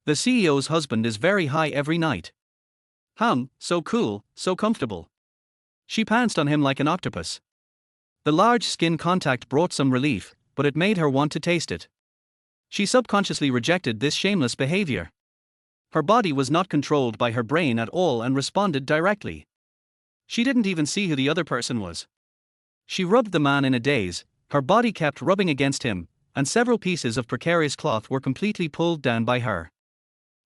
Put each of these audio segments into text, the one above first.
The CEO's husband is very high every night. So cool, so comfortable. She pounced on him like an octopus. The large skin contact brought some relief, but it made her want to taste it. She subconsciously rejected this shameless behavior. Her body was not controlled by her brain at all and responded directly. She didn't even see who the other person was. She rubbed the man in a daze, her body kept rubbing against him, and several pieces of precarious cloth were completely pulled down by her.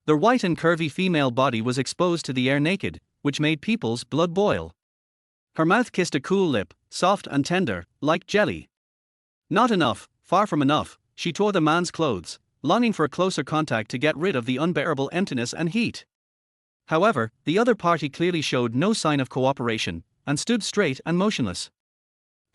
The white and curvy female body was exposed to the air naked, which made people's blood boil. Her mouth kissed a cool lip, soft and tender, like jelly. Not enough, far from enough, she tore the man's clothes, longing for a closer contact to get rid of the unbearable emptiness and heat. However, the other party clearly showed no sign of cooperation, and stood straight and motionless.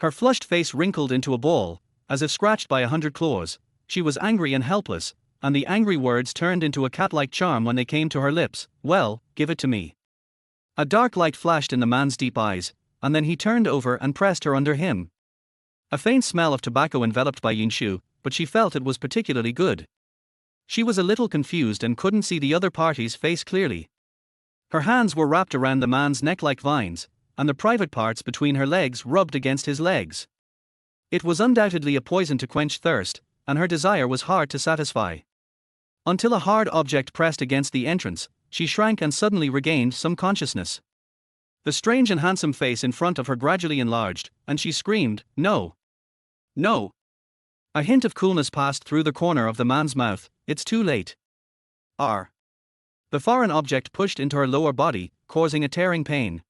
Her flushed face wrinkled into a ball, as if scratched by 100 claws. She was angry and helpless, and the angry words turned into a cat-like charm when they came to her lips. Well, give it to me. A dark light flashed in the man's deep eyes, and then he turned over and pressed her under him. A faint smell of tobacco enveloped Bai Yingshu, but she felt it was particularly good. She was a little confused and couldn't see the other party's face clearly. Her hands were wrapped around the man's neck like vines, and the private parts between her legs rubbed against his legs. It was undoubtedly a poison to quench thirst, and her desire was hard to satisfy. Until a hard object pressed against the entrance, she shrank and suddenly regained some consciousness. The strange and handsome face in front of her gradually enlarged, and she screamed, "No! No!" A hint of coolness passed through the corner of the man's mouth. "It's too late." R. The foreign object pushed into her lower body, causing a tearing pain.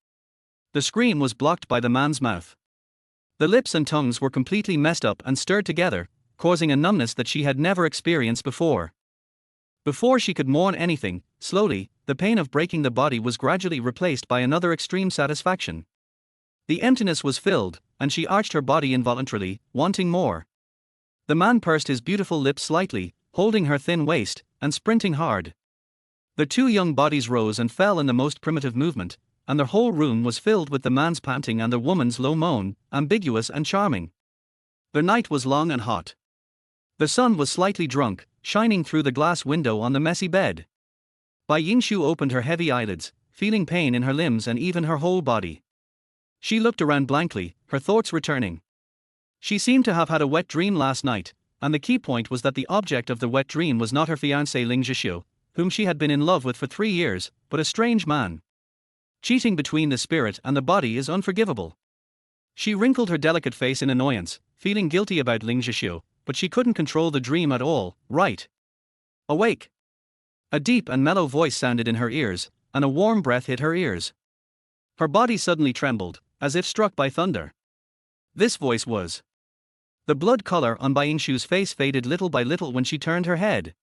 The scream was blocked by the man's mouth. The lips and tongues were completely messed up and stirred together, causing a numbness that she had never experienced before. Before she could mourn anything, slowly, the pain of breaking the body was gradually replaced by another extreme satisfaction. The emptiness was filled, and she arched her body involuntarily, wanting more. The man pursed his beautiful lips slightly, holding her thin waist, and sprinting hard. The two young bodies rose and fell in the most primitive movement, and the whole room was filled with the man's panting and the woman's low moan, ambiguous and charming. The night was long and hot. The sun was slightly drunk, shining through the glass window on the messy bed. Bai Yingshu opened her heavy eyelids, feeling pain in her limbs and even her whole body. She looked around blankly, her thoughts returning. She seemed to have had a wet dream last night, and the key point was that the object of the wet dream was not her fiancé Ling Zhixiu, whom she had been in love with for 3 years, but a strange man. Cheating between the spirit and the body is unforgivable. She wrinkled her delicate face in annoyance, feeling guilty about Ling Zhixiu, but she couldn't control the dream at all. Right. Awake. A deep and mellow voice sounded in her ears, and a warm breath hit her ears. Her body suddenly trembled, as if struck by thunder. This voice was. The blood color on Bai Yingshu's face faded little by little when she turned her head.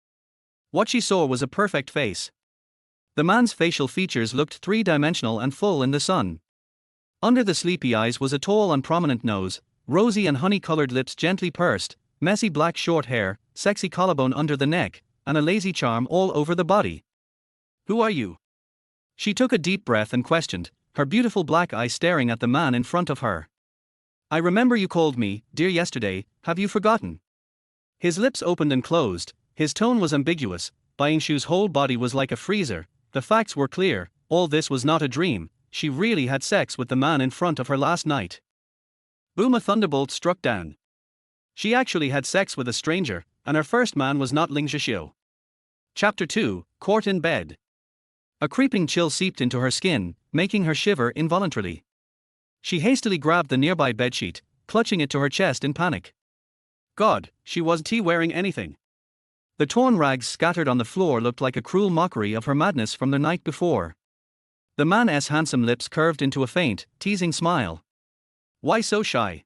What she saw was a perfect face. The man's facial features looked three-dimensional and full in the sun. Under the sleepy eyes was a tall and prominent nose, rosy and honey-colored lips gently pursed, messy black short hair, sexy collarbone under the neck, and a lazy charm all over the body. "Who are you?" She took a deep breath and questioned, her beautiful black eyes staring at the man in front of her. "I remember you called me, dear, yesterday, have you forgotten?" His lips opened and closed, his tone was ambiguous. Bai Yingshu's whole body was like a freezer. The facts were clear, all this was not a dream, she really had sex with the man in front of her last night. Boom! A thunderbolt struck down. She actually had sex with a stranger, and her first man was not Ling Zhixiu. Chapter 2, Court in Bed. A creeping chill seeped into her skin, making her shiver involuntarily. She hastily grabbed the nearby bedsheet, clutching it to her chest in panic. God, she wasn't wearing anything. The torn rags scattered on the floor looked like a cruel mockery of her madness from the night before. The man's handsome lips curved into a faint, teasing smile. "Why so shy?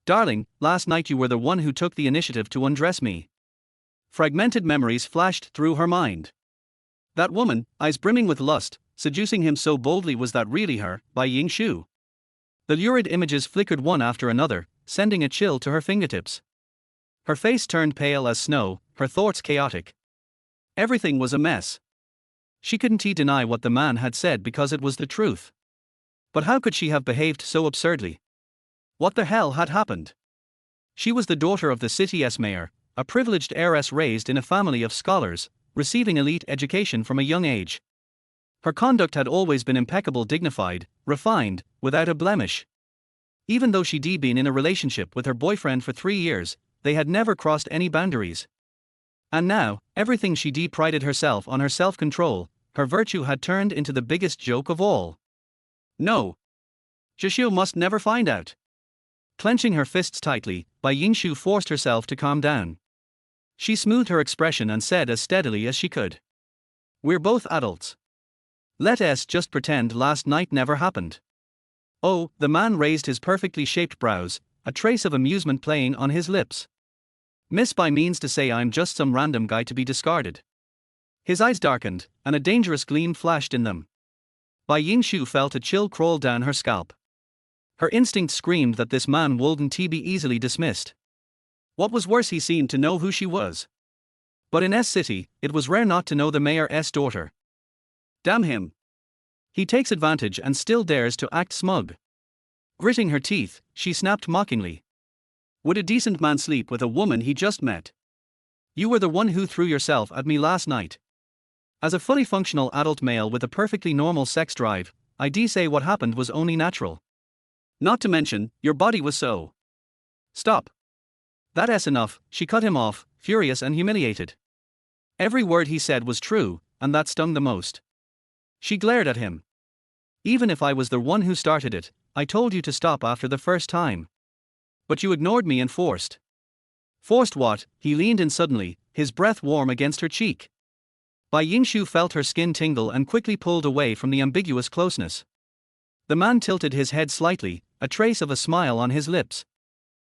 Darling, last night you were the one who took the initiative to undress me." Fragmented memories flashed through her mind. That woman, eyes brimming with lust, seducing him so boldly, was that really her, Bai Yingshu? The lurid images flickered one after another, sending a chill to her fingertips. Her face turned pale as snow, her thoughts chaotic. Everything was a mess. She couldn't deny what the man had said because it was the truth. But how could she have behaved so absurdly? What the hell had happened? She was the daughter of the city's mayor, a privileged heiress raised in a family of scholars, receiving elite education from a young age. Her conduct had always been impeccable, dignified, refined, without a blemish. Even though she'd been in a relationship with her boyfriend for 3 years, they had never crossed any boundaries. And now, everything she prided herself on, her self-control, her virtue, had turned into the biggest joke of all. No. Zhixue must never find out. Clenching her fists tightly, Bai Yingshu forced herself to calm down. She smoothed her expression and said as steadily as she could, "We're both adults. Let us just pretend last night never happened." Oh, the man raised his perfectly shaped brows, a trace of amusement playing on his lips. "Miss Bai means to say I'm just some random guy to be discarded." His eyes darkened, and a dangerous gleam flashed in them. Bai Yingshu felt a chill crawl down her scalp. Her instinct screamed that this man wouldn't be easily dismissed. What was worse, he seemed to know who she was. But in S City, it was rare not to know the mayor's daughter. Damn him. He takes advantage and still dares to act smug. Gritting her teeth, she snapped mockingly. Would a decent man sleep with a woman he just met? You were the one who threw yourself at me last night. As a fully functional adult male with a perfectly normal sex drive, I'd say what happened was only natural. Not to mention, your body was so. Stop. That's enough, she cut him off, furious and humiliated. Every word he said was true, and that stung the most. She glared at him. Even if I was the one who started it, I told you to stop after the first time. But you ignored me and forced. Forced what? He leaned in suddenly, his breath warm against her cheek. Bai Yingshu felt her skin tingle and quickly pulled away from the ambiguous closeness. The man tilted his head slightly, a trace of a smile on his lips.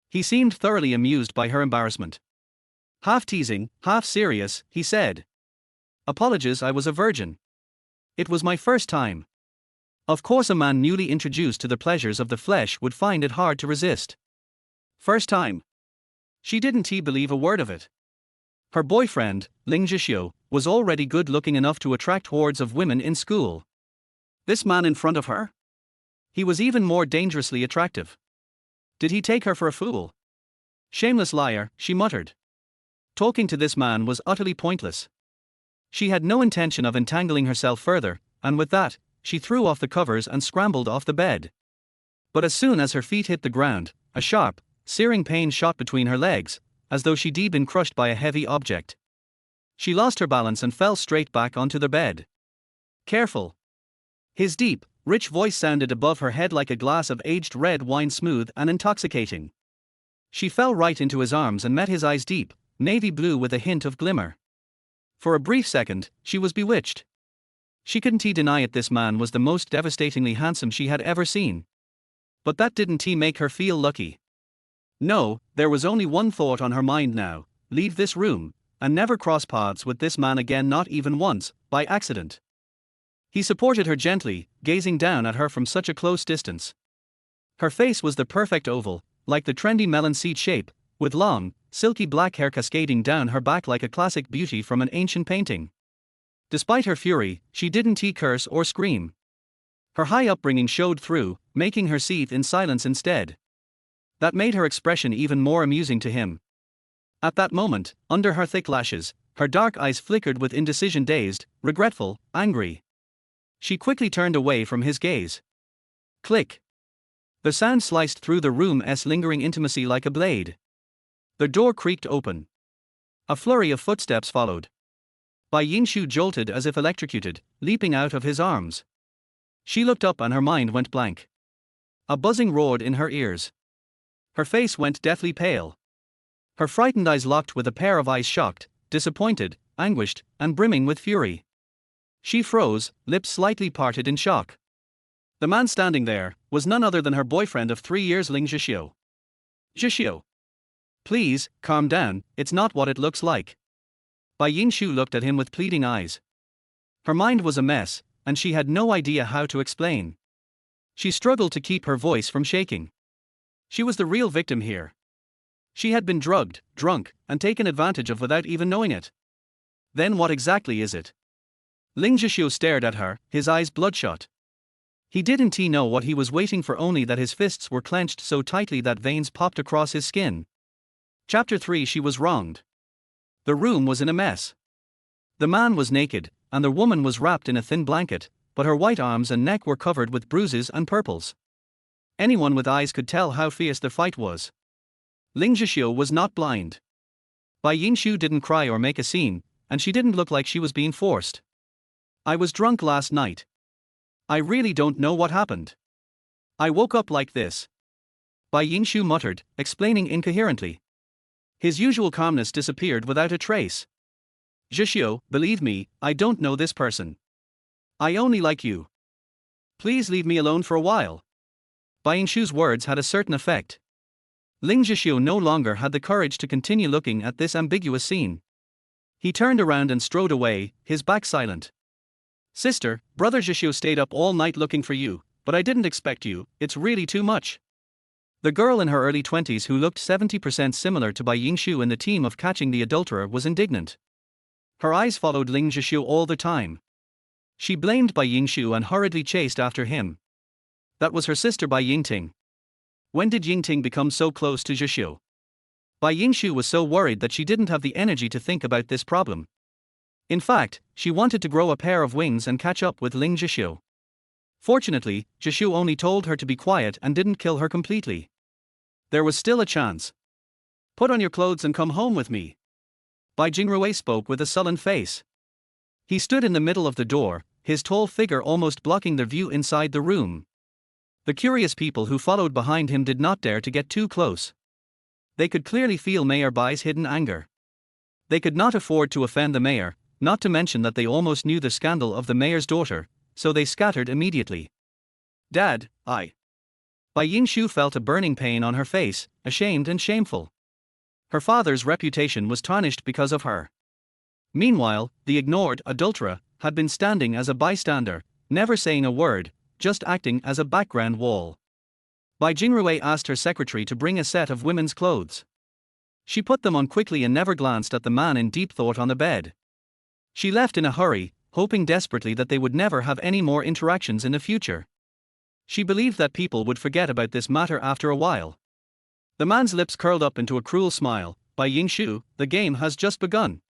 He seemed thoroughly amused by her embarrassment. Half teasing, half serious, he said, "Apologies, I was a virgin. It was my first time." Of course, a man newly introduced to the pleasures of the flesh would find it hard to resist. First time. She didn't believe a word of it. Her boyfriend, Ling Zhixue, was already good-looking enough to attract hordes of women in school. This man in front of her? He was even more dangerously attractive. Did he take her for a fool? Shameless liar, she muttered. Talking to this man was utterly pointless. She had no intention of entangling herself further, and with that, she threw off the covers and scrambled off the bed. But as soon as her feet hit the ground, a sharp, searing pain shot between her legs, as though she'd been crushed by a heavy object. She lost her balance and fell straight back onto the bed. Careful. His deep, rich voice sounded above her head like a glass of aged red wine, smooth and intoxicating. She fell right into his arms and met his eyes, deep, navy blue with a hint of glimmer. For a brief second, she was bewitched. She couldn't deny it, this man was the most devastatingly handsome she had ever seen. But that didn't make her feel lucky. No, there was only one thought on her mind now: leave this room, and never cross paths with this man again, not even once, by accident. He supported her gently, gazing down at her from such a close distance. Her face was the perfect oval, like the trendy melon seed shape, with long, silky black hair cascading down her back like a classic beauty from an ancient painting. Despite her fury, she didn't curse or scream. Her high upbringing showed through, making her seethe in silence instead. That made her expression even more amusing to him. At that moment, under her thick lashes, her dark eyes flickered with indecision, dazed, regretful, angry. She quickly turned away from his gaze. Click. The sound sliced through the room's lingering intimacy like a blade. The door creaked open. A flurry of footsteps followed. Bai Yingshu jolted as if electrocuted, leaping out of his arms. She looked up and her mind went blank. A buzzing roared in her ears. Her face went deathly pale. Her frightened eyes locked with a pair of eyes shocked, disappointed, anguished, and brimming with fury. She froze, lips slightly parted in shock. The man standing there was none other than her boyfriend of 3 years, Ling Zhixue. Zhixue. Please, calm down, it's not what it looks like. Bai Yingshu looked at him with pleading eyes. Her mind was a mess, and she had no idea how to explain. She struggled to keep her voice from shaking. She was the real victim here. She had been drugged, drunk, and taken advantage of without even knowing it. Then what exactly is it? Ling Zhixue stared at her, his eyes bloodshot. He didn't know what he was waiting for, only that his fists were clenched so tightly that veins popped across his skin. Chapter 3. She was wronged. The room was in a mess. The man was naked, and the woman was wrapped in a thin blanket, but her white arms and neck were covered with bruises and purples. Anyone with eyes could tell how fierce the fight was. Ling Zhixiu was not blind. Bai Yingshu didn't cry or make a scene, and she didn't look like she was being forced. I was drunk last night. I really don't know what happened. I woke up like this. Bai Yingshu muttered, explaining incoherently. His usual calmness disappeared without a trace. Zhixiu, believe me, I don't know this person. I only like you. Please leave me alone for a while. Bai Yingshu's words had a certain effect. Ling Zhixiu no longer had the courage to continue looking at this ambiguous scene. He turned around and strode away, his back silent. Sister, brother Zhixiu stayed up all night looking for you, but I didn't expect you, it's really too much. The girl in her early 20s who looked 70% similar to Bai Yingshu in the team of catching the adulterer was indignant. Her eyes followed Ling Zhixiu all the time. She blamed Bai Yingshu and hurriedly chased after him. That was her sister Bai Yingting. When did Yingting become so close to Zhixiu? Bai Yingshu was so worried that she didn't have the energy to think about this problem. In fact, she wanted to grow a pair of wings and catch up with Ling Zhixiu. Fortunately, Zhixiu only told her to be quiet and didn't kill her completely. There was still a chance. Put on your clothes and come home with me. Bai Jingrui spoke with a sullen face. He stood in the middle of the door, his tall figure almost blocking the view inside the room. The curious people who followed behind him did not dare to get too close. They could clearly feel Mayor Bai's hidden anger. They could not afford to offend the mayor, not to mention that they almost knew the scandal of the mayor's daughter, so they scattered immediately. Dad, Bai Yingshu felt a burning pain on her face, ashamed and shameful. Her father's reputation was tarnished because of her. Meanwhile, the ignored adulterer had been standing as a bystander, never saying a word, just acting as a background wall. Bai Jingrui asked her secretary to bring a set of women's clothes. She put them on quickly and never glanced at the man in deep thought on the bed. She left in a hurry, hoping desperately that they would never have any more interactions in the future. She believed that people would forget about this matter after a while. The man's lips curled up into a cruel smile. Bai Yingshu, the game has just begun.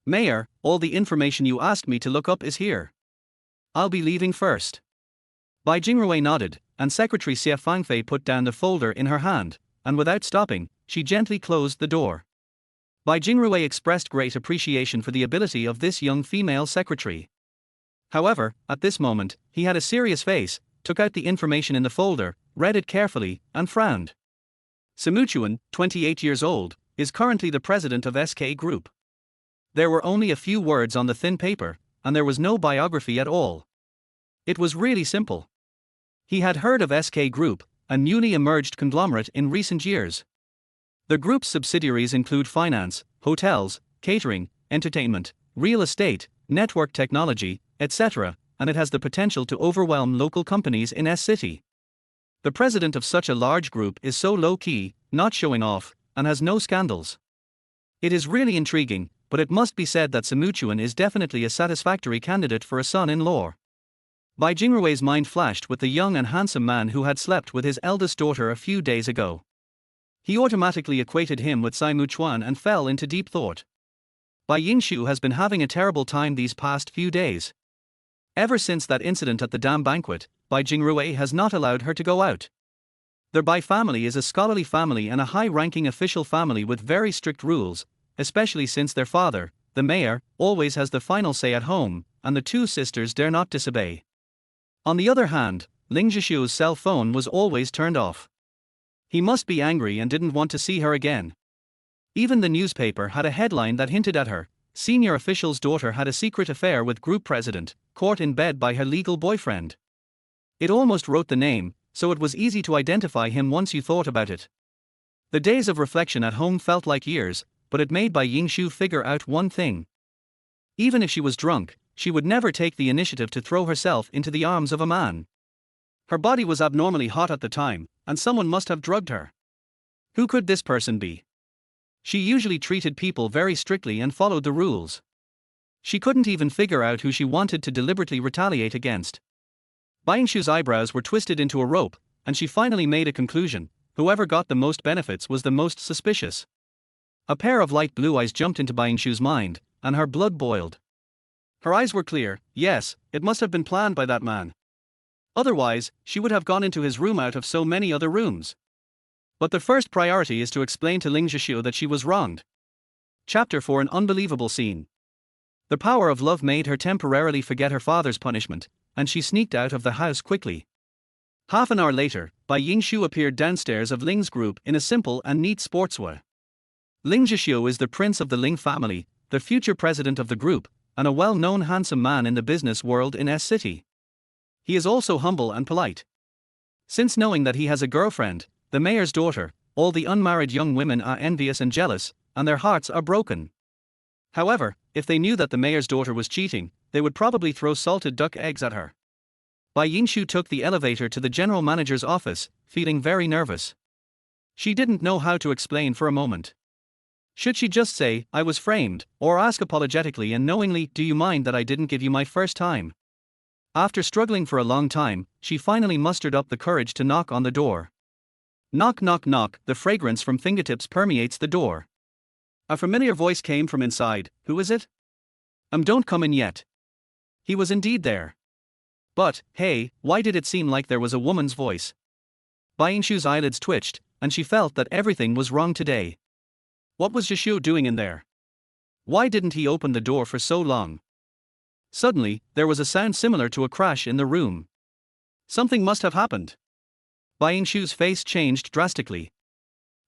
Mayor, all the information you asked me to look up is here. I'll be leaving first. Bai Jingrui nodded, and Secretary Xie Fangfei put down the folder in her hand, and without stopping, she gently closed the door. Bai Jingrui expressed great appreciation for the ability of this young female secretary. However, at this moment, he had a serious face, took out the information in the folder, read it carefully, and frowned. Simuchuan, 28 years old, is currently the president of SK Group. There were only a few words on the thin paper, and there was no biography at all. It was really simple. He had heard of SK Group, a newly emerged conglomerate in recent years. The group's subsidiaries include finance, hotels, catering, entertainment, real estate, network technology, etc., and it has the potential to overwhelm local companies in S-City. The president of such a large group is so low-key, not showing off, and has no scandals. It is really intriguing, but it must be said that Simuchuan is definitely a satisfactory candidate for a son-in-law. Bai Jingrui's mind flashed with the young and handsome man who had slept with his eldest daughter a few days ago. He automatically equated him with Simuchuan and fell into deep thought. Bai Yingshu has been having a terrible time these past few days. Ever since that incident at the dam banquet, Bai Jingrui has not allowed her to go out. The Bai family is a scholarly family and a high-ranking official family with very strict rules, especially since their father, the mayor, always has the final say at home, and the two sisters dare not disobey. On the other hand, Ling Zhixiu's cell phone was always turned off. He must be angry and didn't want to see her again. Even the newspaper had a headline that hinted at her: senior official's daughter had a secret affair with group president, caught in bed by her legal boyfriend. It almost wrote the name, so it was easy to identify him once you thought about it. The days of reflection at home felt like years, but it made Bai Yingshu figure out one thing. Even if she was drunk, she would never take the initiative to throw herself into the arms of a man. Her body was abnormally hot at the time, and someone must have drugged her. Who could this person be? She usually treated people very strictly and followed the rules. She couldn't even figure out who she wanted to deliberately retaliate against. Bai Yingshu's eyebrows were twisted into a rope, and she finally made a conclusion: whoever got the most benefits was the most suspicious. A pair of light blue eyes jumped into Bai Yingshu's mind, and her blood boiled. Her eyes were clear. Yes, it must have been planned by that man. Otherwise, she would have gone into his room out of so many other rooms. But the first priority is to explain to Ling Zhixiu that she was wronged. Chapter 4: An unbelievable scene. The power of love made her temporarily forget her father's punishment, and she sneaked out of the house quickly. Half an hour later, Bai Yingshu appeared downstairs of Ling's group in a simple and neat sportswear. Ling Zhixiu is the prince of the Ling family, the future president of the group, and a well-known handsome man in the business world in S City. He is also humble and polite. Since knowing that he has a girlfriend, the mayor's daughter, all the unmarried young women are envious and jealous, and their hearts are broken. However, if they knew that the mayor's daughter was cheating, they would probably throw salted duck eggs at her. Bai Yingshu took the elevator to the general manager's office, feeling very nervous. She didn't know how to explain for a moment. Should she just say, "I was framed," or ask apologetically and knowingly, "Do you mind that I didn't give you my first time?" After struggling for a long time, she finally mustered up the courage to knock on the door. Knock, knock, knock. The fragrance from fingertips permeates the door. A familiar voice came from inside. Who is it? Don't come in yet. He was indeed there. But, hey, why did it seem like there was a woman's voice? Bai Yingshu's eyelids twitched, and she felt that everything was wrong today. What was Zhixiu doing in there? Why didn't he open the door for so long? Suddenly, there was a sound similar to a crash in the room. Something must have happened. Bai Yingshu's face changed drastically.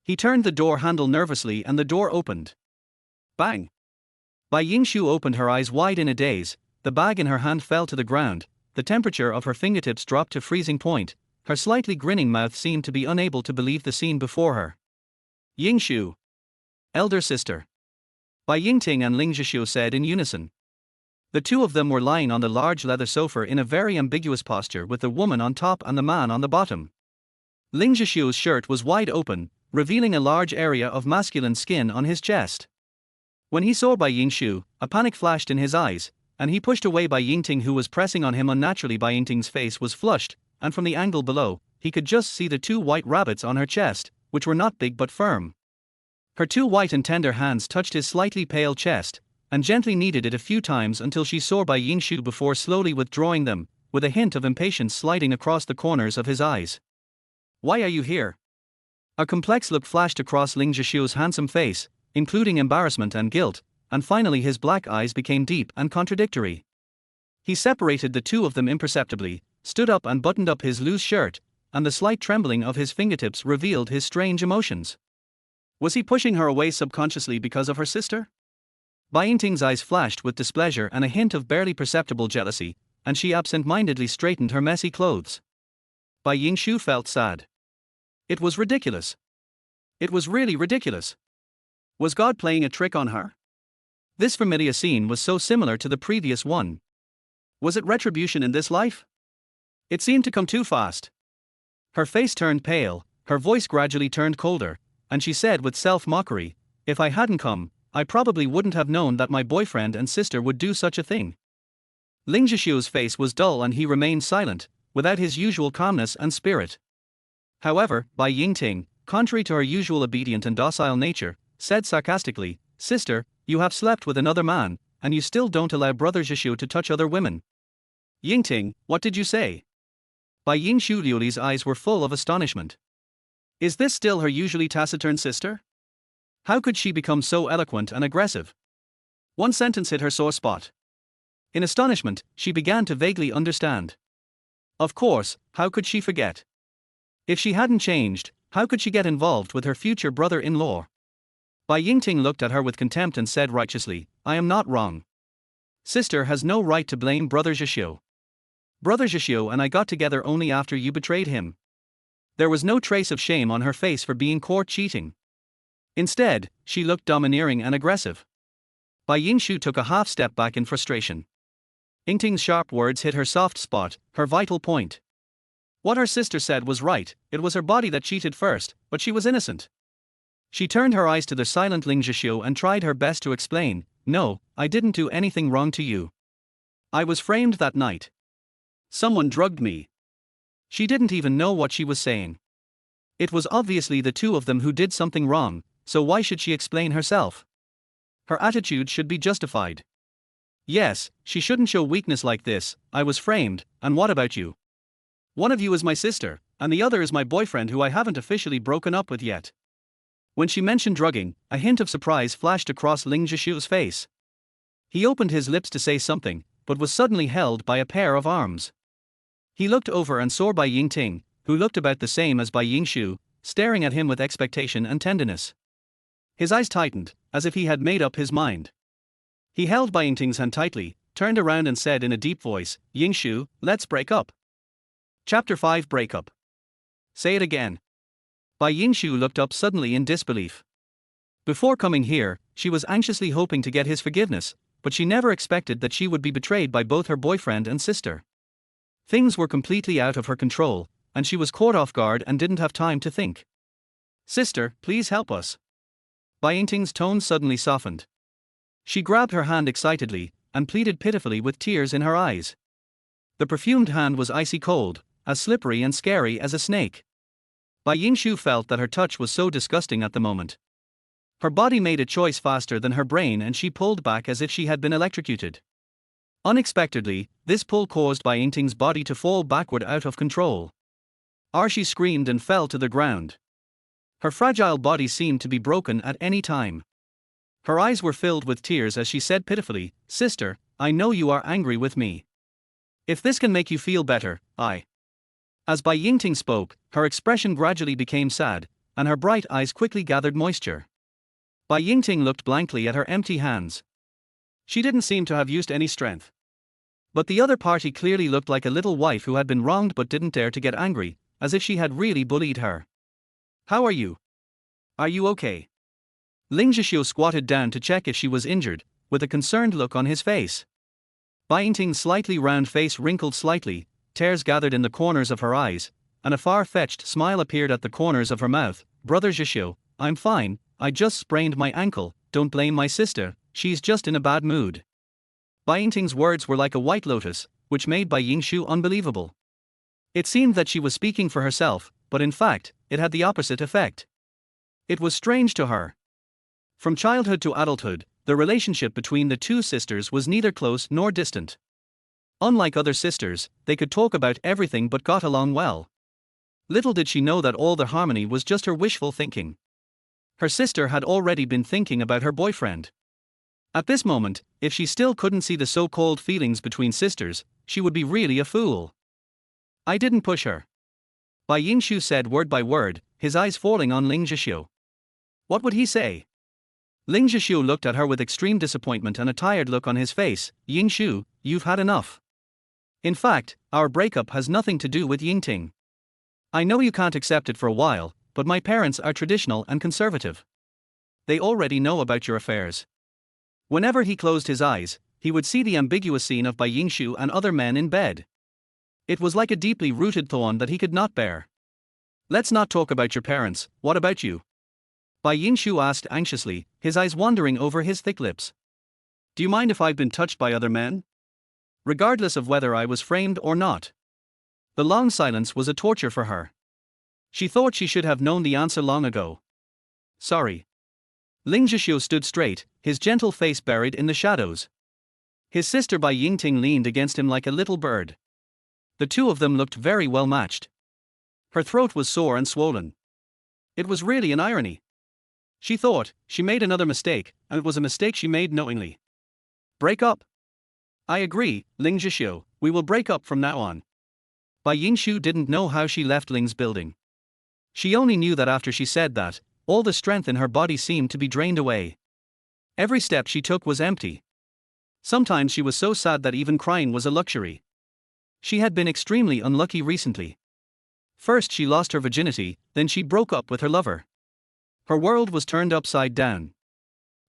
He turned the door handle nervously and the door opened. Bang! Bai Yingshu opened her eyes wide in a daze. The bag in her hand fell to the ground, the temperature of her fingertips dropped to freezing point, her slightly grinning mouth seemed to be unable to believe the scene before her. Yingshu! Elder sister! Bai Yingting and Ling Zhixiu said in unison. The two of them were lying on the large leather sofa in a very ambiguous posture with the woman on top and the man on the bottom. Ling Zhixiu's shirt was wide open, revealing a large area of masculine skin on his chest. When he saw Bai Yingshu, a panic flashed in his eyes, and he pushed away Bai Yingting, who was pressing on him unnaturally. Bai Yingting's face was flushed, and from the angle below, he could just see the two white rabbits on her chest, which were not big but firm. Her two white and tender hands touched his slightly pale chest, and gently kneaded it a few times until she saw Bai Yingshu before slowly withdrawing them, with a hint of impatience sliding across the corners of his eyes. Why are you here? A complex look flashed across Ling Zhixiu's handsome face, including embarrassment and guilt, and finally his black eyes became deep and contradictory. He separated the two of them imperceptibly, stood up and buttoned up his loose shirt, and the slight trembling of his fingertips revealed his strange emotions. Was he pushing her away subconsciously because of her sister? Bai Yingting's eyes flashed with displeasure and a hint of barely perceptible jealousy, and she absent-mindedly straightened her messy clothes. Bai Yingshu felt sad. It was ridiculous. It was really ridiculous. Was God playing a trick on her? This familiar scene was so similar to the previous one. Was it retribution in this life? It seemed to come too fast. Her face turned pale, her voice gradually turned colder, and she said with self-mockery, "If I hadn't come, I probably wouldn't have known that my boyfriend and sister would do such a thing." Ling Zhixiu's face was dull and he remained silent, without his usual calmness and spirit. However, Bai Yingting, contrary to her usual obedient and docile nature, said sarcastically, "Sister, you have slept with another man, and you still don't allow Brother Zhixiu to touch other women." Yingting, what did you say? Bai Yingshu Liuli's eyes were full of astonishment. Is this still her usually taciturn sister? How could she become so eloquent and aggressive? One sentence hit her sore spot. In astonishment, she began to vaguely understand. Of course, how could she forget? If she hadn't changed, how could she get involved with her future brother-in-law? Bai Yingting looked at her with contempt and said righteously, "I am not wrong. Sister has no right to blame Brother Zhixiu. Brother Zhixiu and I got together only after you betrayed him." There was no trace of shame on her face for being caught cheating. Instead, she looked domineering and aggressive. Bai Yingshu took a half step back in frustration. Yingting's sharp words hit her soft spot, her vital point. What her sister said was right, it was her body that cheated first, but she was innocent. She turned her eyes to the silent Ling Zhixiu and tried her best to explain, "No, I didn't do anything wrong to you. I was framed that night. Someone drugged me." She didn't even know what she was saying. It was obviously the two of them who did something wrong, so why should she explain herself? Her attitude should be justified. Yes, she shouldn't show weakness like this. I was framed, and what about you? One of you is my sister, and the other is my boyfriend who I haven't officially broken up with yet. When she mentioned drugging, a hint of surprise flashed across Ling Zhishu's face. He opened his lips to say something, but was suddenly held by a pair of arms. He looked over and saw Bai Yingting, who looked about the same as Bai Yingshu, staring at him with expectation and tenderness. His eyes tightened, as if he had made up his mind. He held Bai Yingting's hand tightly, turned around and said in a deep voice, "Yingshu, let's break up." Chapter 5 Breakup. Say it again. Bai Yingshu looked up suddenly in disbelief. Before coming here, she was anxiously hoping to get his forgiveness, but she never expected that she would be betrayed by both her boyfriend and sister. Things were completely out of her control, and she was caught off guard and didn't have time to think. "Sister, please help us." Bai Yingting's tone suddenly softened. She grabbed her hand excitedly, and pleaded pitifully with tears in her eyes. The perfumed hand was icy cold, as slippery and scary as a snake. Bai Yingshu felt that her touch was so disgusting at the moment. Her body made a choice faster than her brain and she pulled back as if she had been electrocuted. Unexpectedly, this pull caused Bai Yingting's body to fall backward out of control. She screamed and fell to the ground. Her fragile body seemed to be broken at any time. Her eyes were filled with tears as she said pitifully, "Sister, I know you are angry with me. If this can make you feel better, I..." As Bai Yingting spoke, her expression gradually became sad, and her bright eyes quickly gathered moisture. Bai Yingting looked blankly at her empty hands. She didn't seem to have used any strength. But the other party clearly looked like a little wife who had been wronged but didn't dare to get angry, as if she had really bullied her. "How are you? Are you okay?" Ling Zhishu squatted down to check if she was injured, with a concerned look on his face. Bai Yingting's slightly round face wrinkled slightly, tears gathered in the corners of her eyes, and a far-fetched smile appeared at the corners of her mouth. "Brother Zhishu, I'm fine, I just sprained my ankle, don't blame my sister, she's just in a bad mood." Bai Yingting's words were like a white lotus, which made Bai Yingshu unbelievable. It seemed that she was speaking for herself, but in fact, it had the opposite effect. It was strange to her. From childhood to adulthood, the relationship between the two sisters was neither close nor distant. Unlike other sisters, they could talk about everything but got along well. Little did she know that all their harmony was just her wishful thinking. Her sister had already been thinking about her boyfriend. At this moment, if she still couldn't see the so-called feelings between sisters, she would be really a fool. "I didn't push her," Bai Yingshu said word by word, his eyes falling on Ling Zhishu. What would he say? Ling Zhishu looked at her with extreme disappointment and a tired look on his face. "Yingshu, you've had enough. In fact, our breakup has nothing to do with Yingting. I know you can't accept it for a while, but my parents are traditional and conservative. They already know about your affairs." Whenever he closed his eyes, he would see the ambiguous scene of Bai Yingshu and other men in bed. It was like a deeply rooted thorn that he could not bear. "Let's not talk about your parents, what about you?" Bai Yingshu asked anxiously, his eyes wandering over his thick lips. "Do you mind if I've been touched by other men? Regardless of whether I was framed or not." The long silence was a torture for her. She thought she should have known the answer long ago. "Sorry." Ling Zhishu stood straight, his gentle face buried in the shadows. His sister Bai Yingting leaned against him like a little bird. The two of them looked very well matched. Her throat was sore and swollen. It was really an irony. She thought, she made another mistake, and it was a mistake she made knowingly. "Break up?" "I agree, Ling Zhishu, we will break up from now on." Bai Yingshu didn't know how she left Ling's building. She only knew that after she said that, all the strength in her body seemed to be drained away. Every step she took was empty. Sometimes she was so sad that even crying was a luxury. She had been extremely unlucky recently. First she lost her virginity, then she broke up with her lover. Her world was turned upside down.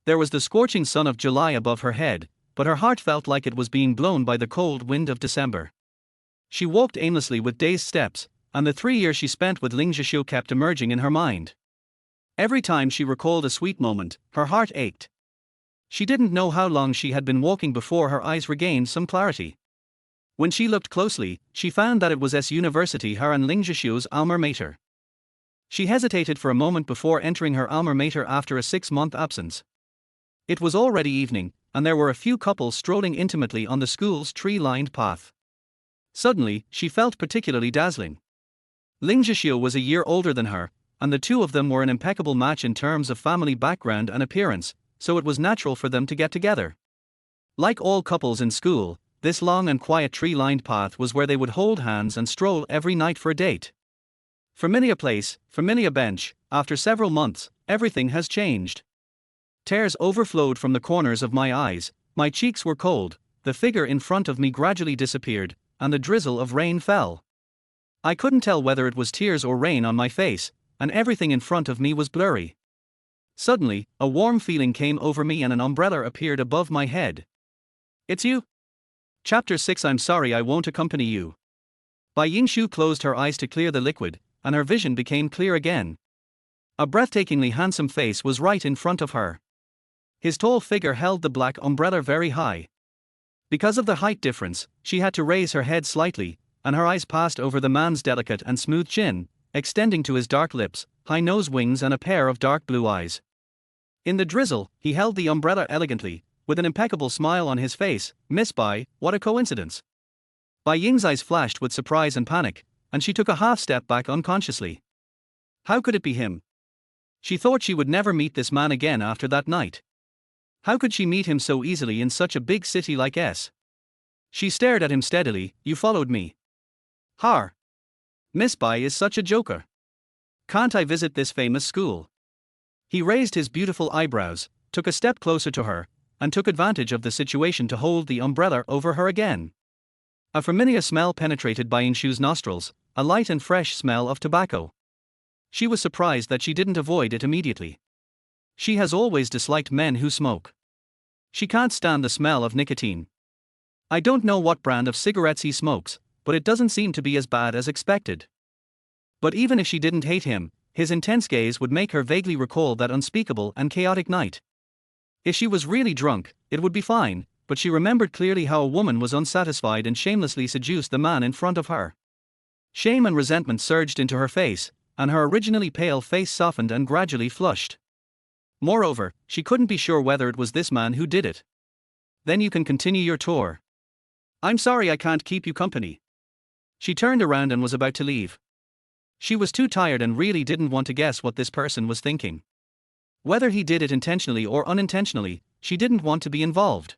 There was the scorching sun of July above her head, but her heart felt like it was being blown by the cold wind of December. She walked aimlessly with dazed steps, and the 3 years she spent with Ling Zhishu kept emerging in her mind. Every time she recalled a sweet moment, her heart ached. She didn't know how long she had been walking before her eyes regained some clarity. When she looked closely, she found that it was University her and Ling Zhishu's alma mater. She hesitated for a moment before entering her alma mater after a 6-month absence. It was already evening, and there were a few couples strolling intimately on the school's tree-lined path. Suddenly, she felt particularly dazzling. Ling Zhixiu was a year older than her, and the two of them were an impeccable match in terms of family background and appearance, so it was natural for them to get together. Like all couples in school, this long and quiet tree-lined path was where they would hold hands and stroll every night for a date. Familiar place, familiar bench. After several months, everything has changed. Tears overflowed from the corners of my eyes, my cheeks were cold, the figure in front of me gradually disappeared, and the drizzle of rain fell. I couldn't tell whether it was tears or rain on my face, and everything in front of me was blurry. Suddenly, a warm feeling came over me and an umbrella appeared above my head. It's you? Chapter 6. I'm sorry I won't accompany you. Bai Yingshu closed her eyes to clear the liquid, and her vision became clear again. A breathtakingly handsome face was right in front of her. His tall figure held the black umbrella very high. Because of the height difference, she had to raise her head slightly, and her eyes passed over the man's delicate and smooth chin, extending to his dark lips, high nose wings and a pair of dark blue eyes. In the drizzle, he held the umbrella elegantly, with an impeccable smile on his face. Miss Bai, what a coincidence. Bai Ying's eyes flashed with surprise and panic, and she took a half step back unconsciously. How could it be him? She thought she would never meet this man again after that night. How could she meet him so easily in such a big city like S? She stared at him steadily. You followed me. Har. Miss Bai is such a joker. Can't I visit this famous school? He raised his beautiful eyebrows, took a step closer to her, and took advantage of the situation to hold the umbrella over her again. A familiar smell penetrated Bai Yingshu's nostrils, a light and fresh smell of tobacco. She was surprised that she didn't avoid it immediately. She has always disliked men who smoke. She can't stand the smell of nicotine. I don't know what brand of cigarettes he smokes, but it doesn't seem to be as bad as expected. But even if she didn't hate him, his intense gaze would make her vaguely recall that unspeakable and chaotic night. If she was really drunk, it would be fine, but she remembered clearly how a woman was unsatisfied and shamelessly seduced the man in front of her. Shame and resentment surged into her face, and her originally pale face softened and gradually flushed. Moreover, she couldn't be sure whether it was this man who did it. Then you can continue your tour. I'm sorry I can't keep you company. She turned around and was about to leave. She was too tired and really didn't want to guess what this person was thinking. Whether he did it intentionally or unintentionally, she didn't want to be involved.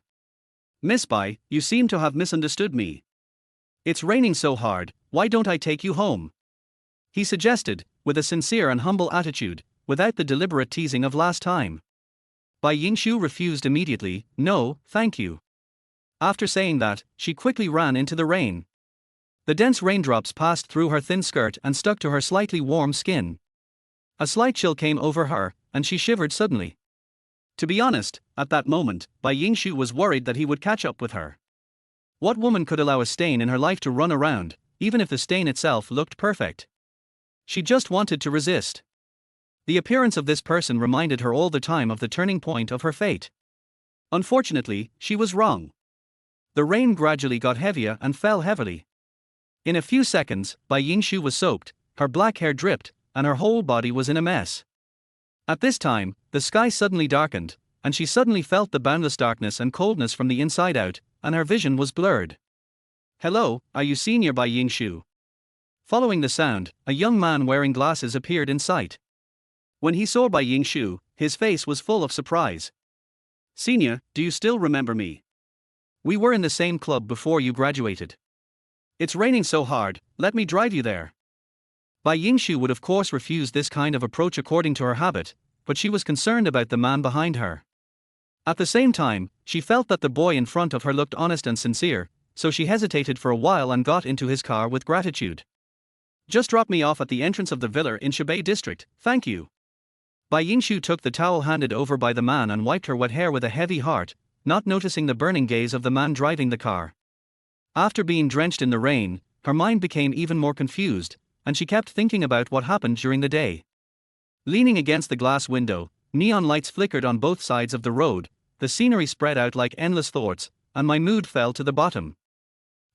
Miss Bai, you seem to have misunderstood me. It's raining so hard, why don't I take you home? He suggested, with a sincere and humble attitude, without the deliberate teasing of last time. Bai Yingshu refused immediately. No, thank you. After saying that, she quickly ran into the rain. The dense raindrops passed through her thin skirt and stuck to her slightly warm skin. A slight chill came over her, and she shivered suddenly. To be honest, at that moment, Bai Yingshu was worried that he would catch up with her. What woman could allow a stain in her life to run around, even if the stain itself looked perfect? She just wanted to resist. The appearance of this person reminded her all the time of the turning point of her fate. Unfortunately, she was wrong. The rain gradually got heavier and fell heavily. In a few seconds, Bai Yingshu was soaked, her black hair dripped, and her whole body was in a mess. At this time, the sky suddenly darkened, and she suddenly felt the boundless darkness and coldness from the inside out, and her vision was blurred. Hello, are you Senior Bai Yingshu? Following the sound, a young man wearing glasses appeared in sight. When he saw Bai Yingshu, his face was full of surprise. Senior, do you still remember me? We were in the same club before you graduated. It's raining so hard, let me drive you there. Bai Yingshu would of course refuse this kind of approach according to her habit, but she was concerned about the man behind her. At the same time, she felt that the boy in front of her looked honest and sincere, so she hesitated for a while and got into his car with gratitude. Just drop me off at the entrance of the villa in Shibei district, thank you. Bai Yingshu took the towel handed over by the man and wiped her wet hair with a heavy heart, not noticing the burning gaze of the man driving the car. After being drenched in the rain, her mind became even more confused, and she kept thinking about what happened during the day. Leaning against the glass window, neon lights flickered on both sides of the road, the scenery spread out like endless thoughts, and my mood fell to the bottom.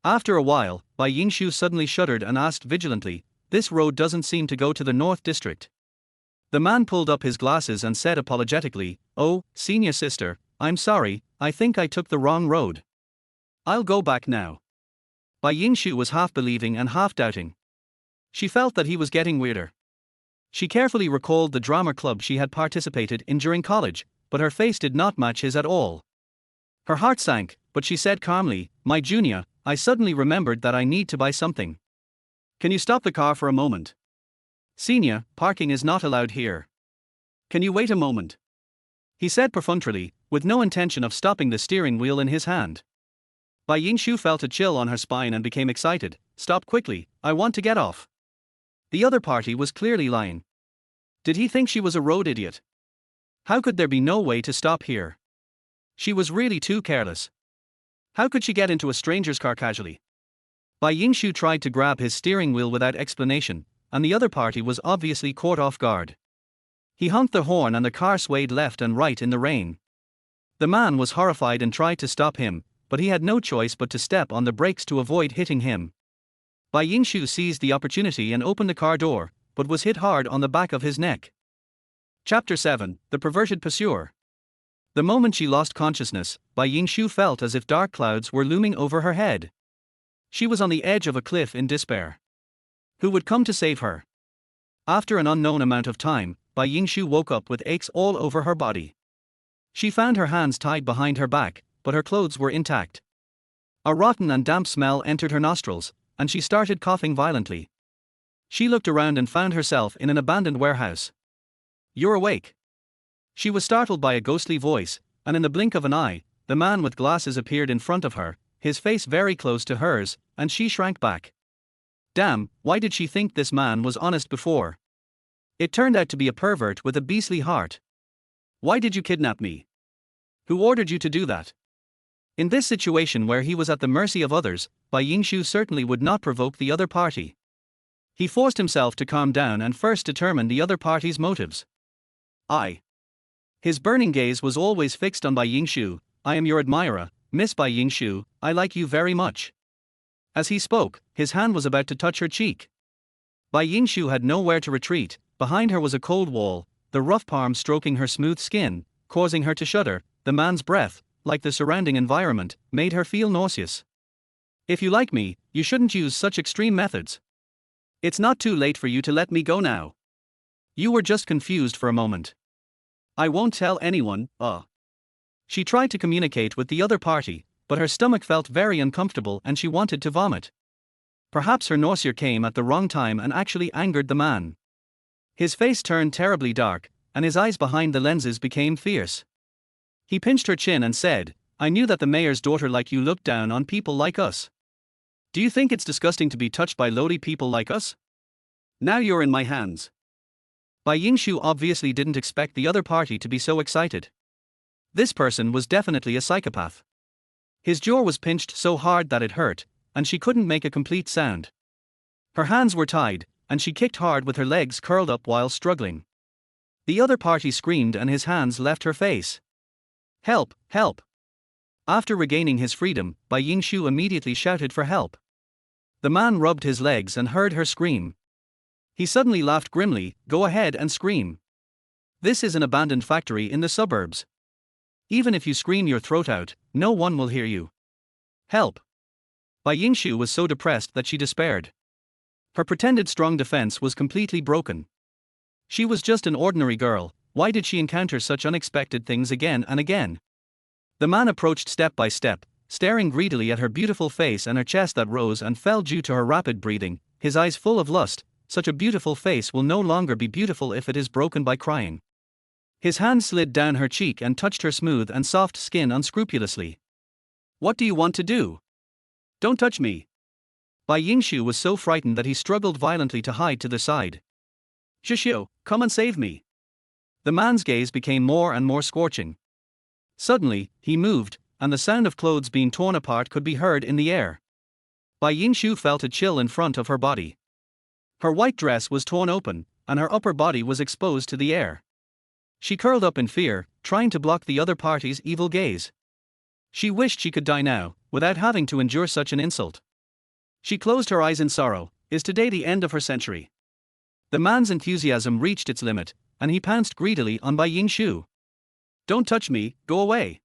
After a while, Bai Yingshu suddenly shuddered and asked vigilantly, "This road doesn't seem to go to the North District." The man pulled up his glasses and said apologetically, "Oh, senior sister, I'm sorry, I think I took the wrong road. I'll go back now." Bai Yingshu was half believing and half doubting. She felt that he was getting weirder. She carefully recalled the drama club she had participated in during college, but her face did not match his at all. Her heart sank, but she said calmly, "My junior, I suddenly remembered that I need to buy something. Can you stop the car for a moment? Senior, parking is not allowed here. Can you wait a moment?" He said perfunctorily, with no intention of stopping the steering wheel in his hand. Bai Yingshu felt a chill on her spine and became excited. "Stop quickly, I want to get off." The other party was clearly lying. Did he think she was a road idiot? How could there be no way to stop here? She was really too careless. How could she get into a stranger's car casually? Bai Yingshu tried to grab his steering wheel without explanation, and the other party was obviously caught off guard. He honked the horn and the car swayed left and right in the rain. The man was horrified and tried to stop him, but he had no choice but to step on the brakes to avoid hitting him. Bai Yingshu seized the opportunity and opened the car door, but was hit hard on the back of his neck. Chapter 7: The Perverted Pursuer. The moment she lost consciousness, Bai Yingshu felt as if dark clouds were looming over her head. She was on the edge of a cliff in despair. Who would come to save her? After an unknown amount of time, Bai Yingshu woke up with aches all over her body. She found her hands tied behind her back, but her clothes were intact. A rotten and damp smell entered her nostrils, and she started coughing violently. She looked around and found herself in an abandoned warehouse. "You're awake." She was startled by a ghostly voice, and in the blink of an eye, the man with glasses appeared in front of her, his face very close to hers, and she shrank back. Damn, why did she think this man was honest before? It turned out to be a pervert with a beastly heart. "Why did you kidnap me? Who ordered you to do that?" In this situation where he was at the mercy of others, Bai Yingshu certainly would not provoke the other party. He forced himself to calm down and first determine the other party's motives. His burning gaze was always fixed on Bai Yingshu. "I am your admirer, Miss Bai Yingshu, I like you very much." As he spoke, his hand was about to touch her cheek. Bai Yingshu had nowhere to retreat. Behind her was a cold wall, the rough palm stroking her smooth skin, causing her to shudder. The man's breath, like the surrounding environment, made her feel nauseous. "If you like me, you shouldn't use such extreme methods. It's not too late for you to let me go now. You were just confused for a moment. I won't tell anyone." She tried to communicate with the other party, but her stomach felt very uncomfortable and she wanted to vomit. Perhaps her nausea came at the wrong time and actually angered the man. His face turned terribly dark, and his eyes behind the lenses became fierce. He pinched her chin and said, "I knew that the mayor's daughter like you looked down on people like us. Do you think it's disgusting to be touched by lowly people like us? Now you're in my hands." Bai Yingshu obviously didn't expect the other party to be so excited. This person was definitely a psychopath. His jaw was pinched so hard that it hurt, and she couldn't make a complete sound. Her hands were tied, and she kicked hard with her legs curled up while struggling. The other party screamed and his hands left her face. "Help, help." After regaining his freedom, Bai Yingshu immediately shouted for help. The man rubbed his legs and heard her scream. He suddenly laughed grimly. "Go ahead and scream. This is an abandoned factory in the suburbs. Even if you scream your throat out, no one will hear you. Help." Bai Yingshu was so depressed that she despaired. Her pretended strong defense was completely broken. She was just an ordinary girl. Why did she encounter such unexpected things again and again? The man approached step by step, staring greedily at her beautiful face and her chest that rose and fell due to her rapid breathing, his eyes full of lust. Such a beautiful face will no longer be beautiful if it is broken by crying. His hand slid down her cheek and touched her smooth and soft skin unscrupulously. "What do you want to do? Don't touch me." Bai Yingshu was so frightened that he struggled violently to hide to the side. "Shishio, come and save me." The man's gaze became more and more scorching. Suddenly, he moved, and the sound of clothes being torn apart could be heard in the air. Bai Yingshu felt a chill in front of her body. Her white dress was torn open, and her upper body was exposed to the air. She curled up in fear, trying to block the other party's evil gaze. She wished she could die now, without having to endure such an insult. She closed her eyes in sorrow. Is today the end of her century? The man's enthusiasm reached its limit, and he pounced greedily on Bai Yingshu. Don't touch me, go away.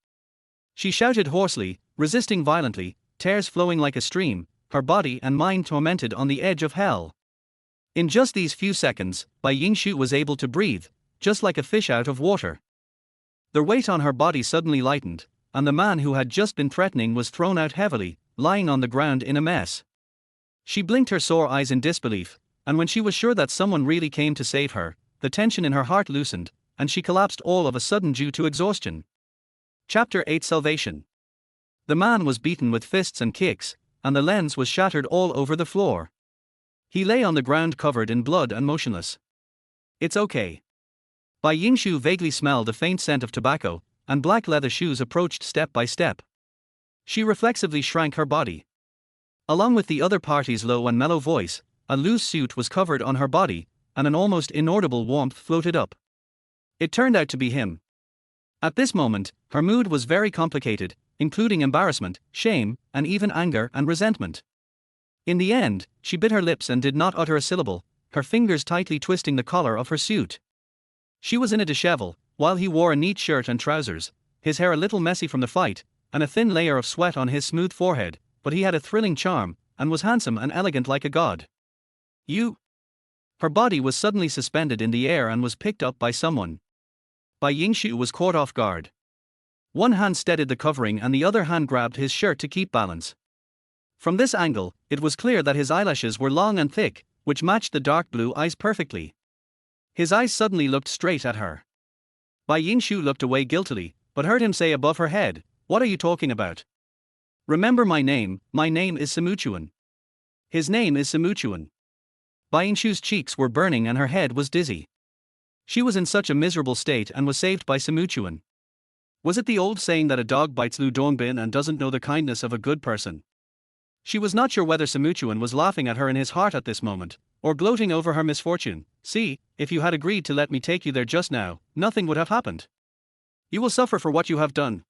She shouted hoarsely, resisting violently, tears flowing like a stream, her body and mind tormented on the edge of hell. In just these few seconds, Bai Yingshu was able to breathe, just like a fish out of water. The weight on her body suddenly lightened, and the man who had just been threatening was thrown out heavily, lying on the ground in a mess. She blinked her sore eyes in disbelief, and when she was sure that someone really came to save her, the tension in her heart loosened, and she collapsed all of a sudden due to exhaustion. Chapter 8 Salvation. The man was beaten with fists and kicks, and the lens was shattered all over the floor. He lay on the ground covered in blood and motionless. It's okay. Bai Yingshu vaguely smelled a faint scent of tobacco, and black leather shoes approached step by step. She reflexively shrank her body. Along with the other party's low and mellow voice, a loose suit was covered on her body, and an almost inaudible warmth floated up. It turned out to be him. At this moment, her mood was very complicated, including embarrassment, shame, and even anger and resentment. In the end, she bit her lips and did not utter a syllable, her fingers tightly twisting the collar of her suit. She was in a dishevel, while he wore a neat shirt and trousers, his hair a little messy from the fight, and a thin layer of sweat on his smooth forehead, but he had a thrilling charm, and was handsome and elegant like a god. You? Her body was suddenly suspended in the air and was picked up by someone. Bai Yingshu was caught off guard. One hand steadied the covering and the other hand grabbed his shirt to keep balance. From this angle, it was clear that his eyelashes were long and thick, which matched the dark blue eyes perfectly. His eyes suddenly looked straight at her. Bai Yingshu looked away guiltily, but heard him say above her head, "What are you talking about? Remember my name is Simuchuan." His name is Simuchuan. Bai Yingshu's cheeks were burning and her head was dizzy. She was in such a miserable state and was saved by Simuchuan. Was it the old saying that a dog bites Lu Dongbin and doesn't know the kindness of a good person? She was not sure whether Simuchuan was laughing at her in his heart at this moment, or gloating over her misfortune. "See, if you had agreed to let me take you there just now, nothing would have happened. You will suffer for what you have done."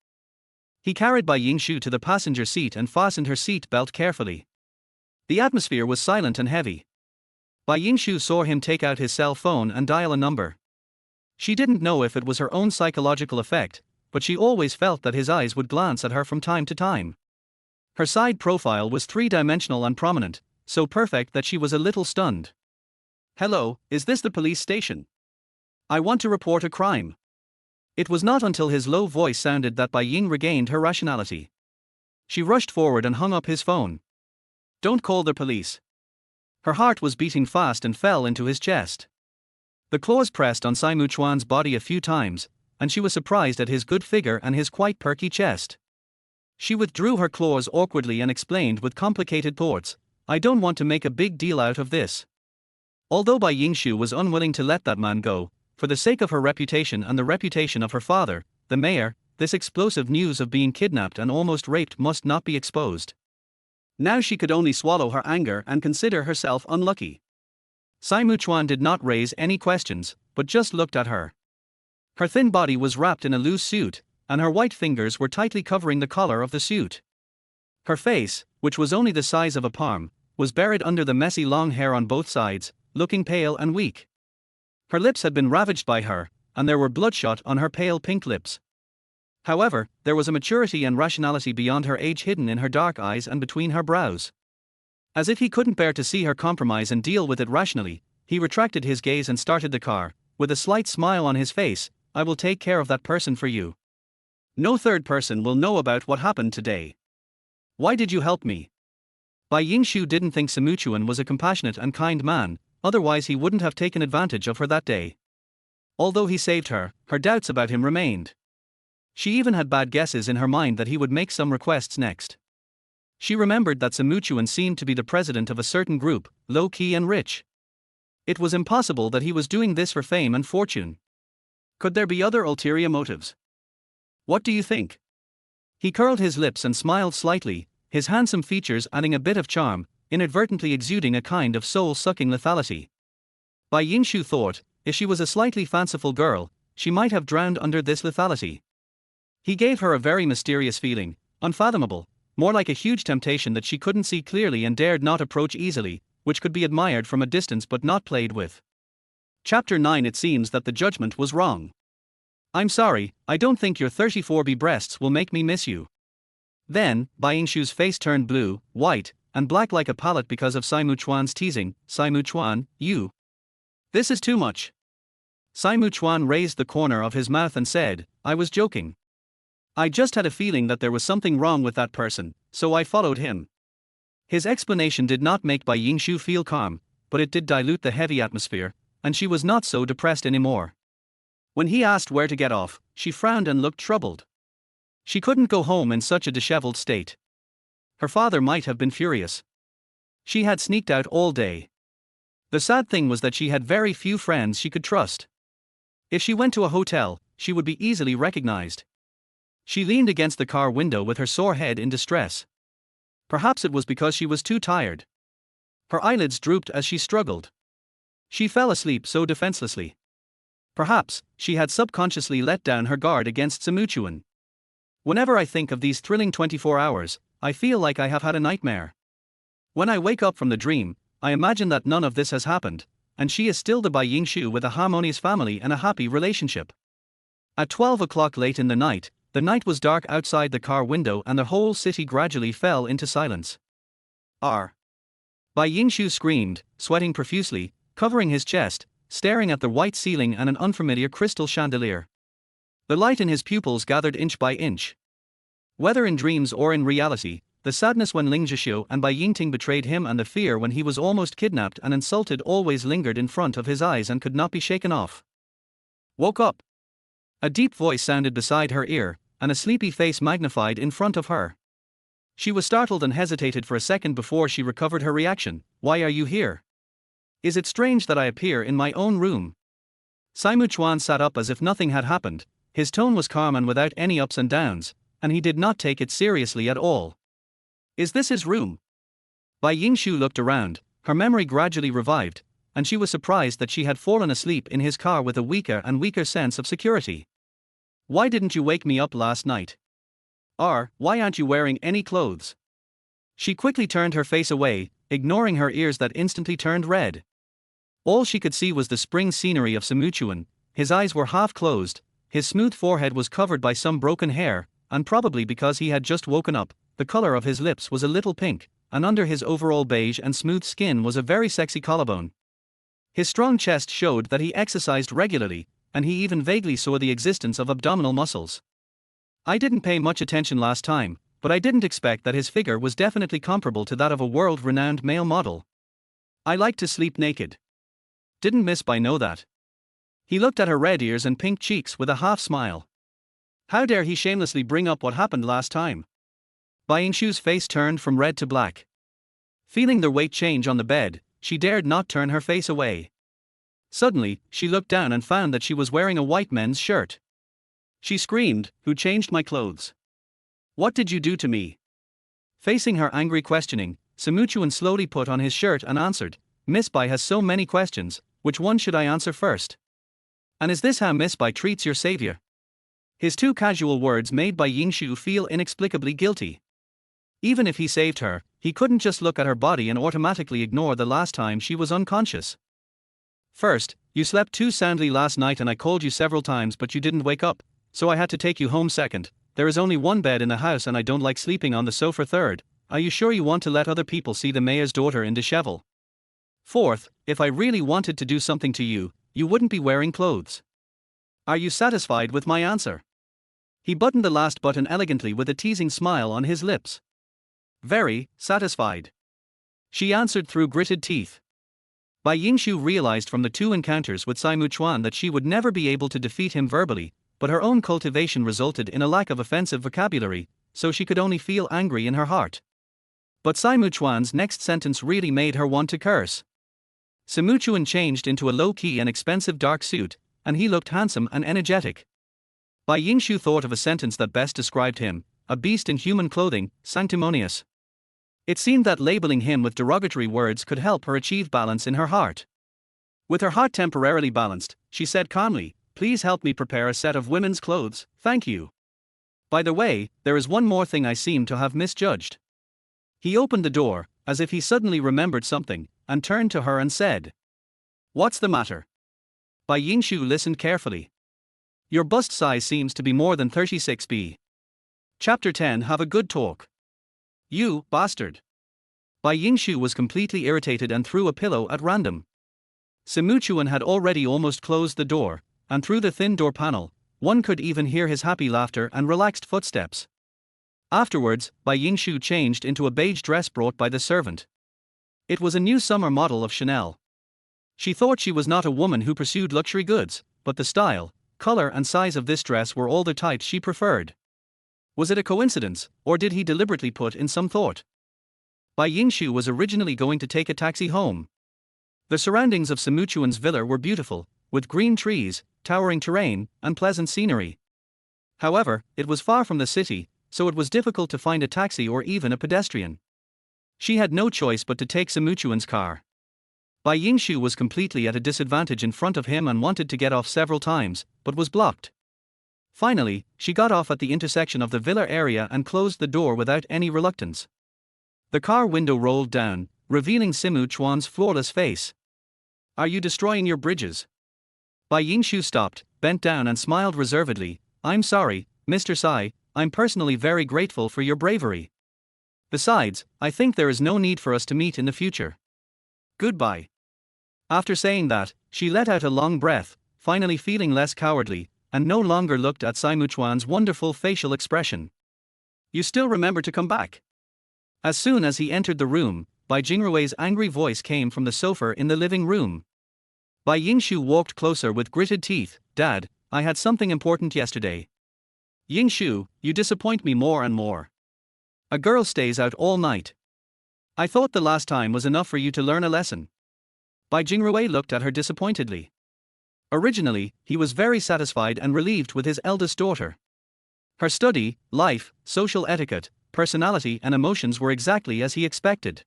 He carried Bai Yingshu to the passenger seat and fastened her seat belt carefully. The atmosphere was silent and heavy. Bai Yingshu saw him take out his cell phone and dial a number. She didn't know if it was her own psychological effect, but she always felt that his eyes would glance at her from time to time. Her side profile was three-dimensional and prominent, so perfect that she was a little stunned. "Hello, is this the police station? I want to report a crime." It was not until his low voice sounded that Bai Ying regained her rationality. She rushed forward and hung up his phone. "Don't call the police." Her heart was beating fast and fell into his chest. The claws pressed on Simuchuan's body a few times, and she was surprised at his good figure and his quite perky chest. She withdrew her claws awkwardly and explained with complicated thoughts, "I don't want to make a big deal out of this." Although Bai Yingshu was unwilling to let that man go, for the sake of her reputation and the reputation of her father, the mayor, this explosive news of being kidnapped and almost raped must not be exposed. Now she could only swallow her anger and consider herself unlucky. Simuchuan did not raise any questions, but just looked at her. Her thin body was wrapped in a loose suit, and her white fingers were tightly covering the collar of the suit. Her face, which was only the size of a palm, was buried under the messy long hair on both sides, looking pale and weak. Her lips had been ravaged by her, and there were bloodshot on her pale pink lips. However, there was a maturity and rationality beyond her age hidden in her dark eyes and between her brows. As if he couldn't bear to see her compromise and deal with it rationally, he retracted his gaze and started the car, with a slight smile on his face. "I will take care of that person for you. No third person will know about what happened today. Why did you help me?" Bai Yingshu didn't think Simuchuan was a compassionate and kind man, otherwise he wouldn't have taken advantage of her that day. Although he saved her, her doubts about him remained. She even had bad guesses in her mind that he would make some requests next. She remembered that Simuchuan seemed to be the president of a certain group, low-key and rich. It was impossible that he was doing this for fame and fortune. Could there be other ulterior motives? What do you think? He curled his lips and smiled slightly, his handsome features adding a bit of charm, inadvertently exuding a kind of soul-sucking lethality. Bai Yingshu thought, if she was a slightly fanciful girl, she might have drowned under this lethality. He gave her a very mysterious feeling, unfathomable, more like a huge temptation that she couldn't see clearly and dared not approach easily, which could be admired from a distance but not played with. Chapter 9. It seems that the judgment was wrong. I'm sorry, I don't think your 34B breasts will make me miss you. Then, Bai Yingshu's face turned blue, white, and black like a palette because of Saimu Chuan's teasing. Saimu Chuan, you. This is too much. Saimu Chuan raised the corner of his mouth and said, I was joking. I just had a feeling that there was something wrong with that person, so I followed him. His explanation did not make Bai Yingshu feel calm, but it did dilute the heavy atmosphere, and she was not so depressed anymore. When he asked where to get off, she frowned and looked troubled. She couldn't go home in such a disheveled state. Her father might have been furious. She had sneaked out all day. The sad thing was that she had very few friends she could trust. If she went to a hotel, she would be easily recognized. She leaned against the car window with her sore head in distress. Perhaps it was because she was too tired. Her eyelids drooped as she struggled. She fell asleep so defenselessly. Perhaps she had subconsciously let down her guard against Simuchuan. Whenever I think of these thrilling 24 hours, I feel like I have had a nightmare. When I wake up from the dream, I imagine that none of this has happened, and she is still the Bai Yingshu with a harmonious family and a happy relationship. At 12 o'clock late in the night was dark outside the car window and the whole city gradually fell into silence. Bai Yingshu screamed, sweating profusely, covering his chest, staring at the white ceiling and an unfamiliar crystal chandelier. The light in his pupils gathered inch by inch. Whether in dreams or in reality, the sadness when Ling Zhixiu and Bai Yingting betrayed him and the fear when he was almost kidnapped and insulted always lingered in front of his eyes and could not be shaken off. Woke up. A deep voice sounded beside her ear, and a sleepy face magnified in front of her. She was startled and hesitated for a second before she recovered her reaction. Why are you here? Is it strange that I appear in my own room? Saimu Chuan sat up as if nothing had happened. His tone was calm and without any ups and downs, and he did not take it seriously at all. Is this his room? Bai Yingshu looked around, her memory gradually revived, and she was surprised that she had fallen asleep in his car with a weaker and weaker sense of security. Why didn't you wake me up last night? Why aren't you wearing any clothes? She quickly turned her face away, ignoring her ears that instantly turned red. All she could see was the spring scenery of Simuchuan. His eyes were half closed, his smooth forehead was covered by some broken hair, and probably because he had just woken up, the color of his lips was a little pink, and under his overall beige and smooth skin was a very sexy collarbone. His strong chest showed that he exercised regularly, and he even vaguely saw the existence of abdominal muscles. I didn't pay much attention last time, but I didn't expect that his figure was definitely comparable to that of a world-renowned male model. I like to sleep naked. Didn't Miss Bai know that? He looked at her red ears and pink cheeks with a half smile. How dare he shamelessly bring up what happened last time? Bai Yingshu's face turned from red to black. Feeling their weight change on the bed, she dared not turn her face away. Suddenly, she looked down and found that she was wearing a white men's shirt. She screamed, "Who changed my clothes? What did you do to me?" Facing her angry questioning, Simuchuan slowly put on his shirt and answered, Miss Bai has so many questions, which one should I answer first? And is this how Miss Bai treats your savior? His two casual words made Bai Yingshu feel inexplicably guilty. Even if he saved her, he couldn't just look at her body and automatically ignore the last time she was unconscious. First, you slept too soundly last night and I called you several times but you didn't wake up, so I had to take you home. Second, there is only one bed in the house and I don't like sleeping on the sofa. Third, are you sure you want to let other people see the mayor's daughter in dishevel? Fourth, if I really wanted to do something to you, you wouldn't be wearing clothes. Are you satisfied with my answer? He buttoned the last button elegantly with a teasing smile on his lips. Very satisfied, she answered through gritted teeth. Bai Yingshu realized from the two encounters with Saimu Chuan that she would never be able to defeat him verbally, but her own cultivation resulted in a lack of offensive vocabulary, so she could only feel angry in her heart. But Saimu Chuan's next sentence really made her want to curse. Simuchuan changed into a low-key and expensive dark suit, and he looked handsome and energetic. Bai Yingshu thought of a sentence that best described him, a beast in human clothing, sanctimonious. It seemed that labeling him with derogatory words could help her achieve balance in her heart. With her heart temporarily balanced, she said calmly, "Please help me prepare a set of women's clothes, thank you. By the way, there is one more thing I seem to have misjudged." He opened the door, as if he suddenly remembered something, and turned to her and said, "What's the matter?" Bai Yingshu listened carefully. Your bust size seems to be more than 36B. Chapter 10. Have a good talk. You, bastard. Bai Yingshu was completely irritated and threw a pillow at random. Simuchuan had already almost closed the door, and through the thin door panel, one could even hear his happy laughter and relaxed footsteps. Afterwards, Bai Yingshu changed into a beige dress brought by the servant. It was a new summer model of Chanel. She thought she was not a woman who pursued luxury goods, but the style, color and size of this dress were all the types she preferred. Was it a coincidence, or did he deliberately put in some thought? Bai Yingshu was originally going to take a taxi home. The surroundings of Simuchuan's villa were beautiful, with green trees, towering terrain, and pleasant scenery. However, it was far from the city, so it was difficult to find a taxi or even a pedestrian. She had no choice but to take Simuchuan's car. Bai Yingshu was completely at a disadvantage in front of him and wanted to get off several times, but was blocked. Finally, she got off at the intersection of the villa area and closed the door without any reluctance. The car window rolled down, revealing Simuchuan's flawless face. Are you destroying your bridges? Bai Yingshu stopped, bent down and smiled reservedly. I'm sorry, Mr. Sai, I'm personally very grateful for your bravery. Besides, I think there is no need for us to meet in the future. Goodbye. After saying that, she let out a long breath, finally feeling less cowardly, and no longer looked at Simuchuan's wonderful facial expression. You still remember to come back? As soon as he entered the room, Bai Jingrui's angry voice came from the sofa in the living room. Bai Yingshu walked closer with gritted teeth. Dad, I had something important yesterday. Yingshu, you disappoint me more and more. A girl stays out all night. I thought the last time was enough for you to learn a lesson. Bai Jingrui looked at her disappointedly. Originally, he was very satisfied and relieved with his eldest daughter. Her study, life, social etiquette, personality and emotions were exactly as he expected.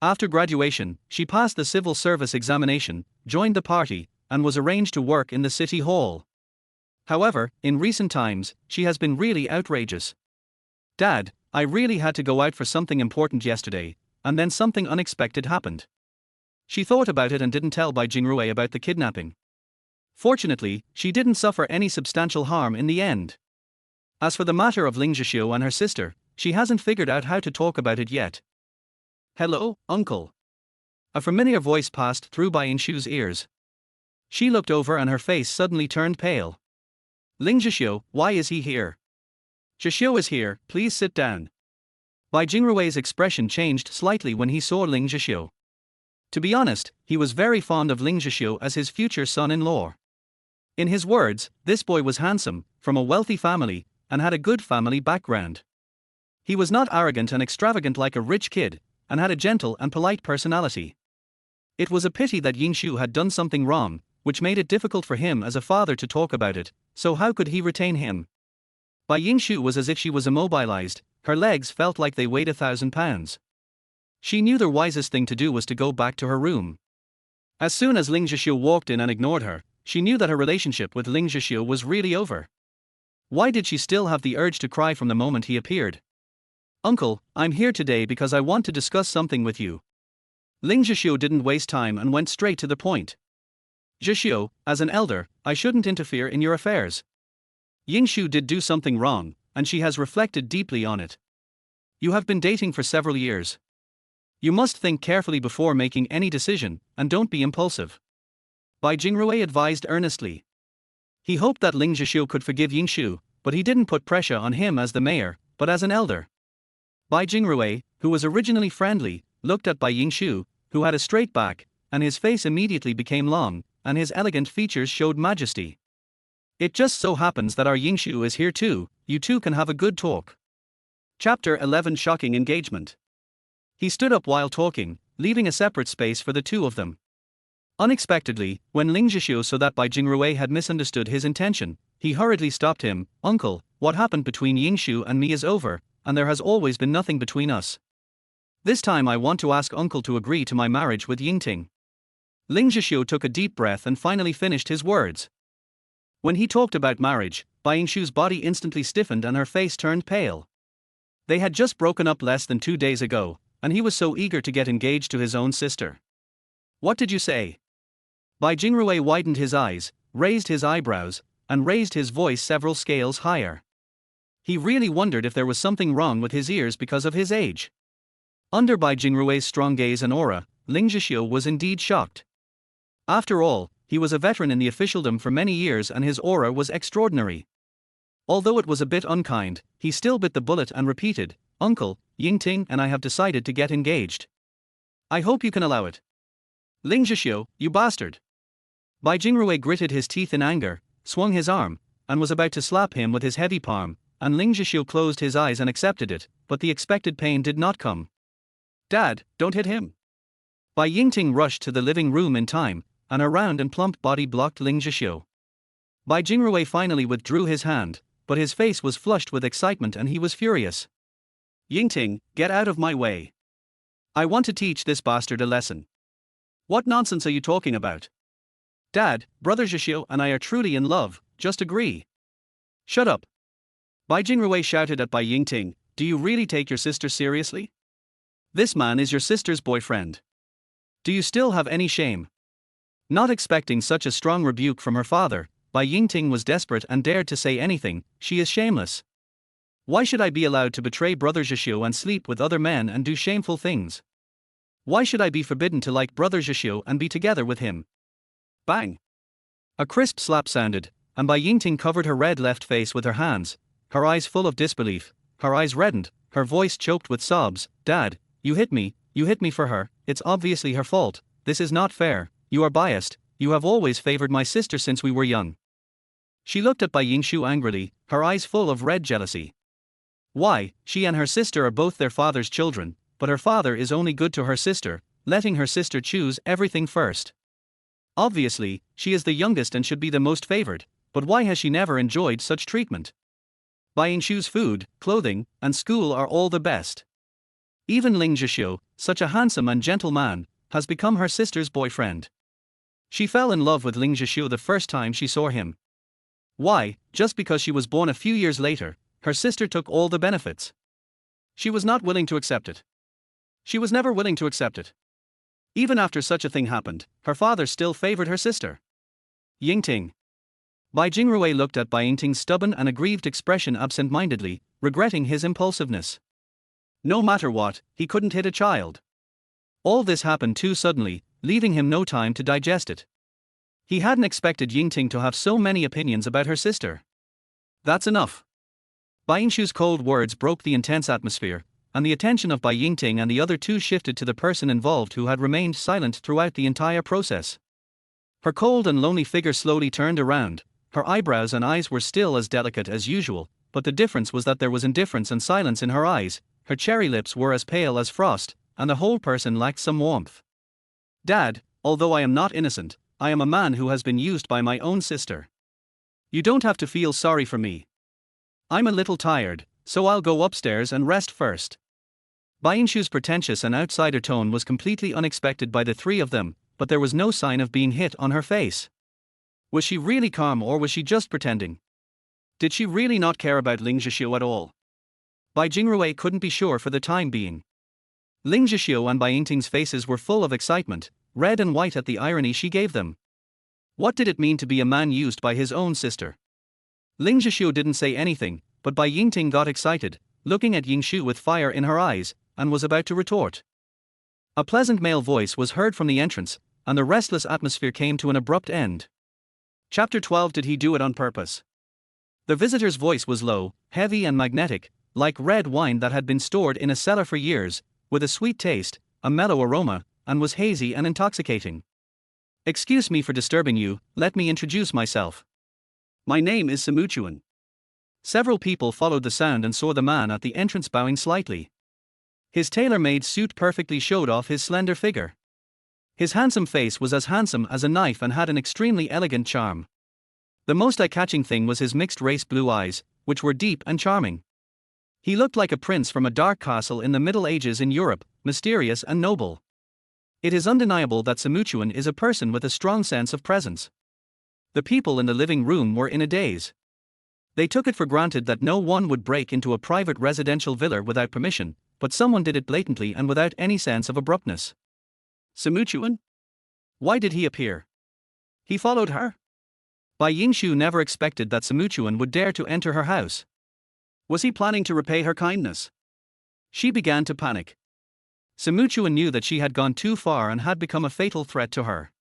After graduation, she passed the civil service examination, joined the party, and was arranged to work in the city hall. However, in recent times, she has been really outrageous. Dad, I really had to go out for something important yesterday, and then something unexpected happened. She thought about it and didn't tell Bai Jingrui about the kidnapping. Fortunately, she didn't suffer any substantial harm in the end. As for the matter of Ling Zhixiu and her sister, she hasn't figured out how to talk about it yet. Hello, uncle. A familiar voice passed through Bai Yingshu's ears. She looked over and her face suddenly turned pale. Ling Zhixiu, why is he here? Zhixiu is here, please sit down. Bai Jingrui's expression changed slightly when he saw Ling Zhixiu. To be honest, he was very fond of Ling Zhixiu as his future son-in-law. In his words, this boy was handsome, from a wealthy family, and had a good family background. He was not arrogant and extravagant like a rich kid, and had a gentle and polite personality. It was a pity that Yingshu had done something wrong, which made it difficult for him as a father to talk about it, so how could he retain him? Bai Yingshu was as if she was immobilized, her legs felt like they weighed 1,000 pounds. She knew the wisest thing to do was to go back to her room. As soon as Ling Zhixiu walked in and ignored her, she knew that her relationship with Ling Zhixiu was really over. Why did she still have the urge to cry from the moment he appeared? Uncle, I'm here today because I want to discuss something with you. Ling Zhixiu didn't waste time and went straight to the point. Zhixiu, as an elder, I shouldn't interfere in your affairs. Yingshu did do something wrong, and she has reflected deeply on it. You have been dating for several years. You must think carefully before making any decision, and don't be impulsive. Bai Jingrui advised earnestly. He hoped that Ling Zhixiu could forgive Yingshu, but he didn't put pressure on him as the mayor, but as an elder. Bai Jingrui, who was originally friendly, looked at Bai Yingshu, who had a straight back, and his face immediately became long, and his elegant features showed majesty. It just so happens that our Yingshu is here too, you two can have a good talk. Chapter 11. Shocking engagement. He stood up while talking, leaving a separate space for the two of them. Unexpectedly, when Ling Zhixiu saw that Bai Jingrui had misunderstood his intention, he hurriedly stopped him. Uncle, what happened between Yingshu and me is over, and there has always been nothing between us. This time I want to ask Uncle to agree to my marriage with Yingting. Ling Zhixiu took a deep breath and finally finished his words. When he talked about marriage, Bai Yingshu's body instantly stiffened and her face turned pale. They had just broken up less than 2 days ago, and he was so eager to get engaged to his own sister. What did you say? Bai Jingrui widened his eyes, raised his eyebrows, and raised his voice several scales higher. He really wondered if there was something wrong with his ears because of his age. Under Bai Jingrui's strong gaze and aura, Ling Zhixiu was indeed shocked. After all, he was a veteran in the officialdom for many years and his aura was extraordinary. Although it was a bit unkind, he still bit the bullet and repeated, "Uncle, Yingting and I have decided to get engaged. I hope you can allow it." "Ling Zhixiu, you bastard!" Bai Jingrui gritted his teeth in anger, swung his arm, and was about to slap him with his heavy palm, and Ling Zhixiu closed his eyes and accepted it, but the expected pain did not come. "Dad, don't hit him." Bai Yingting rushed to the living room in time, and her round and plump body blocked Ling Zhixiu. Bai Jingrui finally withdrew his hand, but his face was flushed with excitement and he was furious. "Yingting, get out of my way. I want to teach this bastard a lesson." "What nonsense are you talking about? Dad, brother Zhixiu and I are truly in love, just agree." "Shut up." Bai Jingrui shouted at Bai Yingting, "Do you really take your sister seriously? This man is your sister's boyfriend. Do you still have any shame?" Not expecting such a strong rebuke from her father, Bai Yingting was desperate and dared to say anything, "She is shameless. Why should I be allowed to betray brother Zhixiu and sleep with other men and do shameful things? Why should I be forbidden to like brother Zhixiu and be together with him?" Bang! A crisp slap sounded, and Bai Yingting covered her red left face with her hands, her eyes full of disbelief, her eyes reddened, her voice choked with sobs. "Dad, you hit me for her, it's obviously her fault, this is not fair, you are biased, you have always favored my sister since we were young." She looked at Bai Yingshu angrily, her eyes full of red jealousy. Why, she and her sister are both their father's children, but her father is only good to her sister, letting her sister choose everything first. Obviously, she is the youngest and should be the most favored, but why has she never enjoyed such treatment? Bai Yingshu's food, clothing, and school are all the best. Even Ling Zhixiu, such a handsome and gentle man, has become her sister's boyfriend. She fell in love with Ling Zhixiu the first time she saw him. Why, just because she was born a few years later, her sister took all the benefits. She was not willing to accept it. She was never willing to accept it. Even after such a thing happened, her father still favored her sister. Yingting. Bai Jingrui looked at Bai Yingting's stubborn and aggrieved expression absent-mindedly, regretting his impulsiveness. No matter what, he couldn't hit a child. All this happened too suddenly, leaving him no time to digest it. He hadn't expected Yingting to have so many opinions about her sister. "That's enough." Bai Yingshu's cold words broke the intense atmosphere, and the attention of Bai Yingting and the other two shifted to the person involved who had remained silent throughout the entire process. Her cold and lonely figure slowly turned around, her eyebrows and eyes were still as delicate as usual, but the difference was that there was indifference and silence in her eyes, her cherry lips were as pale as frost, and the whole person lacked some warmth. "Dad, although I am not innocent, I am a man who has been used by my own sister. You don't have to feel sorry for me. I'm a little tired, so I'll go upstairs and rest first." Bai Yingshu's pretentious and outsider tone was completely unexpected by the three of them, but there was no sign of being hit on her face. Was she really calm or was she just pretending? Did she really not care about Ling Zhixiu at all? Bai Jingrui couldn't be sure for the time being. Ling Zhixiu and Bai Yingting's faces were full of excitement, red and white at the irony she gave them. What did it mean to be a man used by his own sister? Ling Zhixiu didn't say anything, but Bai Yingting got excited, looking at Yingshu with fire in her eyes, and was about to retort. A pleasant male voice was heard from the entrance, and the restless atmosphere came to an abrupt end. Chapter 12. Did he do it on purpose? The visitor's voice was low, heavy and magnetic, like red wine that had been stored in a cellar for years, with a sweet taste, a mellow aroma, and was hazy and intoxicating. "Excuse me for disturbing you, let me introduce myself. My name is Simuchuan." Several people followed the sound and saw the man at the entrance bowing slightly. His tailor-made suit perfectly showed off his slender figure. His handsome face was as handsome as a knife and had an extremely elegant charm. The most eye-catching thing was his mixed-race blue eyes, which were deep and charming. He looked like a prince from a dark castle in the Middle Ages in Europe, mysterious and noble. It is undeniable that Simuchuan is a person with a strong sense of presence. The people in the living room were in a daze. They took it for granted that no one would break into a private residential villa without permission, but someone did it blatantly and without any sense of abruptness. Simuchuan? Why did he appear? He followed her? Bai Yingshu never expected that Simuchuan would dare to enter her house. Was he planning to repay her kindness? She began to panic. Simuchuan knew that she had gone too far and had become a fatal threat to her.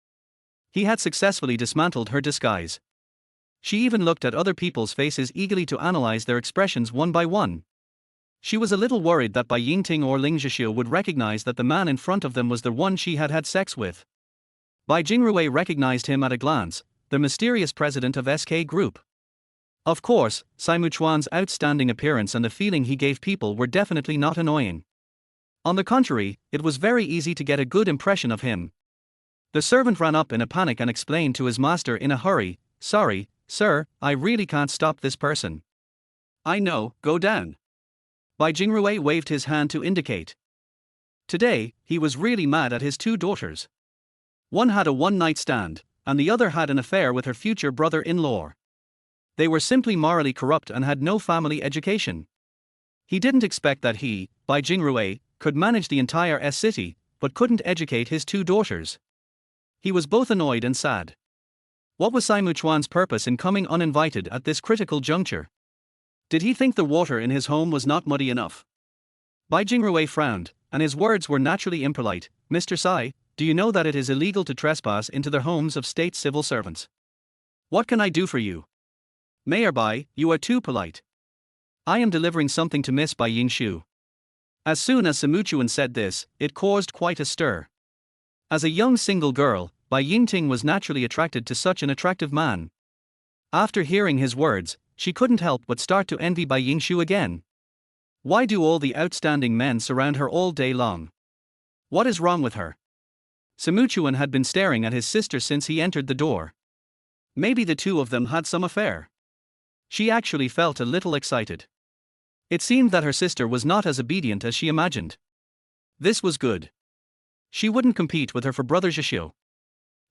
He had successfully dismantled her disguise. She even looked at other people's faces eagerly to analyze their expressions one by one. She was a little worried that Bai Yingting or Ling Zhixiu would recognize that the man in front of them was the one she had had sex with. Bai Jingrui recognized him at a glance, the mysterious president of SK Group. Of course, Simuchuan's outstanding appearance and the feeling he gave people were definitely not annoying. On the contrary, it was very easy to get a good impression of him. The servant ran up in a panic and explained to his master in a hurry, "Sorry, sir, I really can't stop this person." "I know, go down." Bai Jingrui waved his hand to indicate. Today, he was really mad at his two daughters. One had a one-night stand, and the other had an affair with her future brother-in-law. They were simply morally corrupt and had no family education. He didn't expect that he, Bai Jingrui, could manage the entire city, but couldn't educate his two daughters. He was both annoyed and sad. What was Simuchuan's purpose in coming uninvited at this critical juncture? Did he think the water in his home was not muddy enough? Bai Jingrui frowned, and his words were naturally impolite. "Mr. Sai, do you know that it is illegal to trespass into the homes of state civil servants? What can I do for you?" "Mayor Bai, you are too polite. I am delivering something to Miss Bai Yingshu." As soon as Simuchuan said this, it caused quite a stir. As a young single girl, Bai Yingting was naturally attracted to such an attractive man. After hearing his words, she couldn't help but start to envy Bai Yingshu again. Why do all the outstanding men surround her all day long? What is wrong with her? Simuchuan had been staring at his sister since he entered the door. Maybe the two of them had some affair. She actually felt a little excited. It seemed that her sister was not as obedient as she imagined. This was good. She wouldn't compete with her for brother Zhixiu.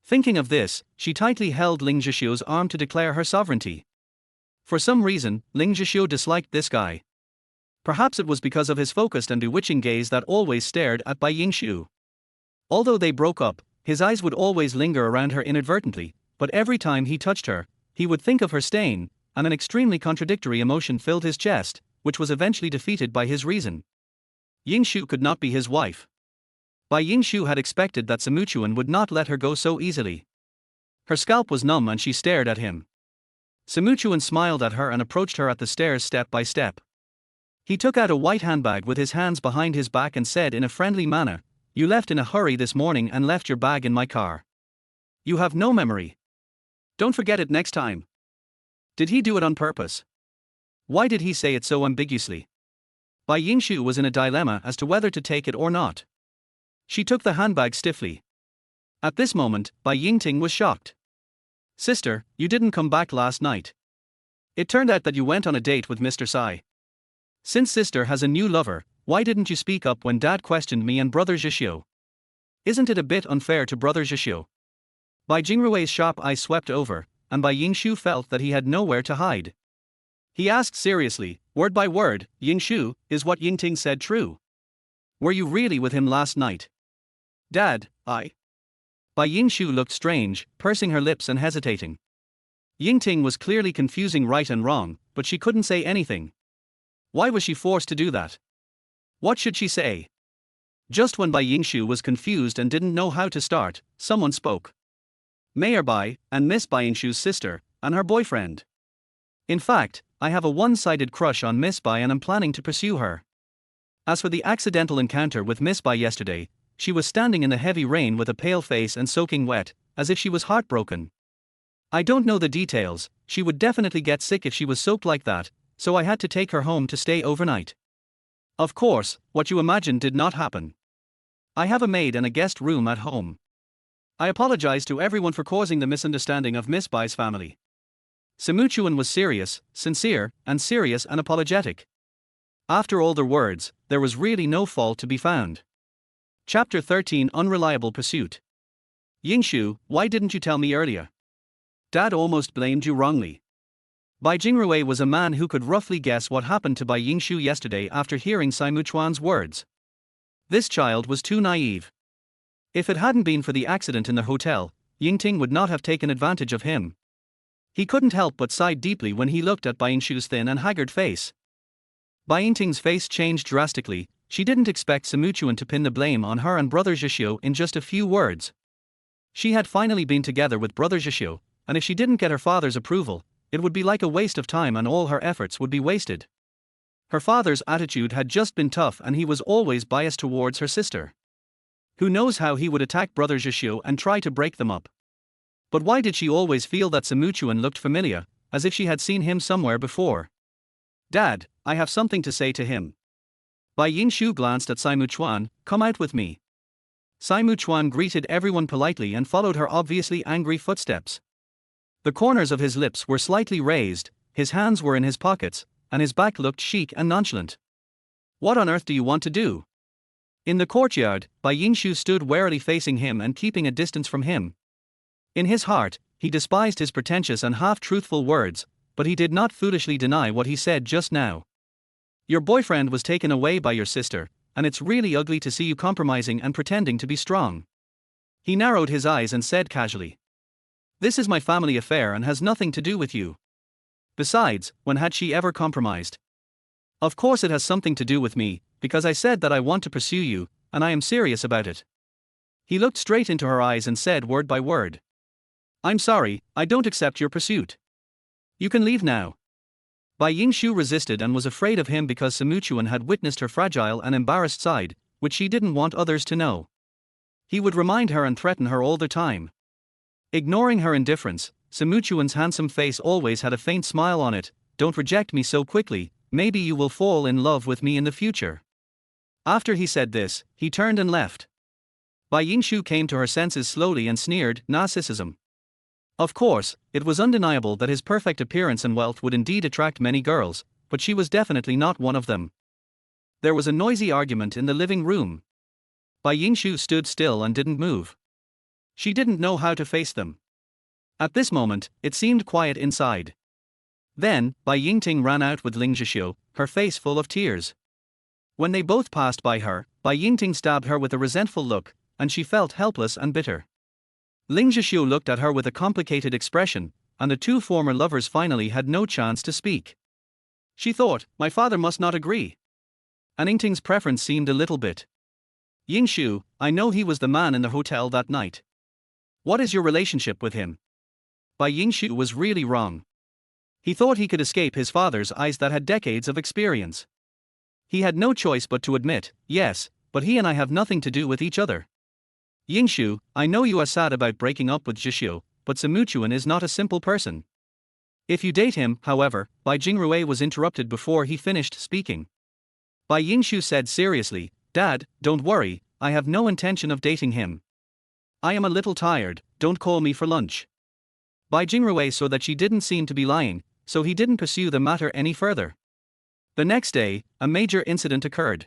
Thinking of this, she tightly held Ling Zhixiu's arm to declare her sovereignty. For some reason, Ling Zhixiu disliked this guy. Perhaps it was because of his focused and bewitching gaze that always stared at Bai Yingshu. Although they broke up, his eyes would always linger around her inadvertently, but every time he touched her, he would think of her stain, and an extremely contradictory emotion filled his chest, which was eventually defeated by his reason. Yingshu could not be his wife. Bai Yingshu had expected that Simuchuan would not let her go so easily. Her scalp was numb and she stared at him. Simuchuan smiled at her and approached her at the stairs step by step. He took out a white handbag with his hands behind his back and said in a friendly manner, "You left in a hurry this morning and left your bag in my car. You have no memory. Don't forget it next time." Did he do it on purpose? Why did he say it so ambiguously? Bai Yingshu was in a dilemma as to whether to take it or not. She took the handbag stiffly. At this moment, Bai Yingting was shocked. "Sister, you didn't come back last night. It turned out that you went on a date with Mr. Sai. Since sister has a new lover, why didn't you speak up when dad questioned me and brother Zhixiu? Isn't it a bit unfair to brother Zhixiu?" Bai Jingrui's sharp eyes swept over, and Bai Yingshu felt that he had nowhere to hide. He asked seriously, word by word, "Yingshu, is what Yingting said true? Were you really with him last night?" "Dad, I..." Bai Yingshu looked strange, pursing her lips and hesitating. Yingting was clearly confusing right and wrong, but she couldn't say anything. Why was she forced to do that? What should she say? Just when Bai Yingshu was confused and didn't know how to start, someone spoke. "Mayor Bai, and Miss Bai Yingshu's sister, and her boyfriend. In fact, I have a one-sided crush on Miss Bai and am planning to pursue her. As for the accidental encounter with Miss Bai yesterday, she was standing in the heavy rain with a pale face and soaking wet, as if she was heartbroken. I don't know the details, she would definitely get sick if she was soaked like that, so I had to take her home to stay overnight. Of course, what you imagined did not happen. I have a maid and a guest room at home. I apologize to everyone for causing the misunderstanding of Miss Bai's family." Simuchuan was serious, sincere, and serious and apologetic. After all their words, there was really no fault to be found. Chapter 13 Unreliable Pursuit. "Yingshu, why didn't you tell me earlier? Dad almost blamed you wrongly." Bai Jingrui was a man who could roughly guess what happened to Bai Yingshu yesterday after hearing Simuchuan's words. This child was too naive. If it hadn't been for the accident in the hotel, Yingting would not have taken advantage of him. He couldn't help but sigh deeply when he looked at Bainshu's thin and haggard face. Bai Yingting's face changed drastically. She didn't expect Simuchuan to pin the blame on her and brother Zhixio in just a few words. She had finally been together with brother Zhixio, and if she didn't get her father's approval, it would be like a waste of time and all her efforts would be wasted. Her father's attitude had just been tough and he was always biased towards her sister. Who knows how he would attack brother Zhixio and try to break them up. But why did she always feel that Simuchuan looked familiar, as if she had seen him somewhere before? Dad, I have something to say to him. Bai Yingshu glanced at Simuchuan. Come out with me. Simuchuan greeted everyone politely and followed her obviously angry footsteps. The corners of his lips were slightly raised, his hands were in his pockets, and his back looked chic and nonchalant. What on earth do you want to do? In the courtyard, Bai Yingshu stood warily facing him and keeping a distance from him. In his heart, he despised his pretentious and half-truthful words, but he did not foolishly deny what he said just now. Your boyfriend was taken away by your sister, and it's really ugly to see you compromising and pretending to be strong. He narrowed his eyes and said casually. This is my family affair and has nothing to do with you. Besides, when had she ever compromised? Of course it has something to do with me, because I said that I want to pursue you, and I am serious about it. He looked straight into her eyes and said word by word. I'm sorry, I don't accept your pursuit. You can leave now. Bai Yingshu resisted and was afraid of him because Simuchuan had witnessed her fragile and embarrassed side, which she didn't want others to know. He would remind her and threaten her all the time. Ignoring her indifference, Simuchuan's handsome face always had a faint smile on it. Don't reject me so quickly, maybe you will fall in love with me in the future. After he said this, he turned and left. Bai Yingshu came to her senses slowly and sneered, narcissism. Of course, it was undeniable that his perfect appearance and wealth would indeed attract many girls, but she was definitely not one of them. There was a noisy argument in the living room. Bai Yingshu stood still and didn't move. She didn't know how to face them. At this moment, it seemed quiet inside. Then, Bai Yingting ran out with Ling Zhixio, her face full of tears. When they both passed by her, Bai Yingting stabbed her with a resentful look, and she felt helpless and bitter. Ling Zhixio looked at her with a complicated expression, and the two former lovers finally had no chance to speak. She thought, my father must not agree. And Yingting's preference seemed a little bit. Yingshu, I know he was the man in the hotel that night. What is your relationship with him? Bai Yingshu was really wrong. He thought he could escape his father's eyes that had decades of experience. He had no choice but to admit, yes, but he and I have nothing to do with each other. Yingshu, I know you are sad about breaking up with Zhixio, but Simuchuan is not a simple person. If you date him, however, Bai Jingrui was interrupted before he finished speaking. Bai Yingshu said seriously, Dad, don't worry, I have no intention of dating him. I am a little tired, don't call me for lunch. Bai Jingrui saw that she didn't seem to be lying, so he didn't pursue the matter any further. The next day, a major incident occurred.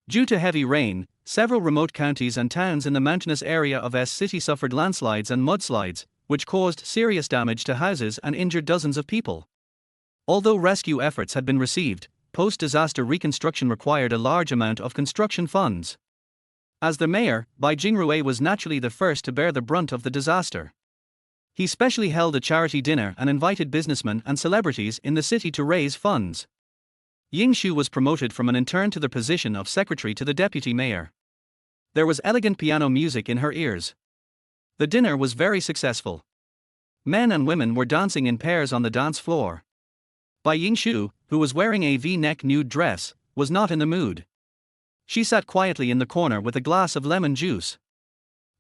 Due to heavy rain, several remote counties and towns in the mountainous area of S City suffered landslides and mudslides, which caused serious damage to houses and injured dozens of people. Although rescue efforts had been received, post-disaster reconstruction required a large amount of construction funds. As the mayor, Bai Jingrui was naturally the first to bear the brunt of the disaster. He specially held a charity dinner and invited businessmen and celebrities in the city to raise funds. Yingshu was promoted from an intern to the position of secretary to the deputy mayor. There was elegant piano music in her ears. The dinner was very successful. Men and women were dancing in pairs on the dance floor. Bai Yingshu, who was wearing a V-neck nude dress, was not in the mood. She sat quietly in the corner with a glass of lemon juice.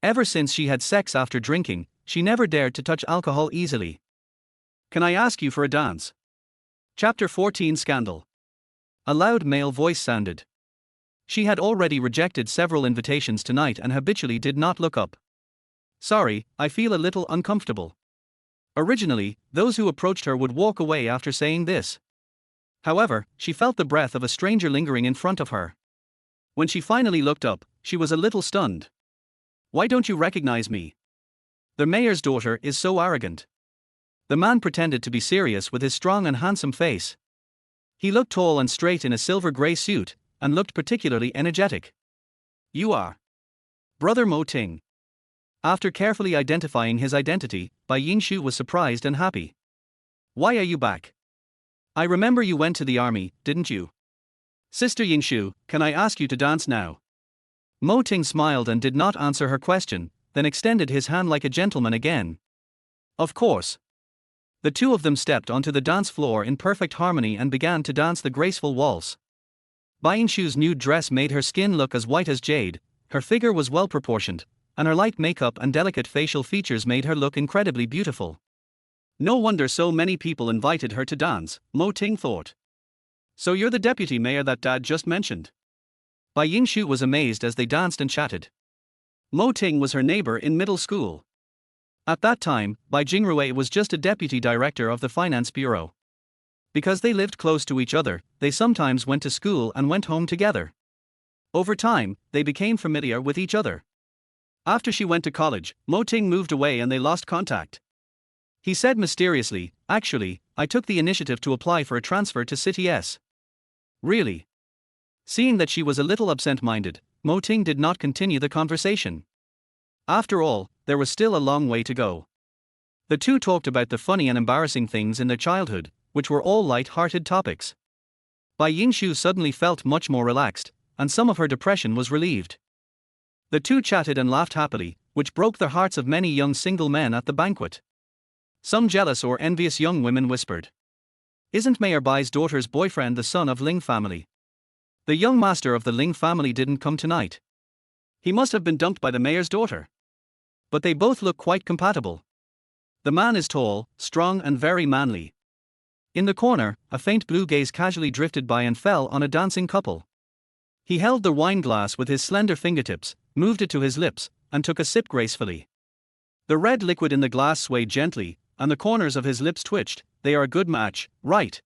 Ever since she had sex after drinking, she never dared to touch alcohol easily. Can I ask you for a dance? Chapter 14 Scandal. A loud male voice sounded. She had already rejected several invitations tonight and habitually did not look up. Sorry, I feel a little uncomfortable. Originally, those who approached her would walk away after saying this. However, she felt the breath of a stranger lingering in front of her. When she finally looked up, she was a little stunned. Why don't you recognize me? The mayor's daughter is so arrogant. The man pretended to be serious with his strong and handsome face. He looked tall and straight in a silver-gray suit, and looked particularly energetic. You are Brother Mo Ting. After carefully identifying his identity, Bai Yingshu was surprised and happy. Why are you back? I remember you went to the army, didn't you? Sister Yingshu, can I ask you to dance now? Mo Ting smiled and did not answer her question, then extended his hand like a gentleman again. Of course. The two of them stepped onto the dance floor in perfect harmony and began to dance the graceful waltz. Bai Yingshu's nude dress made her skin look as white as jade, her figure was well proportioned, and her light makeup and delicate facial features made her look incredibly beautiful. No wonder so many people invited her to dance, Mo Ting thought. So you're the deputy mayor that Dad just mentioned? Bai Yingshu was amazed as they danced and chatted. Mo Ting was her neighbor in middle school. At that time, Bai Jingrui was just a deputy director of the finance bureau. Because they lived close to each other, they sometimes went to school and went home together. Over time, they became familiar with each other. After she went to college, Mo Ting moved away and they lost contact. He said mysteriously, actually, I took the initiative to apply for a transfer to City S. Really? Seeing that she was a little absent-minded, Mo Ting did not continue the conversation. After all, there was still a long way to go. The two talked about the funny and embarrassing things in their childhood, which were all light-hearted topics. Bai Yingshu suddenly felt much more relaxed, and some of her depression was relieved. The two chatted and laughed happily, which broke the hearts of many young single men at the banquet. Some jealous or envious young women whispered, "Isn't Mayor Bai's daughter's boyfriend the son of Ling family? The young master of the Ling family didn't come tonight. He must have been dumped by the mayor's daughter." But they both look quite compatible. The man is tall, strong and very manly. In the corner, a faint blue gaze casually drifted by and fell on a dancing couple. He held the wine glass with his slender fingertips, moved it to his lips, and took a sip gracefully. The red liquid in the glass swayed gently, and the corners of his lips twitched. They are a good match, right?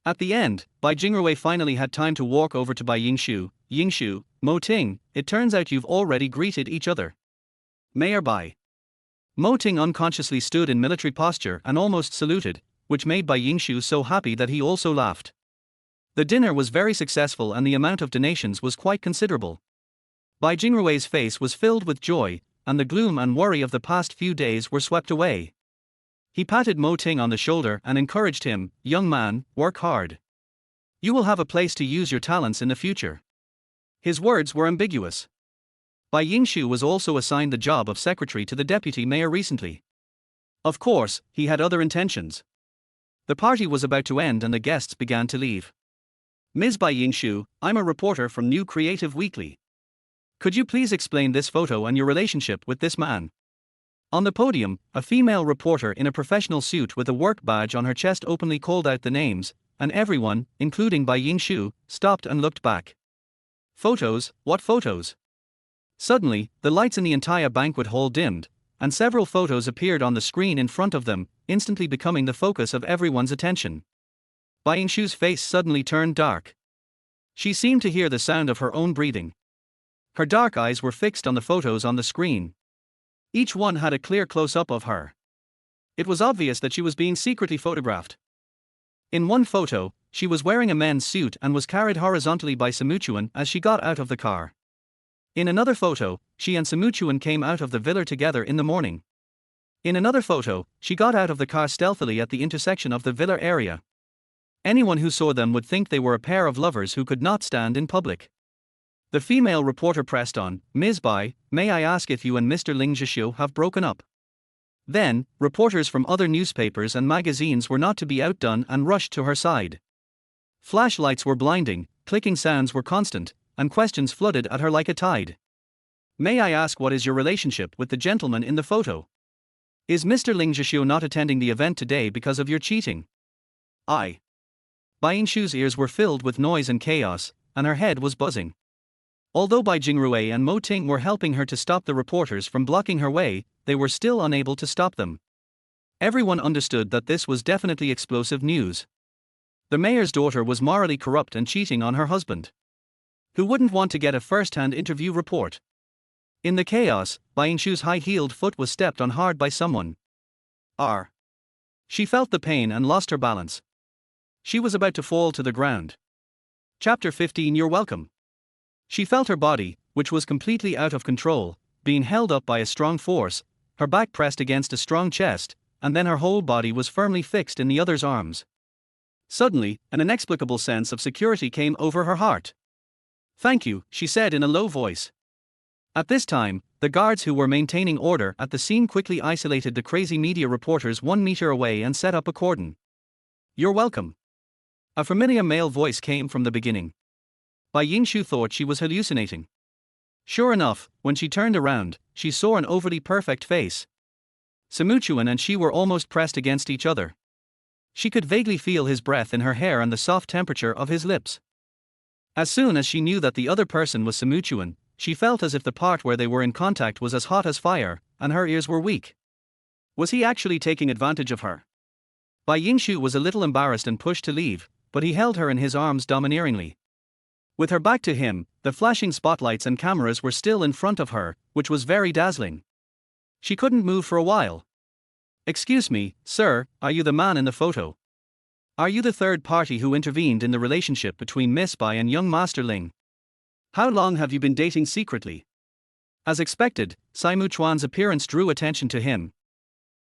At the end, Bai Jingrui finally had time to walk over to Bai Yingshu. "Yingshu, Mo Ting, it turns out you've already greeted each other." "Mayor Bai." Mo Ting unconsciously stood in military posture and almost saluted, which made Bai Yingshu so happy that he also laughed. The dinner was very successful and the amount of donations was quite considerable. Bai Jingrui's face was filled with joy, and the gloom and worry of the past few days were swept away. He patted Mo Ting on the shoulder and encouraged him, "Young man, work hard. You will have a place to use your talents in the future." His words were ambiguous. Bai Yingshu was also assigned the job of secretary to the deputy mayor recently. Of course, he had other intentions. The party was about to end and the guests began to leave. "Ms. Bai Yingshu, I'm a reporter from New Creative Weekly. Could you please explain this photo and your relationship with this man?" On the podium, a female reporter in a professional suit with a work badge on her chest openly called out the names, and everyone, including Bai Yingshu, stopped and looked back. "Photos? What photos?" Suddenly, the lights in the entire banquet hall dimmed, and several photos appeared on the screen in front of them, instantly becoming the focus of everyone's attention. Bai Yingshu's face suddenly turned dark. She seemed to hear the sound of her own breathing. Her dark eyes were fixed on the photos on the screen. Each one had a clear close-up of her. It was obvious that she was being secretly photographed. In one photo, she was wearing a men's suit and was carried horizontally by Samuchuan as she got out of the car. In another photo, she and Samuchuan came out of the villa together in the morning. In another photo, she got out of the car stealthily at the intersection of the villa area. Anyone who saw them would think they were a pair of lovers who could not stand in public. The female reporter pressed on, "Ms. Bai, may I ask if you and Mr. Ling Zhishio have broken up?" Then, reporters from other newspapers and magazines were not to be outdone and rushed to her side. Flashlights were blinding, clicking sounds were constant, and questions flooded at her like a tide. "May I ask what is your relationship with the gentleman in the photo? Is Mr. Ling Zhishio not attending the event today because of your cheating?" Bai Yingshu's ears were filled with noise and chaos, and her head was buzzing. Although Bai Jingrui and Mo Ting were helping her to stop the reporters from blocking her way, they were still unable to stop them. Everyone understood that this was definitely explosive news. The mayor's daughter was morally corrupt and cheating on her husband. Who wouldn't want to get a first-hand interview report? In the chaos, Bai Yingshu's high-heeled foot was stepped on hard by someone. She felt the pain and lost her balance. She was about to fall to the ground. Chapter 15. You're welcome. She felt her body, which was completely out of control, being held up by a strong force, her back pressed against a strong chest, and then her whole body was firmly fixed in the other's arms. Suddenly, an inexplicable sense of security came over her heart. "Thank you," she said in a low voice. At this time, the guards who were maintaining order at the scene quickly isolated the crazy media reporters 1 meter away and set up a cordon. "You're welcome." A familiar male voice came from the beginning. Bai Yingshu thought she was hallucinating. Sure enough, when she turned around, she saw an overly perfect face. Simuchuan and she were almost pressed against each other. She could vaguely feel his breath in her hair and the soft temperature of his lips. As soon as she knew that the other person was Simuchuan, she felt as if the part where they were in contact was as hot as fire, and her ears were weak. Was he actually taking advantage of her? Bai Yingshu was a little embarrassed and pushed to leave, but he held her in his arms domineeringly. With her back to him, the flashing spotlights and cameras were still in front of her, which was very dazzling. She couldn't move for a while. "Excuse me, sir, are you the man in the photo? Are you the third party who intervened in the relationship between Miss Bai and young Master Ling? How long have you been dating secretly?" As expected, Simu Chuan's appearance drew attention to him.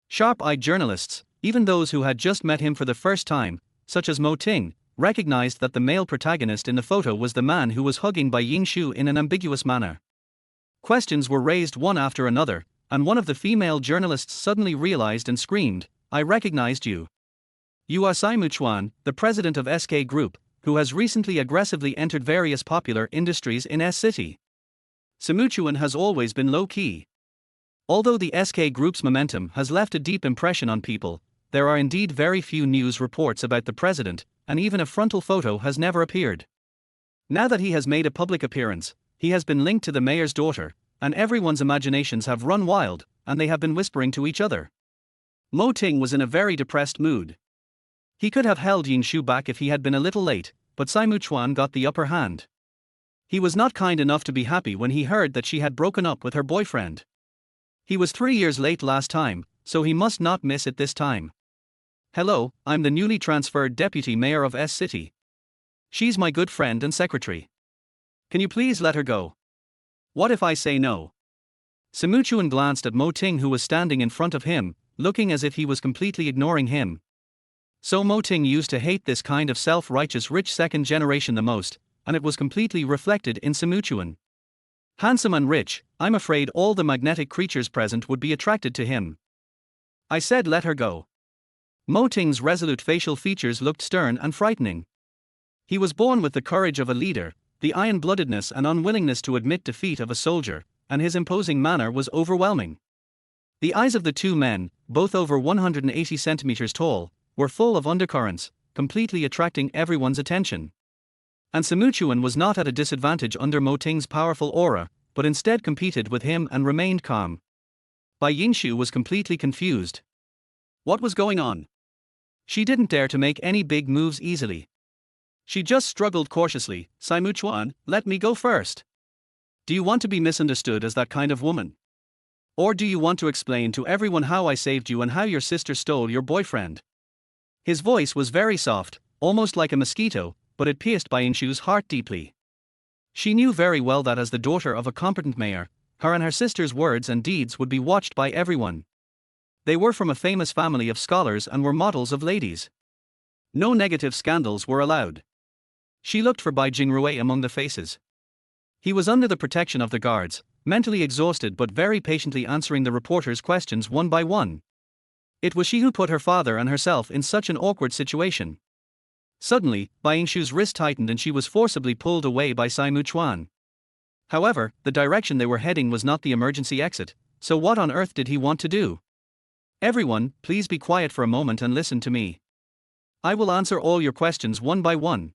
Sharp-eyed journalists, even those who had just met him for the first time, such as Mo Ting, recognized that the male protagonist in the photo was the man who was hugging Bai Yingshu in an ambiguous manner. Questions were raised one after another, and one of the female journalists suddenly realized and screamed, "I recognized you. You are Simu Chuan, the president of SK Group, who has recently aggressively entered various popular industries in S City." Simu Chuan has always been low-key. Although the SK Group's momentum has left a deep impression on people, there are indeed very few news reports about the president, and even a frontal photo has never appeared. Now that he has made a public appearance, he has been linked to the mayor's daughter, and everyone's imaginations have run wild, and they have been whispering to each other. Mo Ting was in a very depressed mood. He could have held Yingshu back if he had been a little late, but Simu Chuan got the upper hand. He was not kind enough to be happy when he heard that she had broken up with her boyfriend. He was 3 years late last time, so he must not miss it this time. "Hello, I'm the newly transferred deputy mayor of S City. She's my good friend and secretary. Can you please let her go?" "What if I say no?" Simu Chuan glanced at Mo Ting, who was standing in front of him, looking as if he was completely ignoring him. So Mo Ting used to hate this kind of self-righteous rich second generation the most, and it was completely reflected in Simu Chuan. Handsome and rich, I'm afraid all the magnetic creatures present would be attracted to him. "I said let her go." Mo Ting's resolute facial features looked stern and frightening. He was born with the courage of a leader, the iron-bloodedness and unwillingness to admit defeat of a soldier, and his imposing manner was overwhelming. The eyes of the two men, both over 180 centimeters tall, were full of undercurrents, completely attracting everyone's attention. And Simu Chuan was not at a disadvantage under Mo Ting's powerful aura, but instead competed with him and remained calm. Bai Yingshu was completely confused. What was going on? She didn't dare to make any big moves easily. She just struggled cautiously. "Simu Chuan, let me go first. Do you want to be misunderstood as that kind of woman? Or do you want to explain to everyone how I saved you and how your sister stole your boyfriend?" His voice was very soft, almost like a mosquito, but it pierced Bai Yingshu's heart deeply. She knew very well that as the daughter of a competent mayor, her and her sister's words and deeds would be watched by everyone. They were from a famous family of scholars and were models of ladies. No negative scandals were allowed. She looked for Bai Jingrui among the faces. He was under the protection of the guards, mentally exhausted but very patiently answering the reporters' questions one by one. It was she who put her father and herself in such an awkward situation. Suddenly, Bai Yingshu's wrist tightened and she was forcibly pulled away by Simu Chuan. However, the direction they were heading was not the emergency exit, so what on earth did he want to do? "Everyone, please be quiet for a moment and listen to me. I will answer all your questions one by one."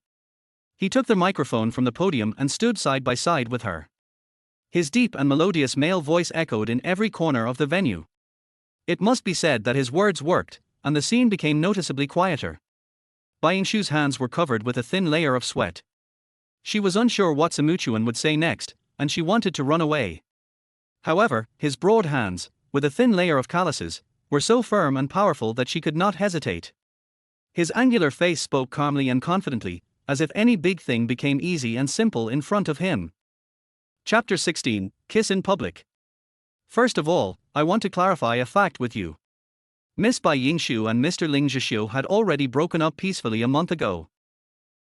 He took the microphone from the podium and stood side by side with her. His deep and melodious male voice echoed in every corner of the venue. It must be said that his words worked, and the scene became noticeably quieter. Bai Yingshu's hands were covered with a thin layer of sweat. She was unsure what Simu Chuan would say next, and she wanted to run away. However, his broad hands, with a thin layer of calluses, were so firm and powerful that she could not hesitate. His angular face spoke calmly and confidently, as if any big thing became easy and simple in front of him. Chapter 16, Kiss in Public. First of all, I want to clarify a fact with you. Miss Bai Yingshu and Mr. Ling Zhixiu had already broken up peacefully a month ago.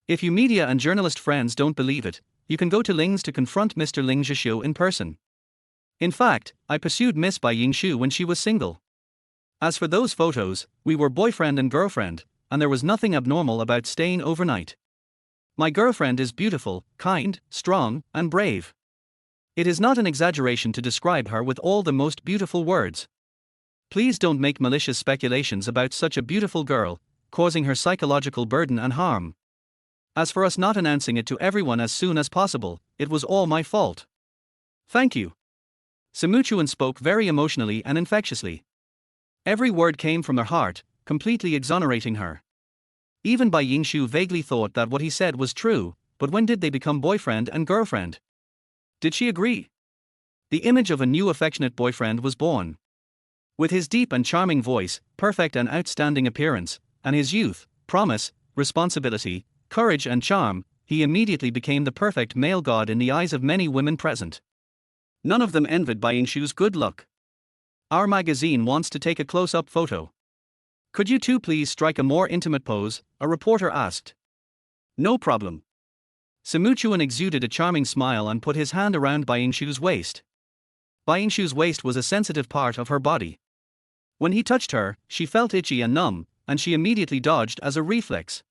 If you media and journalist friends don't believe it, you can go to Ling's to confront Mr. Ling Zhixiu in person. In fact, I pursued Miss Bai Yingshu when she was single. As for those photos, we were boyfriend and girlfriend, and there was nothing abnormal about staying overnight. My girlfriend is beautiful, kind, strong, and brave. It is not an exaggeration to describe her with all the most beautiful words. Please don't make malicious speculations about such a beautiful girl, causing her psychological burden and harm. As for us not announcing it to everyone as soon as possible, it was all my fault. Thank you. Simuchuan spoke very emotionally and infectiously. Every word came from her heart, completely exonerating her. Even Bai Yingshu vaguely thought that what he said was true, but when did they become boyfriend and girlfriend? Did she agree? The image of a new affectionate boyfriend was born. With his deep and charming voice, perfect and outstanding appearance, and his youth, promise, responsibility, courage and charm, he immediately became the perfect male god in the eyes of many women present. None of them envied Bai Yingshu's good luck. Our magazine wants to take a close-up photo. Could you two please strike a more intimate pose? A reporter asked. No problem. Simuchuan exuded a charming smile and put his hand around Bai Yingshu's waist. Bai Yingshu's waist was a sensitive part of her body. When he touched her, she felt itchy and numb, and she immediately dodged as a reflex.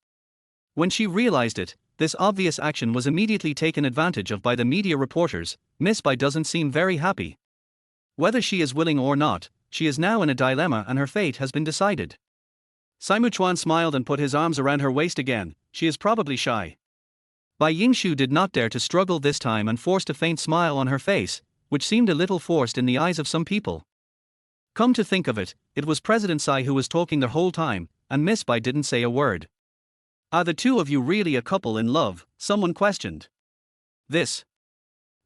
When she realized it, this obvious action was immediately taken advantage of by the media reporters. Miss Bai doesn't seem very happy. Whether she is willing or not, she is now in a dilemma and her fate has been decided. Simuchuan smiled and put his arms around her waist again. She is probably shy. Bai Yingshu did not dare to struggle this time and forced a faint smile on her face, which seemed a little forced in the eyes of some people. Come to think of it, it was President Tsai who was talking the whole time, and Miss Bai didn't say a word. Are the two of you really a couple in love? Someone questioned. This.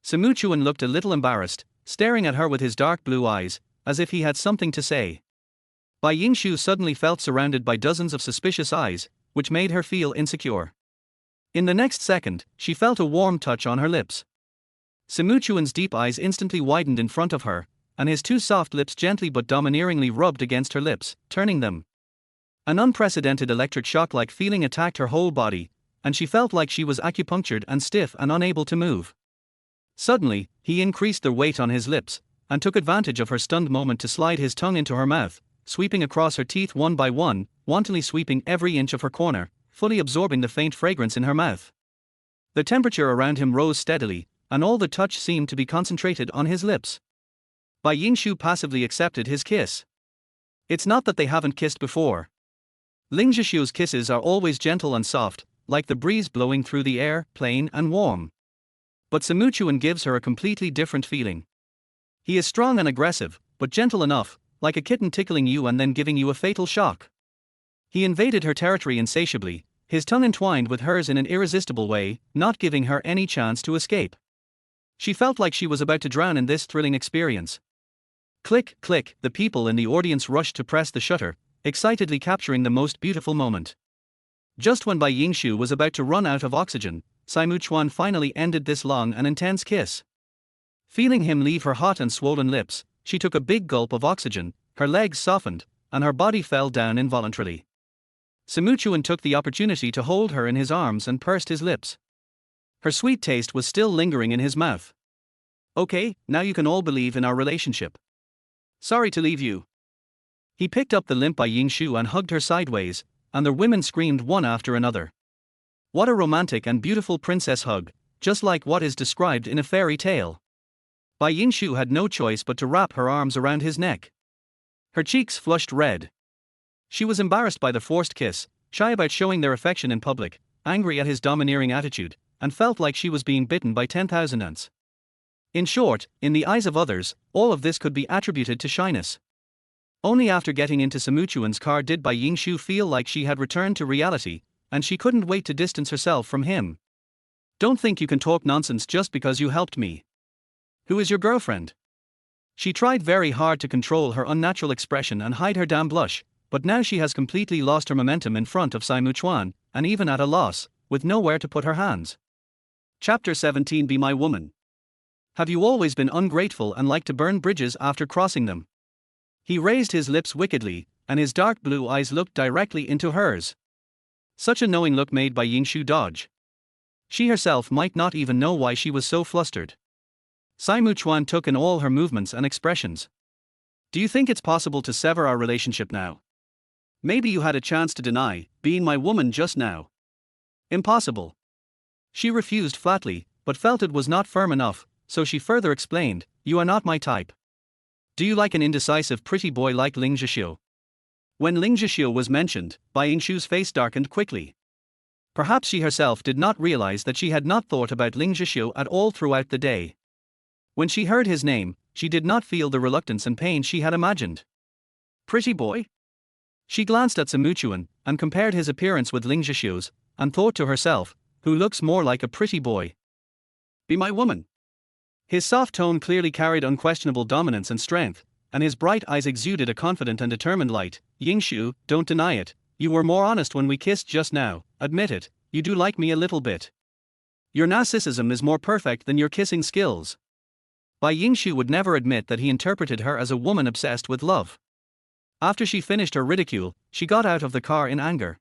Simuchuan looked a little embarrassed, staring at her with his dark blue eyes, as if he had something to say. Bai Yingshu suddenly felt surrounded by dozens of suspicious eyes, which made her feel insecure. In the next second, she felt a warm touch on her lips. Simuchuan's deep eyes instantly widened in front of her, and his two soft lips gently but domineeringly rubbed against her lips, turning them. An unprecedented electric shock-like feeling attacked her whole body, and she felt like she was acupunctured and stiff and unable to move. Suddenly, he increased the weight on his lips, and took advantage of her stunned moment to slide his tongue into her mouth, sweeping across her teeth one by one, wantonly sweeping every inch of her corner, fully absorbing the faint fragrance in her mouth. The temperature around him rose steadily, and all the touch seemed to be concentrated on his lips. Bai Yingshu passively accepted his kiss. It's not that they haven't kissed before. Ling Zhixiu's kisses are always gentle and soft, like the breeze blowing through the air, plain and warm. But Simuchuan gives her a completely different feeling. He is strong and aggressive, but gentle enough, like a kitten tickling you and then giving you a fatal shock. He invaded her territory insatiably, his tongue entwined with hers in an irresistible way, not giving her any chance to escape. She felt like she was about to drown in this thrilling experience. Click, click, the people in the audience rushed to press the shutter, excitedly capturing the most beautiful moment. Just when Bai Yingshu was about to run out of oxygen, Simuchuan finally ended this long and intense kiss. Feeling him leave her hot and swollen lips, she took a big gulp of oxygen, her legs softened, and her body fell down involuntarily. Simuchuan took the opportunity to hold her in his arms and pursed his lips. Her sweet taste was still lingering in his mouth. Okay, now you can all believe in our relationship. Sorry to leave you. He picked up the limp Bai Yingshu and hugged her sideways, and the women screamed one after another. What a romantic and beautiful princess hug, just like what is described in a fairy tale. Bai Yingshu had no choice but to wrap her arms around his neck. Her cheeks flushed red. She was embarrassed by the forced kiss, shy about showing their affection in public, angry at his domineering attitude, and felt like she was being bitten by 10,000 ants. In short, in the eyes of others, all of this could be attributed to shyness. Only after getting into Simuchuan's car did Bai Yingshu feel like she had returned to reality, and she couldn't wait to distance herself from him. Don't think you can talk nonsense just because you helped me. Who is your girlfriend? She tried very hard to control her unnatural expression and hide her damn blush, but now she has completely lost her momentum in front of Simuchuan, and even at a loss, with nowhere to put her hands. Chapter 17 Be My Woman. Have you always been ungrateful and like to burn bridges after crossing them? He raised his lips wickedly, and his dark blue eyes looked directly into hers. Such a knowing look made by Yingshu dodge. She herself might not even know why she was so flustered. Saimu Chuan took in all her movements and expressions. Do you think it's possible to sever our relationship now? Maybe you had a chance to deny being my woman just now. Impossible. She refused flatly, but felt it was not firm enough, so she further explained, you are not my type. Do you like an indecisive pretty boy like Ling Zhixiu? When Ling Zhixiu was mentioned, Bai Yingshu's face darkened quickly. Perhaps she herself did not realize that she had not thought about Ling Zhixiu at all throughout the day. When she heard his name, she did not feel the reluctance and pain she had imagined. Pretty boy? She glanced at Simuchuan, and compared his appearance with Ling Zhixiu's, and thought to herself, who looks more like a pretty boy? Be my woman. His soft tone clearly carried unquestionable dominance and strength, and his bright eyes exuded a confident and determined light. Yingshu, don't deny it, you were more honest when we kissed just now, admit it, you do like me a little bit. Your narcissism is more perfect than your kissing skills. Bai Yingshu would never admit that he interpreted her as a woman obsessed with love. After she finished her ridicule, she got out of the car in anger.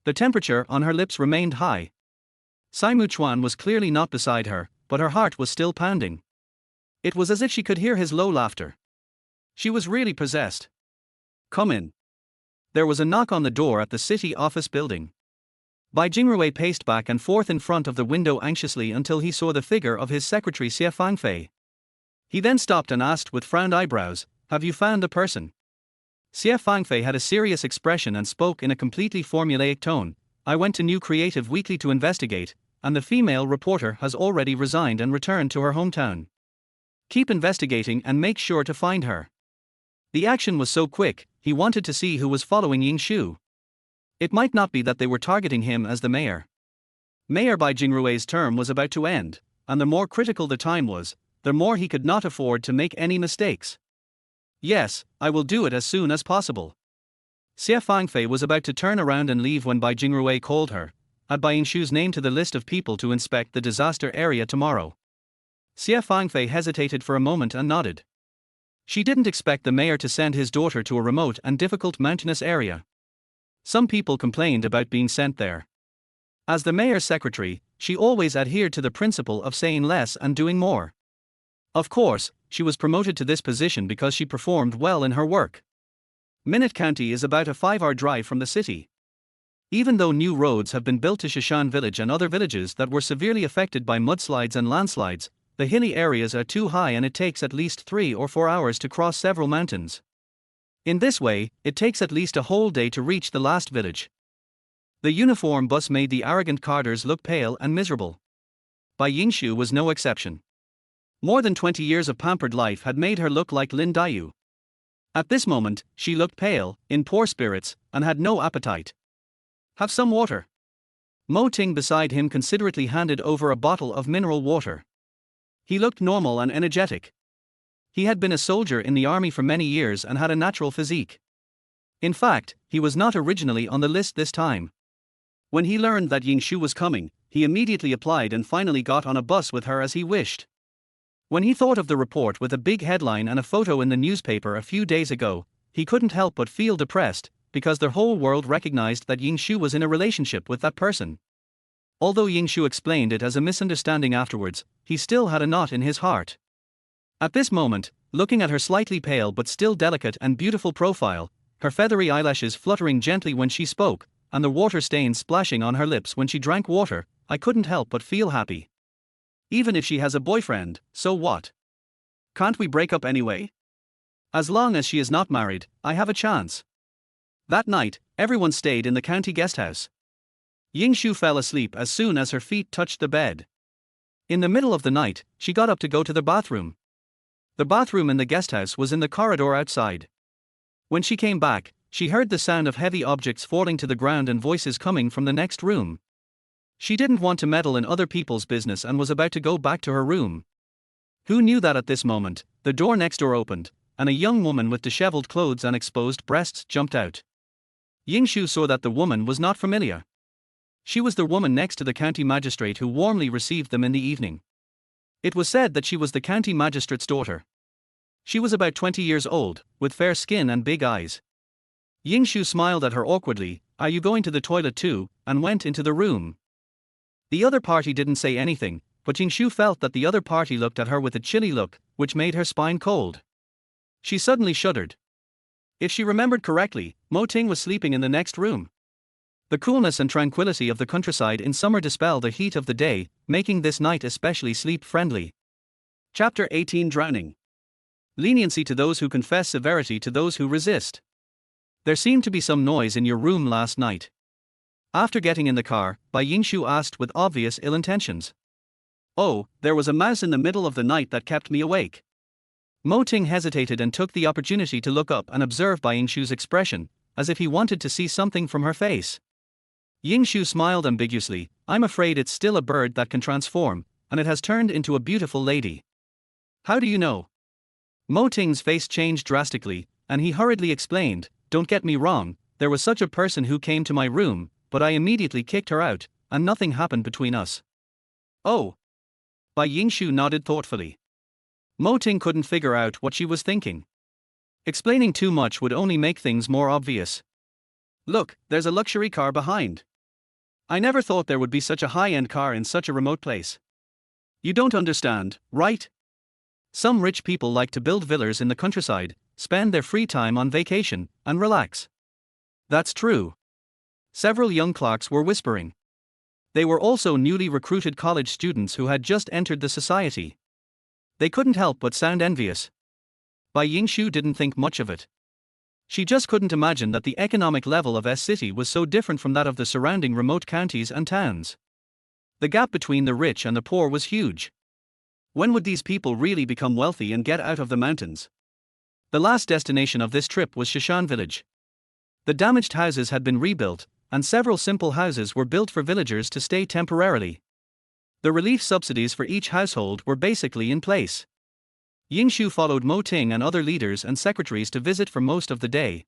The temperature on her lips remained high. Saimu Chuan was clearly not beside her, but her heart was still pounding. It was as if she could hear his low laughter. She was really possessed. Come in. There was a knock on the door at the city office building. Bai Jingrui paced back and forth in front of the window anxiously until he saw the figure of his secretary Xie Fangfei. He then stopped and asked with frowned eyebrows, have you found the person? Xie Fangfei had a serious expression and spoke in a completely formulaic tone, I went to New Creative Weekly to investigate, and the female reporter has already resigned and returned to her hometown. Keep investigating and make sure to find her. The action was so quick, he wanted to see who was following Yingshu. It might not be that they were targeting him as the mayor. Mayor Bai Jingrui's term was about to end, and the more critical the time was, the more he could not afford to make any mistakes. Yes, I will do it as soon as possible. Xie Fangfei was about to turn around and leave when Bai Jingrui called her, add Bai Yingshu's name to the list of people to inspect the disaster area tomorrow. Xie Fangfei hesitated for a moment and nodded. She didn't expect the mayor to send his daughter to a remote and difficult mountainous area. Some people complained about being sent there. As the mayor's secretary, she always adhered to the principle of saying less and doing more. Of course, she was promoted to this position because she performed well in her work. Minute County is about a 5-hour drive from the city. Even though new roads have been built to Shishan village and other villages that were severely affected by mudslides and landslides, the hilly areas are too high and it takes at least 3 or 4 hours to cross several mountains. In this way, it takes at least a whole day to reach the last village. The uniform bus made the arrogant carters look pale and miserable. Bai Yingshu was no exception. More than 20 years of pampered life had made her look like Lin Daiyu. At this moment, she looked pale, in poor spirits, and had no appetite. Have some water. Mo Ting beside him considerately handed over a bottle of mineral water. He looked normal and energetic. He had been a soldier in the army for many years and had a natural physique. In fact, he was not originally on the list this time. When he learned that Yingshu was coming, he immediately applied and finally got on a bus with her as he wished. When he thought of the report with a big headline and a photo in the newspaper a few days ago, he couldn't help but feel depressed, because the whole world recognized that Yingshu was in a relationship with that person. Although Yingshu explained it as a misunderstanding afterwards, he still had a knot in his heart. At this moment, looking at her slightly pale but still delicate and beautiful profile, her feathery eyelashes fluttering gently when she spoke, and the water stains splashing on her lips when she drank water, I couldn't help but feel happy. Even if she has a boyfriend, so what? Can't we break up anyway? As long as she is not married, I have a chance. That night, everyone stayed in the county guesthouse. Yingshu fell asleep as soon as her feet touched the bed. In the middle of the night, she got up to go to the bathroom. The bathroom in the guesthouse was in the corridor outside. When she came back, she heard the sound of heavy objects falling to the ground and voices coming from the next room. She didn't want to meddle in other people's business and was about to go back to her room. Who knew that at this moment, the door next door opened, and a young woman with disheveled clothes and exposed breasts jumped out. Yingshu saw that the woman was not familiar. She was the woman next to the county magistrate who warmly received them in the evening. It was said that she was the county magistrate's daughter. She was about 20 years old, with fair skin and big eyes. Yingshu smiled at her awkwardly. "Are you going to the toilet too?" and went into the room. The other party didn't say anything, but Yingshu felt that the other party looked at her with a chilly look, which made her spine cold. She suddenly shuddered. If she remembered correctly, Mo Ting was sleeping in the next room. The coolness and tranquility of the countryside in summer dispel the heat of the day, making this night especially sleep-friendly. Chapter 18: Drowning. Leniency to those who confess, severity to those who resist. There seemed to be some noise in your room last night. After getting in the car, Bai Yingshu asked with obvious ill intentions. "Oh, there was a mouse in the middle of the night that kept me awake." Mo Ting hesitated and took the opportunity to look up and observe Bai Yingshu's expression, as if he wanted to see something from her face. Yingshu smiled ambiguously. "I'm afraid it's still a bird that can transform, and it has turned into a beautiful lady." "How do you know?" Mo Ting's face changed drastically, and he hurriedly explained, "Don't get me wrong, there was such a person who came to my room, but I immediately kicked her out, and nothing happened between us." "Oh." Bai Yingshu nodded thoughtfully. Mo Ting couldn't figure out what she was thinking. Explaining too much would only make things more obvious. "Look, there's a luxury car behind. I never thought there would be such a high-end car in such a remote place. You don't understand, right? Some rich people like to build villas in the countryside, spend their free time on vacation, and relax." "That's true." Several young clerks were whispering. They were also newly recruited college students who had just entered the society. They couldn't help but sound envious. Bai Yingshu didn't think much of it. She just couldn't imagine that the economic level of S-City was so different from that of the surrounding remote counties and towns. The gap between the rich and the poor was huge. When would these people really become wealthy and get out of the mountains? The last destination of this trip was Shishan village. The damaged houses had been rebuilt, and several simple houses were built for villagers to stay temporarily. The relief subsidies for each household were basically in place. Yingshu followed Mo Ting and other leaders and secretaries to visit for most of the day.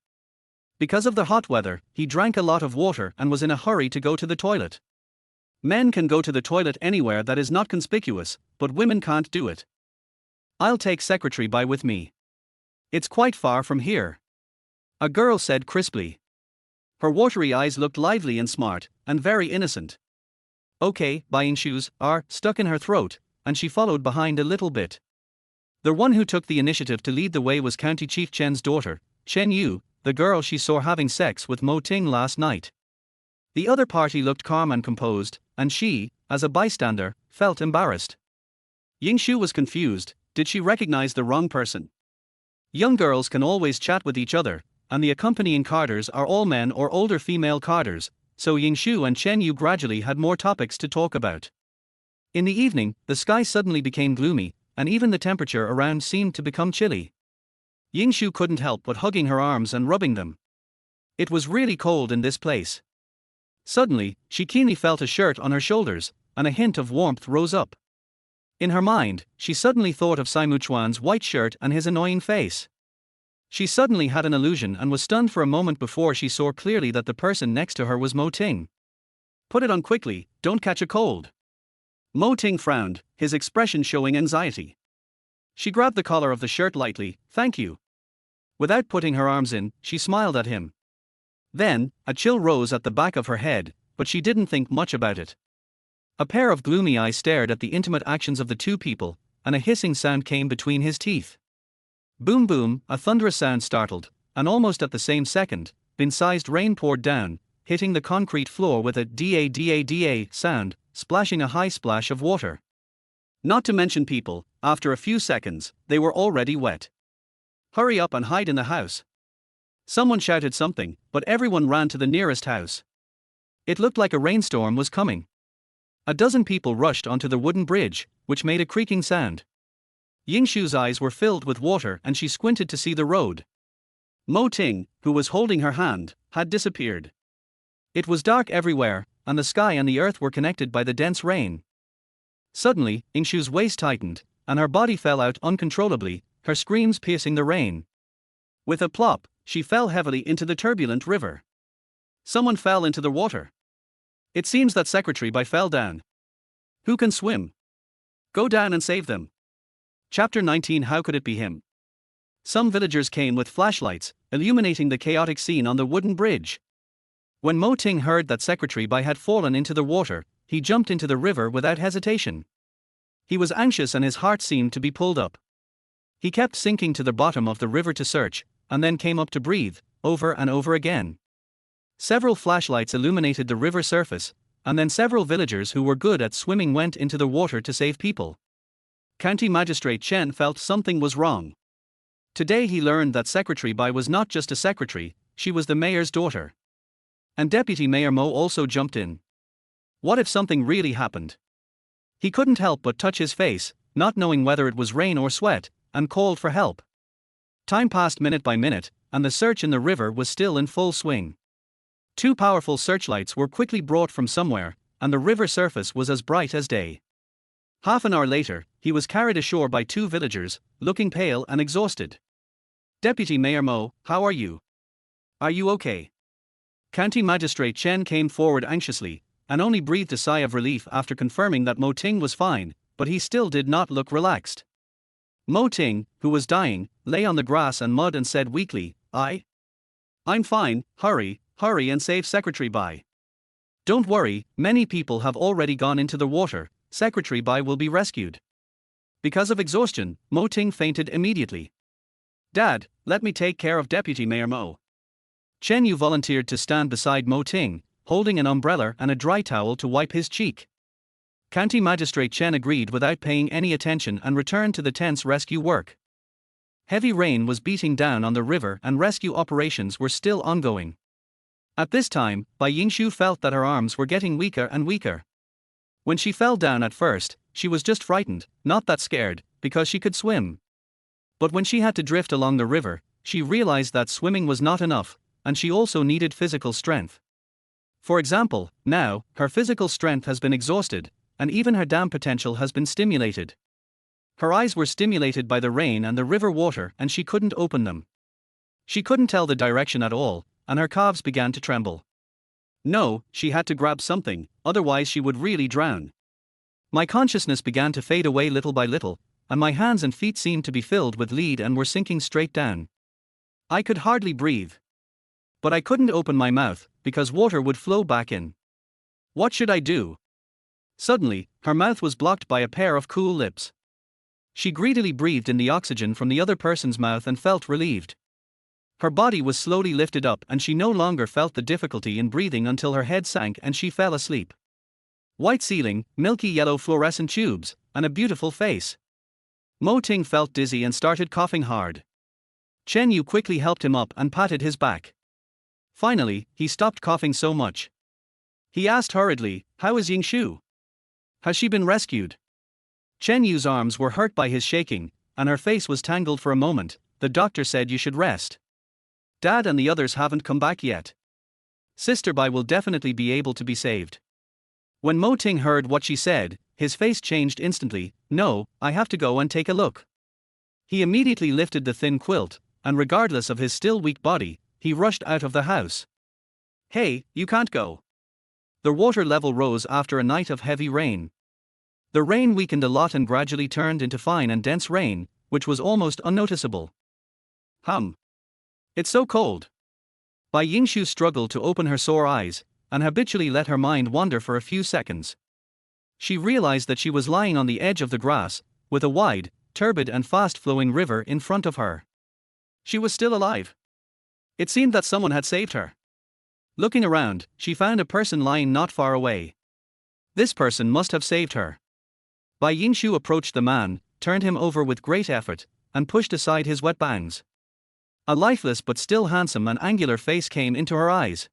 Because of the hot weather, he drank a lot of water and was in a hurry to go to the toilet. Men can go to the toilet anywhere that is not conspicuous, but women can't do it. "I'll take Secretary Bai with me. It's quite far from here," a girl said crisply. Her watery eyes looked lively and smart, and very innocent. "Okay," Bai Yingshu's "r" stuck in her throat, and she followed behind a little bit. The one who took the initiative to lead the way was County Chief Chen's daughter, Chen Yu, the girl she saw having sex with Mo Ting last night. The other party looked calm and composed, and she, as a bystander, felt embarrassed. Yingshu was confused. Did she recognize the wrong person? Young girls can always chat with each other, and the accompanying carders are all men or older female carders, so Yingshu and Chen Yu gradually had more topics to talk about. In the evening, the sky suddenly became gloomy, and even the temperature around seemed to become chilly. Yingshu couldn't help but hugging her arms and rubbing them. It was really cold in this place. Suddenly, she keenly felt a shirt on her shoulders, and a hint of warmth rose up. In her mind, she suddenly thought of Saimu Chuan's white shirt and his annoying face. She suddenly had an illusion and was stunned for a moment before she saw clearly that the person next to her was Mo Ting. "Put it on quickly, don't catch a cold." Mo Ting frowned, his expression showing anxiety. She grabbed the collar of the shirt lightly. "Thank you." Without putting her arms in, she smiled at him. Then, a chill rose at the back of her head, but she didn't think much about it. A pair of gloomy eyes stared at the intimate actions of the two people, and a hissing sound came between his teeth. Boom boom, a thunderous sound startled, and almost at the same second, bin-sized rain poured down, hitting the concrete floor with a da-da-da sound, splashing a high splash of water. Not to mention people, after a few seconds, they were already wet. "Hurry up and hide in the house." Someone shouted something, but everyone ran to the nearest house. It looked like a rainstorm was coming. A dozen people rushed onto the wooden bridge, which made a creaking sound. Yingshu's eyes were filled with water and she squinted to see the road. Mo Ting, who was holding her hand, had disappeared. It was dark everywhere, and the sky and the earth were connected by the dense rain. Suddenly, Yingshu's waist tightened, and her body fell out uncontrollably, her screams piercing the rain. With a plop, she fell heavily into the turbulent river. Someone fell into the water. It seems that Secretary Bai fell down. Who can swim? Go down and save them. Chapter 19. How could it be him? Some villagers came with flashlights, illuminating the chaotic scene on the wooden bridge. When Mo Ting heard that Secretary Bai had fallen into the water, he jumped into the river without hesitation. He was anxious and his heart seemed to be pulled up. He kept sinking to the bottom of the river to search, and then came up to breathe, over and over again. Several flashlights illuminated the river surface, and then several villagers who were good at swimming went into the water to save people. County Magistrate Chen felt something was wrong. Today he learned that Secretary Bai was not just a secretary, she was the mayor's daughter. And Deputy Mayor Mo also jumped in. What if something really happened? He couldn't help but touch his face, not knowing whether it was rain or sweat, and called for help. Time passed minute by minute, and the search in the river was still in full swing. 2 powerful searchlights were quickly brought from somewhere, and the river surface was as bright as day. Half an hour later, he was carried ashore by 2 villagers, looking pale and exhausted. Deputy Mayor Mo, how are you? Are you okay? County Magistrate Chen came forward anxiously, and only breathed a sigh of relief after confirming that Mo Ting was fine, but he still did not look relaxed. Mo Ting, who was dying, lay on the grass and mud and said weakly, I'm fine, hurry and save Secretary Bai. Don't worry, many people have already gone into the water, Secretary Bai will be rescued. Because of exhaustion, Mo Ting fainted immediately. Dad, let me take care of Deputy Mayor Mo. Chen Yu volunteered to stand beside Mo Ting, holding an umbrella and a dry towel to wipe his cheek. County Magistrate Chen agreed without paying any attention and returned to the tense rescue work. Heavy rain was beating down on the river and rescue operations were still ongoing. At this time, Bai Yingshu felt that her arms were getting weaker and weaker. When she fell down at first, she was just frightened, not that scared, because she could swim. But when she had to drift along the river, she realized that swimming was not enough, and she also needed physical strength. For example, now, her physical strength has been exhausted, and even her dam potential has been stimulated. Her eyes were stimulated by the rain and the river water and she couldn't open them. She couldn't tell the direction at all, and her calves began to tremble. No, she had to grab something, otherwise she would really drown. My consciousness began to fade away little by little, and my hands and feet seemed to be filled with lead and were sinking straight down. I could hardly breathe. But I couldn't open my mouth, because water would flow back in. What should I do? Suddenly, her mouth was blocked by a pair of cool lips. She greedily breathed in the oxygen from the other person's mouth and felt relieved. Her body was slowly lifted up and she no longer felt the difficulty in breathing until her head sank and she fell asleep. White ceiling, milky yellow fluorescent tubes, and a beautiful face. Mo Ting felt dizzy and started coughing hard. Chen Yu quickly helped him up and patted his back. Finally, he stopped coughing so much. He asked hurriedly, how is Yingshu? Has she been rescued? Chen Yu's arms were hurt by his shaking, and her face was tangled for a moment. The doctor said you should rest. Dad and the others haven't come back yet. Sister Bai will definitely be able to be saved. When Mo Ting heard what she said, his face changed instantly. No, I have to go and take a look. He immediately lifted the thin quilt, and regardless of his still weak body, he rushed out of the house. Hey, you can't go. The water level rose after a night of heavy rain. The rain weakened a lot and gradually turned into fine and dense rain, which was almost unnoticeable. It's so cold. Bai Yingshu struggled to open her sore eyes, and habitually let her mind wander for a few seconds. She realized that she was lying on the edge of the grass, with a wide, turbid and fast-flowing river in front of her. She was still alive. It seemed that someone had saved her. Looking around, she found a person lying not far away. This person must have saved her. Bai Yingshu approached the man, turned him over with great effort, and pushed aside his wet bangs. A lifeless but still handsome and angular face came into her eyes.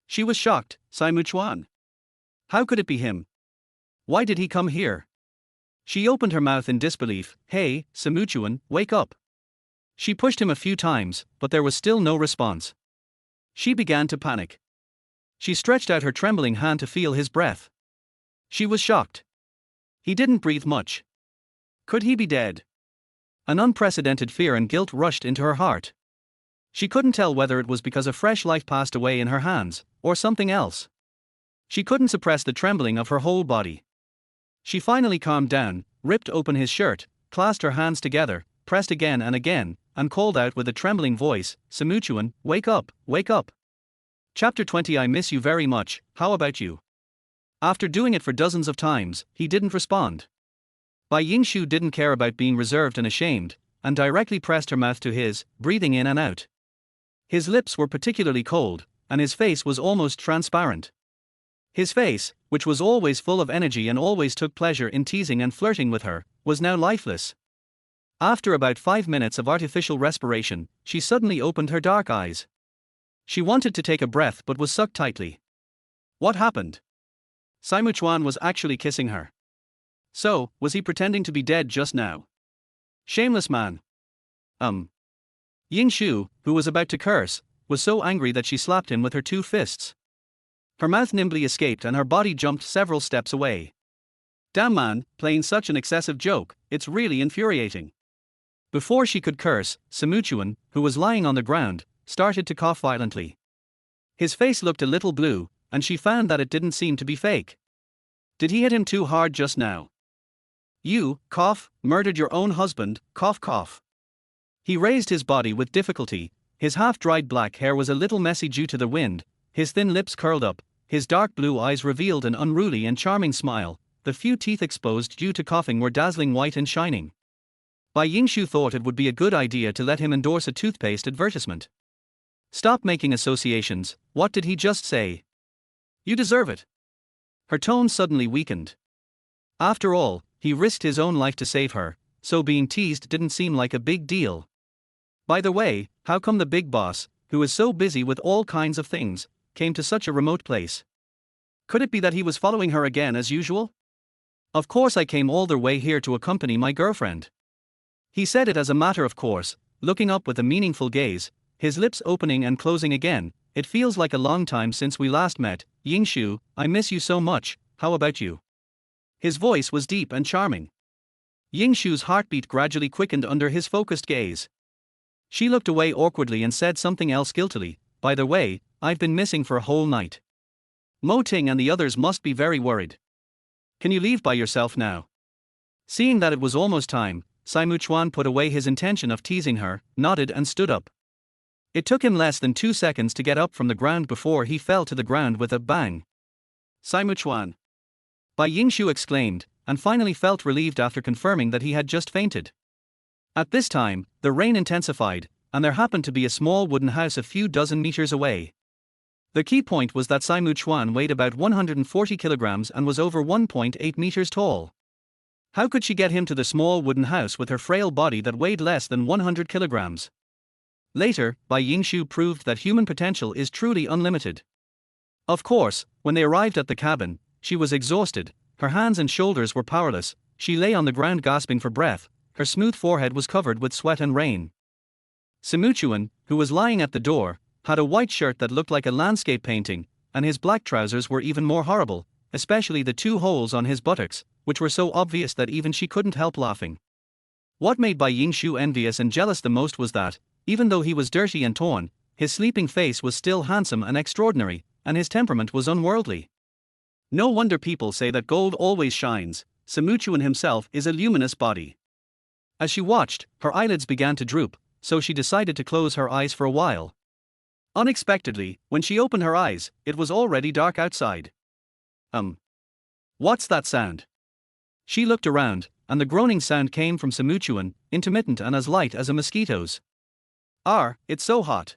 She was shocked. Saimu Chuan. How could it be him? Why did he come here? She opened her mouth in disbelief. Hey, Saimu Chuan, wake up. She pushed him a few times, but there was still no response. She began to panic. She stretched out her trembling hand to feel his breath. She was shocked. He didn't breathe much. Could he be dead? An unprecedented fear and guilt rushed into her heart. She couldn't tell whether it was because a fresh life passed away in her hands, or something else. She couldn't suppress the trembling of her whole body. She finally calmed down, ripped open his shirt, clasped her hands together, pressed again, and called out with a trembling voice, "Simuchuan, wake up, wake up." Chapter 20. I miss you very much, how about you? After doing it for dozens of times, he didn't respond. Bai Yingshu didn't care about being reserved and ashamed, and directly pressed her mouth to his, breathing in and out. His lips were particularly cold, and his face was almost transparent. His face, which was always full of energy and always took pleasure in teasing and flirting with her, was now lifeless. After about 5 minutes of artificial respiration, she suddenly opened her dark eyes. She wanted to take a breath but was sucked tightly. What happened? Simuchuan was actually kissing her. So, was he pretending to be dead just now? Shameless man. Yingshu, who was about to curse, was so angry that she slapped him with her 2 fists. Her mouth nimbly escaped and her body jumped several steps away. Damn man, playing such an excessive joke, it's really infuriating. Before she could curse, Simuchuan, who was lying on the ground, started to cough violently. His face looked a little blue, and she found that it didn't seem to be fake. Did he hit him too hard just now? You, cough, murdered your own husband, cough cough. He raised his body with difficulty, his half-dried black hair was a little messy due to the wind, his thin lips curled up, his dark blue eyes revealed an unruly and charming smile, the few teeth exposed due to coughing were dazzling white and shining. Bai Yingshu thought it would be a good idea to let him endorse a toothpaste advertisement. Stop making associations, what did he just say? You deserve it. Her tone suddenly weakened. After all, he risked his own life to save her, so being teased didn't seem like a big deal. By the way, how come the big boss, who is so busy with all kinds of things, came to such a remote place? Could it be that he was following her again as usual? Of course I came all the way here to accompany my girlfriend. He said it as a matter of course, looking up with a meaningful gaze, his lips opening and closing again. It feels like a long time since we last met, Yingshu, I miss you so much, how about you? His voice was deep and charming. Yingshu's heartbeat gradually quickened under his focused gaze. She looked away awkwardly and said something else guiltily, by the way, I've been missing for a whole night. Mo Ting and the others must be very worried. Can you leave by yourself now? Seeing that it was almost time, Simuchuan put away his intention of teasing her, nodded and stood up. It took him less than 2 seconds to get up from the ground before he fell to the ground with a bang. Simuchuan! Bai Yingshu exclaimed, and finally felt relieved after confirming that he had just fainted. At this time, the rain intensified, and there happened to be a small wooden house a few dozen meters away. The key point was that Simuchuan weighed about 140 kilograms and was over 1.8 meters tall. How could she get him to the small wooden house with her frail body that weighed less than 100 kilograms? Later, Bai Yingshu proved that human potential is truly unlimited. Of course, when they arrived at the cabin, she was exhausted, her hands and shoulders were powerless, she lay on the ground gasping for breath, her smooth forehead was covered with sweat and rain. Simuchuan, who was lying at the door, had a white shirt that looked like a landscape painting, and his black trousers were even more horrible, especially the 2 holes on his buttocks, which were so obvious that even she couldn't help laughing. What made Bai Yingshu envious and jealous the most was that, even though he was dirty and torn, his sleeping face was still handsome and extraordinary, and his temperament was unworldly. No wonder people say that gold always shines, Simuchuan himself is a luminous body. As she watched, her eyelids began to droop, so she decided to close her eyes for a while. Unexpectedly, when she opened her eyes, it was already dark outside. What's that sound? She looked around, and the groaning sound came from Simuchuan, intermittent and as light as a mosquito's. It's so hot.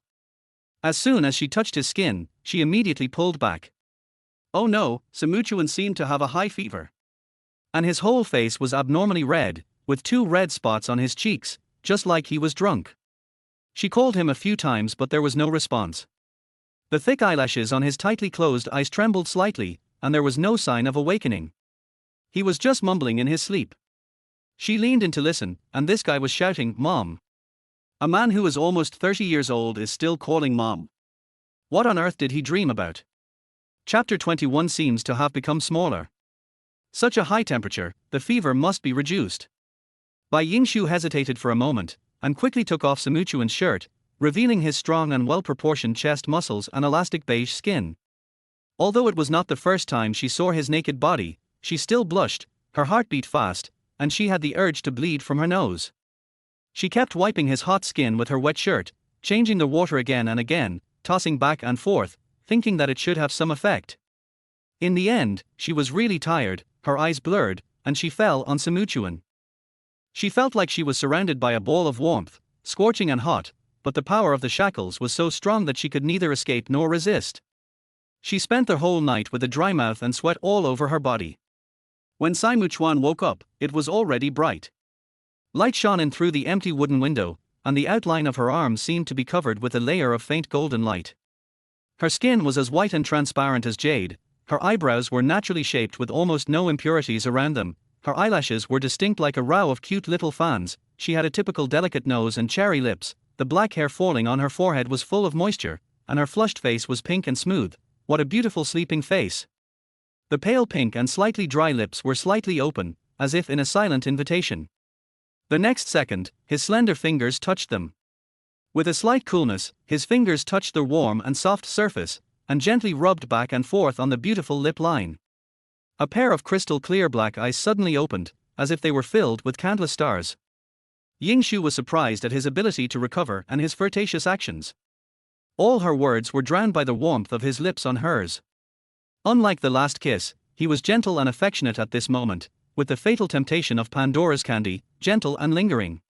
As soon as she touched his skin, she immediately pulled back. Oh no, Simuchuan seemed to have a high fever. And his whole face was abnormally red, with 2 red spots on his cheeks, just like he was drunk. She called him a few times but there was no response. The thick eyelashes on his tightly closed eyes trembled slightly, and there was no sign of awakening. He was just mumbling in his sleep. She leaned in to listen, and this guy was shouting, "Mom." A man who is almost 30 years old is still calling mom. What on earth did he dream about? Chapter 21 seems to have become smaller. Such a high temperature, the fever must be reduced. Bai Yingshu hesitated for a moment, and quickly took off Simuchuan's shirt, revealing his strong and well-proportioned chest muscles and elastic beige skin. Although it was not the first time she saw his naked body, she still blushed, her heart beat fast, and she had the urge to bleed from her nose. She kept wiping his hot skin with her wet shirt, changing the water again and again, tossing back and forth, thinking that it should have some effect. In the end, she was really tired, her eyes blurred, and she fell on Simuchuan. She felt like she was surrounded by a ball of warmth, scorching and hot, but the power of the shackles was so strong that she could neither escape nor resist. She spent the whole night with a dry mouth and sweat all over her body. When Simuchuan woke up, it was already bright. Light shone in through the empty wooden window, and the outline of her arms seemed to be covered with a layer of faint golden light. Her skin was as white and transparent as jade, her eyebrows were naturally shaped with almost no impurities around them, her eyelashes were distinct like a row of cute little fans, she had a typical delicate nose and cherry lips, the black hair falling on her forehead was full of moisture, and her flushed face was pink and smooth. What a beautiful sleeping face! The pale pink and slightly dry lips were slightly open, as if in a silent invitation. The next second, his slender fingers touched them. With a slight coolness, his fingers touched the warm and soft surface, and gently rubbed back and forth on the beautiful lip line. A pair of crystal clear black eyes suddenly opened, as if they were filled with countless stars. Yingshu was surprised at his ability to recover and his flirtatious actions. All her words were drowned by the warmth of his lips on hers. Unlike the last kiss, he was gentle and affectionate at this moment, with the fatal temptation of Pandora's candy, gentle and lingering.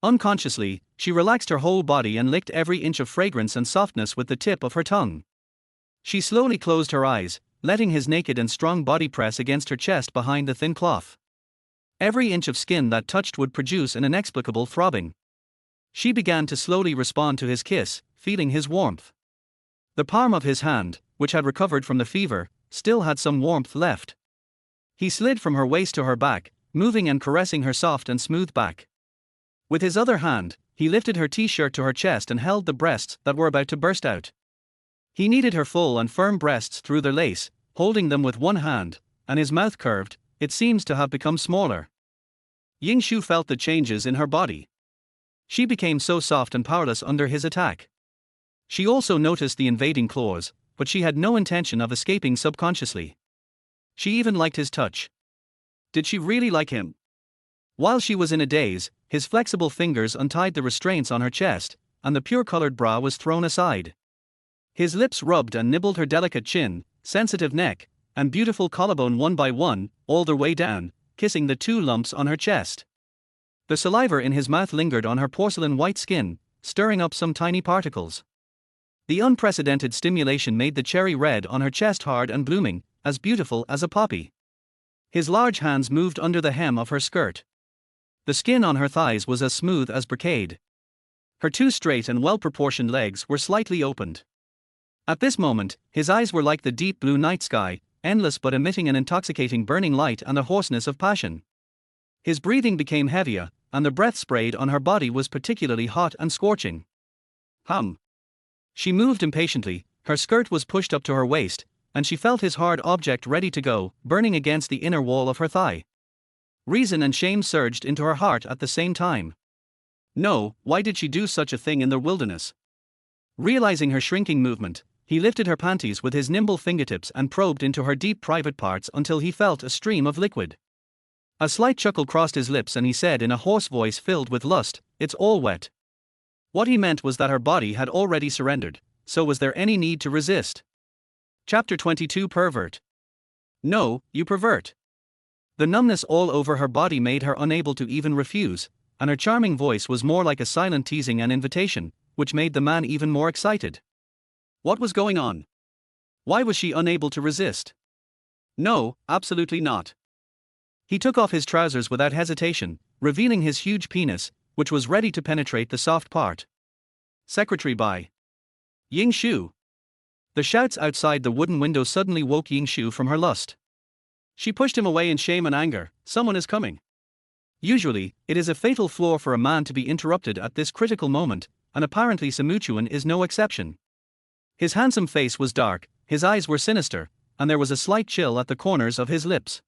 Unconsciously, she relaxed her whole body and licked every inch of fragrance and softness with the tip of her tongue. She slowly closed her eyes, letting his naked and strong body press against her chest behind the thin cloth. Every inch of skin that touched would produce an inexplicable throbbing. She began to slowly respond to his kiss, feeling his warmth. The palm of his hand, which had recovered from the fever, still had some warmth left. He slid from her waist to her back, moving and caressing her soft and smooth back. With his other hand, he lifted her t-shirt to her chest and held the breasts that were about to burst out. He kneaded her full and firm breasts through their lace, holding them with one hand, and his mouth curved, it seems to have become smaller. Yingshu felt the changes in her body. She became so soft and powerless under his attack. She also noticed the invading claws, but she had no intention of escaping subconsciously. She even liked his touch. Did she really like him? While she was in a daze, his flexible fingers untied the restraints on her chest, and the pure-colored bra was thrown aside. His lips rubbed and nibbled her delicate chin, sensitive neck, and beautiful collarbone one by one, all the way down, kissing the 2 lumps on her chest. The saliva in his mouth lingered on her porcelain-white skin, stirring up some tiny particles. The unprecedented stimulation made the cherry red on her chest hard and blooming, as beautiful as a poppy. His large hands moved under the hem of her skirt. The skin on her thighs was as smooth as brocade. Her 2 straight and well-proportioned legs were slightly opened. At this moment, his eyes were like the deep blue night sky, endless but emitting an intoxicating burning light and the hoarseness of passion. His breathing became heavier, and the breath sprayed on her body was particularly hot and scorching. Hum. She moved impatiently, her skirt was pushed up to her waist, and she felt his hard object ready to go, burning against the inner wall of her thigh. Reason and shame surged into her heart at the same time. No, why did she do such a thing in the wilderness? Realizing her shrinking movement, he lifted her panties with his nimble fingertips and probed into her deep private parts until he felt a stream of liquid. A slight chuckle crossed his lips and he said in a hoarse voice filled with lust, "It's all wet." What he meant was that her body had already surrendered, so was there any need to resist? Chapter 22 Pervert. No, you pervert. The numbness all over her body made her unable to even refuse, and her charming voice was more like a silent teasing and invitation, which made the man even more excited. What was going on? Why was she unable to resist? No, absolutely not. He took off his trousers without hesitation, revealing his huge penis, which was ready to penetrate the soft part. Secretary by Yingshu. The shouts outside the wooden window suddenly woke Yingshu from her lust. She pushed him away in shame and anger. Someone is coming. Usually, it is a fatal flaw for a man to be interrupted at this critical moment, and apparently Simuchuan is no exception. His handsome face was dark, his eyes were sinister, and there was a slight chill at the corners of his lips.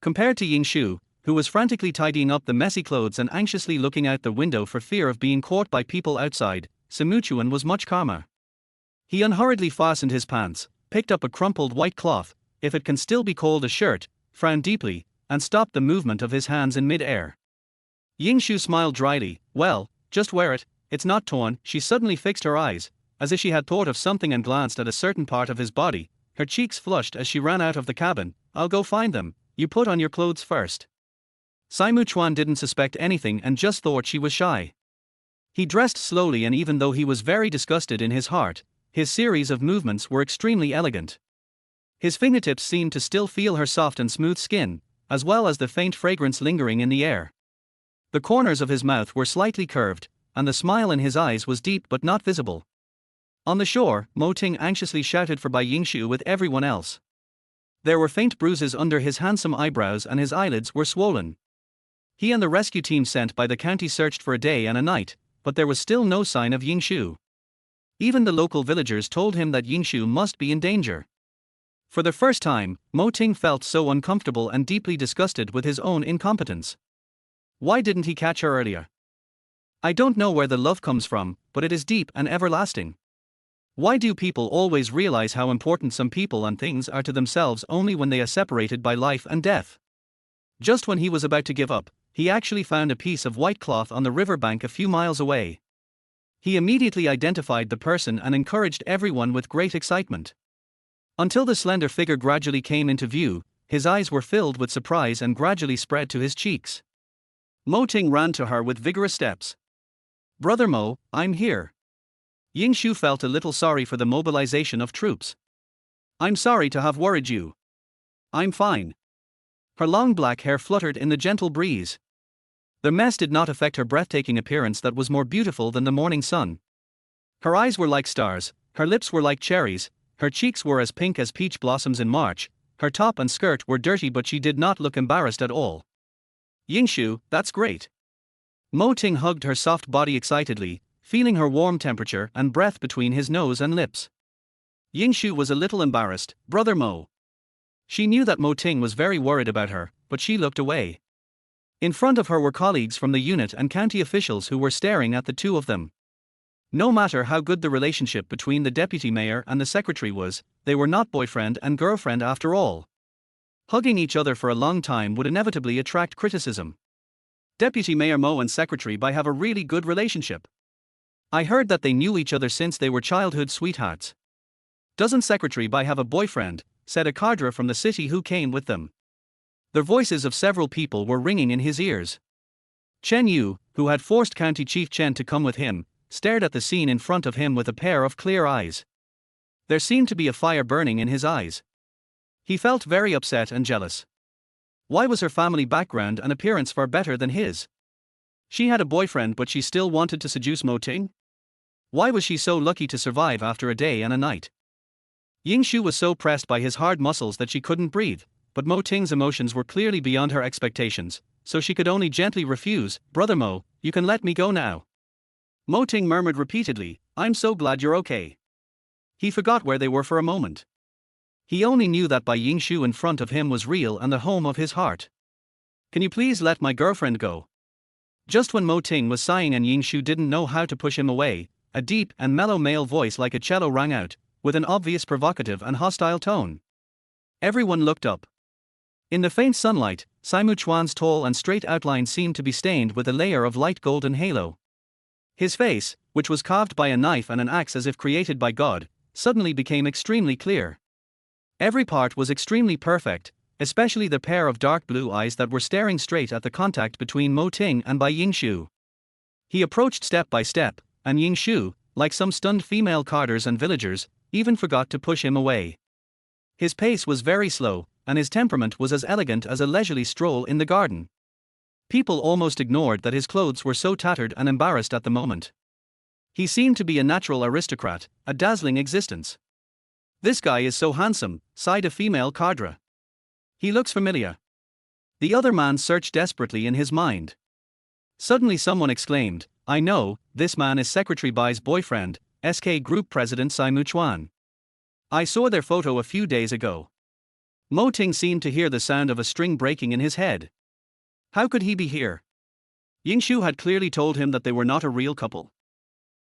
Compared to Yingshu, who was frantically tidying up the messy clothes and anxiously looking out the window for fear of being caught by people outside, Simuchuan was much calmer. He unhurriedly fastened his pants, picked up a crumpled white cloth, if it can still be called a shirt, frowned deeply, and stopped the movement of his hands in mid-air. Yingshu smiled dryly. Well, just wear it, it's not torn. She suddenly fixed her eyes, as if she had thought of something, and glanced at a certain part of his body. Her cheeks flushed as she ran out of the cabin. I'll go find them, you put on your clothes first. Saimu Chuan didn't suspect anything and just thought she was shy. He dressed slowly, and even though he was very disgusted in his heart, his series of movements were extremely elegant. His fingertips seemed to still feel her soft and smooth skin, as well as the faint fragrance lingering in the air. The corners of his mouth were slightly curved, and the smile in his eyes was deep but not visible. On the shore, Mo Ting anxiously shouted for Bai Yingshu with everyone else. There were faint bruises under his handsome eyebrows and his eyelids were swollen. He and the rescue team sent by the county searched for a day and a night, but there was still no sign of Yingshu. Even the local villagers told him that Yingshu must be in danger. For the first time, Mo Ting felt so uncomfortable and deeply disgusted with his own incompetence. Why didn't he catch her earlier? I don't know where the love comes from, but it is deep and everlasting. Why do people always realize how important some people and things are to themselves only when they are separated by life and death? Just when he was about to give up, he actually found a piece of white cloth on the riverbank a few miles away. He immediately identified the person and encouraged everyone with great excitement. Until the slender figure gradually came into view, his eyes were filled with surprise and gradually spread to his cheeks. Mo Ting ran to her with vigorous steps. Brother Mo, I'm here. Yingshu felt a little sorry for the mobilization of troops. I'm sorry to have worried you. I'm fine. Her long black hair fluttered in the gentle breeze. The mess did not affect her breathtaking appearance that was more beautiful than the morning sun. Her eyes were like stars, her lips were like cherries, her cheeks were as pink as peach blossoms in March, her top and skirt were dirty but she did not look embarrassed at all. Yingshu, that's great. Mo Ting hugged her soft body excitedly, feeling her warm temperature and breath between his nose and lips. Yingshu was a little embarrassed. Brother Mo. She knew that Mo Ting was very worried about her, but she looked away. In front of her were colleagues from the unit and county officials who were staring at the two of them. No matter how good the relationship between the deputy mayor and the secretary was, they were not boyfriend and girlfriend after all. Hugging each other for a long time would inevitably attract criticism. Deputy Mayor Mo and Secretary Bai have a really good relationship. I heard that they knew each other since they were childhood sweethearts. Doesn't Secretary Bai have a boyfriend? Said a cadre from the city who came with them. The voices of several people were ringing in his ears. Chen Yu, who had forced County Chief Chen to come with him, stared at the scene in front of him with a pair of clear eyes. There seemed to be a fire burning in his eyes. He felt very upset and jealous. Why was her family background and appearance far better than his? She had a boyfriend but she still wanted to seduce Mo Ting? Why was she so lucky to survive after a day and a night? Yingshu was so pressed by his hard muscles that she couldn't breathe, but Mo Ting's emotions were clearly beyond her expectations, so she could only gently refuse. Brother Mo, you can let me go now. Mo Ting murmured repeatedly, I'm so glad you're okay. He forgot where they were for a moment. He only knew that Bai Yingshu in front of him was real and the home of his heart. Can you please let my girlfriend go? Just when Mo Ting was sighing and Yingshu didn't know how to push him away, a deep and mellow male voice like a cello rang out, with an obvious provocative and hostile tone. Everyone looked up. In the faint sunlight, Saimu Chuan's tall and straight outline seemed to be stained with a layer of light golden halo. His face, which was carved by a knife and an axe as if created by God, suddenly became extremely clear. Every part was extremely perfect, especially the pair of dark blue eyes that were staring straight at the contact between Mo Ting and Bai Yingshu. He approached step by step, and Yingshu, like some stunned female cadres and villagers, even forgot to push him away. His pace was very slow, and his temperament was as elegant as a leisurely stroll in the garden. People almost ignored that his clothes were so tattered and embarrassed at the moment. He seemed to be a natural aristocrat, a dazzling existence. This guy is so handsome, sighed a female cadre. He looks familiar. The other man searched desperately in his mind. Suddenly someone exclaimed, I know, this man is Secretary Bai's boyfriend, SK Group President Saimu Chuan. I saw their photo a few days ago. Mo Ting seemed to hear the sound of a string breaking in his head. How could he be here? Yingshu had clearly told him that they were not a real couple.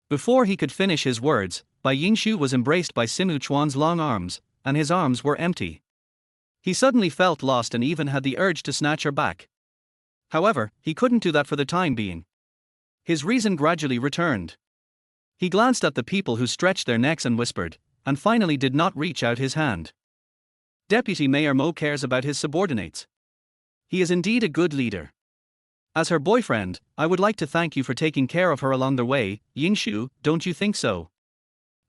Before he could finish his words, Bai Yingshu was embraced by Saimu Chuan's long arms, and his arms were empty. He suddenly felt lost and even had the urge to snatch her back. However, he couldn't do that for the time being. His reason gradually returned. He glanced at the people who stretched their necks and whispered, and finally did not reach out his hand. Deputy Mayor Mo cares about his subordinates. He is indeed a good leader. As her boyfriend, I would like to thank you for taking care of her along the way, Yingshu, don't you think so?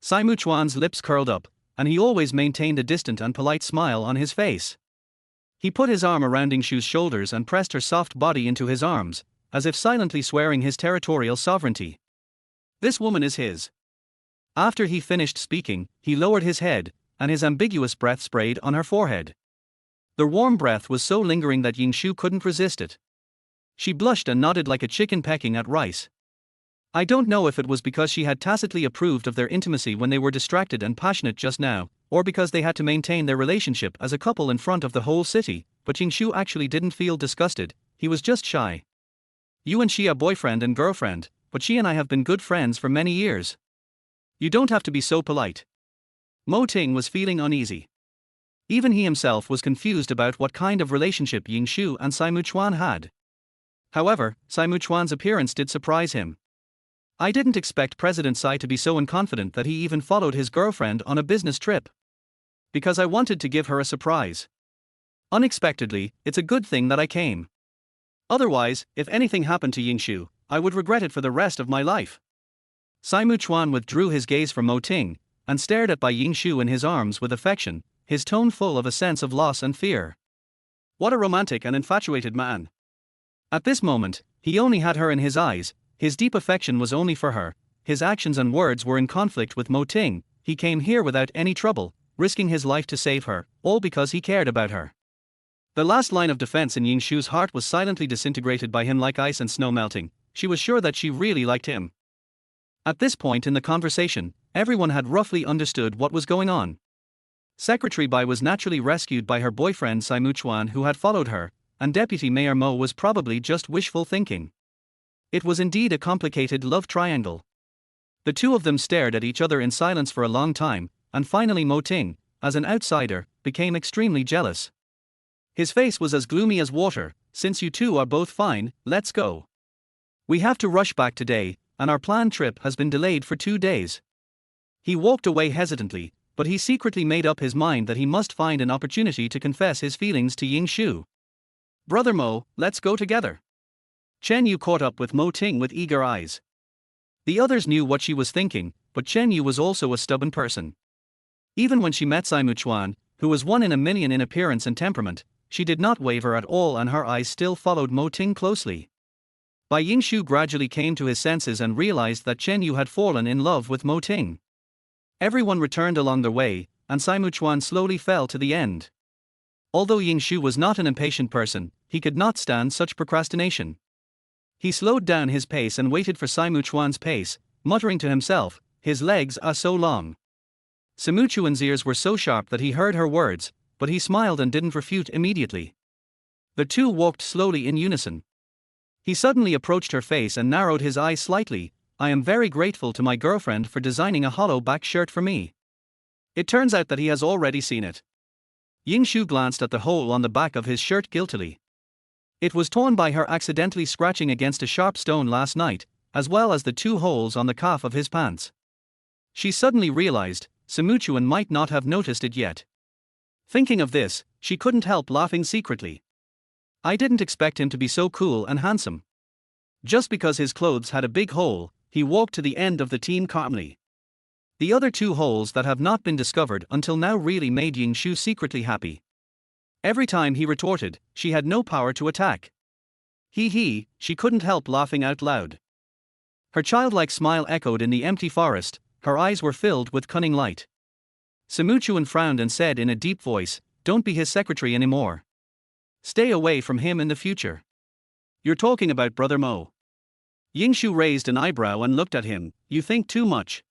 Saimu Chuan's lips curled up, and he always maintained a distant and polite smile on his face. He put his arm around Yingshu's shoulders and pressed her soft body into his arms, as if silently swearing his territorial sovereignty. This woman is his. After he finished speaking, he lowered his head, and his ambiguous breath sprayed on her forehead. The warm breath was so lingering that Yingshu couldn't resist it. She blushed and nodded like a chicken pecking at rice. I don't know if it was because she had tacitly approved of their intimacy when they were distracted and passionate just now, or because they had to maintain their relationship as a couple in front of the whole city, but Yingshu actually didn't feel disgusted, he was just shy. You and she are boyfriend and girlfriend, but she and I have been good friends for many years. You don't have to be so polite. Mo Ting was feeling uneasy. Even he himself was confused about what kind of relationship Yingshu and Saimu Chuan had. However, Saimu Chuan's appearance did surprise him. I didn't expect President Tsai to be so unconfident that he even followed his girlfriend on a business trip. Because I wanted to give her a surprise. Unexpectedly, it's a good thing that I came. Otherwise, if anything happened to Yingshu, I would regret it for the rest of my life. Saimu Chuan withdrew his gaze from Mo Ting, and stared at Bai Yingshu in his arms with affection, his tone full of a sense of loss and fear. What a romantic and infatuated man. At this moment, he only had her in his eyes, his deep affection was only for her, his actions and words were in conflict with Mo Ting, he came here without any trouble, risking his life to save her, all because he cared about her. The last line of defense in Yingshu's heart was silently disintegrated by him like ice and snow melting, she was sure that she really liked him. At this point in the conversation, everyone had roughly understood what was going on. Secretary Bai was naturally rescued by her boyfriend Saimu Chuan who had followed her, and Deputy Mayor Mo was probably just wishful thinking. It was indeed a complicated love triangle. The two of them stared at each other in silence for a long time, and finally Mo Ting, as an outsider, became extremely jealous. His face was as gloomy as water. Since you two are both fine, let's go. We have to rush back today, and our planned trip has been delayed for 2 days. He walked away hesitantly, but he secretly made up his mind that he must find an opportunity to confess his feelings to Yingshu. Brother Mo, let's go together. Chen Yu caught up with Mo Ting with eager eyes. The others knew what she was thinking, but Chen Yu was also a stubborn person. Even when she met Saimu Chuan, who was 1 in a million in appearance and temperament, she did not waver at all and her eyes still followed Mo Ting closely. Bai Yingshu gradually came to his senses and realized that Chen Yu had fallen in love with Mo Ting. Everyone returned along their way, and Saimu Chuan slowly fell to the end. Although Yingshu was not an impatient person, he could not stand such procrastination. He slowed down his pace and waited for Saimu Chuan's pace, muttering to himself, his legs are so long. Saimu Chuan's ears were so sharp that he heard her words, but he smiled and didn't refute immediately. The two walked slowly in unison. He suddenly approached her face and narrowed his eyes slightly. I am very grateful to my girlfriend for designing a hollow back shirt for me. It turns out that he has already seen it. Yingshu glanced at the hole on the back of his shirt guiltily. It was torn by her accidentally scratching against a sharp stone last night, as well as the 2 holes on the calf of his pants. She suddenly realized, Saimu Chuan might not have noticed it yet. Thinking of this, she couldn't help laughing secretly. I didn't expect him to be so cool and handsome. Just because his clothes had a big hole, he walked to the end of the team calmly. The other 2 holes that have not been discovered until now really made Yingshu secretly happy. Every time he retorted, she had no power to attack. He, she couldn't help laughing out loud. Her childlike smile echoed in the empty forest, her eyes were filled with cunning light. Saimu Chuan frowned and said in a deep voice, don't be his secretary anymore. Stay away from him in the future. You're talking about Brother Mo. Yingshu raised an eyebrow and looked at him, you think too much.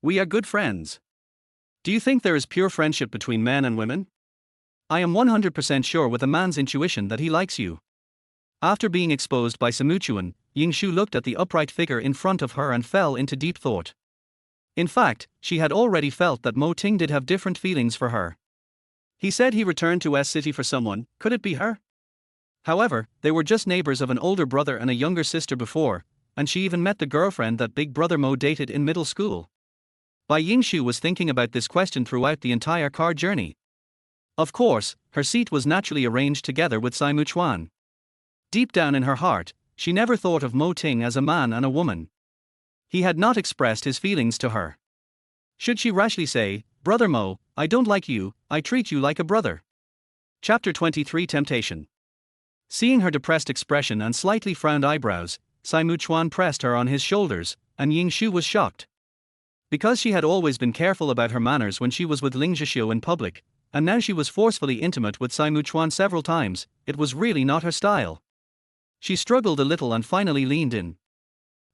We are good friends. Do you think there is pure friendship between men and women? I am 100% sure with a man's intuition that he likes you. After being exposed by Saimu Chuan, Yingshu looked at the upright figure in front of her and fell into deep thought. In fact, she had already felt that Mo Ting did have different feelings for her. He said he returned to S City for someone. Could it be her? However, they were just neighbors of an older brother and a younger sister before, and she even met the girlfriend that Big Brother Mo dated in middle school. Bai Yingshu was thinking about this question throughout the entire car journey. Of course, her seat was naturally arranged together with Sai Muchuan. Deep down in her heart, she never thought of Mo Ting as a man and a woman. He had not expressed his feelings to her. Should she rashly say, "Brother Mo, I don't like you, I treat you like a brother"? Chapter 23 Temptation. Seeing her depressed expression and slightly frowned eyebrows, Sai Muchuan pressed her on his shoulders, and Yingshu was shocked. Because she had always been careful about her manners when she was with Ling Zhixiu in public, and now she was forcefully intimate with Sai Muchuan several times, it was really not her style. She struggled a little and finally leaned in.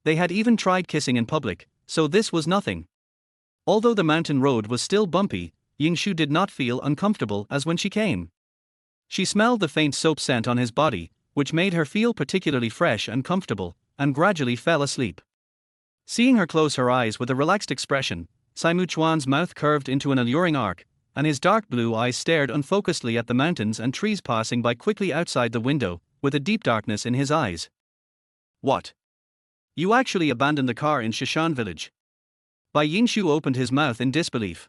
They had even tried kissing in public, so this was nothing. Although the mountain road was still bumpy, Yingshu did not feel uncomfortable as when she came. She smelled the faint soap scent on his body, which made her feel particularly fresh and comfortable, and gradually fell asleep. Seeing her close her eyes with a relaxed expression, Sai Muchuan's mouth curved into an alluring arc, and his dark blue eyes stared unfocusedly at the mountains and trees passing by quickly outside the window, with a deep darkness in his eyes. "What? You actually abandoned the car in Shishan village?" Bai Yingshu opened his mouth in disbelief.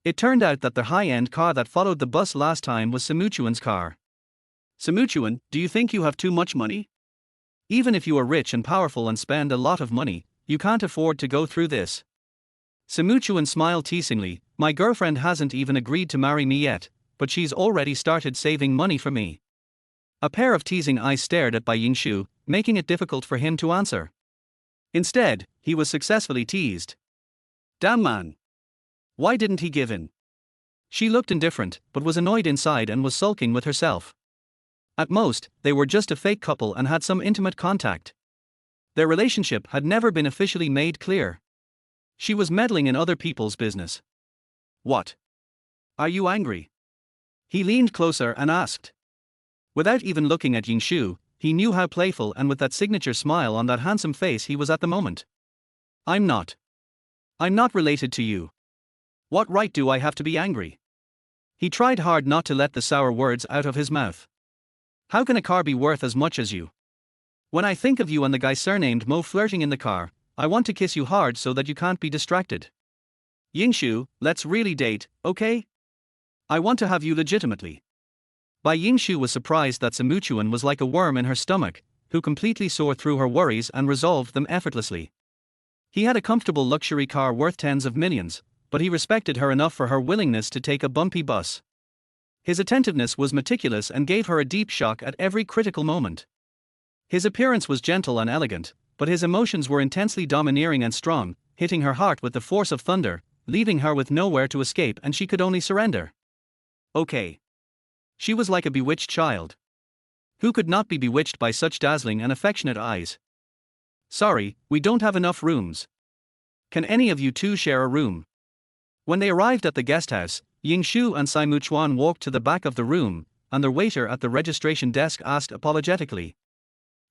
It turned out that the high-end car that followed the bus last time was Simuchuan's car. "Simuchuan, do you think you have too much money? Even if you are rich and powerful and spend a lot of money, you can't afford to go through this." Simuchuan smiled teasingly. "My girlfriend hasn't even agreed to marry me yet, but she's already started saving money for me." A pair of teasing eyes stared at Bai Yingshu, making it difficult for him to answer. Instead, he was successfully teased. "Damn man. Why didn't he give in?" She looked indifferent, but was annoyed inside and was sulking with herself. At most, they were just a fake couple and had some intimate contact. Their relationship had never been officially made clear. She was meddling in other people's business. "What? Are you angry?" He leaned closer and asked. Without even looking at Yingshu, he knew how playful and with that signature smile on that handsome face he was at the moment. I'm not related to you. What right do I have to be angry?" He tried hard not to let the sour words out of his mouth. "How can a car be worth as much as you? When I think of you and the guy surnamed Mo flirting in the car, I want to kiss you hard so that you can't be distracted. Yingshu, let's really date, okay? I want to have you legitimately." Bai Yingshu was surprised that Simuchuan was like a worm in her stomach, who completely saw through her worries and resolved them effortlessly. He had a comfortable luxury car worth tens of millions, but he respected her enough for her willingness to take a bumpy bus. His attentiveness was meticulous and gave her a deep shock at every critical moment. His appearance was gentle and elegant, but his emotions were intensely domineering and strong, hitting her heart with the force of thunder, leaving her with nowhere to escape and she could only surrender. Okay. She was like a bewitched child. Who could not be bewitched by such dazzling and affectionate eyes? "Sorry, we don't have enough rooms. Can any of you two share a room?" When they arrived at the guest house, Yingshu and Sai Muchuan walked to the back of the room, and the waiter at the registration desk asked apologetically.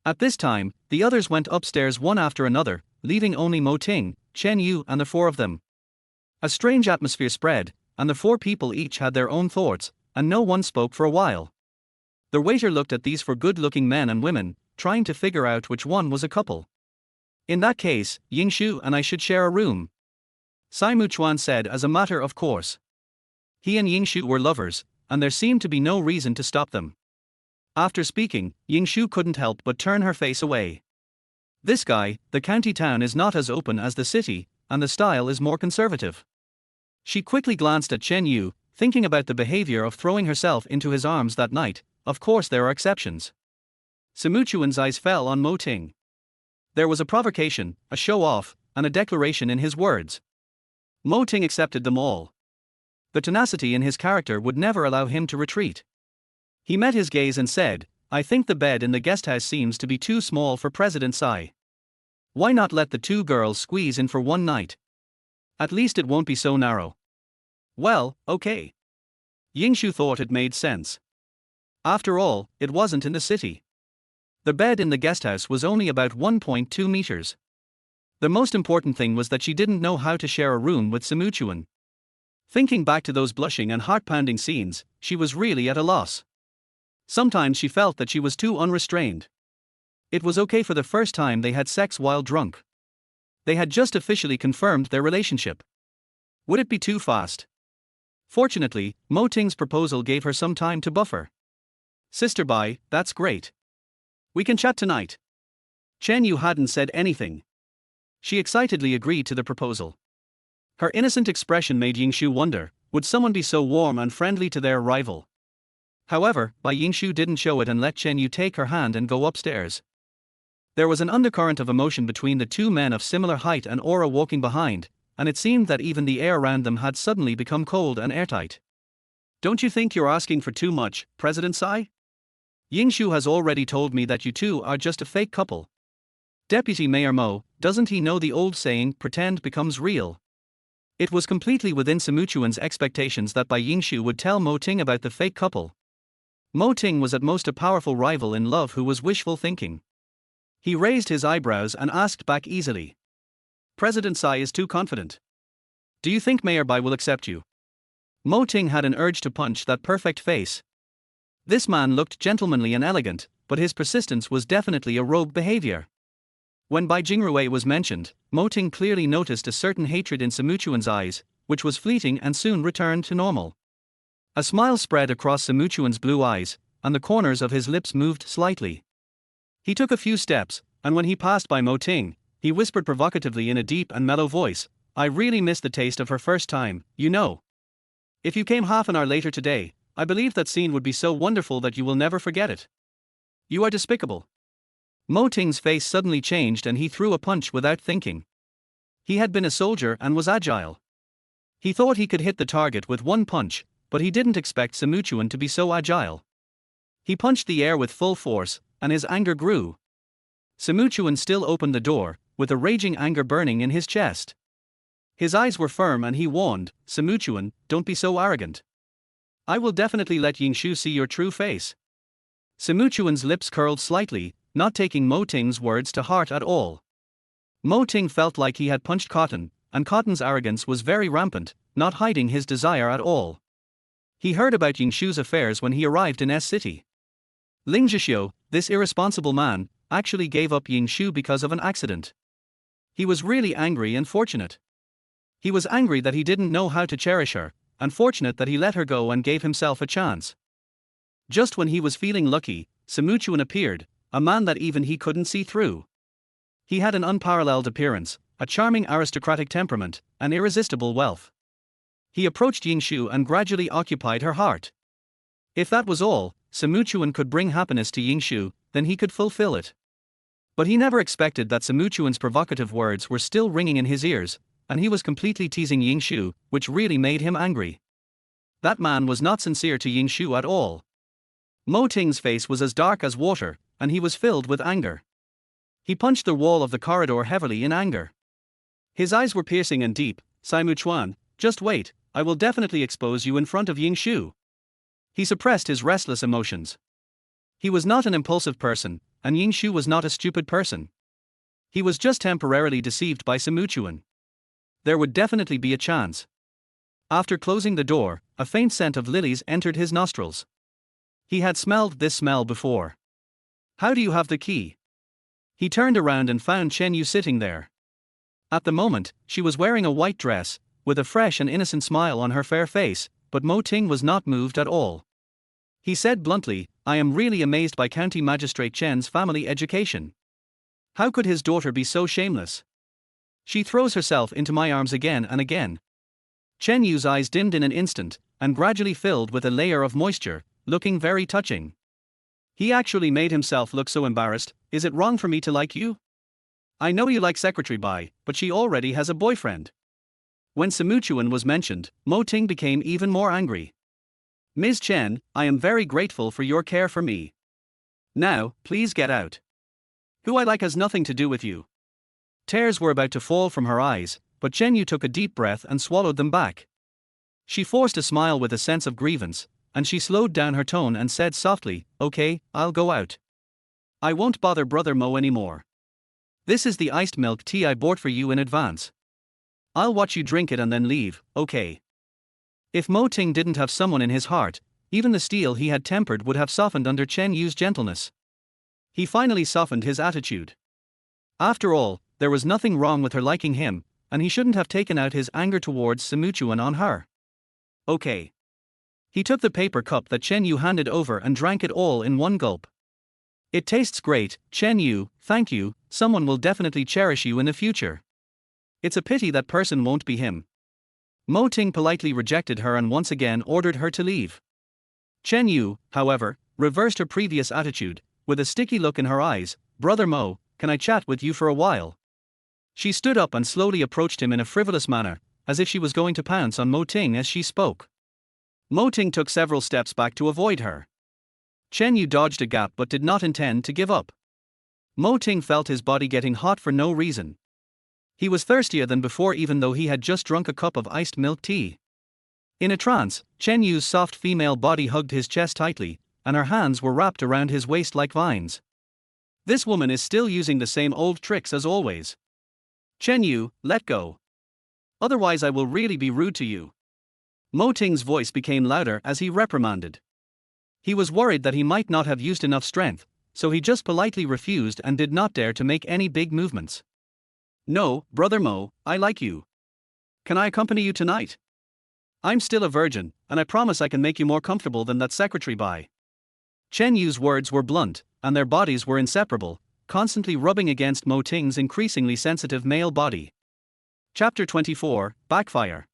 At this time, the others went upstairs one after another, leaving only Mo Ting, Chen Yu and the four of them. A strange atmosphere spread, and the four people each had their own thoughts, and no one spoke for a while. The waiter looked at these four good-looking men and women, trying to figure out which one was a couple. "In that case, Yingshu and I should share a room," Sai Muchuan said as a matter of course. He and Yingshu were lovers, and there seemed to be no reason to stop them. After speaking, Yingshu couldn't help but turn her face away. This guy, the county town is not as open as the city, and the style is more conservative. She quickly glanced at Chen Yu, thinking about the behavior of throwing herself into his arms that night. Of course there are exceptions. Simuchuan's eyes fell on Mo Ting. There was a provocation, a show-off, and a declaration in his words. Mo Ting accepted them all. The tenacity in his character would never allow him to retreat. He met his gaze and said, "I think the bed in the guesthouse seems to be too small for President Tsai. Why not let the two girls squeeze in for one night? At least it won't be so narrow." Well, okay. Yingshu thought it made sense. After all, it wasn't in the city. The bed in the guesthouse was only about 1.2 meters. The most important thing was that she didn't know how to share a room with Simuchuan. Thinking back to those blushing and heart-pounding scenes, she was really at a loss. Sometimes she felt that she was too unrestrained. It was okay for the first time they had sex while drunk. They had just officially confirmed their relationship. Would it be too fast? Fortunately, Mo Ting's proposal gave her some time to buffer. Sister Bai, that's great. We can chat tonight. Chen Yu hadn't said anything. She excitedly agreed to the proposal. Her innocent expression made Yingshu wonder, would someone be so warm and friendly to their rival? However, Bai Yingshu didn't show it and let Chen Yu take her hand and go upstairs. There was an undercurrent of emotion between the two men of similar height and aura walking behind, and it seemed that even the air around them had suddenly become cold and airtight. Don't you think you're asking for too much, President Tsai? Yingshu has already told me that you two are just a fake couple. Deputy Mayor Mo, doesn't he know the old saying, pretend becomes real? It was completely within Simuchuan's expectations that Bai Yingshu would tell Mo Ting about the fake couple. Mo Ting was at most a powerful rival in love who was wishful thinking. He raised his eyebrows and asked back easily. President Tsai is too confident. Do you think Mayor Bai will accept you? Mo Ting had an urge to punch that perfect face. This man looked gentlemanly and elegant, but his persistence was definitely a rogue behavior. When Bai Jingrui was mentioned, Mo Ting clearly noticed a certain hatred in Simuchuan's eyes, which was fleeting and soon returned to normal. A smile spread across Simuchuan's blue eyes, and the corners of his lips moved slightly. He took a few steps, and when he passed by Mo Ting, he whispered provocatively in a deep and mellow voice, I really miss the taste of her first time, you know. If you came half an hour later today, I believe that scene would be so wonderful that you will never forget it. You are despicable. Mo Ting's face suddenly changed and he threw a punch without thinking. He had been a soldier and was agile. He thought he could hit the target with one punch, but he didn't expect Simuchuan to be so agile. He punched the air with full force, and his anger grew. Simuchuan still opened the door, with a raging anger burning in his chest. His eyes were firm and he warned, Simuchuan, don't be so arrogant. I will definitely let Yingshu see your true face. Simuchuan's lips curled slightly, not taking Mo Ting's words to heart at all. Mo Ting felt like he had punched Cotton, and Cotton's arrogance was very rampant, not hiding his desire at all. He heard about Yingshu's affairs when he arrived in S-City. Ling Zhixiu, this irresponsible man, actually gave up Yingshu because of an accident. He was really angry and fortunate. He was angry that he didn't know how to cherish her, and fortunate that he let her go and gave himself a chance. Just when he was feeling lucky, Simuchuan appeared, a man that even he couldn't see through. He had an unparalleled appearance, a charming aristocratic temperament, and irresistible wealth. He approached Yingshu and gradually occupied her heart. If that was all, Simuchuan could bring happiness to Yingshu, then he could fulfill it. But he never expected that Simuchuan's provocative words were still ringing in his ears, and he was completely teasing Yingshu, which really made him angry. That man was not sincere to Yingshu at all. Mo Ting's face was as dark as water, and he was filled with anger. He punched the wall of the corridor heavily in anger. His eyes were piercing and deep. Simuchuan, just wait, I will definitely expose you in front of Yingshu. He suppressed his restless emotions. He was not an impulsive person, and Yingshu was not a stupid person. He was just temporarily deceived by Simuchuan. There would definitely be a chance. After closing the door, a faint scent of lilies entered his nostrils. He had smelled this smell before. How do you have the key? He turned around and found Chen Yu sitting there. At the moment, she was wearing a white dress, with a fresh and innocent smile on her fair face, but Mo Ting was not moved at all. He said bluntly, I am really amazed by County Magistrate Chen's family education. How could his daughter be so shameless? She throws herself into my arms again and again. Chen Yu's eyes dimmed in an instant, and gradually filled with a layer of moisture, looking very touching. He actually made himself look so embarrassed. Is it wrong for me to like you? I know you like Secretary Bai, but she already has a boyfriend. When Simuchuan was mentioned, Mo Ting became even more angry. Ms. Chen, I am very grateful for your care for me. Now, please get out. Who I like has nothing to do with you. Tears were about to fall from her eyes, but Chen Yu took a deep breath and swallowed them back. She forced a smile with a sense of grievance, and she slowed down her tone and said softly, okay, I'll go out. I won't bother Brother Mo anymore. This is the iced milk tea I bought for you in advance. I'll watch you drink it and then leave, okay? If Mo Ting didn't have someone in his heart, even the steel he had tempered would have softened under Chen Yu's gentleness. He finally softened his attitude. After all, there was nothing wrong with her liking him, and he shouldn't have taken out his anger towards Simuchuan on her. Okay. He took the paper cup that Chen Yu handed over and drank it all in one gulp. It tastes great, Chen Yu, thank you, someone will definitely cherish you in the future. It's a pity that person won't be him. Mo Ting politely rejected her and once again ordered her to leave. Chen Yu, however, reversed her previous attitude, with a sticky look in her eyes. Brother Mo, can I chat with you for a while? She stood up and slowly approached him in a frivolous manner, as if she was going to pounce on Mo Ting as she spoke. Mo Ting took several steps back to avoid her. Chen Yu dodged a gap but did not intend to give up. Mo Ting felt his body getting hot for no reason. He was thirstier than before even though he had just drunk a cup of iced milk tea. In a trance, Chen Yu's soft female body hugged his chest tightly, and her hands were wrapped around his waist like vines. This woman is still using the same old tricks as always. Chen Yu, let go. Otherwise I will really be rude to you. Mo Ting's voice became louder as he reprimanded. He was worried that he might not have used enough strength, so he just politely refused and did not dare to make any big movements. No, Brother Mo, I like you. Can I accompany you tonight? I'm still a virgin, and I promise I can make you more comfortable than that secretary by. Chen Yu's words were blunt, and their bodies were inseparable, constantly rubbing against Mo Ting's increasingly sensitive male body. Chapter 24, Backfire.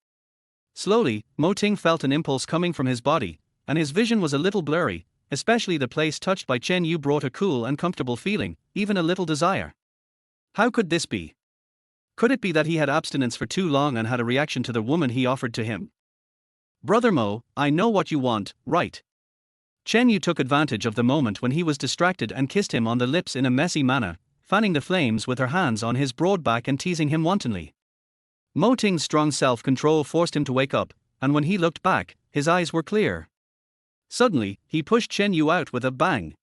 Slowly, Mo Ting felt an impulse coming from his body, and his vision was a little blurry, especially the place touched by Chen Yu brought a cool and comfortable feeling, even a little desire. How could this be? Could it be that he had abstinence for too long and had a reaction to the woman he offered to him? Brother Mo, I know what you want, right? Chen Yu took advantage of the moment when he was distracted and kissed him on the lips in a messy manner, fanning the flames with her hands on his broad back and teasing him wantonly. Mo Ting's strong self-control forced him to wake up, and when he looked back, his eyes were clear. Suddenly, he pushed Chen Yu out with a bang.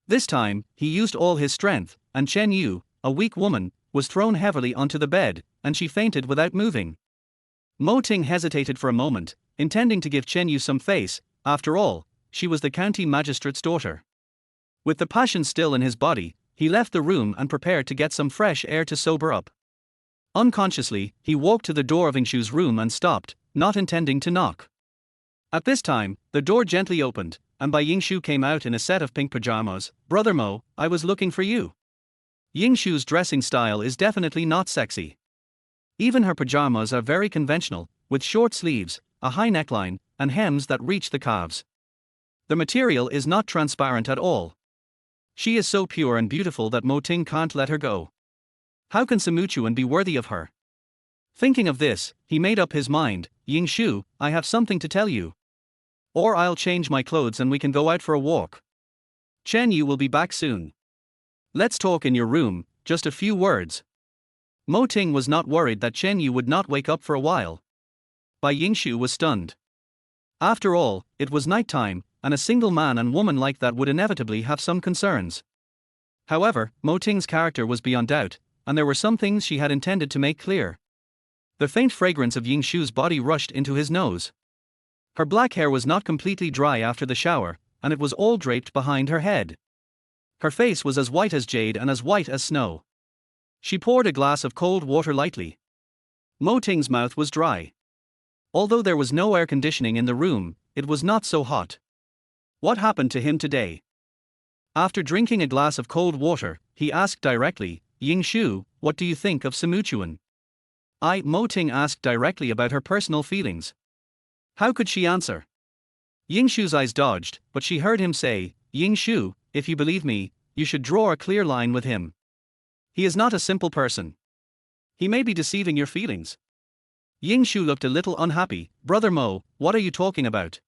This time, he used all his strength, and Chen Yu, a weak woman, was thrown heavily onto the bed, and she fainted without moving. Mo Ting hesitated for a moment, intending to give Chen Yu some face. After all, she was the county magistrate's daughter. With the passion still in his body, he left the room and prepared to get some fresh air to sober up. Unconsciously, he walked to the door of Yingshu's room and stopped, not intending to knock. At this time, the door gently opened, and Yingshu came out in a set of pink pajamas. Brother Mo, I was looking for you. Yingshu's dressing style is definitely not sexy. Even her pajamas are very conventional, with short sleeves, a high neckline, and hems that reach the calves. The material is not transparent at all. She is so pure and beautiful that Mo Ting can't let her go. How can Simuchuan be worthy of her? Thinking of this, he made up his mind. Yingshu, I have something to tell you. Or I'll change my clothes and we can go out for a walk. Chen Yu will be back soon. Let's talk in your room, just a few words. Mo Ting was not worried that Chen Yu would not wake up for a while. Yingshu was stunned. After all, it was night time, and a single man and woman like that would inevitably have some concerns. However, Mo Ting's character was beyond doubt, and there were some things she had intended to make clear. The faint fragrance of Yingshu's body rushed into his nose. Her black hair was not completely dry after the shower, and it was all draped behind her head. Her face was as white as jade and as white as snow. She poured a glass of cold water lightly. Mo Ting's mouth was dry. Although there was no air conditioning in the room, it was not so hot. What happened to him today? After drinking a glass of cold water, he asked directly, Yingshu, what do you think of Simuchuan? Mo Ting asked directly about her personal feelings. How could she answer? Yingshu's eyes dodged, but she heard him say, Yingshu, if you believe me, you should draw a clear line with him. He is not a simple person. He may be deceiving your feelings. Yingshu looked a little unhappy. Brother Mo, what are you talking about?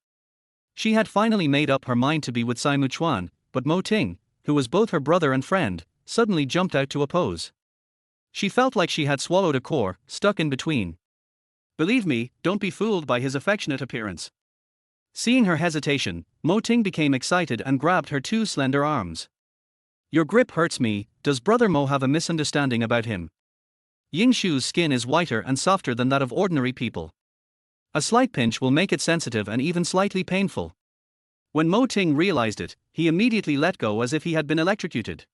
She had finally made up her mind to be with Simuchuan, but Mo Ting, who was both her brother and friend, suddenly jumped out to oppose. She felt like she had swallowed a core, stuck in between. Believe me, don't be fooled by his affectionate appearance. Seeing her hesitation, Mo Ting became excited and grabbed her two slender arms. Your grip hurts me. Does Brother Mo have a misunderstanding about him? Yingshu's skin is whiter and softer than that of ordinary people. A slight pinch will make it sensitive and even slightly painful. When Mo Ting realized it, he immediately let go as if he had been electrocuted.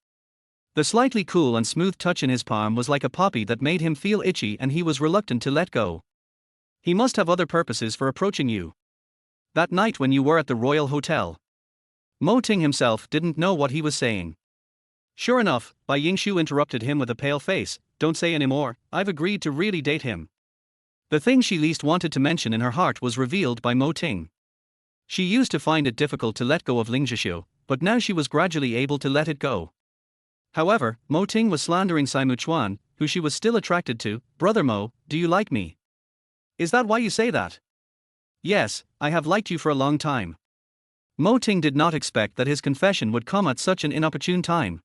The slightly cool and smooth touch in his palm was like a poppy that made him feel itchy, and he was reluctant to let go. He must have other purposes for approaching you. That night when you were at the Royal Hotel. Mo Ting himself didn't know what he was saying. Sure enough, Bai Yingshu interrupted him with a pale face. Don't say anymore, I've agreed to really date him. The thing she least wanted to mention in her heart was revealed by Mo Ting. She used to find it difficult to let go of Ling Zhixiu, but now she was gradually able to let it go. However, Mo Ting was slandering Saimu Chuan, who she was still attracted to. Brother Mo, do you like me? Is that why you say that? Yes, I have liked you for a long time. Mo Ting did not expect that his confession would come at such an inopportune time.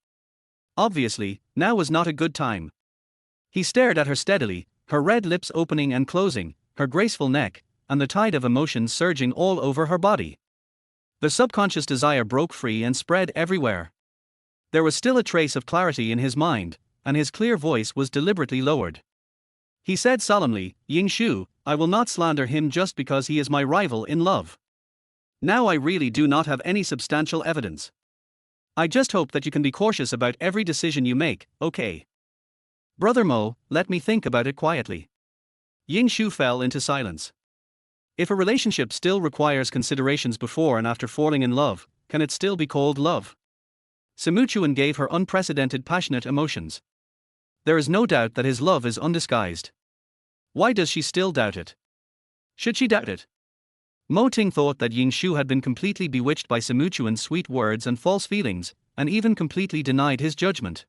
Obviously, now was not a good time. He stared at her steadily, her red lips opening and closing, her graceful neck, and the tide of emotions surging all over her body. The subconscious desire broke free and spread everywhere. There was still a trace of clarity in his mind, and his clear voice was deliberately lowered. He said solemnly, Yingshu, I will not slander him just because he is my rival in love. Now I really do not have any substantial evidence. I just hope that you can be cautious about every decision you make, okay? Brother Mo, let me think about it quietly. Yingshu fell into silence. If a relationship still requires considerations before and after falling in love, can it still be called love? Simuchuan gave her unprecedented passionate emotions. There is no doubt that his love is undisguised. Why does she still doubt it? Should she doubt it? Mo Ting thought that Yingshu had been completely bewitched by Simuchuan's sweet words and false feelings, and even completely denied his judgment.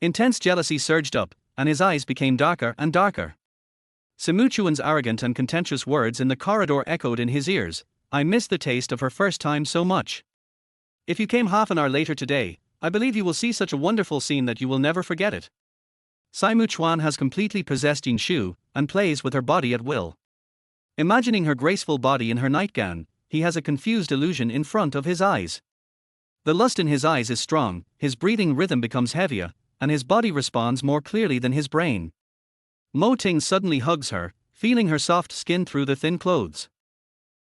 Intense jealousy surged up, and his eyes became darker and darker. Simuchuan's arrogant and contemptuous words in the corridor echoed in his ears. I miss the taste of her first time so much. If you came half an hour later today, I believe you will see such a wonderful scene that you will never forget it. Saimu Chuan has completely possessed Yingshu, and plays with her body at will. Imagining her graceful body in her nightgown, he has a confused illusion in front of his eyes. The lust in his eyes is strong, his breathing rhythm becomes heavier, and his body responds more clearly than his brain. Mo Ting suddenly hugs her, feeling her soft skin through the thin clothes.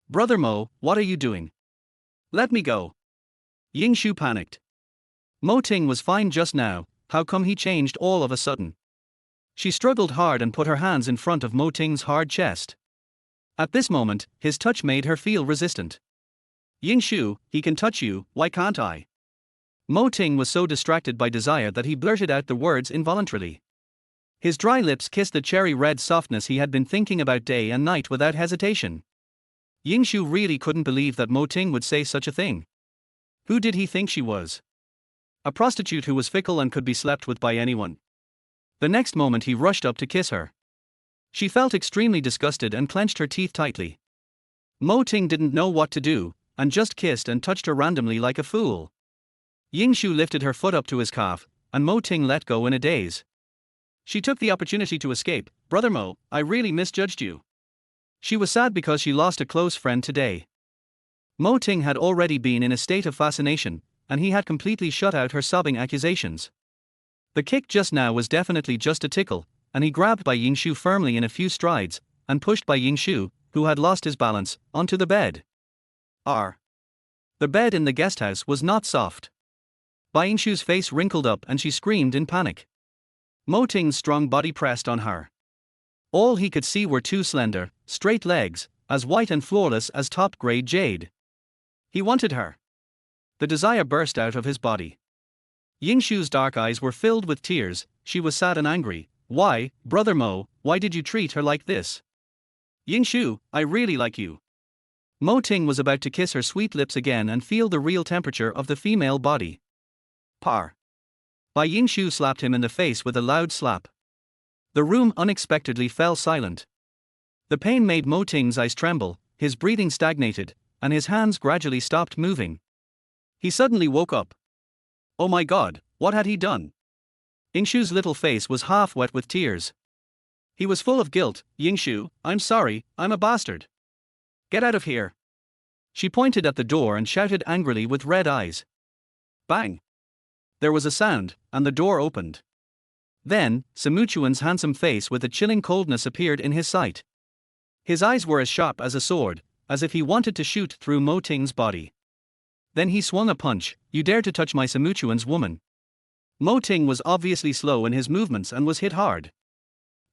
Brother Mo, what are you doing? Let me go. Yingshu panicked. Mo Ting was fine just now, how come he changed all of a sudden? She struggled hard and put her hands in front of Mo Ting's hard chest. At this moment, his touch made her feel resistant. Yingshu, he can touch you, why can't I? Mo Ting was so distracted by desire that he blurted out the words involuntarily. His dry lips kissed the cherry-red softness he had been thinking about day and night without hesitation. Yingshu really couldn't believe that Mo Ting would say such a thing. Who did he think she was? A prostitute who was fickle and could be slept with by anyone. The next moment he rushed up to kiss her. She felt extremely disgusted and clenched her teeth tightly. Mo Ting didn't know what to do, and just kissed and touched her randomly like a fool. Yingshu lifted her foot up to his calf, and Mo Ting let go in a daze. She took the opportunity to escape. Brother Mo, I really misjudged you. She was sad because she lost a close friend today. Mo Ting had already been in a state of fascination, and he had completely shut out her sobbing accusations. The kick just now was definitely just a tickle, and he grabbed Bai Yingshu firmly in a few strides, and pushed Bai Yingshu, who had lost his balance, onto the bed. The bed in the guesthouse was not soft. Bai Yingshu's face wrinkled up and she screamed in panic. Mo Ting's strong body pressed on her. All he could see were two slender, straight legs, as white and flawless as top-grade jade. He wanted her. The desire burst out of his body. Yingshu's dark eyes were filled with tears. She was sad and angry. Why, Brother Mo, why did you treat her like this? Yingshu, I really like you. Mo Ting was about to kiss her sweet lips again and feel the real temperature of the female body. Bai Yingshu slapped him in the face with a loud slap. The room unexpectedly fell silent. The pain made Mo Ting's eyes tremble, his breathing stagnated, and his hands gradually stopped moving. He suddenly woke up. Oh my God, what had he done? Yingshu's little face was half wet with tears. He was full of guilt. Yingshu, I'm sorry, I'm a bastard. Get out of here. She pointed at the door and shouted angrily with red eyes. Bang! There was a sound, and the door opened. Then, Simuchuan's handsome face with a chilling coldness appeared in his sight. His eyes were as sharp as a sword, as if he wanted to shoot through Mo Ting's body. Then he swung a punch. "You dare to touch my Simuchuan's woman." Mo Ting was obviously slow in his movements and was hit hard.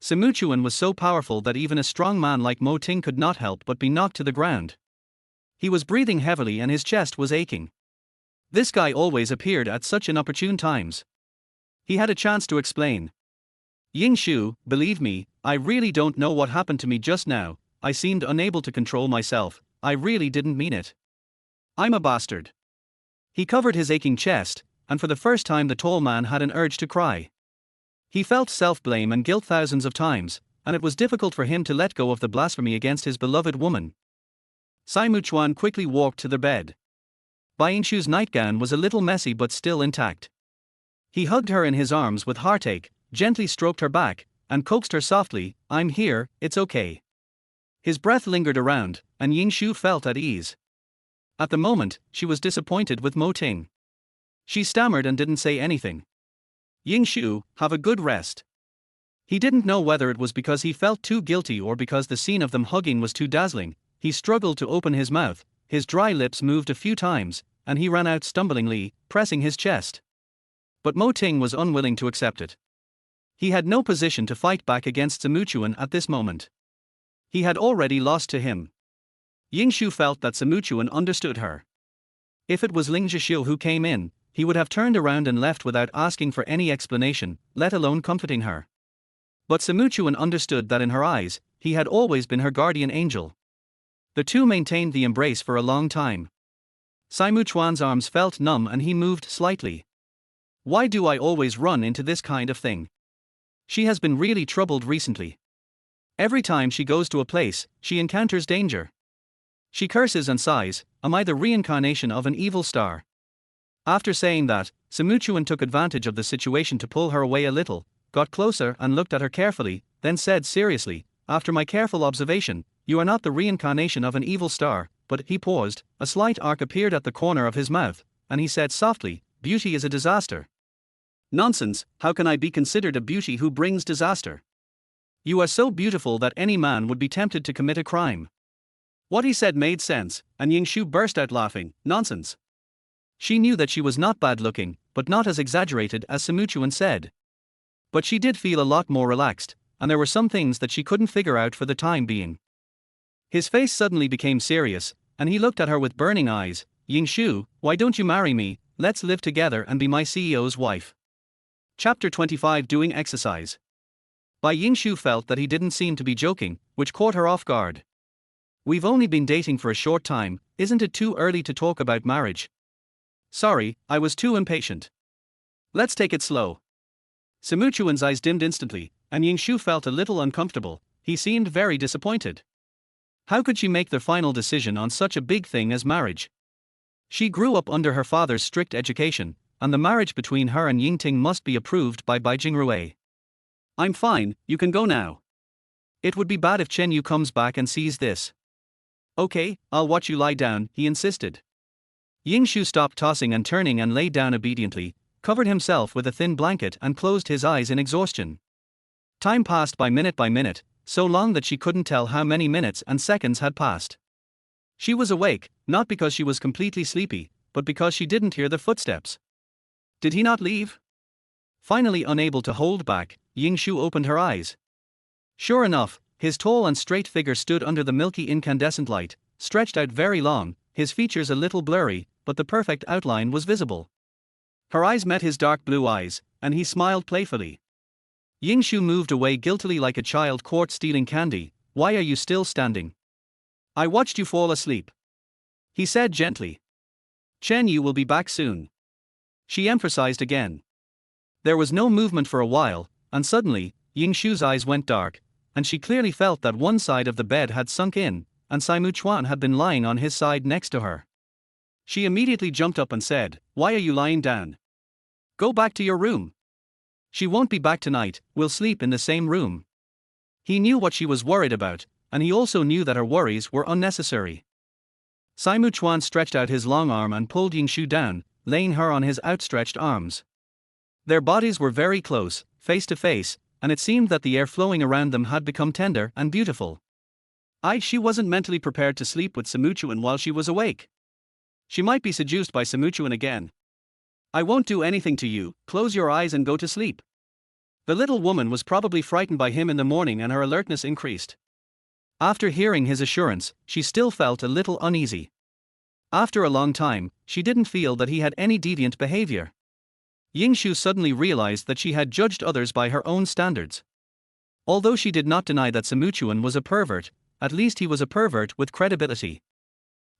Simuchuan was so powerful that even a strong man like Mo Ting could not help but be knocked to the ground. He was breathing heavily and his chest was aching. This guy always appeared at such inopportune times. He had a chance to explain. "Ying Shu, believe me, I really don't know what happened to me just now. I seemed unable to control myself. I really didn't mean it. I'm a bastard." He covered his aching chest, and for the first time the tall man had an urge to cry. He felt self-blame and guilt thousands of times, and it was difficult for him to let go of the blasphemy against his beloved woman. Simuchuan quickly walked to the bed. Bai Yingshu's nightgown was a little messy but still intact. He hugged her in his arms with heartache, gently stroked her back, and coaxed her softly, "I'm here, it's okay." His breath lingered around, and Yingshu felt at ease. At the moment, she was disappointed with Mo Ting. She stammered and didn't say anything. "Yingshu, have a good rest." He didn't know whether it was because he felt too guilty or because the scene of them hugging was too dazzling. He struggled to open his mouth, his dry lips moved a few times, and he ran out stumblingly, pressing his chest. But Mo Ting was unwilling to accept it. He had no position to fight back against Simuchuan at this moment. He had already lost to him. Yingshu felt that Simuchuan understood her. If it was Ling Zhixiu who came in, he would have turned around and left without asking for any explanation, let alone comforting her. But Simuchuan understood that in her eyes, he had always been her guardian angel. The two maintained the embrace for a long time. Simuchuan's arms felt numb and he moved slightly. "Why do I always run into this kind of thing? She has been really troubled recently. Every time she goes to a place, she encounters danger. She curses and sighs, am I the reincarnation of an evil star?" After saying that, Simuchuan took advantage of the situation to pull her away a little, got closer and looked at her carefully, then said seriously, "After my careful observation, you are not the reincarnation of an evil star," but he paused, a slight arc appeared at the corner of his mouth, and he said softly, "Beauty is a disaster." "Nonsense, how can I be considered a beauty who brings disaster? You are so beautiful that any man would be tempted to commit a crime." What he said made sense, and Yingshu burst out laughing, "Nonsense." She knew that she was not bad-looking, but not as exaggerated as Simuchuan said. But she did feel a lot more relaxed, and there were some things that she couldn't figure out for the time being. His face suddenly became serious, and he looked at her with burning eyes. "Yingshu, why don't you marry me? Let's live together and be my CEO's wife." Chapter 25 Doing Exercise. Bai Yingshu felt that he didn't seem to be joking, which caught her off guard. "We've only been dating for a short time, isn't it too early to talk about marriage?" "Sorry, I was too impatient. Let's take it slow." Simuchuan's eyes dimmed instantly, and Yingshu felt a little uncomfortable. He seemed very disappointed. How could she make the final decision on such a big thing as marriage? She grew up under her father's strict education, and the marriage between her and Yingting must be approved by Bai Jingrui. "I'm fine, you can go now. It would be bad if Chen Yu comes back and sees this." "Okay, I'll watch you lie down," he insisted. Yingshu stopped tossing and turning and lay down obediently, covered himself with a thin blanket and closed his eyes in exhaustion. Time passed by minute, so long that she couldn't tell how many minutes and seconds had passed. She was awake, not because she was completely sleepy, but because she didn't hear the footsteps. Did he not leave? Finally unable to hold back, Yingshu opened her eyes. Sure enough, his tall and straight figure stood under the milky incandescent light, stretched out very long, his features a little blurry, but the perfect outline was visible. Her eyes met his dark blue eyes, and he smiled playfully. Yingshu moved away guiltily like a child caught stealing candy. "Why are you still standing? I watched you fall asleep," he said gently. "Chen Yu will be back soon," she emphasized again. There was no movement for a while, and suddenly, Yingshu's eyes went dark, and she clearly felt that one side of the bed had sunk in, and Simuchuan had been lying on his side next to her. She immediately jumped up and said, "Why are you lying down? Go back to your room. She won't be back tonight, we'll sleep in the same room." He knew what she was worried about, and he also knew that her worries were unnecessary. Simuchuan stretched out his long arm and pulled Yingshu down, laying her on his outstretched arms. Their bodies were very close, face to face, and it seemed that the air flowing around them had become tender and beautiful. She wasn't mentally prepared to sleep with Samuchuan while she was awake. She might be seduced by Samuchuan again. I won't do anything to you, close your eyes and go to sleep. The little woman was probably frightened by him in the morning and her alertness increased. After hearing his assurance, she still felt a little uneasy. After a long time, she didn't feel that he had any deviant behavior. Yingshu suddenly realized that she had judged others by her own standards. Although she did not deny that Samuchuan was a pervert, at least he was a pervert with credibility.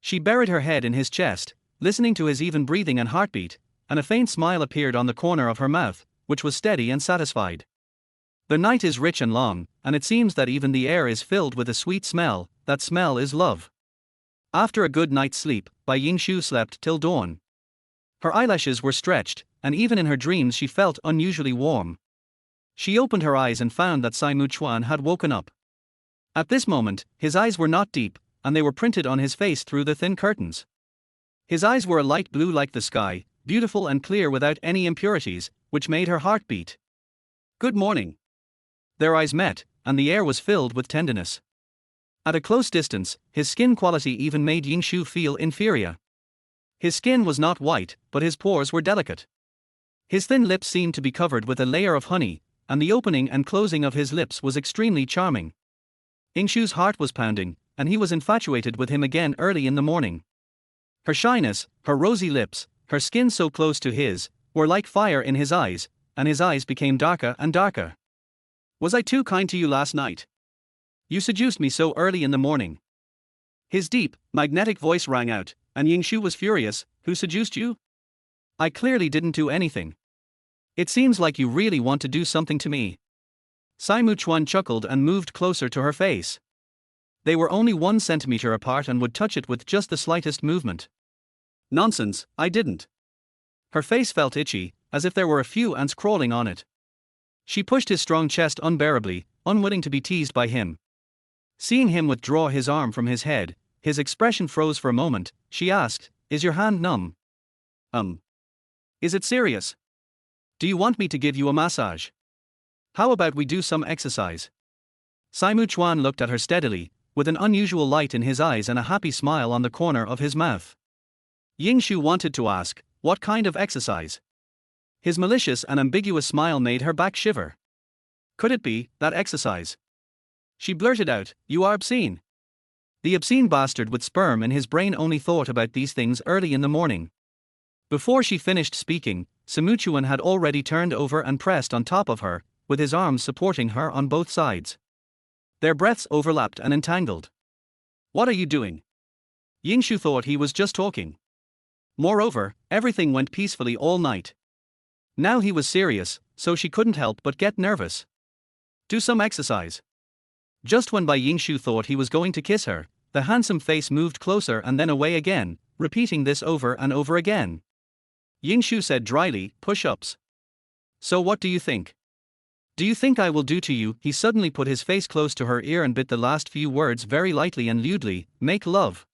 She buried her head in his chest, listening to his even breathing and heartbeat, and a faint smile appeared on the corner of her mouth, which was steady and satisfied. The night is rich and long, and it seems that even the air is filled with a sweet smell. That smell is love. After a good night's sleep, Bai Yingshu slept till dawn. Her eyelashes were stretched, and even in her dreams she felt unusually warm. She opened her eyes and found that Samuchuan had woken up. At this moment, his eyes were not deep, and they were printed on his face through the thin curtains. His eyes were a light blue like the sky, beautiful and clear without any impurities, which made her heart beat. Good morning. Their eyes met, and the air was filled with tenderness. At a close distance, his skin quality even made Yingshu feel inferior. His skin was not white, but his pores were delicate. His thin lips seemed to be covered with a layer of honey, and the opening and closing of his lips was extremely charming. Yingshu's heart was pounding, and he was infatuated with him again early in the morning. Her shyness, her rosy lips, her skin so close to his, were like fire in his eyes, and his eyes became darker and darker. Was I too kind to you last night? You seduced me so early in the morning. His deep, magnetic voice rang out, and Yingshu was furious. Who seduced you? I clearly didn't do anything. It seems like you really want to do something to me. Samuchuan chuckled and moved closer to her face. They were only 1 centimeter apart and would touch it with just the slightest movement. Nonsense, I didn't. Her face felt itchy, as if there were a few ants crawling on it. She pushed his strong chest unbearably, unwilling to be teased by him. Seeing him withdraw his arm from his head, his expression froze for a moment. She asked, "Is your hand numb?" Is it serious? Do you want me to give you a massage? How about we do some exercise? Samuchuan looked at her steadily, with an unusual light in his eyes and a happy smile on the corner of his mouth. Yingshu wanted to ask, what kind of exercise? His malicious and ambiguous smile made her back shiver. Could it be that exercise? She blurted out, "You are obscene." The obscene bastard with sperm in his brain only thought about these things early in the morning. Before she finished speaking, Samuchuan had already turned over and pressed on top of her, with his arms supporting her on both sides. Their breaths overlapped and entangled. What are you doing? Yingshu thought he was just talking. Moreover, everything went peacefully all night. Now he was serious, so she couldn't help but get nervous. Do some exercise. Just when Bai Yingshu thought he was going to kiss her, the handsome face moved closer and then away again, repeating this over and over again. Yingshu said dryly, "Push-ups." So what do you think? Do you think I will do to you? He suddenly put his face close to her ear and bit the last few words very lightly and lewdly, "Make love."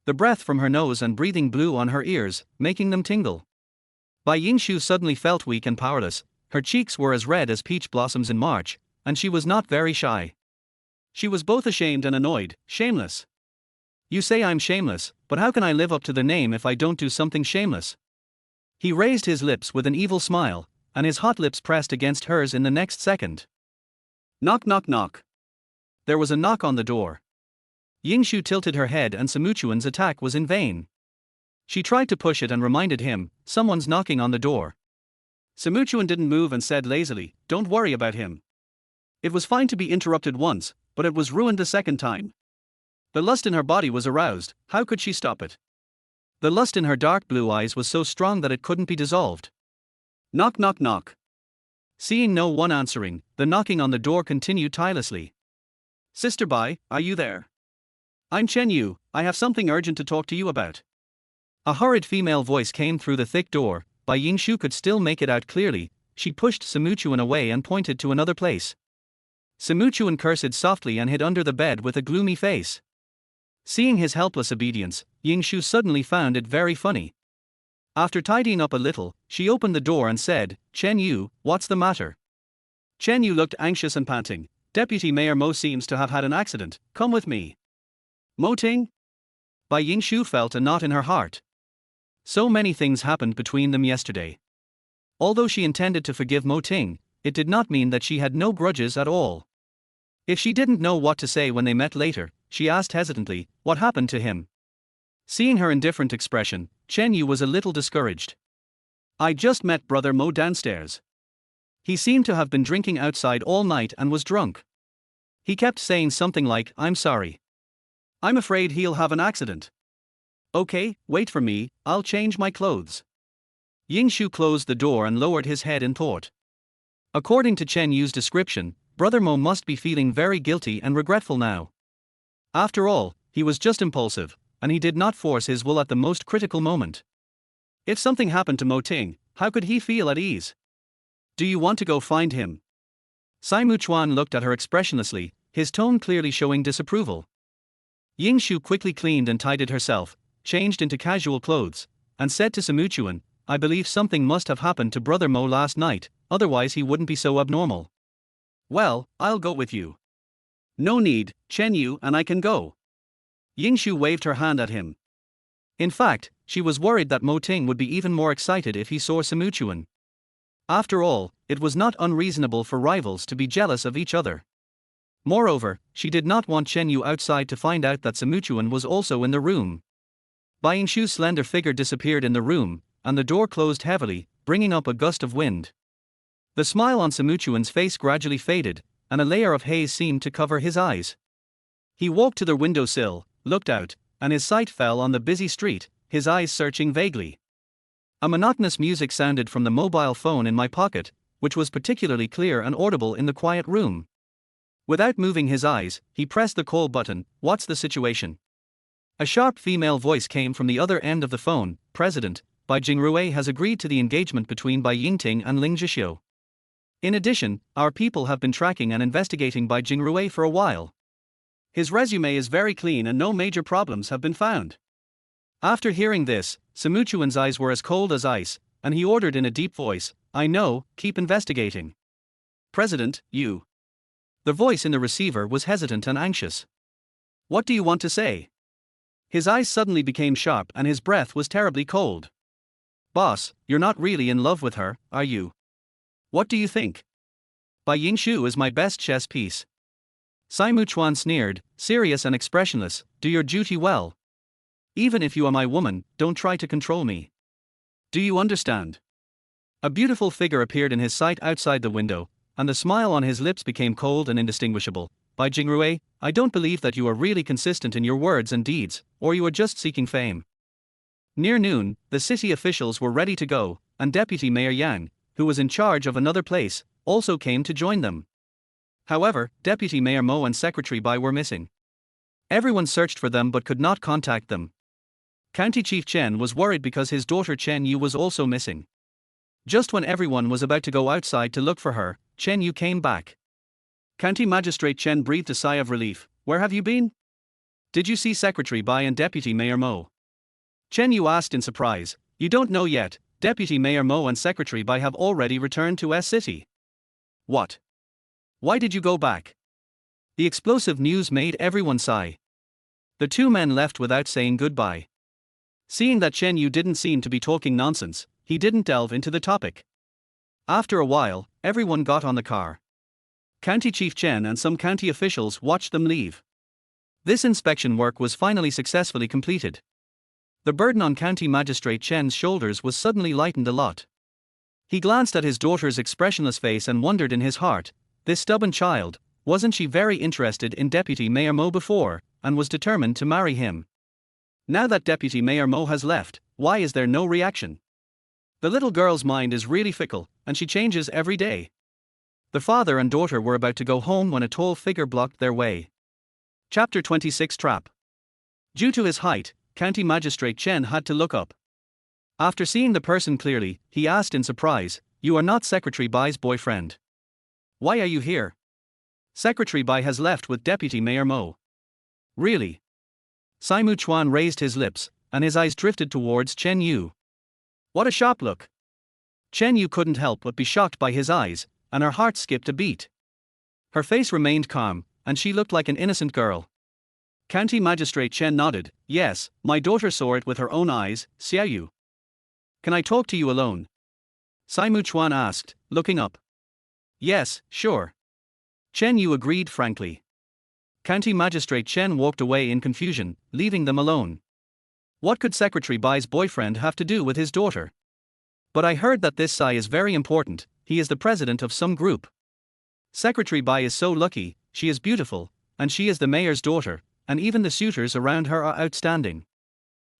The breath from her nose and breathing blew on her ears, making them tingle. Bai Yingshu suddenly felt weak and powerless. Her cheeks were as red as peach blossoms in March, and she was not very shy. She was both ashamed and annoyed. Shameless. You say I'm shameless, but how can I live up to the name if I don't do something shameless? He raised his lips with an evil smile, and his hot lips pressed against hers in the next second. Knock knock knock. There was a knock on the door. Yingshu tilted her head and Samuchuan's attack was in vain. She tried to push it and reminded him, "Someone's knocking on the door." Samuchuan didn't move and said lazily, "Don't worry about him." It was fine to be interrupted once, but it was ruined the second time. The lust in her body was aroused. How could she stop it? The lust in her dark blue eyes was so strong that it couldn't be dissolved. Knock knock knock. Seeing no one answering, the knocking on the door continued tirelessly. "Sister Bai, are you there? I'm Chen Yu, I have something urgent to talk to you about." A hurried female voice came through the thick door. Bai Yingshu could still make it out clearly. She pushed Samuchuan away and pointed to another place. Samuchuan cursed softly and hid under the bed with a gloomy face. Seeing his helpless obedience, Yingshu suddenly found it very funny. After tidying up a little, she opened the door and said, "Chen Yu, what's the matter?" Chen Yu looked anxious and panting. Deputy Mayor Mo seems to have had an accident, come with me. Mo Ting? Bai Yingshu felt a knot in her heart. So many things happened between them yesterday. Although she intended to forgive Mo Ting, it did not mean that she had no grudges at all. If she didn't know what to say when they met later, she asked hesitantly, what happened to him? Seeing her indifferent expression, Chen Yu was a little discouraged. I just met Brother Mo downstairs. He seemed to have been drinking outside all night and was drunk. He kept saying something like, I'm sorry. I'm afraid he'll have an accident. Okay, wait for me, I'll change my clothes. Yingshu closed the door and lowered his head in thought. According to Chen Yu's description, Brother Mo must be feeling very guilty and regretful now. After all, he was just impulsive, and he did not force his will at the most critical moment. If something happened to Mo Ting, how could he feel at ease? Do you want to go find him? Saimu Chuan looked at her expressionlessly, his tone clearly showing disapproval. Yingshu quickly cleaned and tidied herself, changed into casual clothes, and said to Simuchuan, I believe something must have happened to Brother Mo last night, otherwise he wouldn't be so abnormal. Well, I'll go with you. No need, Chen Yu and I can go. Yingshu waved her hand at him. In fact, she was worried that Mo Ting would be even more excited if he saw Simuchuan. After all, it was not unreasonable for rivals to be jealous of each other. Moreover, she did not want Chen Yu outside to find out that Simuchuan was also in the room. Bai Yingshu's slender figure disappeared in the room, and the door closed heavily, bringing up a gust of wind. The smile on Simuchuan's face gradually faded, and a layer of haze seemed to cover his eyes. He walked to the windowsill, looked out, and his sight fell on the busy street, his eyes searching vaguely. A monotonous music sounded from the mobile phone in my pocket, which was particularly clear and audible in the quiet room. Without moving his eyes, he pressed the call button. What's the situation? A sharp female voice came from the other end of the phone. President, Bai Jingrui has agreed to the engagement between Bai Yingting and Ling Zhixiu. In addition, our people have been tracking and investigating Bai Jingrui for a while. His resume is very clean and no major problems have been found. After hearing this, Simuchuan's eyes were as cold as ice, and he ordered in a deep voice, I know, keep investigating. President, you. The voice in the receiver was hesitant and anxious. What do you want to say? His eyes suddenly became sharp and his breath was terribly cold. Boss, you're not really in love with her, are you? What do you think? Bai Yingshu is my best chess piece. Saimu Chuan sneered, serious and expressionless, do your duty well. Even if you are my woman, don't try to control me. Do you understand? A beautiful figure appeared in his sight outside the window, and the smile on his lips became cold and indistinguishable. Bai Jingrui, I don't believe that you are really consistent in your words and deeds, or you are just seeking fame. Near noon, the city officials were ready to go, and Deputy Mayor Yang, who was in charge of another place, also came to join them. However, Deputy Mayor Mo and Secretary Bai were missing. Everyone searched for them but could not contact them. County Chief Chen was worried because his daughter Chen Yu was also missing. Just when everyone was about to go outside to look for her, Chen Yu came back. County Magistrate Chen breathed a sigh of relief. Where have you been? Did you see Secretary Bai and Deputy Mayor Mo? Chen Yu asked in surprise. You don't know yet, Deputy Mayor Mo and Secretary Bai have already returned to S City. What? Why did you go back? The explosive news made everyone sigh. The two men left without saying goodbye. Seeing that Chen Yu didn't seem to be talking nonsense, he didn't delve into the topic. After a while, everyone got on the car. County Chief Chen and some county officials watched them leave. This inspection work was finally successfully completed. The burden on County Magistrate Chen's shoulders was suddenly lightened a lot. He glanced at his daughter's expressionless face and wondered in his heart, this stubborn child, wasn't she very interested in Deputy Mayor Mo before, and was determined to marry him? Now that Deputy Mayor Mo has left, why is there no reaction? The little girl's mind is really fickle, and she changes every day. The father and daughter were about to go home when a tall figure blocked their way. Chapter 26 Trap. Due to his height, County Magistrate Chen had to look up. After seeing the person clearly, he asked in surprise, You are not Secretary Bai's boyfriend. Why are you here? Secretary Bai has left with Deputy Mayor Mo. Really? Saimu Chuan raised his lips, and his eyes drifted towards Chen Yu. What a sharp look. Chen Yu couldn't help but be shocked by his eyes, and her heart skipped a beat. Her face remained calm, and she looked like an innocent girl. County Magistrate Chen nodded. Yes, my daughter saw it with her own eyes, Xiaoyu. Can I talk to you alone? Saimu Chuan asked, looking up. Yes, sure. Chen Yu agreed frankly. County Magistrate Chen walked away in confusion, leaving them alone. What could Secretary Bai's boyfriend have to do with his daughter? But I heard that this Sai is very important, he is the president of some group. Secretary Bai is so lucky, she is beautiful, and she is the mayor's daughter, and even the suitors around her are outstanding.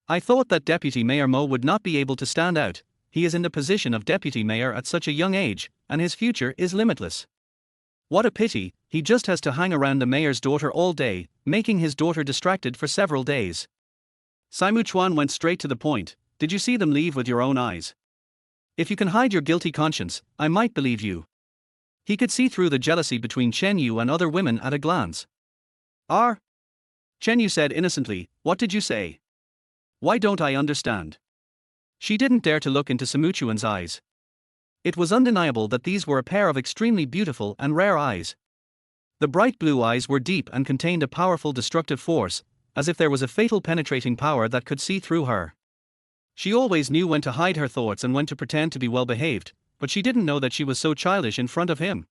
I thought that Deputy Mayor Mo would not be able to stand out, he is in the position of deputy mayor at such a young age, and his future is limitless. What a pity, he just has to hang around the mayor's daughter all day, making his daughter distracted for several days. Saimu Chuan went straight to the point. Did you see them leave with your own eyes? If you can hide your guilty conscience, I might believe you. He could see through the jealousy between Chen Yu and other women at a glance. Chen Yu said innocently, what did you say? Why don't I understand? She didn't dare to look into Saimu Chuan's eyes. It was undeniable that these were a pair of extremely beautiful and rare eyes. The bright blue eyes were deep and contained a powerful destructive force, as if there was a fatal penetrating power that could see through her. She always knew when to hide her thoughts and when to pretend to be well behaved, but she didn't know that she was so childish in front of him.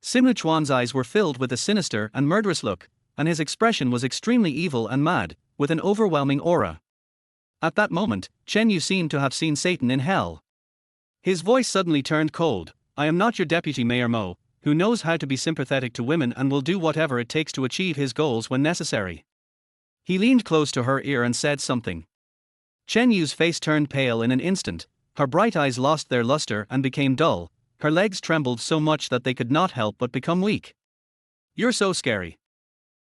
Saimu Chuan's eyes were filled with a sinister and murderous look, and his expression was extremely evil and mad, with an overwhelming aura. At that moment, Chen Yu seemed to have seen Satan in hell. His voice suddenly turned cold. I am not your deputy Mayor Mo, who knows how to be sympathetic to women and will do whatever it takes to achieve his goals when necessary. He leaned close to her ear and said something. Chen Yu's face turned pale in an instant, her bright eyes lost their luster and became dull, her legs trembled so much that they could not help but become weak. You're so scary.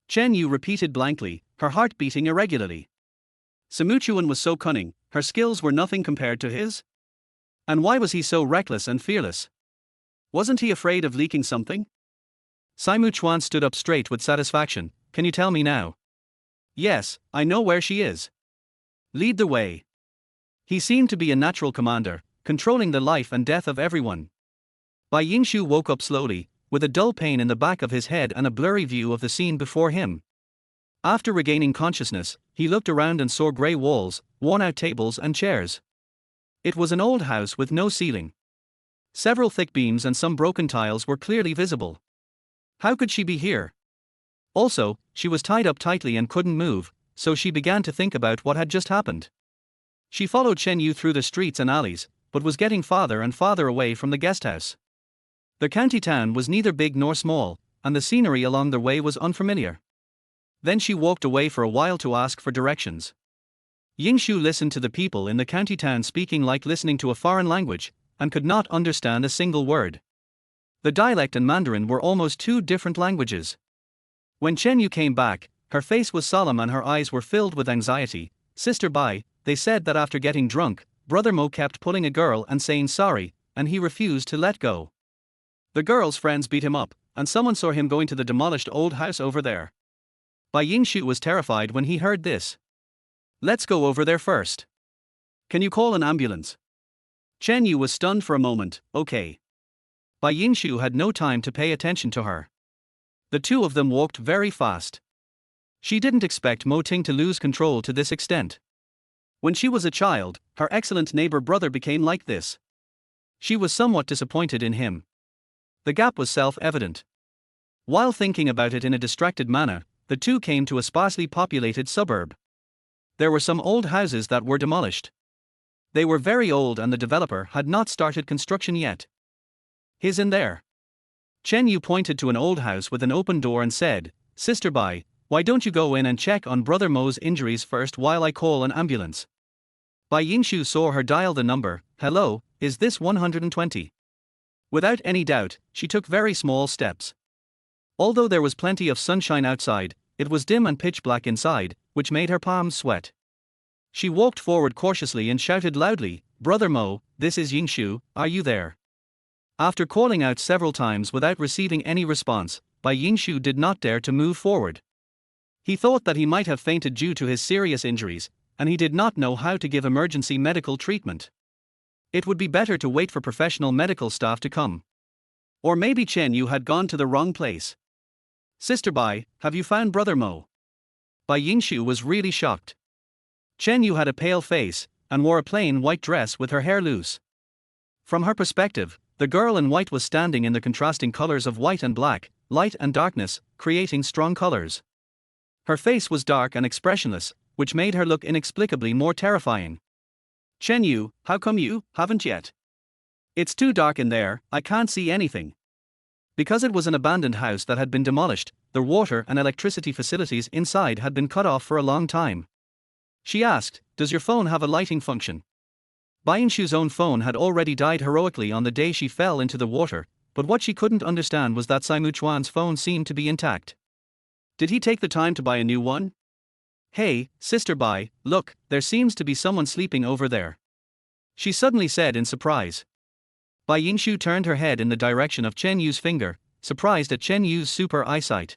Chen Yu repeated blankly, her heart beating irregularly. Saimu Chuan was so cunning, her skills were nothing compared to his. And why was he so reckless and fearless? Wasn't he afraid of leaking something? Saimu Chuan stood up straight with satisfaction. Can you tell me now? Yes, I know where she is. Lead the way. He seemed to be a natural commander, controlling the life and death of everyone. Bai Yingshu woke up slowly, with a dull pain in the back of his head and a blurry view of the scene before him. After regaining consciousness, he looked around and saw grey walls, worn-out tables and chairs. It was an old house with no ceiling. Several thick beams and some broken tiles were clearly visible. How could she be here? Also, she was tied up tightly and couldn't move, so she began to think about what had just happened. She followed Chen Yu through the streets and alleys, but was getting farther and farther away from the guesthouse. The county town was neither big nor small, and the scenery along the way was unfamiliar. Then she walked away for a while to ask for directions. Yingshu listened to the people in the county town speaking like listening to a foreign language, and could not understand a single word. The dialect and Mandarin were almost two different languages. When Chen Yu came back, her face was solemn and her eyes were filled with anxiety. Sister Bai, they said that after getting drunk, Brother Mo kept pulling a girl and saying sorry, and he refused to let go. The girl's friends beat him up, and someone saw him going to the demolished old house over there. Bai Yingshu was terrified when he heard this. Let's go over there first. Can you call an ambulance? Chen Yu was stunned for a moment. Okay. Bai Yingshu had no time to pay attention to her. The two of them walked very fast. She didn't expect Mo Ting to lose control to this extent. When she was a child, her excellent neighbor brother became like this. She was somewhat disappointed in him. The gap was self-evident. While thinking about it in a distracted manner, the two came to a sparsely populated suburb. There were some old houses that were demolished. They were very old and the developer had not started construction yet. He's in there. Chen Yu pointed to an old house with an open door and said, Sister Bai, why don't you go in and check on Brother Mo's injuries first while I call an ambulance? Bai Yingshu saw her dial the number. Hello, is this 120? Without any doubt, she took very small steps. Although there was plenty of sunshine outside, it was dim and pitch black inside, which made her palms sweat. She walked forward cautiously and shouted loudly, Brother Mo, this is Yingshu, are you there? After calling out several times without receiving any response, Bai Yingshu did not dare to move forward. He thought that he might have fainted due to his serious injuries, and he did not know how to give emergency medical treatment. It would be better to wait for professional medical staff to come. Or maybe Chen Yu had gone to the wrong place. Sister Bai, have you found Brother Mo? Bai Yingshu was really shocked. Chen Yu had a pale face, and wore a plain white dress with her hair loose. From her perspective, the girl in white was standing in the contrasting colors of white and black, light and darkness, creating strong colors. Her face was dark and expressionless, which made her look inexplicably more terrifying. Chen Yu, how come you haven't yet? It's too dark in there, I can't see anything. Because it was an abandoned house that had been demolished, the water and electricity facilities inside had been cut off for a long time. She asked, does your phone have a lighting function? Bai Yingshu's own phone had already died heroically on the day she fell into the water, but what she couldn't understand was that Saimu Chuan's phone seemed to be intact. Did he take the time to buy a new one? Hey, Sister Bai, look, there seems to be someone sleeping over there. She suddenly said in surprise. Bai Yingshu turned her head in the direction of Chen Yu's finger, surprised at Chen Yu's super eyesight.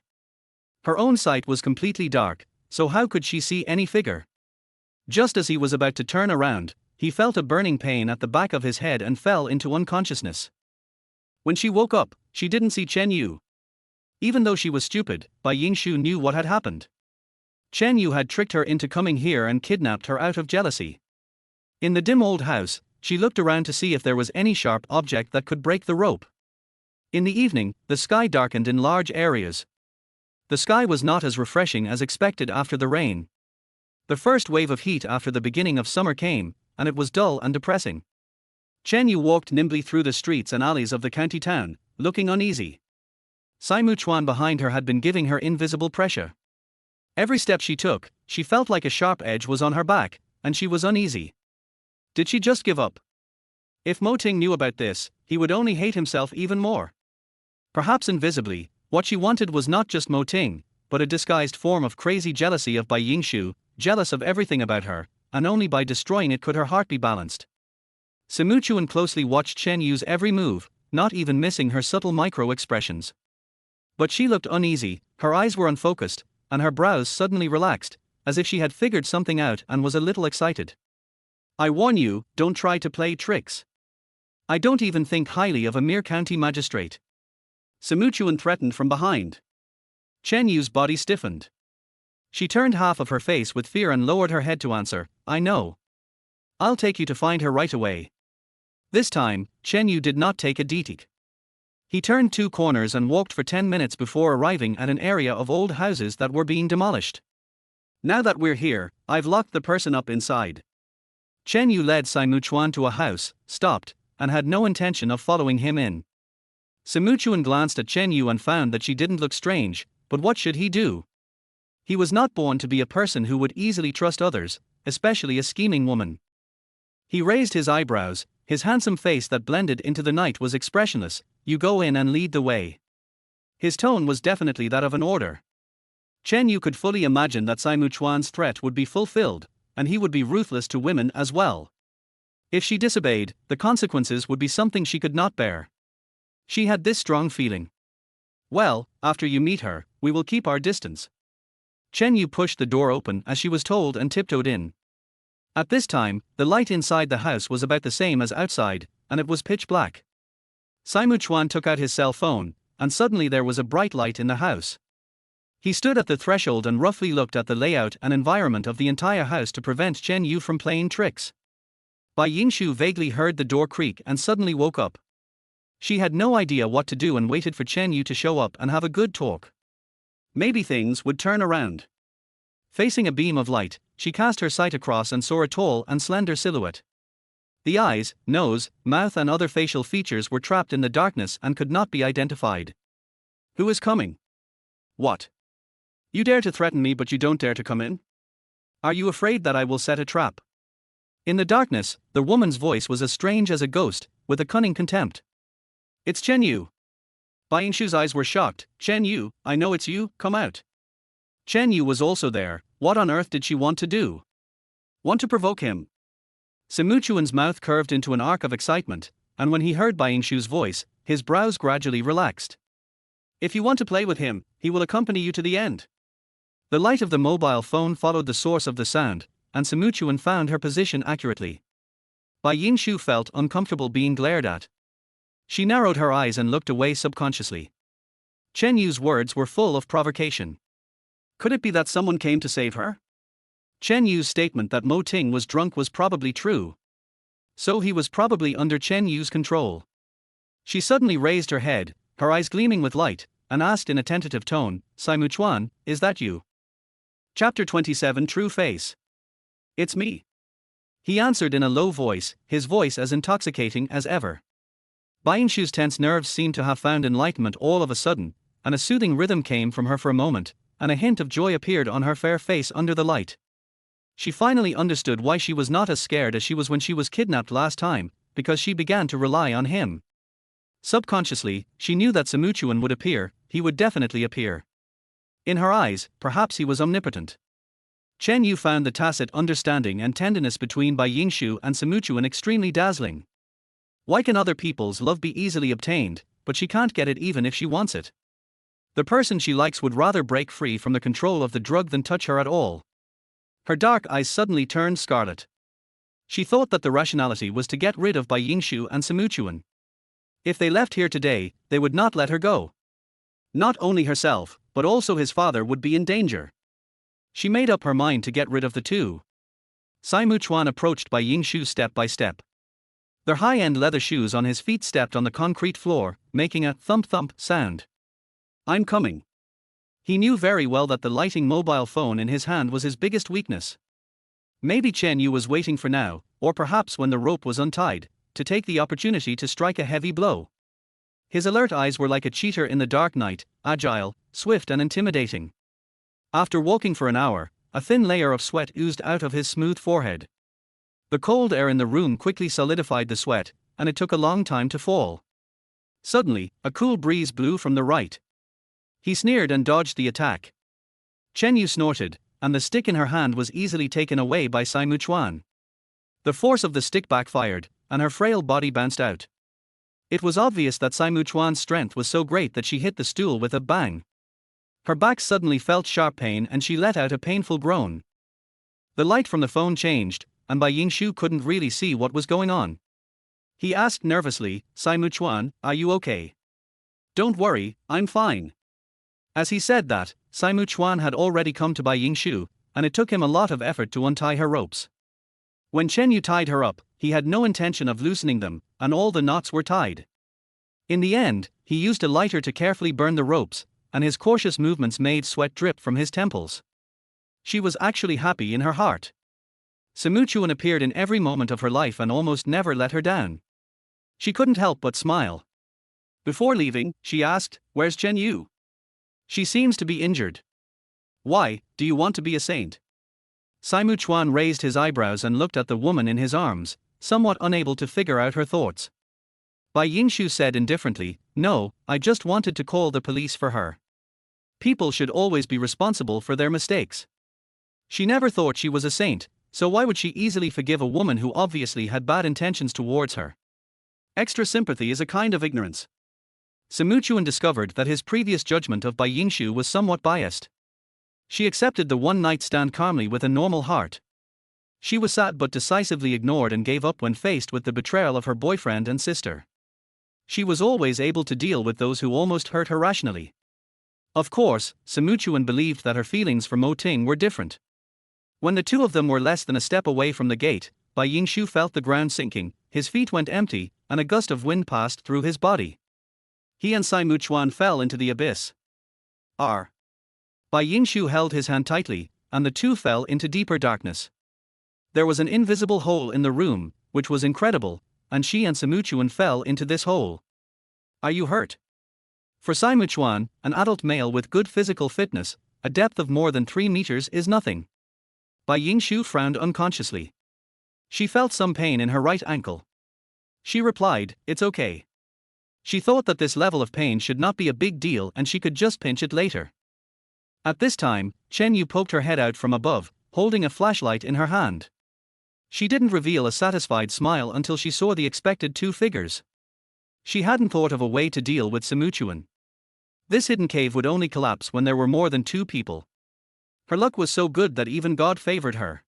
Her own sight was completely dark, so how could she see any figure? Just as he was about to turn around, he felt a burning pain at the back of his head and fell into unconsciousness. When she woke up, she didn't see Chen Yu. Even though she was stupid, Bai Yingshu knew what had happened. Chen Yu had tricked her into coming here and kidnapped her out of jealousy. In the dim old house, she looked around to see if there was any sharp object that could break the rope. In the evening, the sky darkened in large areas. The sky was not as refreshing as expected after the rain. The first wave of heat after the beginning of summer came, and it was dull and depressing. Chen Yu walked nimbly through the streets and alleys of the county town, looking uneasy. Saimu Chuan behind her had been giving her invisible pressure. Every step she took, she felt like a sharp edge was on her back, and she was uneasy. Did she just give up? If Mo Ting knew about this, he would only hate himself even more. Perhaps invisibly, what she wanted was not just Mo Ting, but a disguised form of crazy jealousy of Bai Yingshu, jealous of everything about her, and only by destroying it could her heart be balanced. Saimu Chuan closely watched Chen Yu's every move, not even missing her subtle micro-expressions. But she looked uneasy, her eyes were unfocused, and her brows suddenly relaxed, as if she had figured something out and was a little excited. I warn you, don't try to play tricks. I don't even think highly of a mere county magistrate. Saimu Chuan threatened from behind. Chen Yu's body stiffened. She turned half of her face with fear and lowered her head to answer, I know. I'll take you to find her right away. This time, Chen Yu did not take a detic. He turned 2 corners and walked for 10 minutes before arriving at an area of old houses that were being demolished. Now that we're here, I've locked the person up inside. Chen Yu led Saimu Chuan to a house, stopped, and had no intention of following him in. Saimu Chuan glanced at Chen Yu and found that she didn't look strange, but what should he do? He was not born to be a person who would easily trust others, especially a scheming woman. He raised his eyebrows, his handsome face that blended into the night was expressionless, you go in and lead the way. His tone was definitely that of an order. Chen Yu could fully imagine that Saimu Chuan's threat would be fulfilled, and he would be ruthless to women as well. If she disobeyed, the consequences would be something she could not bear. She had this strong feeling. Well, after you meet her, we will keep our distance. Chen Yu pushed the door open as she was told and tiptoed in. At this time, the light inside the house was about the same as outside, and it was pitch black. Saimu Chuan took out his cell phone, and suddenly there was a bright light in the house. He stood at the threshold and roughly looked at the layout and environment of the entire house to prevent Chen Yu from playing tricks. Bai Yingshu vaguely heard the door creak and suddenly woke up. She had no idea what to do and waited for Chen Yu to show up and have a good talk. Maybe things would turn around. Facing a beam of light, she cast her sight across and saw a tall and slender silhouette. The eyes, nose, mouth and other facial features were trapped in the darkness and could not be identified. Who is coming? What? You dare to threaten me but you don't dare to come in? Are you afraid that I will set a trap? In the darkness, the woman's voice was as strange as a ghost, with a cunning contempt. It's Chen Yu. Bai Yingshu's eyes were shocked. Chen Yu, I know it's you, come out. Chen Yu was also there. What on earth did she want to do? Want to provoke him? Saimu Chuan's mouth curved into an arc of excitement, and when he heard Bai Yingshu's voice, his brows gradually relaxed. If you want to play with him, he will accompany you to the end. The light of the mobile phone followed the source of the sound, and Saimu Chuan found her position accurately. Bai Yingshu felt uncomfortable being glared at. She narrowed her eyes and looked away subconsciously. Chen Yu's words were full of provocation. Could it be that someone came to save her? Chen Yu's statement that Mo Ting was drunk was probably true. So he was probably under Chen Yu's control. She suddenly raised her head, her eyes gleaming with light, and asked in a tentative tone, "Saimu Chuan, is that you?" Chapter 27 True Face. "It's me." He answered in a low voice, his voice as intoxicating as ever. Bai Yingshu's tense nerves seemed to have found enlightenment all of a sudden, and a soothing rhythm came from her for a moment, and a hint of joy appeared on her fair face under the light. She finally understood why she was not as scared as she was when she was kidnapped last time, because she began to rely on him. Subconsciously, she knew that Saimu Chuan would appear, he would definitely appear. In her eyes, perhaps he was omnipotent. Chen Yu found the tacit understanding and tenderness between Bai Yingshu and Saimu Chuan extremely dazzling. Why can other people's love be easily obtained, but she can't get it even if she wants it? The person she likes would rather break free from the control of the drug than touch her at all. Her dark eyes suddenly turned scarlet. She thought that the rationality was to get rid of Bai Yingshu and Saimu Chuan. If they left here today, they would not let her go. Not only herself, but also his father would be in danger. She made up her mind to get rid of the two. Saimu Chuan approached Bai Yingshu step by step. Their high-end leather shoes on his feet stepped on the concrete floor, making a thump-thump sound. "I'm coming." He knew very well that the lighting mobile phone in his hand was his biggest weakness. Maybe Chen Yu was waiting for now, or perhaps when the rope was untied, to take the opportunity to strike a heavy blow. His alert eyes were like a cheetah in the dark night, agile, swift and intimidating. After walking for an hour, a thin layer of sweat oozed out of his smooth forehead. The cold air in the room quickly solidified the sweat, and it took a long time to fall. Suddenly, a cool breeze blew from the right. He sneered and dodged the attack. Chen Yu snorted, and the stick in her hand was easily taken away by Saimu Chuan. The force of the stick backfired, and her frail body bounced out. It was obvious that Saimu Chuan's strength was so great that she hit the stool with a bang. Her back suddenly felt sharp pain and she let out a painful groan. The light from the phone changed, and Bai Yingshu couldn't really see what was going on. He asked nervously, "Saimu Chuan, are you okay?" "Don't worry, I'm fine." As he said that, Saimu Chuan had already come to Bai Yingshu, and it took him a lot of effort to untie her ropes. When Chen Yu tied her up, he had no intention of loosening them, and all the knots were tied. In the end, he used a lighter to carefully burn the ropes, and his cautious movements made sweat drip from his temples. She was actually happy in her heart. Saimu Chuan appeared in every moment of her life and almost never let her down. She couldn't help but smile. Before leaving, she asked, "Where's Chen Yu? She seems to be injured." "Why, do you want to be a saint?" Saimu Chuan raised his eyebrows and looked at the woman in his arms, somewhat unable to figure out her thoughts. Bai Yingshu said indifferently, "No, I just wanted to call the police for her. People should always be responsible for their mistakes." She never thought she was a saint, so why would she easily forgive a woman who obviously had bad intentions towards her? Extra sympathy is a kind of ignorance. Saimu Chuan discovered that his previous judgment of Bai Yingshu was somewhat biased. She accepted the one-night stand calmly with a normal heart. She was sad but decisively ignored and gave up when faced with the betrayal of her boyfriend and sister. She was always able to deal with those who almost hurt her rationally. Of course, Saimu Chuan believed that her feelings for Mo Ting were different. When the two of them were less than a step away from the gate, Bai Yingshu felt the ground sinking, his feet went empty, and a gust of wind passed through his body. He and Saimu Chuan fell into the abyss. R. Bai Yingshu held his hand tightly, and the two fell into deeper darkness. There was an invisible hole in the room, which was incredible, and she and Saimu Chuan fell into this hole. "Are you hurt?" For Saimu Chuan, an adult male with good physical fitness, a depth of more than 3 meters is nothing. Bai Yingshu frowned unconsciously. She felt some pain in her right ankle. She replied, "It's okay." She thought that this level of pain should not be a big deal and she could just pinch it later. At this time, Chen Yu poked her head out from above, holding a flashlight in her hand. She didn't reveal a satisfied smile until she saw the expected two figures. She hadn't thought of a way to deal with Saimu Chuan. This hidden cave would only collapse when there were more than 2 people. Her luck was so good that even God favored her.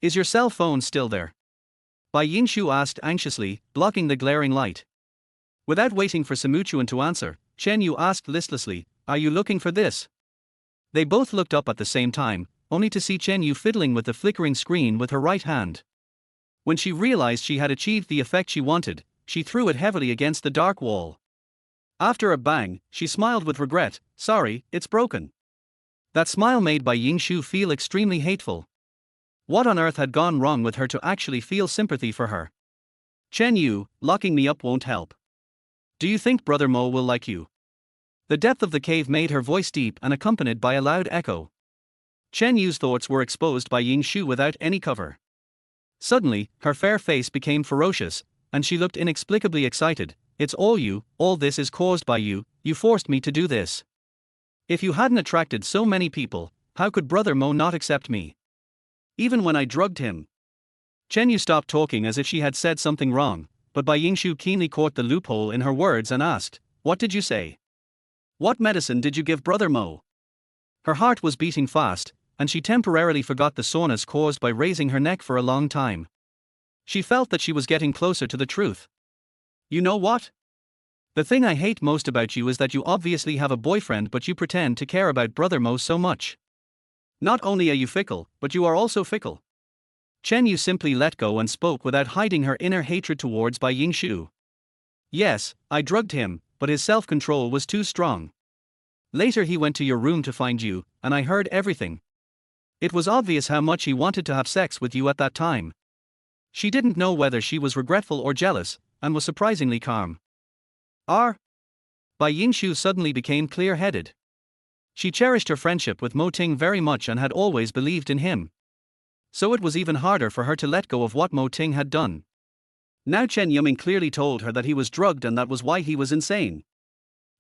"Is your cell phone still there?" Bai Yingshu asked anxiously, blocking the glaring light. Without waiting for Simuchuan to answer, Chen Yu asked listlessly, "Are you looking for this?" They both looked up at the same time, only to see Chen Yu fiddling with the flickering screen with her right hand. When she realized she had achieved the effect she wanted, she threw it heavily against the dark wall. After a bang, she smiled with regret, "Sorry, it's broken." That smile made Bai Yingshu feel extremely hateful. What on earth had gone wrong with her to actually feel sympathy for her? "Chen Yu, locking me up won't help. Do you think Brother Mo will like you?" The depth of the cave made her voice deep and accompanied by a loud echo. Chen Yu's thoughts were exposed by Yingshu without any cover. Suddenly, her fair face became ferocious, and she looked inexplicably excited. "It's all you, all this is caused by you, you forced me to do this. If you hadn't attracted so many people, how could Brother Mo not accept me? Even when I drugged him." Chen Yu stopped talking as if she had said something wrong, but Bai Yingshu keenly caught the loophole in her words and asked, "What did you say? What medicine did you give Brother Mo?" Her heart was beating fast, and she temporarily forgot the soreness caused by raising her neck for a long time. She felt that she was getting closer to the truth. "You know what? The thing I hate most about you is that you obviously have a boyfriend but you pretend to care about Brother Mo so much. Not only are you fickle, but you are also fickle." Chen Yu simply let go and spoke without hiding her inner hatred towards Bai Yingshu. "Yes, I drugged him, but his self-control was too strong. Later he went to your room to find you, and I heard everything. It was obvious how much he wanted to have sex with you at that time." She didn't know whether she was regretful or jealous, and was surprisingly calm. Bai Yingshu suddenly became clear-headed. She cherished her friendship with Mo Ting very much and had always believed in him. So it was even harder for her to let go of what Mo Ting had done. Now Chen Yuming clearly told her that he was drugged and that was why he was insane.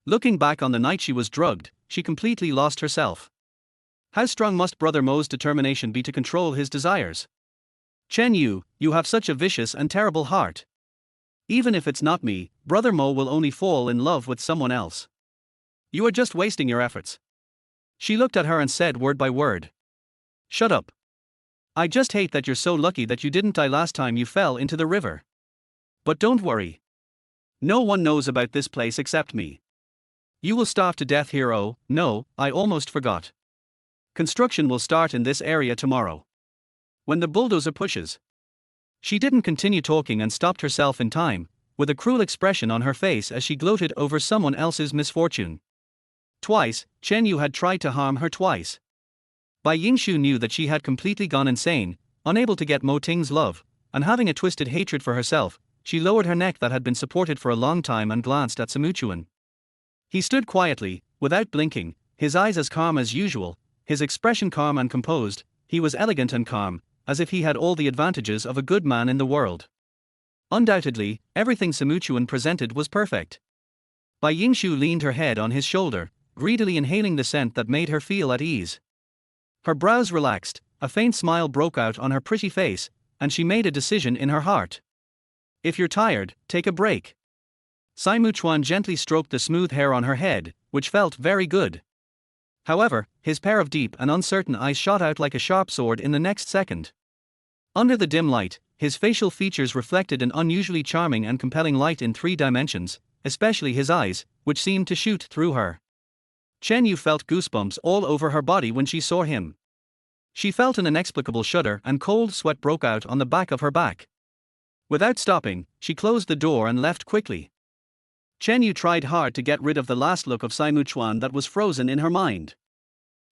Looking back on the night she was drugged, she completely lost herself. How strong must Brother Mo's determination be to control his desires? "Chen Yu, you have such a vicious and terrible heart. Even if it's not me, Brother Mo will only fall in love with someone else. You are just wasting your efforts." She looked at her and said word by word, "Shut up. I just hate that you're so lucky that you didn't die last time you fell into the river. But don't worry. No one knows about this place except me. You will starve to death here. Oh, no, I almost forgot. Construction will start in this area tomorrow. When the bulldozer pushes." She didn't continue talking and stopped herself in time, with a cruel expression on her face as she gloated over someone else's misfortune. Twice, Chen Yu had tried to harm her twice. Bai Yingshu knew that she had completely gone insane, unable to get Mo Ting's love, and having a twisted hatred for herself. She lowered her neck that had been supported for a long time and glanced at Simuchuan. He stood quietly, without blinking, his eyes as calm as usual, his expression calm and composed. He was elegant and calm, as if he had all the advantages of a good man in the world. Undoubtedly, everything Simuchuan presented was perfect. Bai Yingshu leaned her head on his shoulder, greedily inhaling the scent that made her feel at ease. Her brows relaxed, a faint smile broke out on her pretty face, and she made a decision in her heart. "If you're tired, take a break." Simuchuan gently stroked the smooth hair on her head, which felt very good. However, his pair of deep and uncertain eyes shot out like a sharp sword in the next second. Under the dim light, his facial features reflected an unusually charming and compelling light in 3 dimensions, especially his eyes, which seemed to shoot through her. Chen Yu felt goosebumps all over her body when she saw him. She felt an inexplicable shudder and cold sweat broke out on the back of her back. Without stopping, she closed the door and left quickly. Chen Yu tried hard to get rid of the last look of Simuchuan that was frozen in her mind.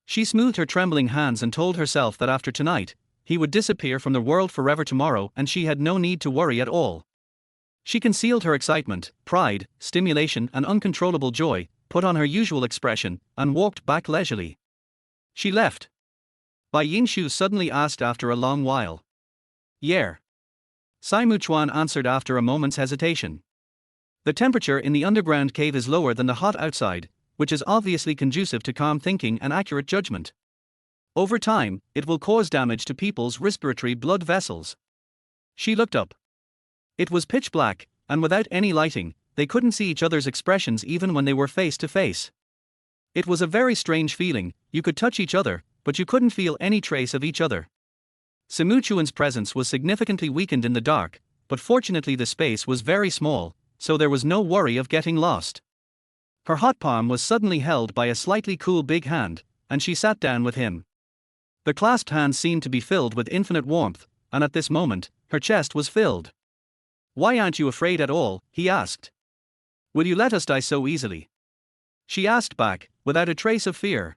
She smoothed her trembling hands and told herself that after tonight, he would disappear from the world forever tomorrow and she had no need to worry at all. She concealed her excitement, pride, stimulation and uncontrollable joy, put on her usual expression, and walked back leisurely. She left. Bai Yingshu suddenly asked after a long while. "Yeah." Simuchuan answered after a moment's hesitation. The temperature in the underground cave is lower than the hot outside, which is obviously conducive to calm thinking and accurate judgment. Over time, it will cause damage to people's respiratory blood vessels. She looked up. It was pitch black, and without any lighting, they couldn't see each other's expressions even when they were face to face. It was a very strange feeling. You could touch each other, but you couldn't feel any trace of each other. Simuchuan's presence was significantly weakened in the dark, but fortunately the space was very small, so there was no worry of getting lost. Her hot palm was suddenly held by a slightly cool big hand, and she sat down with him. The clasped hands seemed to be filled with infinite warmth, and at this moment, her chest was filled. "Why aren't you afraid at all?" he asked. "Will you let us die so easily?" She asked back, without a trace of fear.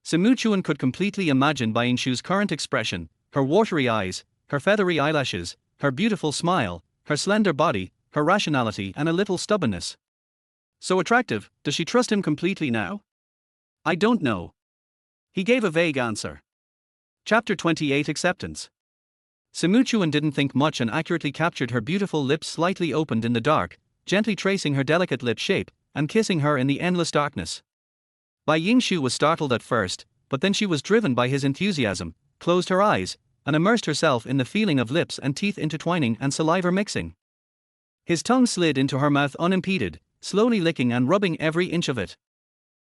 Simuchuan could completely imagine Baingshu's current expression, her watery eyes, her feathery eyelashes, her beautiful smile, her slender body, her rationality and a little stubbornness. So attractive, does she trust him completely now? "I don't know." He gave a vague answer. Chapter 28 Acceptance. Simuchuan didn't think much and accurately captured her beautiful lips slightly opened in the dark, gently tracing her delicate lip shape, and kissing her in the endless darkness. Bai Yingshu was startled at first, but then she was driven by his enthusiasm, closed her eyes, and immersed herself in the feeling of lips and teeth intertwining and saliva mixing. His tongue slid into her mouth unimpeded, slowly licking and rubbing every inch of it.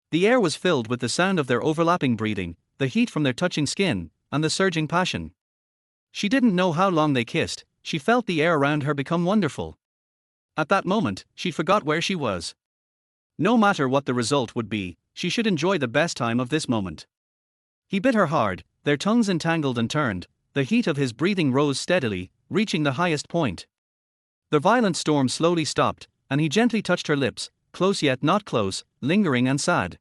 The air was filled with the sound of their overlapping breathing, the heat from their touching skin, and the surging passion. She didn't know how long they kissed, she felt the air around her become wonderful. At that moment, she forgot where she was. No matter what the result would be, she should enjoy the best time of this moment. He bit her hard, their tongues entangled and turned, the heat of his breathing rose steadily, reaching the highest point. The violent storm slowly stopped, and he gently touched her lips, close yet not close, lingering and sad.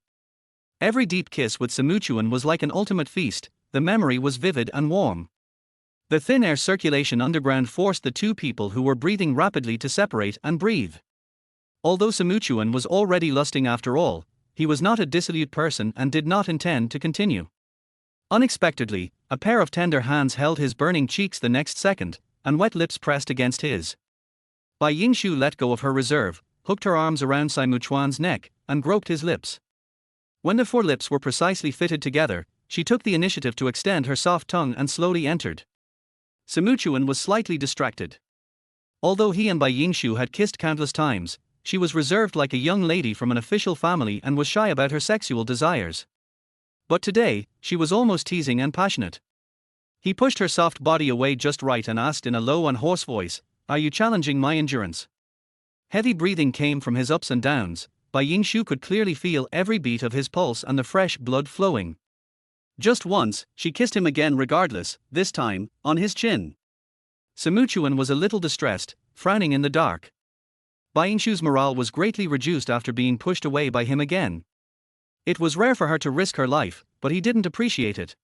Every deep kiss with Simuchuan was like an ultimate feast, the memory was vivid and warm. The thin air circulation underground forced the two people who were breathing rapidly to separate and breathe. Although Simuchuan was already lusting after all, he was not a dissolute person and did not intend to continue. Unexpectedly, a pair of tender hands held his burning cheeks the next second, and wet lips pressed against his. Bai Yingshu let go of her reserve, hooked her arms around Simuchuan's neck, and groped his lips. When the four lips were precisely fitted together, she took the initiative to extend her soft tongue and slowly entered. Simuchuan was slightly distracted. Although he and Bai Yingshu had kissed countless times, she was reserved like a young lady from an official family and was shy about her sexual desires. But today, she was almost teasing and passionate. He pushed her soft body away just right and asked in a low and hoarse voice, "Are you challenging my endurance?" Heavy breathing came from his ups and downs. Bai Yingshu could clearly feel every beat of his pulse and the fresh blood flowing. Just once, she kissed him again regardless, this time, on his chin. Simuchuan was a little distressed, frowning in the dark. Bai Yingshu's morale was greatly reduced after being pushed away by him again. It was rare for her to risk her life, but he didn't appreciate it.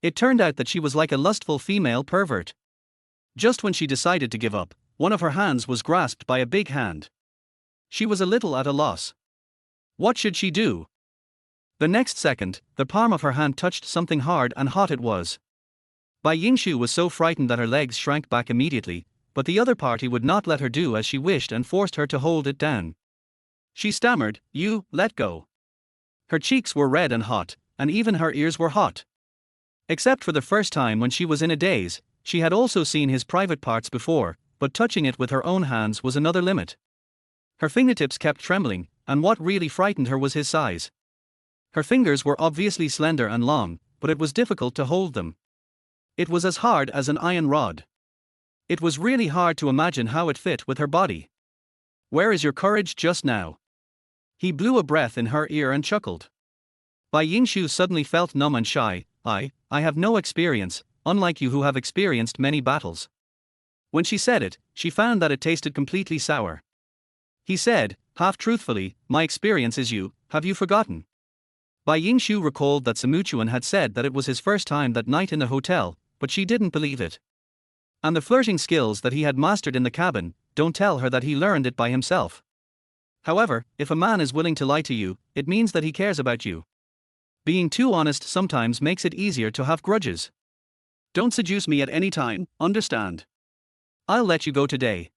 It turned out that she was like a lustful female pervert. Just when she decided to give up, one of her hands was grasped by a big hand. She was a little at a loss. What should she do? The next second, the palm of her hand touched something hard and hot it was. Bai Yingshu was so frightened that her legs shrank back immediately, but the other party would not let her do as she wished and forced her to hold it down. She stammered, "You, let go." Her cheeks were red and hot, and even her ears were hot. Except for the first time when she was in a daze, she had also seen his private parts before, but touching it with her own hands was another limit. Her fingertips kept trembling, and what really frightened her was his size. Her fingers were obviously slender and long, but it was difficult to hold them. It was as hard as an iron rod. It was really hard to imagine how it fit with her body. "Where is your courage just now?" He blew a breath in her ear and chuckled. Bai Yingshu suddenly felt numb and shy. I have no experience, unlike you who have experienced many battles." When she said it, she found that it tasted completely sour. He said, half truthfully, "My experience is you, have you forgotten?" Bai Yingshu recalled that Simuchuan had said that it was his first time that night in the hotel, but she didn't believe it. And the flirting skills that he had mastered in the cabin, don't tell her that he learned it by himself. However, if a man is willing to lie to you, it means that he cares about you. Being too honest sometimes makes it easier to have grudges. "Don't seduce me at any time, understand? I'll let you go today."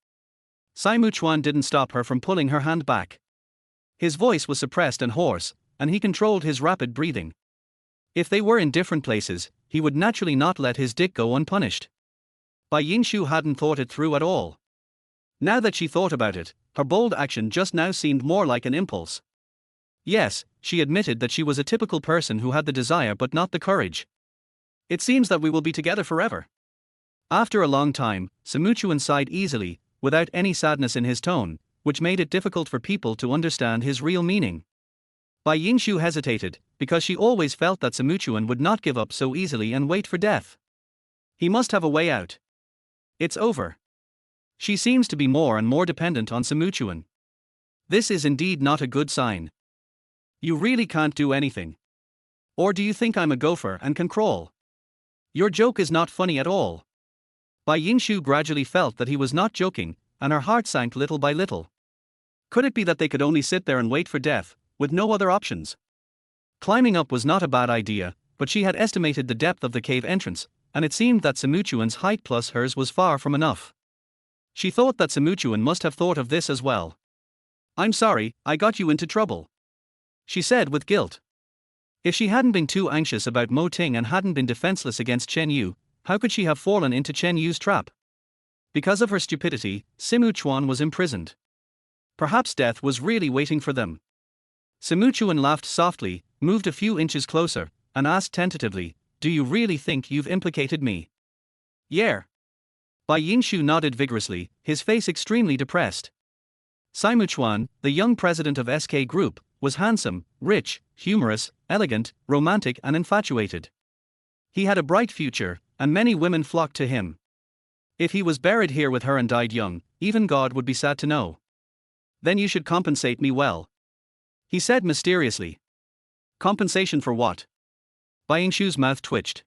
Simuchuan didn't stop her from pulling her hand back. His voice was suppressed and hoarse, and he controlled his rapid breathing. If they were in different places, he would naturally not let his dick go unpunished. Bai Yingshu hadn't thought it through at all. Now that she thought about it, her bold action just now seemed more like an impulse. Yes, she admitted that she was a typical person who had the desire but not the courage. "It seems that we will be together forever." After a long time, Simuchuan sighed easily, without any sadness in his tone. which made it difficult for people to understand his real meaning. Bai Yingshu hesitated, because she always felt that Simuchuan would not give up so easily and wait for death. He must have a way out. It's over. She seems to be more and more dependent on Simuchuan. This is indeed not a good sign. You really can't do anything. Or do you think I'm a gopher and can crawl? Your joke is not funny at all. Bai Yingshu gradually felt that he was not joking, and her heart sank little by little. Could it be that they could only sit there and wait for death, with no other options? Climbing up was not a bad idea, but she had estimated the depth of the cave entrance, and it seemed that Simuchuan's height plus hers was far from enough. She thought that Simuchuan must have thought of this as well. I'm sorry, I got you into trouble, she said with guilt. If she hadn't been too anxious about Mo Ting and hadn't been defenseless against Chen Yu, how could she have fallen into Chen Yu's trap? Because of her stupidity, Simuchuan was imprisoned. Perhaps death was really waiting for them. Simuchuan laughed softly, moved a few inches closer, and asked tentatively, "Do you really think you've implicated me?" "Yeah." Bai Yingshu nodded vigorously, his face extremely depressed. Simuchuan, the young president of SK Group, was handsome, rich, humorous, elegant, romantic and infatuated. He had a bright future, and many women flocked to him. If he was buried here with her and died young, even God would be sad to know. "Then you should compensate me well," he said mysteriously. "Compensation for what?" Bai Yingshu's mouth twitched.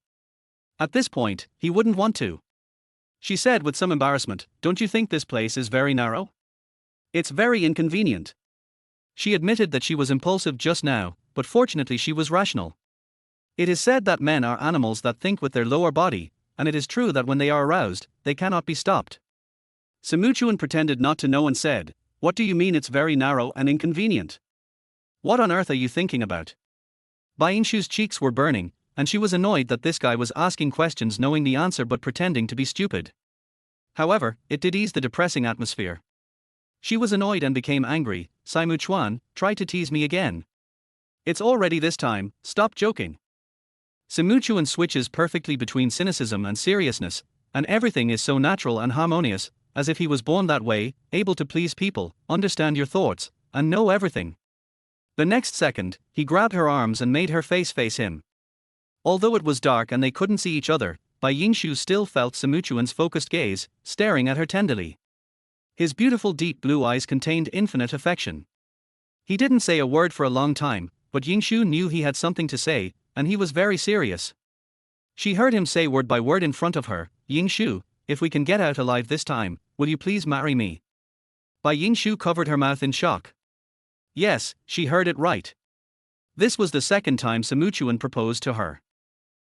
At this point, he wouldn't want to. She said with some embarrassment, "Don't you think this place is very narrow? It's very inconvenient." She admitted that she was impulsive just now, but fortunately she was rational. It is said that men are animals that think with their lower body, and it is true that when they are aroused, they cannot be stopped. Simuchuan pretended not to know and said, "What do you mean it's very narrow and inconvenient? What on earth are you thinking about?" Bai Yingshu's cheeks were burning, and she was annoyed that this guy was asking questions knowing the answer but pretending to be stupid. However, it did ease the depressing atmosphere. She was annoyed and became angry. "Simuchuan, try to tease me again. It's already this time, stop joking." Simuchuan switches perfectly between cynicism and seriousness, and everything is so natural and harmonious, as if he was born that way, able to please people, understand your thoughts, and know everything. The next second, he grabbed her arms and made her face him. Although it was dark and they couldn't see each other, Bai Yingshu still felt Simuchuan's focused gaze, staring at her tenderly. His beautiful deep blue eyes contained infinite affection. He didn't say a word for a long time, but Yingshu knew he had something to say, and he was very serious. She heard him say word by word in front of her, "Yingshu, if we can get out alive this time, will you please marry me?" Bai Yingshu covered her mouth in shock. Yes, she heard it right. This was the second time Simuchuan proposed to her.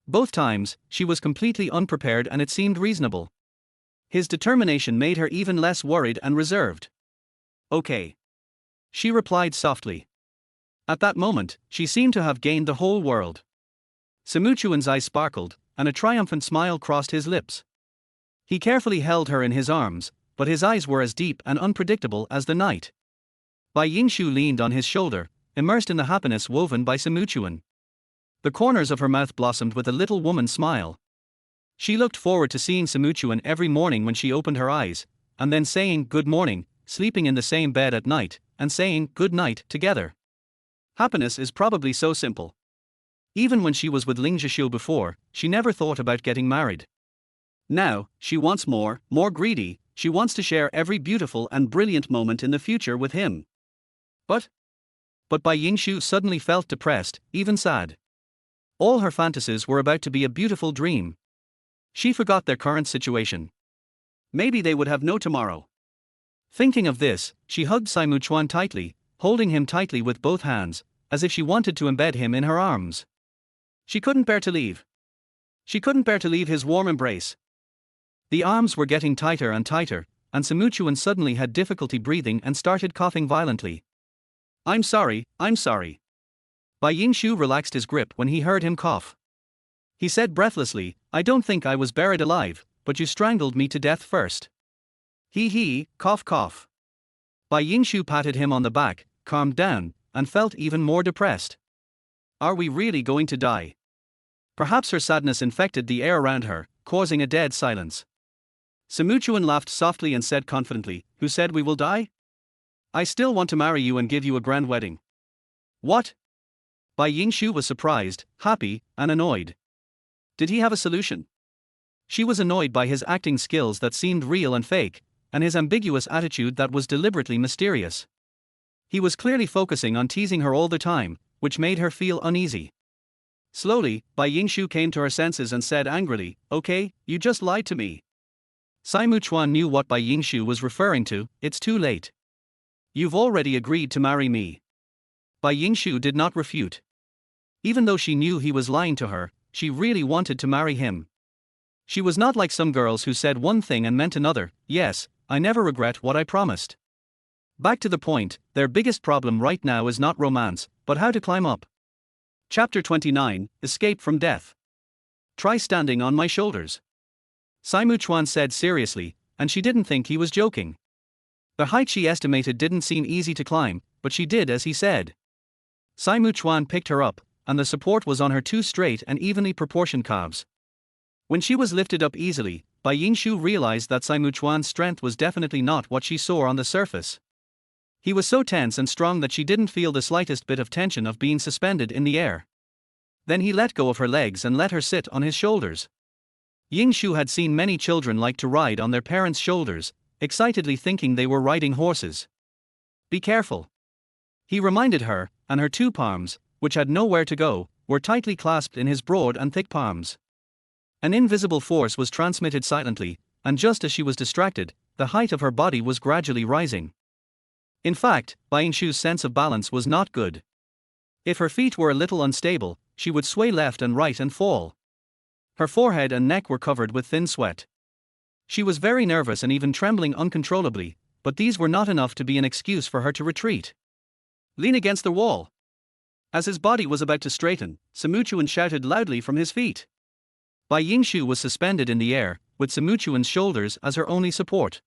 Both times, she was completely unprepared and it seemed reasonable. His determination made her even less worried and reserved. "Okay," she replied softly. At that moment, she seemed to have gained the whole world. Simuchuan's eyes sparkled, and a triumphant smile crossed his lips. He carefully held her in his arms, but his eyes were as deep and unpredictable as the night. Bai Yingshu leaned on his shoulder, immersed in the happiness woven by Simuchuan. The corners of her mouth blossomed with a little woman's smile. She looked forward to seeing Simuchuan every morning when she opened her eyes, and then saying "good morning," sleeping in the same bed at night, and saying "good night" together. Happiness is probably so simple. Even when she was with Ling Zhishu before, she never thought about getting married. Now, she wants more greedy, she wants to share every beautiful and brilliant moment in the future with him. But Bai Yingshu suddenly felt depressed, even sad. All her fantasies were about to be a beautiful dream. She forgot their current situation. Maybe they would have no tomorrow. Thinking of this, she hugged Simuchuan tightly, holding him tightly with both hands, as if she wanted to embed him in her arms. She couldn't bear to leave. She couldn't bear to leave his warm embrace. The arms were getting tighter and tighter, and Simuchuan suddenly had difficulty breathing and started coughing violently. I'm sorry. Bai Yingshu relaxed his grip when he heard him cough. He said breathlessly, "I don't think I was buried alive, but you strangled me to death first." He, cough cough. Bai Yingshu patted him on the back, calmed down, and felt even more depressed. Are we really going to die? Perhaps her sadness infected the air around her, causing a dead silence. Simuchuan laughed softly and said confidently, "Who said we will die? I still want to marry you and give you a grand wedding. What? Bai Yingshu was surprised, happy, and annoyed. Did he have a solution? She was annoyed by his acting skills that seemed real and fake, and his ambiguous attitude that was deliberately mysterious. He was clearly focusing on teasing her all the time, which made her feel uneasy. Slowly, Bai Yingshu came to her senses and said angrily, "Okay, you just lied to me." Saimu Chuan knew what Bai Yingshu was referring to. It's too late. You've already agreed to marry me. Bai Yingshu did not refute. Even though she knew he was lying to her, she really wanted to marry him. She was not like some girls who said one thing and meant another. Yes, I never regret what I promised. Back to the point, their biggest problem right now is not romance, but how to climb up. Chapter 29, Escape from Death. Try standing on my shoulders. Saimu Chuan said seriously, and she didn't think he was joking. The height she estimated didn't seem easy to climb, but she did as he said. Saimu Chuan picked her up, and the support was on her two straight and evenly proportioned calves. When she was lifted up easily, Bai Yingshu realized that Saimu Chuan's strength was definitely not what she saw on the surface. He was so tense and strong that she didn't feel the slightest bit of tension of being suspended in the air. Then he let go of her legs and let her sit on his shoulders. Yingshu had seen many children like to ride on their parents' shoulders, excitedly thinking they were riding horses. Be careful. He reminded her, and her two palms, which had nowhere to go, were tightly clasped in his broad and thick palms. An invisible force was transmitted silently, and just as she was distracted, the height of her body was gradually rising. In fact, Bai Yingshu's sense of balance was not good. If her feet were a little unstable, she would sway left and right and fall. Her forehead and neck were covered with thin sweat. She was very nervous and even trembling uncontrollably, but these were not enough to be an excuse for her to retreat. Lean against the wall. As his body was about to straighten, Simuchuan shouted loudly from his feet. Bai Yingshu was suspended in the air, with Simuchuan's shoulders as her only support.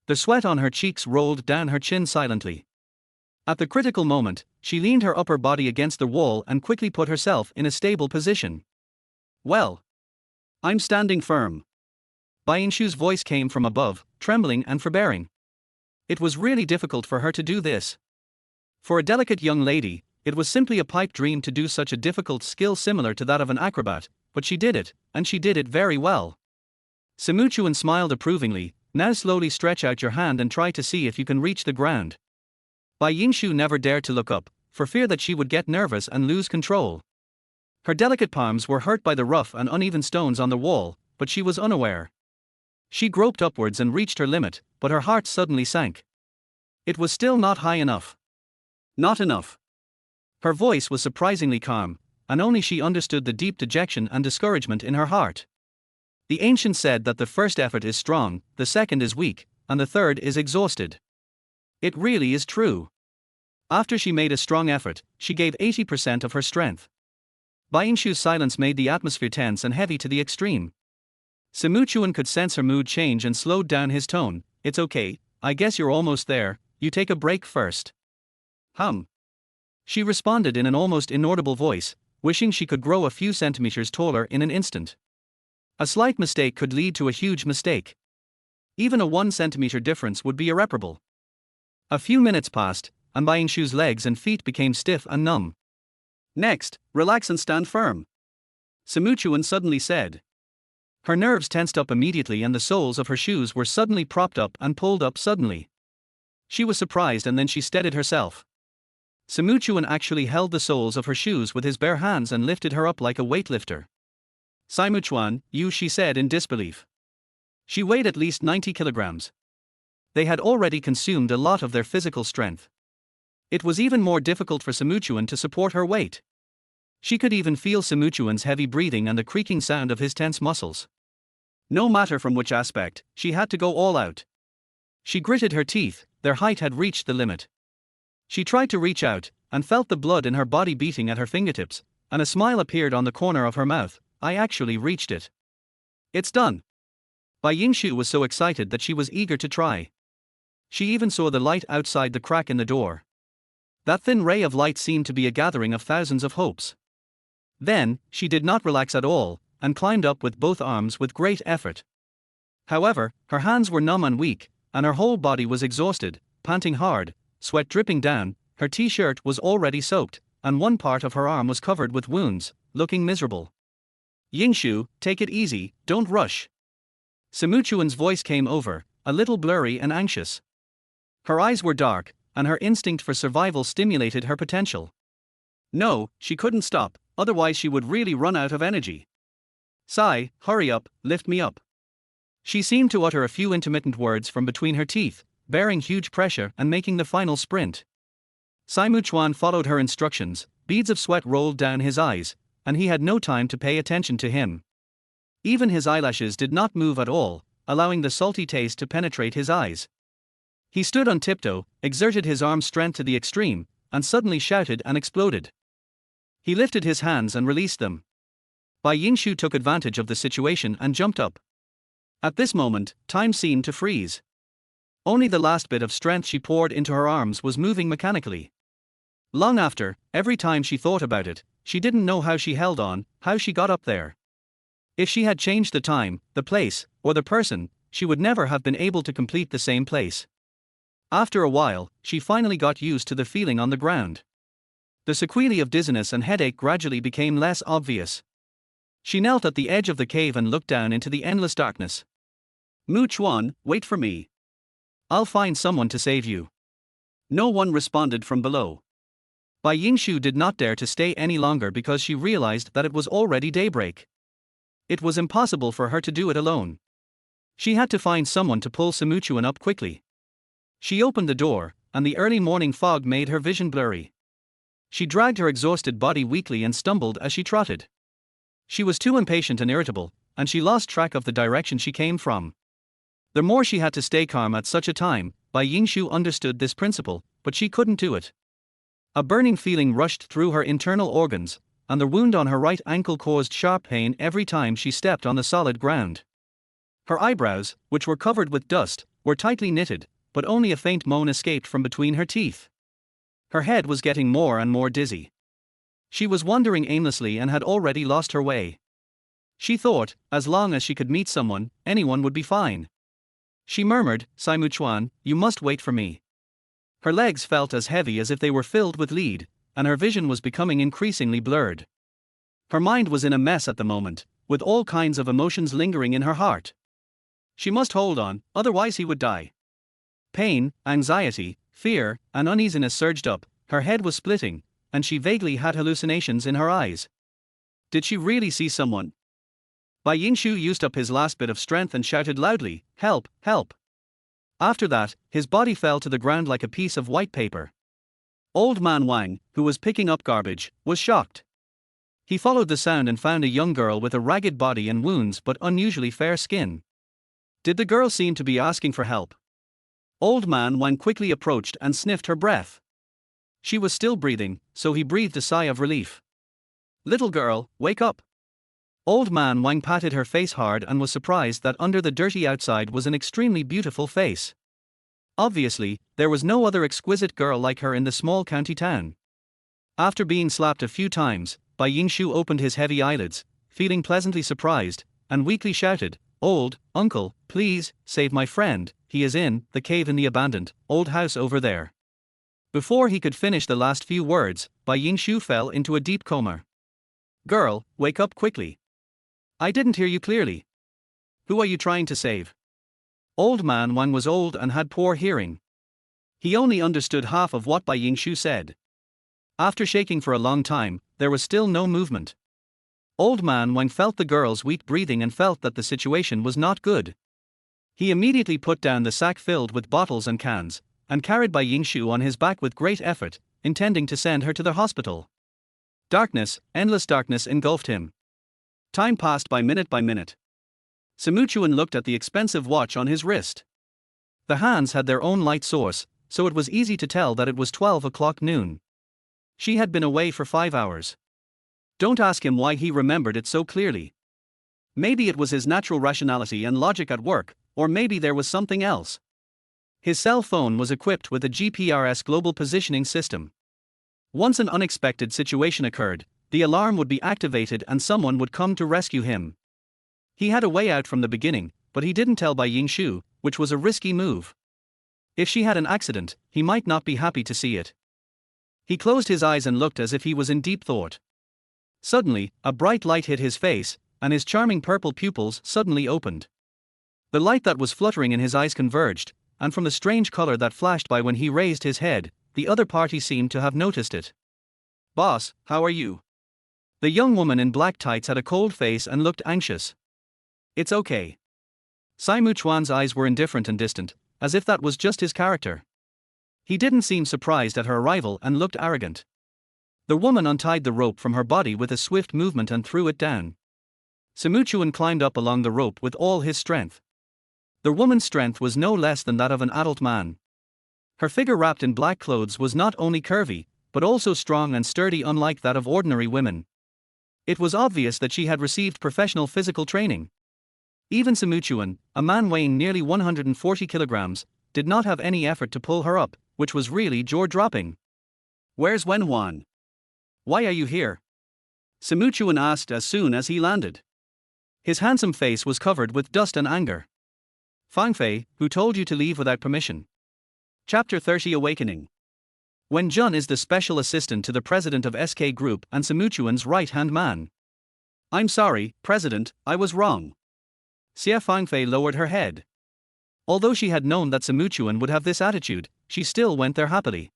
The sweat on her cheeks rolled down her chin silently. At the critical moment, she leaned her upper body against the wall and quickly put herself in a stable position. Well, I'm standing firm. Bai Yingshu's voice came from above, trembling and forbearing. It was really difficult for her to do this. For a delicate young lady, it was simply a pipe dream to do such a difficult skill similar to that of an acrobat, but she did it, and she did it very well. Simuchuan smiled approvingly. Now slowly stretch out your hand and try to see if you can reach the ground. Bai Yingshu never dared to look up, for fear that she would get nervous and lose control. Her delicate palms were hurt by the rough and uneven stones on the wall, but she was unaware. She groped upwards and reached her limit, but her heart suddenly sank. It was still not high enough. Not enough. Her voice was surprisingly calm, and only she understood the deep dejection and discouragement in her heart. The ancient said that the first effort is strong, the second is weak, and the third is exhausted. It really is true. After she made a strong effort, she gave 80% of her strength. Bai Yingshu's silence made the atmosphere tense and heavy to the extreme. Simuchuan could sense her mood change and slowed down his tone. It's okay, I guess you're almost there, you take a break first. She responded in an almost inaudible voice, wishing she could grow a few centimeters taller in an instant. A slight mistake could lead to a huge mistake. Even a 1 centimeter difference would be irreparable. A few minutes passed, and Bai Yingshu's legs and feet became stiff and numb. Next, relax and stand firm. Simuchuan suddenly said. Her nerves tensed up immediately and the soles of her shoes were suddenly propped up and pulled up suddenly. She was surprised and then she steadied herself. Simuchuan actually held the soles of her shoes with his bare hands and lifted her up like a weightlifter. Saimu Chuan, she said in disbelief. She weighed at least 90 kilograms. They had already consumed a lot of their physical strength. It was even more difficult for Simuchuan to support her weight. She could even feel Simuchuan's heavy breathing and the creaking sound of his tense muscles. No matter from which aspect, she had to go all out. She gritted her teeth, their height had reached the limit. She tried to reach out, and felt the blood in her body beating at her fingertips, and a smile appeared on the corner of her mouth. I actually reached it. It's done. Bai Yingshu was so excited that she was eager to try. She even saw the light outside the crack in the door. That thin ray of light seemed to be a gathering of thousands of hopes. Then, she did not relax at all, and climbed up with both arms with great effort. However, her hands were numb and weak, and her whole body was exhausted, panting hard, sweat dripping down, her t-shirt was already soaked, and one part of her arm was covered with wounds, looking miserable. Yingshu, take it easy, don't rush. Simuchuan's voice came over, a little blurry and anxious. Her eyes were dark, and her instinct for survival stimulated her potential. No, she couldn't stop, otherwise she would really run out of energy. Sai, hurry up, lift me up. She seemed to utter a few intermittent words from between her teeth, bearing huge pressure and making the final sprint. Simuchuan followed her instructions, beads of sweat rolled down his eyes, and he had no time to pay attention to him. Even his eyelashes did not move at all, allowing the salty taste to penetrate his eyes. He stood on tiptoe, exerted his arm strength to the extreme, and suddenly shouted and exploded. He lifted his hands and released them. Bai Yingshu took advantage of the situation and jumped up. At this moment, time seemed to freeze. Only the last bit of strength she poured into her arms was moving mechanically. Long after, every time she thought about it, she didn't know how she held on, how she got up there. If she had changed the time, the place, or the person, she would never have been able to complete the same place. After a while, she finally got used to the feeling on the ground. The sequelae of dizziness and headache gradually became less obvious. She knelt at the edge of the cave and looked down into the endless darkness. Mu Chuan, wait for me. I'll find someone to save you. No one responded from below. Bai Yingshu did not dare to stay any longer because she realized that it was already daybreak. It was impossible for her to do it alone. She had to find someone to pull Simuchuan up quickly. She opened the door, and the early morning fog made her vision blurry. She dragged her exhausted body weakly and stumbled as she trotted. She was too impatient and irritable, and she lost track of the direction she came from. The more she had to stay calm at such a time, Bai Yingshu understood this principle, but she couldn't do it. A burning feeling rushed through her internal organs, and the wound on her right ankle caused sharp pain every time she stepped on the solid ground. Her eyebrows, which were covered with dust, were tightly knitted, but only a faint moan escaped from between her teeth. Her head was getting more and more dizzy. She was wandering aimlessly and had already lost her way. She thought, as long as she could meet someone, anyone would be fine. She murmured, Simuchuan, you must wait for me. Her legs felt as heavy as if they were filled with lead, and her vision was becoming increasingly blurred. Her mind was in a mess at the moment, with all kinds of emotions lingering in her heart. She must hold on, otherwise he would die. Pain, anxiety, fear, and uneasiness surged up, her head was splitting, and she vaguely had hallucinations in her eyes. Did she really see someone? Bai Yingshu used up his last bit of strength and shouted loudly, help, help. After that, his body fell to the ground like a piece of white paper. Old man Wang, who was picking up garbage, was shocked. He followed the sound and found a young girl with a ragged body and wounds but unusually fair skin. Did the girl seem to be asking for help? Old man Wang quickly approached and sniffed her breath. She was still breathing, so he breathed a sigh of relief. Little girl, wake up. Old man Wang patted her face hard and was surprised that under the dirty outside was an extremely beautiful face. Obviously, there was no other exquisite girl like her in the small county town. After being slapped a few times, Bai Yingshu opened his heavy eyelids, feeling pleasantly surprised, and weakly shouted, Old uncle, please, save my friend, he is in the cave in the abandoned old house over there. Before he could finish the last few words, Bai Yingshu fell into a deep coma. Girl, wake up quickly. I didn't hear you clearly. Who are you trying to save? Old man Wang was old and had poor hearing. He only understood half of what Bai Yingshu said. After shaking for a long time, there was still no movement. Old man Wang felt the girl's weak breathing and felt that the situation was not good. He immediately put down the sack filled with bottles and cans, and carried Bai Yingshu on his back with great effort, intending to send her to the hospital. Darkness, endless darkness engulfed him. Time passed by minute. Simuchuan looked at the expensive watch on his wrist. The hands had their own light source, so it was easy to tell that it was 12 o'clock noon. She had been away for 5 hours. Don't ask him why he remembered it so clearly. Maybe it was his natural rationality and logic at work, or maybe there was something else. His cell phone was equipped with a GPRS global positioning system. Once an unexpected situation occurred, the alarm would be activated and someone would come to rescue him. He had a way out from the beginning, but he didn't tell Bai Yingshu, which was a risky move. If she had an accident, he might not be happy to see it. He closed his eyes and looked as if he was in deep thought. Suddenly, a bright light hit his face, and his charming purple pupils suddenly opened. The light that was fluttering in his eyes converged, and from the strange color that flashed by when he raised his head, the other party seemed to have noticed it. "Boss, how are you?" The young woman in black tights had a cold face and looked anxious. "It's okay." Simu Chuan's eyes were indifferent and distant, as if that was just his character. He didn't seem surprised at her arrival and looked arrogant. The woman untied the rope from her body with a swift movement and threw it down. Simu Chuan climbed up along the rope with all his strength. The woman's strength was no less than that of an adult man. Her figure wrapped in black clothes was not only curvy, but also strong and sturdy, unlike that of ordinary women. It was obvious that she had received professional physical training. Even Simu Chuan, a man weighing nearly 140 kilograms, did not have any effort to pull her up, which was really jaw-dropping. "Where's Wen Huan? Why are you here?" Simu Chuan asked as soon as he landed. His handsome face was covered with dust and anger. "Fang Fei, who told you to leave without permission?" Chapter 30 Awakening. Wen Jun is the special assistant to the president of SK Group and Simu Chuan's right-hand man. "I'm sorry, President, I was wrong." Xie Fangfei lowered her head. Although she had known that Simu Chuan would have this attitude, she still went there happily.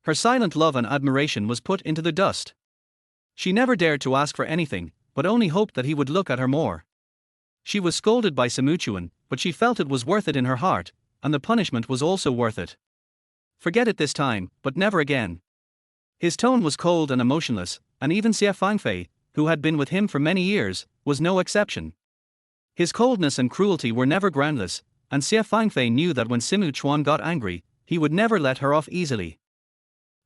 Her silent love and admiration was put into the dust. She never dared to ask for anything, but only hoped that he would look at her more. She was scolded by Simu Chuan, but she felt it was worth it in her heart, and the punishment was also worth it. "Forget it this time, but never again." His tone was cold and emotionless, and even Xie Fangfei, who had been with him for many years, was no exception. His coldness and cruelty were never groundless, and Xie Fangfei knew that when Simu Chuan got angry, he would never let her off easily.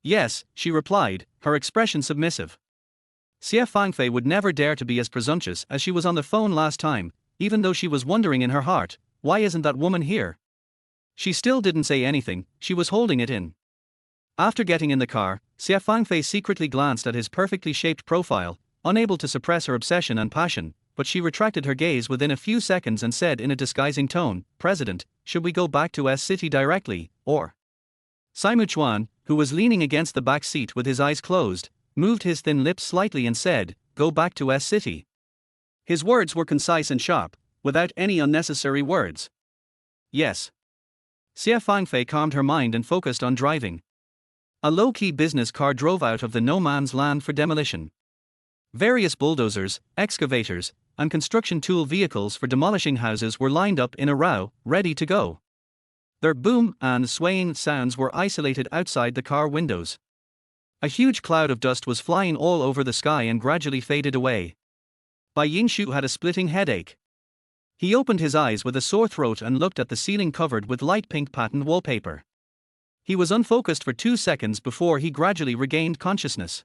"Yes," she replied, her expression submissive. Xie Fangfei would never dare to be as presumptuous as she was on the phone last time, even though she was wondering in her heart, why isn't that woman here? She still didn't say anything, she was holding it in. After getting in the car, Xie Fangfei secretly glanced at his perfectly shaped profile, unable to suppress her obsession and passion, but she retracted her gaze within a few seconds and said in a disguising tone, "President, should we go back to S City directly, or?" Simu Chuan, who was leaning against the back seat with his eyes closed, moved his thin lips slightly and said, "Go back to S City." His words were concise and sharp, without any unnecessary words. "Yes." Xie Fangfei calmed her mind and focused on driving. A low-key business car drove out of the no-man's land for demolition. Various bulldozers, excavators, and construction tool vehicles for demolishing houses were lined up in a row, ready to go. Their boom and swaying sounds were isolated outside the car windows. A huge cloud of dust was flying all over the sky and gradually faded away. Bai Yingshu had a splitting headache. He opened his eyes with a sore throat and looked at the ceiling covered with light pink patterned wallpaper. He was unfocused for 2 seconds before he gradually regained consciousness.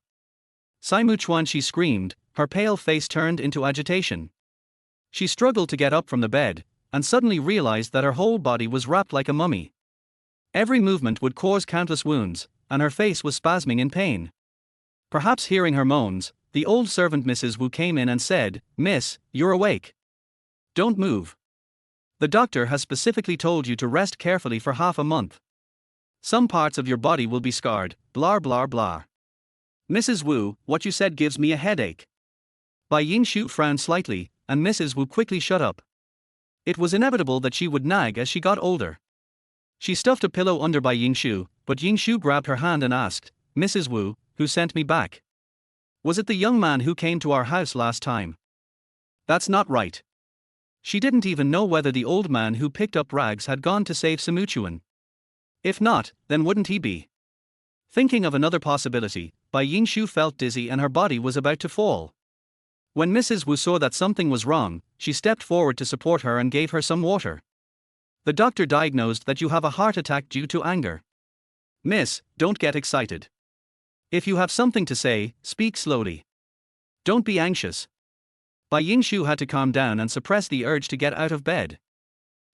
"Simu Chuan," she screamed, her pale face turned into agitation. She struggled to get up from the bed, and suddenly realized that her whole body was wrapped like a mummy. Every movement would cause countless wounds, and her face was spasming in pain. Perhaps hearing her moans, the old servant Mrs. Wu came in and said, "Miss, you're awake. Don't move. The doctor has specifically told you to rest carefully for half a month. Some parts of your body will be scarred, blah blah blah." "Mrs. Wu, what you said gives me a headache." Bai Yingshu frowned slightly, and Mrs. Wu quickly shut up. It was inevitable that she would nag as she got older. She stuffed a pillow under Bai Yingshu, but Yingshu grabbed her hand and asked, "Mrs. Wu, who sent me back? Was it the young man who came to our house last time?" "That's not right." She didn't even know whether the old man who picked up rags had gone to save Simu Chuan. If not, then wouldn't he be? Thinking of another possibility, Bai Yingshu felt dizzy and her body was about to fall. When Mrs. Wu saw that something was wrong, she stepped forward to support her and gave her some water. "The doctor diagnosed that you have a heart attack due to anger. Miss, don't get excited. If you have something to say, speak slowly. Don't be anxious." Bai Yingshu had to calm down and suppress the urge to get out of bed.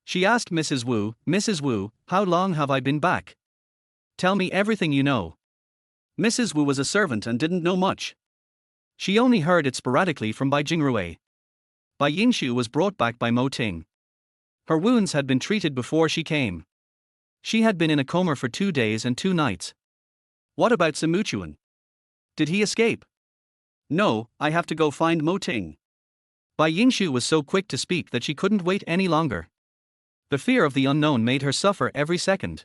She asked Mrs. Wu, "Mrs. Wu, how long have I been back? Tell me everything you know." Mrs. Wu was a servant and didn't know much. She only heard it sporadically from Bai Jingrui. Bai Yingshu was brought back by Mo Ting. Her wounds had been treated before she came. She had been in a coma for 2 days and 2 nights. What about Simuchuan? Did he escape? No, I have to go find Mo Ting. Bai Yingshu was so quick to speak that she couldn't wait any longer. The fear of the unknown made her suffer every second.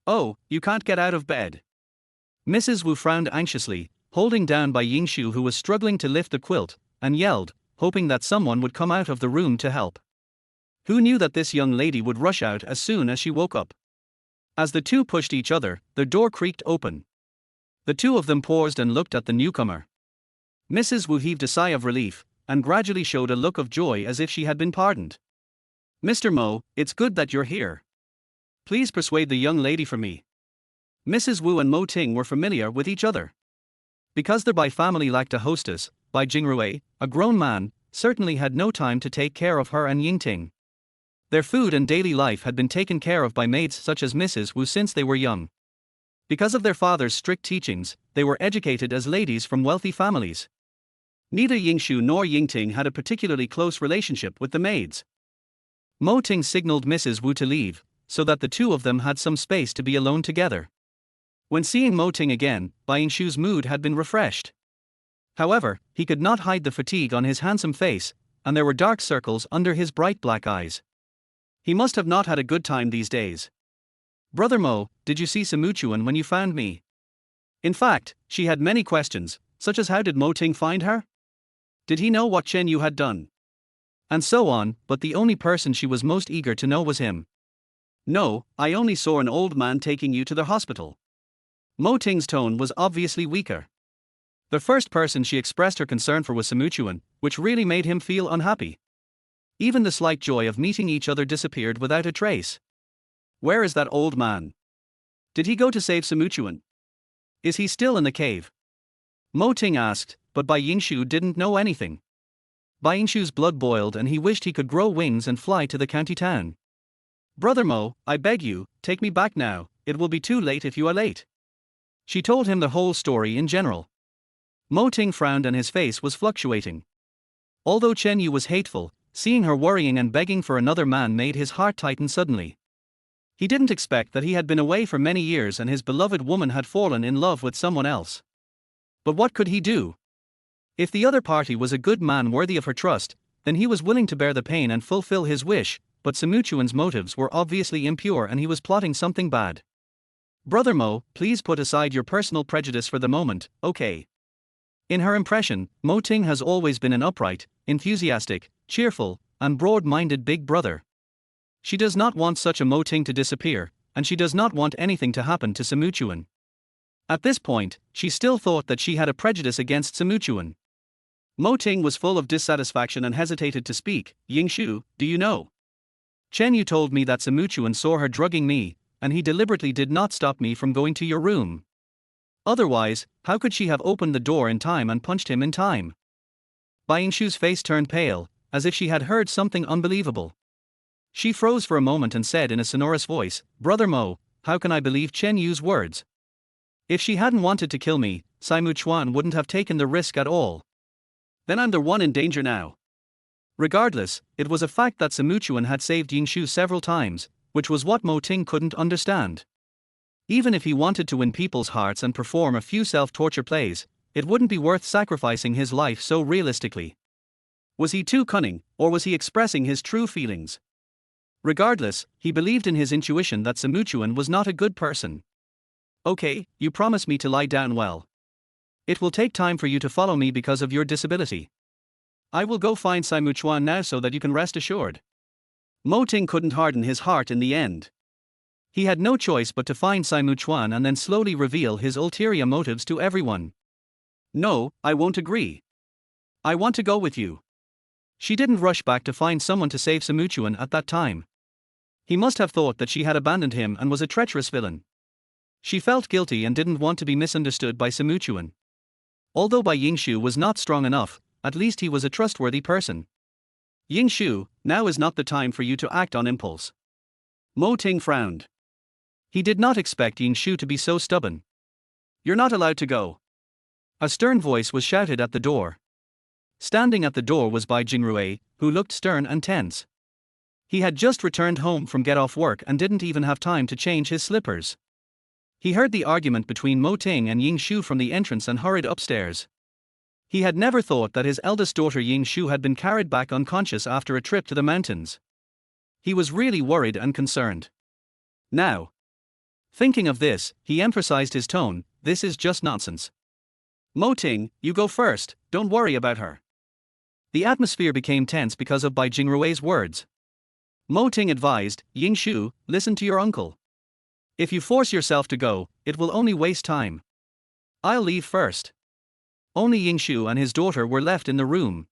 Oh, you can't get out of bed. Mrs. Wu frowned anxiously, holding down Bai Yingshu, who was struggling to lift the quilt, and yelled, hoping that someone would come out of the room to help. Who knew that this young lady would rush out as soon as she woke up? As the two pushed each other, the door creaked open. The two of them paused and looked at the newcomer. Mrs. Wu heaved a sigh of relief, and gradually showed a look of joy as if she had been pardoned. Mr. Mo, it's good that you're here. Please persuade the young lady for me. Mrs. Wu and Mo Ting were familiar with each other. Because their Bai family lacked a hostess, Bai Jingrui, a grown man, certainly had no time to take care of her and Yingting. Their food and daily life had been taken care of by maids such as Mrs. Wu since they were young. Because of their father's strict teachings, they were educated as ladies from wealthy families. Neither Yingshu nor Yingting had a particularly close relationship with the maids. Mo Ting signaled Mrs. Wu to leave, so that the two of them had some space to be alone together. When seeing Mo Ting again, Bai Yingshu's mood had been refreshed. However, he could not hide the fatigue on his handsome face, and there were dark circles under his bright black eyes. He must have not had a good time these days. Brother Mo, did you see Simuchuan when you found me? In fact, she had many questions, such as how did Mo Ting find her? Did he know what Chen Yu had done? And so on, but the only person she was most eager to know was him. No, I only saw an old man taking you to the hospital. Mo Ting's tone was obviously weaker. The first person she expressed her concern for was Simuchuan, which really made him feel unhappy. Even the slight joy of meeting each other disappeared without a trace. Where is that old man? Did he go to save Simuchuan? Is he still in the cave? Mo Ting asked, but Bai Yingshu didn't know anything. Bai Yingshu's blood boiled and he wished he could grow wings and fly to the county town. Brother Mo, I beg you, take me back now, it will be too late if you are late. She told him the whole story in general. Mo Ting frowned and his face was fluctuating. Although Chen Yu was hateful, seeing her worrying and begging for another man made his heart tighten suddenly. He didn't expect that he had been away for many years and his beloved woman had fallen in love with someone else. But what could he do? If the other party was a good man worthy of her trust, then he was willing to bear the pain and fulfill his wish, but Simuchuan's motives were obviously impure and he was plotting something bad. Brother Mo, please put aside your personal prejudice for the moment, okay? In her impression, Mo Ting has always been an upright, enthusiastic, cheerful, and broad-minded big brother. She does not want such a Mo Ting to disappear, and she does not want anything to happen to Simuchuan. At this point, she still thought that she had a prejudice against Simuchuan. Mo Ting was full of dissatisfaction and hesitated to speak. Yingshu, do you know? Chen Yu told me that Simuchuan saw her drugging me, and he deliberately did not stop me from going to your room. Otherwise, how could she have opened the door in time and punched him in time? Bai Yingshu's face turned pale, as if she had heard something unbelievable. She froze for a moment and said in a sonorous voice, Brother Mo, how can I believe Chen Yu's words? If she hadn't wanted to kill me, Simuchuan wouldn't have taken the risk at all. Then I'm the one in danger now. Regardless, it was a fact that Simuchuan had saved Yingshu several times, which was what Mo Ting couldn't understand. Even if he wanted to win people's hearts and perform a few self-torture plays, it wouldn't be worth sacrificing his life so realistically. Was he too cunning, or was he expressing his true feelings? Regardless, he believed in his intuition that Simuchuan was not a good person. Okay, you promise me to lie down well. It will take time for you to follow me because of your disability. I will go find Simuchuan now so that you can rest assured. Mo Ting couldn't harden his heart in the end. He had no choice but to find Simuchuan and then slowly reveal his ulterior motives to everyone. No, I won't agree. I want to go with you. She didn't rush back to find someone to save Simuchuan at that time. He must have thought that she had abandoned him and was a treacherous villain. She felt guilty and didn't want to be misunderstood by Simuchuan. Although Bai Yingshu was not strong enough, at least he was a trustworthy person. Yingshu, now is not the time for you to act on impulse. Mo Ting frowned. He did not expect Yingshu to be so stubborn. You're not allowed to go. A stern voice was shouted at the door. Standing at the door was Bai Jingrui, who looked stern and tense. He had just returned home from get off work and didn't even have time to change his slippers. He heard the argument between Mo Ting and Ying Shu from the entrance and hurried upstairs. He had never thought that his eldest daughter Ying Shu had been carried back unconscious after a trip to the mountains. He was really worried and concerned. Now, thinking of this, he emphasized his tone, "This is just nonsense. Mo Ting, you go first, don't worry about her." The atmosphere became tense because of Bai Jingrui's words. Mo Ting advised, "Ying Shu, listen to your uncle. If you force yourself to go, it will only waste time. I'll leave first." Only Ying Shu and his daughter were left in the room.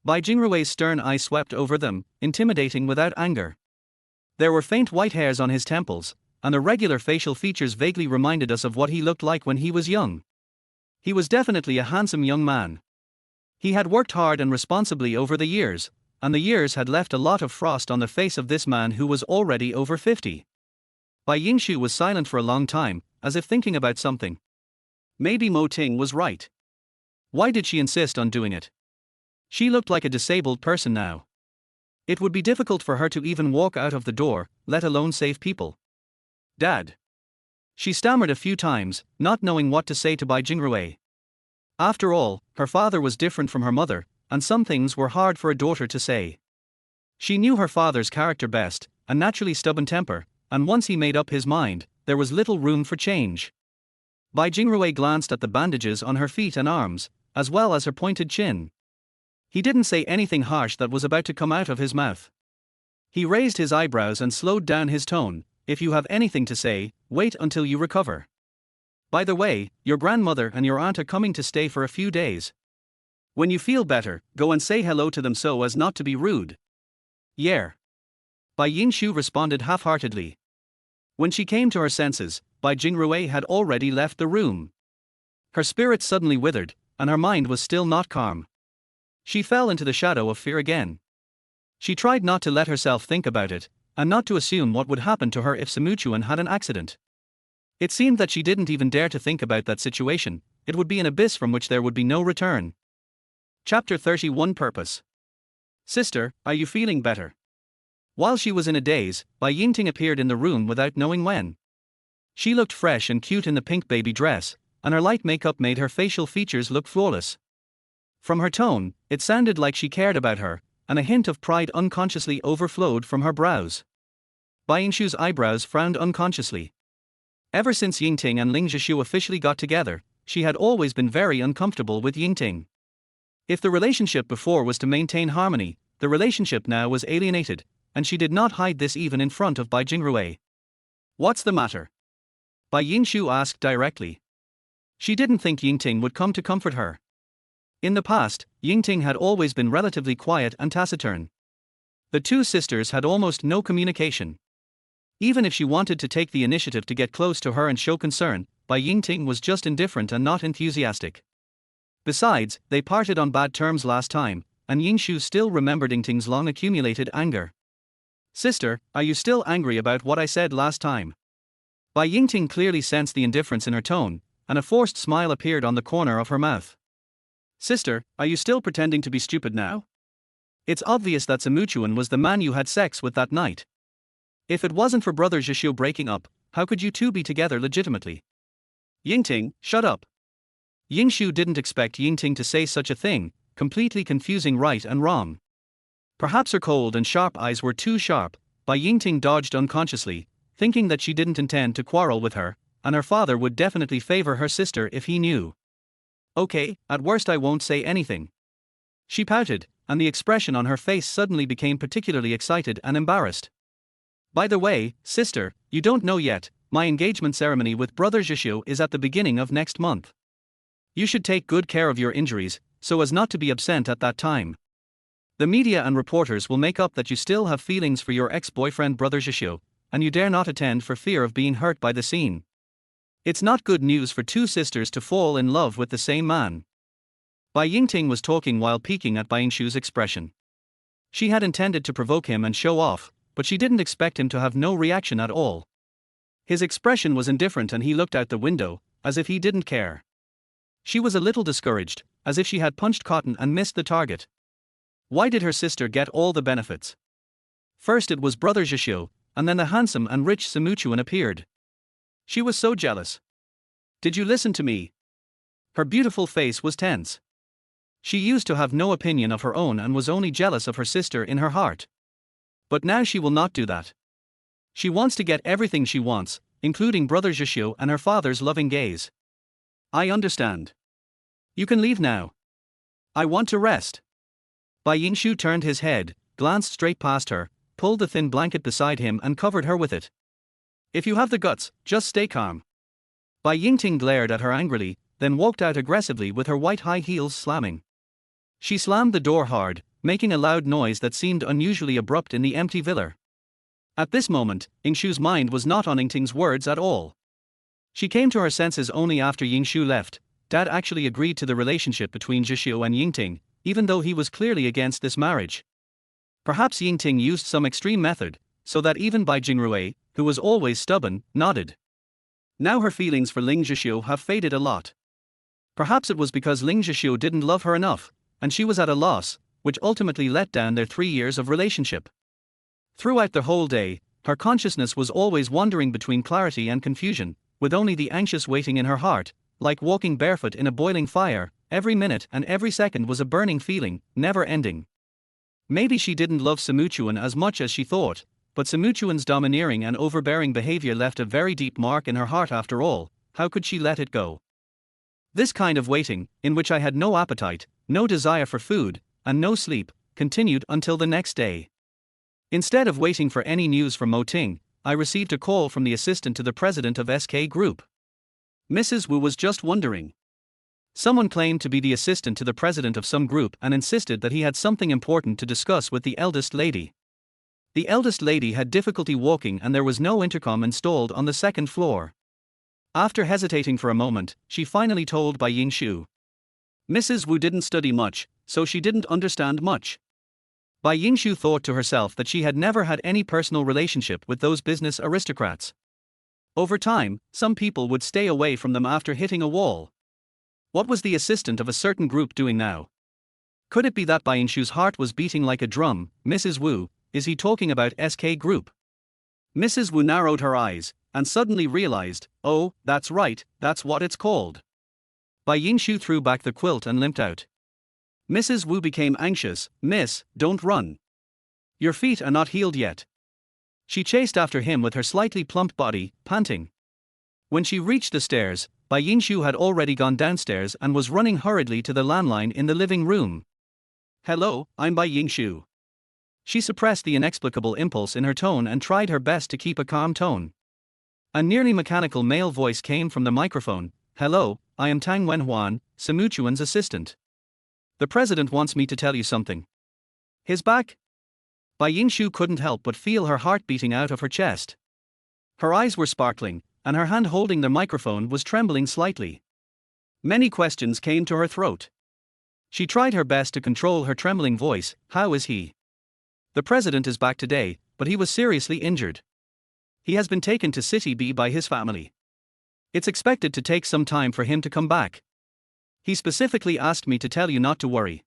Bai Jingrui's stern eyes swept over them, intimidating without anger. There were faint white hairs on his temples, and the regular facial features vaguely reminded us of what he looked like when he was young. He was definitely a handsome young man. He had worked hard and responsibly over the years, and the years had left a lot of frost on the face of this man who was already over 50. Bai Yingshu was silent for a long time, as if thinking about something. Maybe Mo Ting was right. Why did she insist on doing it? She looked like a disabled person now. It would be difficult for her to even walk out of the door, let alone save people. "Dad." She stammered a few times, not knowing what to say to Bai Jingrui. After all, her father was different from her mother, and some things were hard for a daughter to say. She knew her father's character best, a naturally stubborn temper, and once he made up his mind, there was little room for change. Bai Jingrui glanced at the bandages on her feet and arms, as well as her pointed chin. He didn't say anything harsh that was about to come out of his mouth. He raised his eyebrows and slowed down his tone. "If you have anything to say, wait until you recover. By the way, your grandmother and your aunt are coming to stay for a few days. When you feel better, go and say hello to them so as not to be rude." "Yeah." Bai Yingshu responded half-heartedly. When she came to her senses, Bai Jingrui had already left the room. Her spirit suddenly withered, and her mind was still not calm. She fell into the shadow of fear again. She tried not to let herself think about it, and not to assume what would happen to her if Simuchuan had an accident. It seemed that she didn't even dare to think about that situation. It would be an abyss from which there would be no return. Chapter 31 Purpose. "Sister, are you feeling better?" While she was in a daze, Bai Yingting appeared in the room without knowing when. She looked fresh and cute in the pink baby dress, and her light makeup made her facial features look flawless. From her tone, it sounded like she cared about her, and a hint of pride unconsciously overflowed from her brows. Bai Yingshu's eyebrows frowned unconsciously. Ever since Yingting and Ling Zhishu officially got together, she had always been very uncomfortable with Yingting. If the relationship before was to maintain harmony, the relationship now was alienated, and she did not hide this even in front of Bai Jingrui. "What's the matter?" Bai Yingshu asked directly. She didn't think Yingting would come to comfort her. In the past, Yingting had always been relatively quiet and taciturn. The two sisters had almost no communication. Even if she wanted to take the initiative to get close to her and show concern, Bai Yingting was just indifferent and not enthusiastic. Besides, they parted on bad terms last time, and Yingshu still remembered Yingting's long accumulated anger. "Sister, are you still angry about what I said last time?" Bai Yingting clearly sensed the indifference in her tone, and a forced smile appeared on the corner of her mouth. "Sister, are you still pretending to be stupid now? It's obvious that Simuchuan was the man you had sex with that night. If it wasn't for brother Zhishu breaking up, how could you two be together legitimately?" "Yingting, shut up." Yingshu didn't expect Yingting to say such a thing, completely confusing right and wrong. Perhaps her cold and sharp eyes were too sharp. Bai Yingting dodged unconsciously, thinking that she didn't intend to quarrel with her, and her father would definitely favor her sister if he knew. "Okay, at worst I won't say anything." She pouted, and the expression on her face suddenly became particularly excited and embarrassed. "By the way, sister, you don't know yet, my engagement ceremony with brother Zhishu is at the beginning of next month. You should take good care of your injuries, so as not to be absent at that time. The media and reporters will make up that you still have feelings for your ex-boyfriend brother Zhishu, and you dare not attend for fear of being hurt by the scene. It's not good news for two sisters to fall in love with the same man." Bai Yingting was talking while peeking at Bai Yingshu's expression. She had intended to provoke him and show off, but she didn't expect him to have no reaction at all. His expression was indifferent and he looked out the window, as if he didn't care. She was a little discouraged, as if she had punched cotton and missed the target. Why did her sister get all the benefits? First it was brother Zhishu, and then the handsome and rich Simuchuan appeared. She was so jealous. Did you listen to me? Her beautiful face was tense. She used to have no opinion of her own and was only jealous of her sister in her heart. But now she will not do that. She wants to get everything she wants, including brother Zhishu and her father's loving gaze. I understand. You can leave now. I want to rest. Bai Yingshu turned his head, glanced straight past her, pulled the thin blanket beside him and covered her with it. If you have the guts, just stay calm. Bai Yingting glared at her angrily, then walked out aggressively with her white high heels slamming. She slammed the door hard, making a loud noise that seemed unusually abrupt in the empty villa. At this moment, Yingshu's mind was not on Yingting's words at all. She came to her senses only after Yingshu left. Dad actually agreed to the relationship between Zhishu and Yingting, even though he was clearly against this marriage. Perhaps Yingting used some extreme method, so that even Bai Jingrui, who was always stubborn, nodded. Now her feelings for Ling Zhishu have faded a lot. Perhaps it was because Ling Zhishu didn't love her enough, and she was at a loss, which ultimately let down their 3 years of relationship. Throughout the whole day, her consciousness was always wandering between clarity and confusion, with only the anxious waiting in her heart, like walking barefoot in a boiling fire. Every minute and every second was a burning feeling, never ending. Maybe she didn't love Simuchuan as much as she thought, but Simuchuan's domineering and overbearing behavior left a very deep mark in her heart after all. How could she let it go? This kind of waiting, in which I had no appetite, no desire for food, and no sleep, continued until the next day. Instead of waiting for any news from Mo Ting, I received a call from the assistant to the president of SK Group. Mrs. Wu was just wondering. Someone claimed to be the assistant to the president of some group and insisted that he had something important to discuss with the eldest lady. The eldest lady had difficulty walking and there was no intercom installed on the second floor. After hesitating for a moment, she finally told Bai Yingshu. Mrs. Wu didn't study much, so she didn't understand much. Bai Yingshu thought to herself that she had never had any personal relationship with those business aristocrats. Over time, some people would stay away from them after hitting a wall. What was the assistant of a certain group doing now? Could it be that Bai Yingshu's heart was beating like a drum? Mrs. Wu, is he talking about SK Group? Mrs. Wu narrowed her eyes, and suddenly realized, oh, that's right, that's what it's called. Bai Yingshu threw back the quilt and limped out. Mrs. Wu became anxious. Miss, don't run. Your feet are not healed yet. She chased after him with her slightly plump body, panting. When she reached the stairs, Bai Yingshu had already gone downstairs and was running hurriedly to the landline in the living room. Hello, I'm Bai Yingshu. She suppressed the inexplicable impulse in her tone and tried her best to keep a calm tone. A nearly mechanical male voice came from the microphone. Hello, I am Tang Wenhuan, Simuchuan's assistant. The president wants me to tell you something. His back? Bai Yingshu couldn't help but feel her heart beating out of her chest. Her eyes were sparkling, and her hand holding the microphone was trembling slightly. Many questions came to her throat. She tried her best to control her trembling voice. How is he? The president is back today, but he was seriously injured. He has been taken to City B by his family. It's expected to take some time for him to come back. He specifically asked me to tell you not to worry.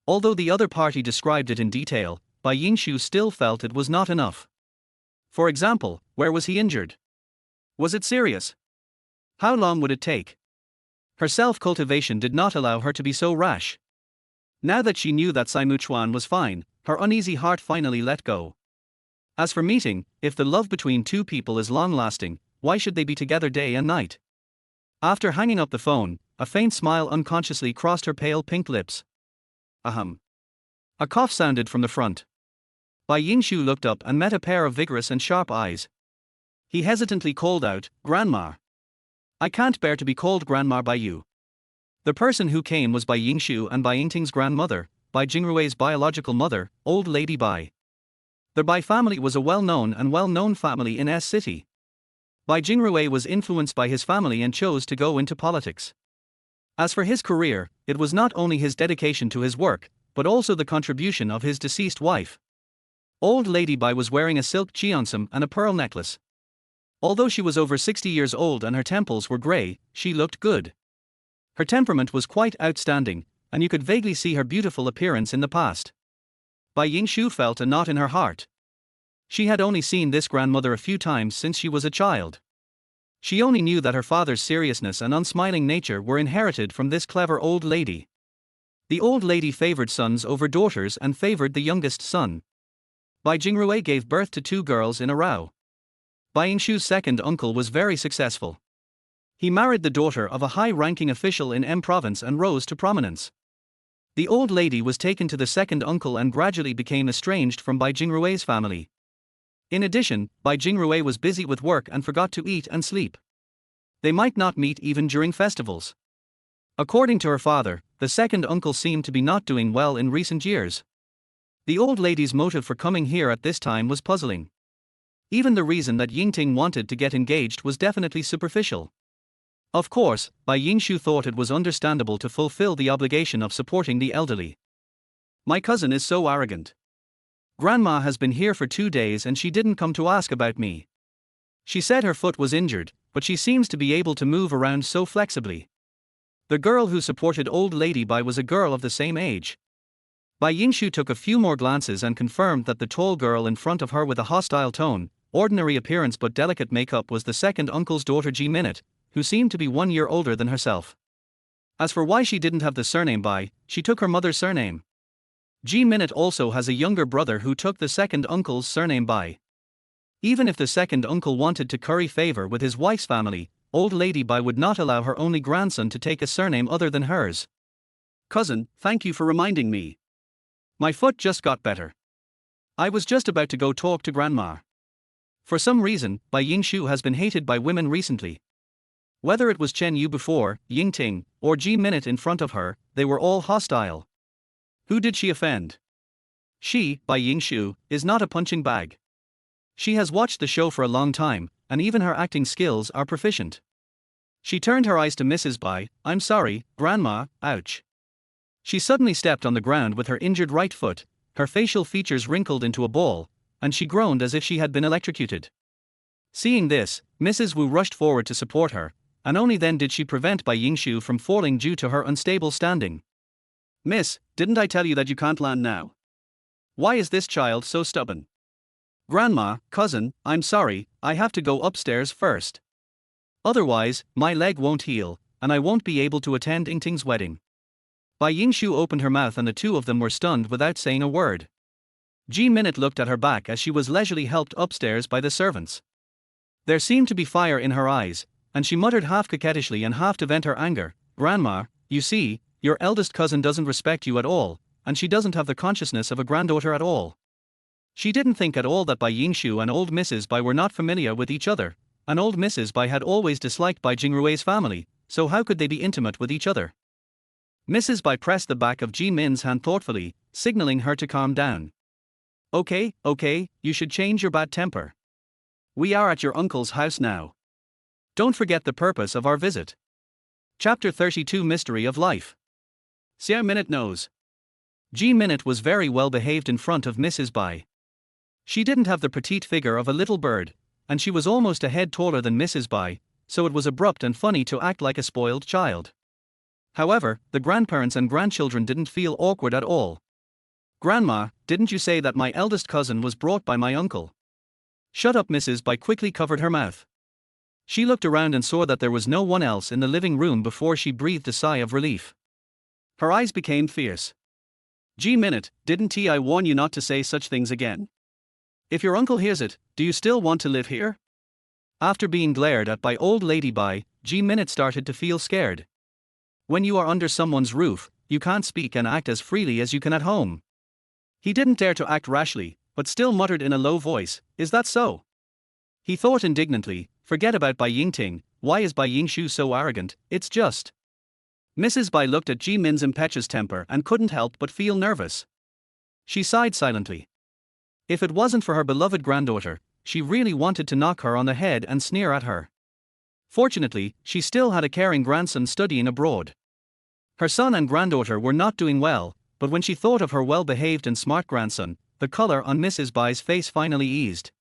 Although the other party described it in detail, Bai Yingshu still felt it was not enough. For example, where was he injured? Was it serious? How long would it take? Her self-cultivation did not allow her to be so rash. Now that she knew that Simuchuan was fine, her uneasy heart finally let go. As for meeting, if the love between two people is long-lasting, why should they be together day and night? After hanging up the phone, a faint smile unconsciously crossed her pale pink lips. Ahem. A cough sounded from the front. Bai Yingshu looked up and met a pair of vigorous and sharp eyes. He hesitantly called out, Grandma. I can't bear to be called Grandma by you. The person who came was Bai Yingshu and Bai Yingting's grandmother, Bai Jingrui's biological mother, old lady Bai. The Bai family was a well-known family in S City. Bai Jingrui was influenced by his family and chose to go into politics. As for his career, it was not only his dedication to his work, but also the contribution of his deceased wife. Old Lady Bai was wearing a silk cheongsam and a pearl necklace. Although she was over 60 years old and her temples were grey, she looked good. Her temperament was quite outstanding, and you could vaguely see her beautiful appearance in the past. Bai Yingshu felt a knot in her heart. She had only seen this grandmother a few times since she was a child. She only knew that her father's seriousness and unsmiling nature were inherited from this clever old lady. The old lady favored sons over daughters and favored the youngest son. Bai Jingrui gave birth to 2 girls in a row. Bai Yingshu's second uncle was very successful. He married the daughter of a high-ranking official in M province and rose to prominence. The old lady was taken to the second uncle and gradually became estranged from Bai Jingrui's family. In addition, Bai Jingrui was busy with work and forgot to eat and sleep. They might not meet even during festivals. According to her father, the second uncle seemed to be not doing well in recent years. The old lady's motive for coming here at this time was puzzling. Even the reason that Yingting wanted to get engaged was definitely superficial. Of course, Bai Yingshu thought it was understandable to fulfill the obligation of supporting the elderly. My cousin is so arrogant. Grandma has been here for 2 days and she didn't come to ask about me. She said her foot was injured, but she seems to be able to move around so flexibly. The girl who supported old lady Bai was a girl of the same age. Bai Yingshu took a few more glances and confirmed that the tall girl in front of her with a hostile tone, ordinary appearance but delicate makeup was the second uncle's daughter Ji Minute, who seemed to be 1 year older than herself. As for why she didn't have the surname Bai, she took her mother's surname. Ji Minute also has a younger brother who took the second uncle's surname Bai. Even if the second uncle wanted to curry favor with his wife's family, old lady Bai would not allow her only grandson to take a surname other than hers. Cousin, thank you for reminding me. My foot just got better. I was just about to go talk to grandma. For some reason, Bai Yingshu has been hated by women recently. Whether it was Chen Yu before, Yingting, or Ji Minute in front of her, they were all hostile. Who did she offend? She, Bai Yingshu, is not a punching bag. She has watched the show for a long time, and even her acting skills are proficient. She turned her eyes to Mrs. Bai. I'm sorry, Grandma, ouch. She suddenly stepped on the ground with her injured right foot, her facial features wrinkled into a ball, and she groaned as if she had been electrocuted. Seeing this, Mrs. Wu rushed forward to support her, and only then did she prevent Bai Yingshu from falling due to her unstable standing. Miss, didn't I tell you that you can't land now? Why is this child so stubborn? Grandma, cousin, I'm sorry, I have to go upstairs first. Otherwise, my leg won't heal, and I won't be able to attend Yingting's wedding. Bai Yingshu opened her mouth and the 2 of them were stunned without saying a word. Ji Minute looked at her back as she was leisurely helped upstairs by the servants. There seemed to be fire in her eyes, and she muttered half coquettishly and half to vent her anger, Grandma, you see, your eldest cousin doesn't respect you at all, and she doesn't have the consciousness of a granddaughter at all. She didn't think at all that Bai Yingshu and old Mrs. Bai were not familiar with each other, and old Mrs. Bai had always disliked Bai Jingrui's family, so how could they be intimate with each other? Mrs. Bai pressed the back of Ji Min's hand thoughtfully, signaling her to calm down. Okay, you should change your bad temper. We are at your uncle's house now. Don't forget the purpose of our visit. Chapter 32 Mystery of Life. Xia Minute knows. Ji Minute was very well behaved in front of Mrs. Bai. She didn't have the petite figure of a little bird, and she was almost a head taller than Mrs. Bai, so it was abrupt and funny to act like a spoiled child. However, the grandparents and grandchildren didn't feel awkward at all. Grandma, didn't you say that my eldest cousin was brought by my uncle? Shut up, Mrs. Bai quickly covered her mouth. She looked around and saw that there was no one else in the living room before she breathed a sigh of relief. Her eyes became fierce. Ji Minute, didn't I warn you not to say such things again? If your uncle hears it, do you still want to live here? After being glared at by old lady Bai, Ji Minute started to feel scared. When you are under someone's roof, you can't speak and act as freely as you can at home. He didn't dare to act rashly, but still muttered in a low voice, is that so? He thought indignantly, forget about Bai Yingting, why is Bai Yingshu so arrogant, it's just. Mrs. Bai looked at Ji Min's impetuous temper and couldn't help but feel nervous. She sighed silently. If it wasn't for her beloved granddaughter, she really wanted to knock her on the head and sneer at her. Fortunately, she still had a caring grandson studying abroad. Her son and granddaughter were not doing well, but when she thought of her well-behaved and smart grandson, the color on Mrs. Bai's face finally eased.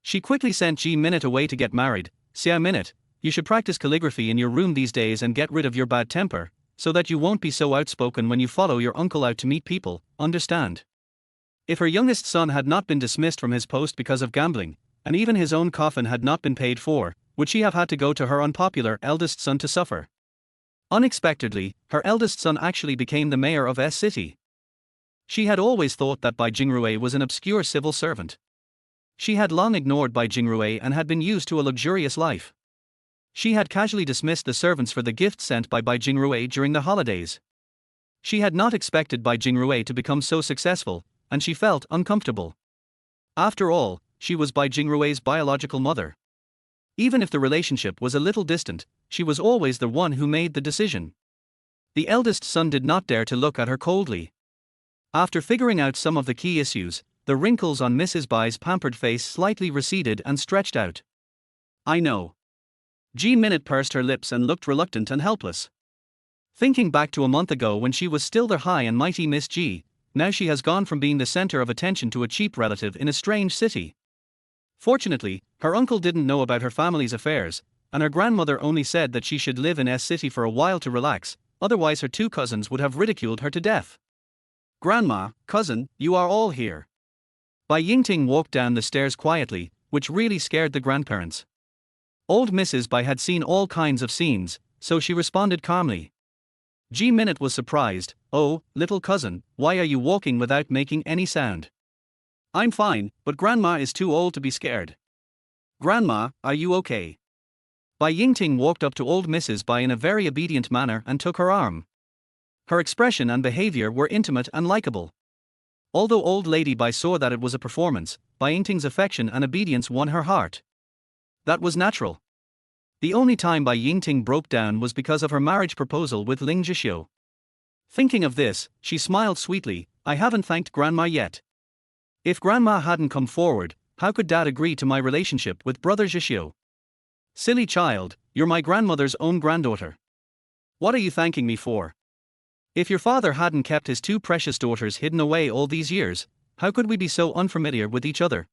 She quickly sent Ji Minute away to get married. Xia Minute, you should practice calligraphy in your room these days and get rid of your bad temper, so that you won't be so outspoken when you follow your uncle out to meet people, understand? If her youngest son had not been dismissed from his post because of gambling, and even his own coffin had not been paid for, would she have had to go to her unpopular eldest son to suffer? Unexpectedly, her eldest son actually became the mayor of S City. She had always thought that Bai Jingrui was an obscure civil servant. She had long ignored Bai Jingrui and had been used to a luxurious life. She had casually dismissed the servants for the gifts sent by Bai Jingrui during the holidays. She had not expected Bai Jingrui to become so successful, and she felt uncomfortable. After all, she was Bai Jingrui's biological mother. Even if the relationship was a little distant, she was always the one who made the decision. The eldest son did not dare to look at her coldly. After figuring out some of the key issues, the wrinkles on Mrs. Bai's pampered face slightly receded and stretched out. I know. G Minute pursed her lips and looked reluctant and helpless. Thinking back to a month ago when she was still the high and mighty Miss G, now she has gone from being the center of attention to a cheap relative in a strange city. Fortunately, her uncle didn't know about her family's affairs, and her grandmother only said that she should live in S City for a while to relax, otherwise her two cousins would have ridiculed her to death. Grandma, cousin, you are all here. Bai Yingting walked down the stairs quietly, which really scared the grandparents. Old Mrs. Bai had seen all kinds of scenes, so she responded calmly. G Minute was surprised. Oh, little cousin, why are you walking without making any sound? I'm fine, but Grandma is too old to be scared. Grandma, are you okay? Bai Yingting walked up to old Mrs. Bai in a very obedient manner and took her arm. Her expression and behavior were intimate and likable. Although old lady Bai saw that it was a performance, Bai Yingting's affection and obedience won her heart. That was natural. The only time Bai Yingting broke down was because of her marriage proposal with Ling Zhixiu. Thinking of this, she smiled sweetly. I haven't thanked Grandma yet. If Grandma hadn't come forward, how could Dad agree to my relationship with Brother Zhixiu? Silly child, you're my grandmother's own granddaughter. What are you thanking me for? If your father hadn't kept his two precious daughters hidden away all these years, how could we be so unfamiliar with each other?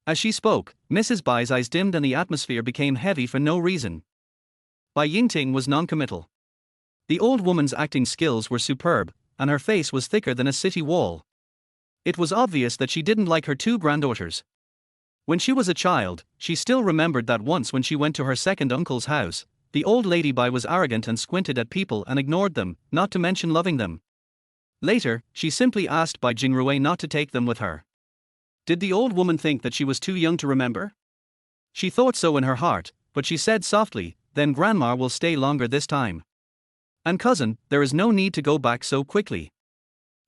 As she spoke, Mrs. Bai's eyes dimmed and the atmosphere became heavy for no reason. Bai Yingting was noncommittal. The old woman's acting skills were superb, and her face was thicker than a city wall. It was obvious that she didn't like her two granddaughters. When she was a child, she still remembered that once when she went to her second uncle's house, the old lady Bai was arrogant and squinted at people and ignored them, not to mention loving them. Later, she simply asked Bai Jingrui not to take them with her. Did the old woman think that she was too young to remember? She thought so in her heart, but she said softly, then Grandma will stay longer this time. And cousin, there is no need to go back so quickly.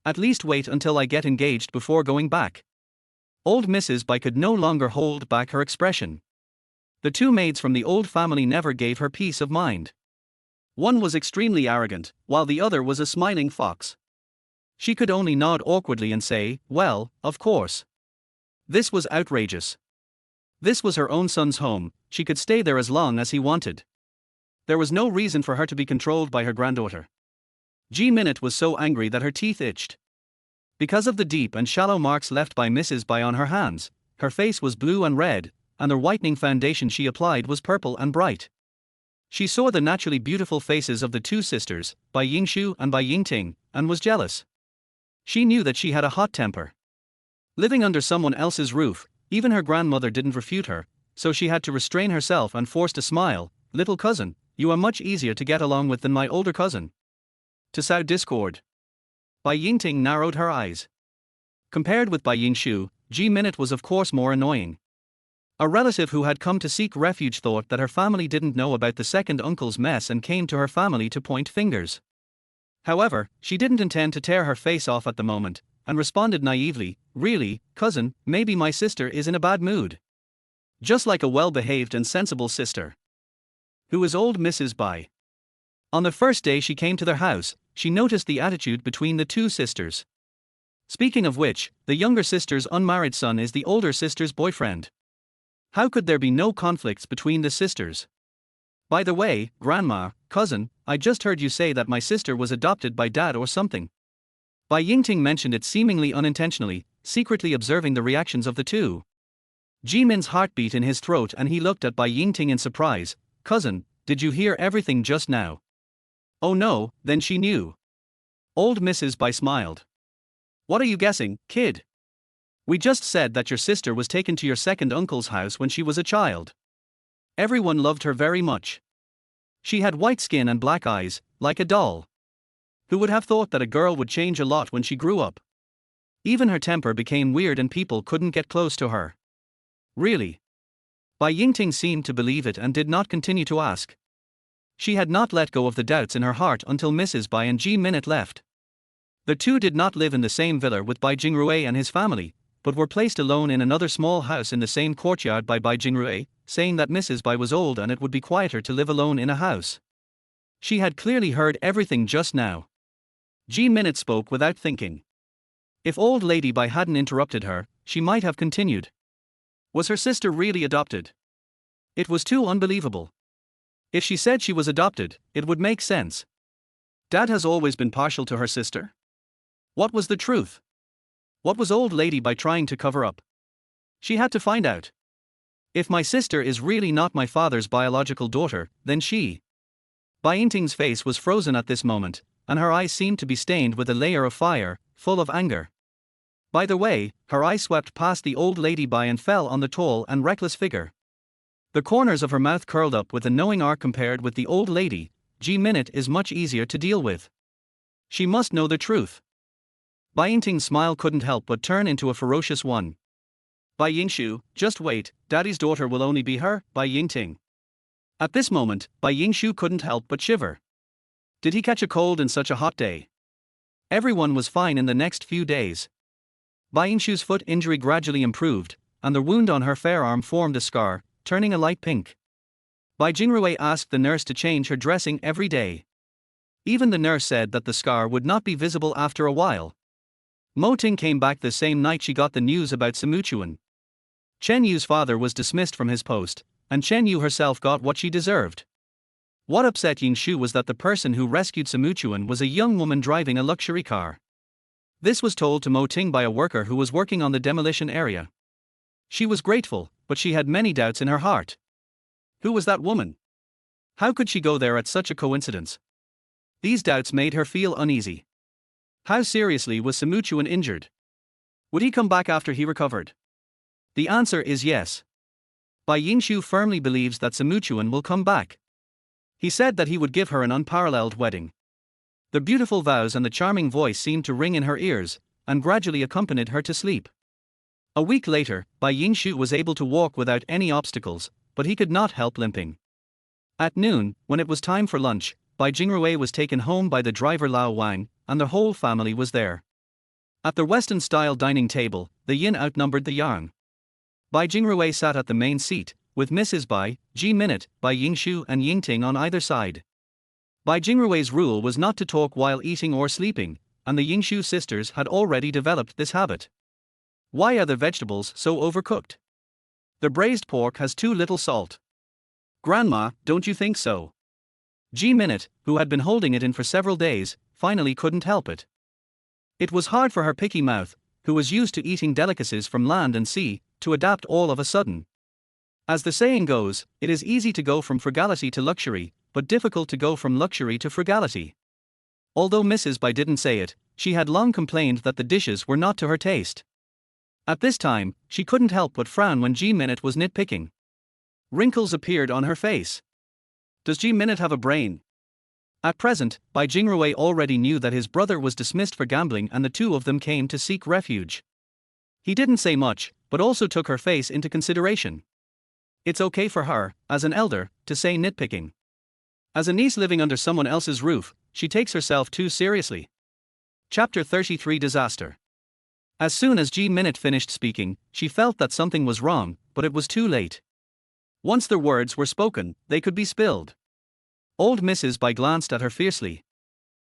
At least wait until I get engaged before going back. Old Mrs. Bai could no longer hold back her expression. The two maids from the old family never gave her peace of mind. One was extremely arrogant, while the other was a smiling fox. She could only nod awkwardly and say, well, of course. This was outrageous. This was her own son's home, she could stay there as long as he wanted. There was no reason for her to be controlled by her granddaughter. G Minute was so angry that her teeth itched. Because of the deep and shallow marks left by Mrs. Bai on her hands, her face was blue and red, and the whitening foundation she applied was purple and bright. She saw the naturally beautiful faces of the two sisters, Bai Yingshu and Bai Yingting, and was jealous. She knew that she had a hot temper. Living under someone else's roof, even her grandmother didn't refute her, so she had to restrain herself and forced a smile. Little cousin, you are much easier to get along with than my older cousin. To sow discord. Bai Yingting narrowed her eyes. Compared with Bai Yingshu, G Minute was of course more annoying. A relative who had come to seek refuge thought that her family didn't know about the second uncle's mess and came to her family to point fingers. However, she didn't intend to tear her face off at the moment, and responded naively, really, cousin, maybe my sister is in a bad mood. Just like a well-behaved and sensible sister. Who is old Mrs. Bai? On the first day she came to their house, she noticed the attitude between the two sisters. Speaking of which, the younger sister's unmarried son is the older sister's boyfriend. How could there be no conflicts between the sisters? By the way, Grandma, cousin, I just heard you say that my sister was adopted by Dad or something. Bai Yingting mentioned it seemingly unintentionally, secretly observing the reactions of the two. Jimin's heart beat in his throat and he looked at Bai Yingting in surprise. Cousin, did you hear everything just now? Oh no, then she knew. Old Mrs. Bai smiled. What are you guessing, kid? We just said that your sister was taken to your second uncle's house when she was a child. Everyone loved her very much. She had white skin and black eyes, like a doll. Who would have thought that a girl would change a lot when she grew up? Even her temper became weird and people couldn't get close to her. Really? Bai Yingting seemed to believe it and did not continue to ask. She had not let go of the doubts in her heart until Mrs. Bai and Ji Minute left. The two did not live in the same villa with Bai Jingrui and his family, but were placed alone in another small house in the same courtyard by Bai Jingrui, saying that Mrs. Bai was old and it would be quieter to live alone in a house. She had clearly heard everything just now. Ji Minute spoke without thinking. If old lady Bai hadn't interrupted her, she might have continued. Was her sister really adopted? It was too unbelievable. If she said she was adopted, it would make sense. Dad has always been partial to her sister? What was the truth? What was old lady Bai trying to cover up? She had to find out. If my sister is really not my father's biological daughter, then she. Bai Yingting's face was frozen at this moment, and her eyes seemed to be stained with a layer of fire, full of anger. By the way, her eye swept past the old lady Bai and fell on the tall and reckless figure. The corners of her mouth curled up with a knowing arc. Compared with the old lady, Ji Minute is much easier to deal with. She must know the truth. Bai Yingting's smile couldn't help but turn into a ferocious one. Bai Yingshu, just wait, daddy's daughter will only be her, Bai Yingting. At this moment, Bai Yingshu couldn't help but shiver. Did he catch a cold in such a hot day? Everyone was fine in the next few days. Bai Yingshu's foot injury gradually improved, and the wound on her fair arm formed a scar, turning a light pink. Bai Jingrui asked the nurse to change her dressing every day. Even the nurse said that the scar would not be visible after a while. Mo Ting came back the same night she got the news about Simuchuan. Chen Yu's father was dismissed from his post, and Chen Yu herself got what she deserved. What upset Yingshu was that the person who rescued Simuchuan was a young woman driving a luxury car. This was told to Mo Ting by a worker who was working on the demolition area. She was grateful, but she had many doubts in her heart. Who was that woman? How could she go there at such a coincidence? These doubts made her feel uneasy. How seriously was Simuchuan injured? Would he come back after he recovered? The answer is yes. Bai Yingshu firmly believes that Simuchuan will come back. He said that he would give her an unparalleled wedding. The beautiful vows and the charming voice seemed to ring in her ears, and gradually accompanied her to sleep. A week later, Bai Yingshu was able to walk without any obstacles, but he could not help limping. At noon, when it was time for lunch, Bai Jingrui was taken home by the driver Lao Wang, and the whole family was there. At the Western-style dining table, the yin outnumbered the yang. Bai Jingrui sat at the main seat, with Mrs. Bai, Ji Minute, Bai Yingshu and Yingting on either side. Bai Jingrui's rule was not to talk while eating or sleeping, and the Yingshu sisters had already developed this habit. Why are the vegetables so overcooked? The braised pork has too little salt. Grandma, don't you think so? Ji Minute, who had been holding it in for several days, finally couldn't help it. It was hard for her picky mouth, who was used to eating delicacies from land and sea, to adapt all of a sudden. As the saying goes, it is easy to go from frugality to luxury, but difficult to go from luxury to frugality. Although Mrs. Bai didn't say it, she had long complained that the dishes were not to her taste. At this time, she couldn't help but frown when Ji Minute was nitpicking. Wrinkles appeared on her face. Does Ji Minute have a brain? At present, Bai Jingrui already knew that his brother was dismissed for gambling and the two of them came to seek refuge. He didn't say much, but also took her face into consideration. It's okay for her, as an elder, to say nitpicking. As a niece living under someone else's roof, she takes herself too seriously. Chapter 33 Disaster. As soon as Ji Minute finished speaking, she felt that something was wrong, but it was too late. Once the words were spoken, they could be spilled. Old Mrs. Bai glanced at her fiercely.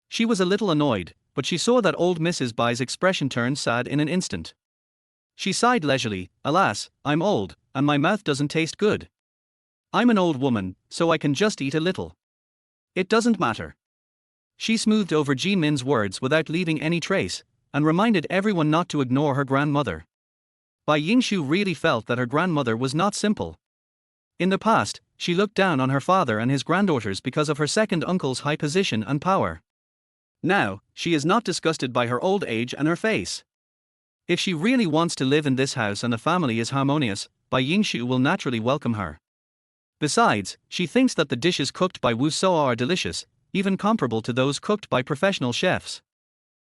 She was a little annoyed, but she saw that old Mrs. Bai's expression turned sad in an instant. She sighed leisurely, alas, I'm old, and my mouth doesn't taste good. I'm an old woman, so I can just eat a little. It doesn't matter. She smoothed over Ji Min's words without leaving any trace, and reminded everyone not to ignore her grandmother. Bai Yingshu really felt that her grandmother was not simple. In the past, she looked down on her father and his granddaughters because of her second uncle's high position and power. Now, she is not disgusted by her old age and her face. If she really wants to live in this house and the family is harmonious, Bai Yingshu will naturally welcome her. Besides, she thinks that the dishes cooked by Wu So are delicious, even comparable to those cooked by professional chefs.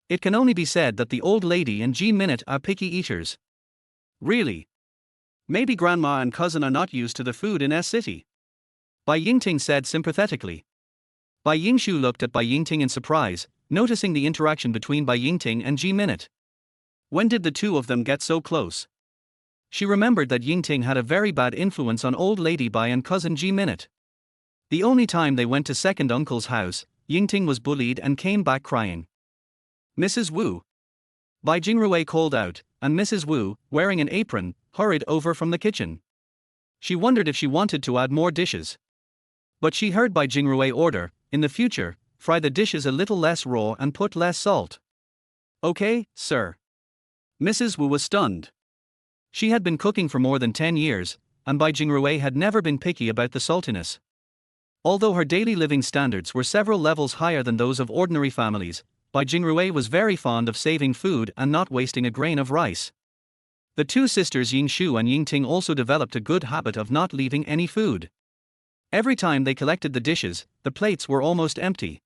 It can only be said that the old lady and Ji Minute are picky eaters. Really? Maybe grandma and cousin are not used to the food in S City. Bai Yingting said sympathetically. Bai Yingshu looked at Bai Yingting in surprise, noticing the interaction between Bai Yingting and Ji Minute. When did the two of them get so close? She remembered that Yingting had a very bad influence on old lady Bai and cousin Ji Minute. The only time they went to second uncle's house, Yingting was bullied and came back crying. Mrs. Wu. Bai Jingrui called out, and Mrs. Wu, wearing an apron, hurried over from the kitchen. She wondered if she wanted to add more dishes. But she heard Bai Jingrui order, in the future, fry the dishes a little less raw and put less salt. Okay, sir. Mrs. Wu was stunned. She had been cooking for more than 10 years, and Bai Jingrui had never been picky about the saltiness. Although her daily living standards were several levels higher than those of ordinary families, Bai Jingrui was very fond of saving food and not wasting a grain of rice. The two sisters Yingshu and Yingting also developed a good habit of not leaving any food. Every time they collected the dishes, the plates were almost empty.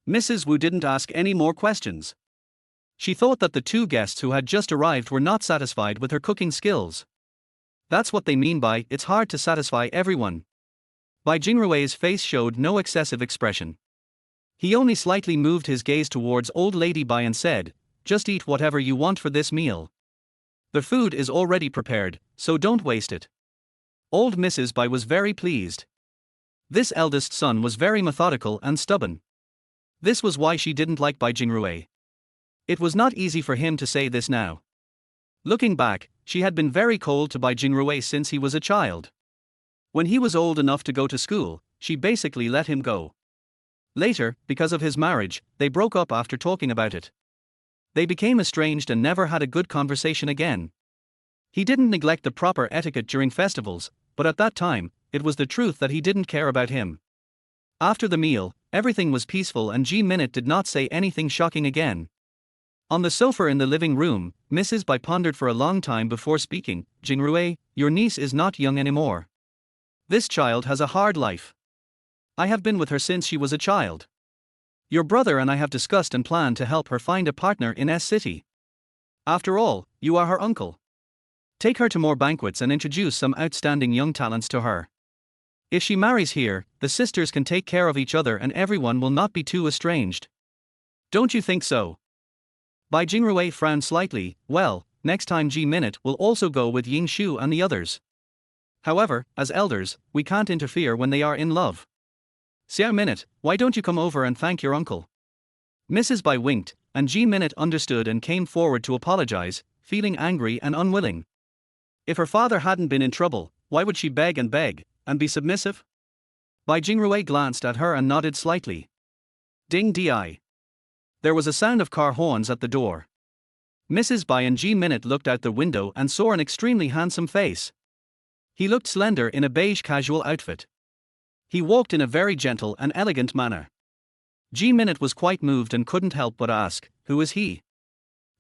Mrs. Wu didn't ask any more questions. She thought that the two guests who had just arrived were not satisfied with her cooking skills. That's what they mean by, it's hard to satisfy everyone. Bai Jingrui's face showed no excessive expression. He only slightly moved his gaze towards old lady Bai and said, just eat whatever you want for this meal. The food is already prepared, so don't waste it. Old Mrs. Bai was very pleased. This eldest son was very methodical and stubborn. This was why she didn't like Bai Jingrui. It was not easy for him to say this now. Looking back, she had been very cold to Bai Jingrui since he was a child. When he was old enough to go to school, she basically let him go. Later, because of his marriage, they broke up after talking about it. They became estranged and never had a good conversation again. He didn't neglect the proper etiquette during festivals, but at that time, it was the truth that he didn't care about him. After the meal, everything was peaceful and Ji Minute did not say anything shocking again. On the sofa in the living room, Mrs. Bai pondered for a long time before speaking. Jingrui, your niece is not young anymore. This child has a hard life. I have been with her since she was a child. Your brother and I have discussed and planned to help her find a partner in S City. After all, you are her uncle. Take her to more banquets and introduce some outstanding young talents to her. If she marries here, the sisters can take care of each other and everyone will not be too estranged. Don't you think so? Bai Jingrui frowned slightly. Well, next time Ji Minute will also go with Yingshu and the others. However, as elders, we can't interfere when they are in love. Xia Minute, why don't you come over and thank your uncle? Mrs. Bai winked, and Ji Minute understood and came forward to apologize, feeling angry and unwilling. If her father hadn't been in trouble, why would she beg and be submissive? Bai Jingrui glanced at her and nodded slightly. Ding di. There was a sound of car horns at the door. Mrs. Bai and Ji Minute looked out the window and saw an extremely handsome face. He looked slender in a beige casual outfit. He walked in a very gentle and elegant manner. Ji Minute was quite moved and couldn't help but ask, who is he?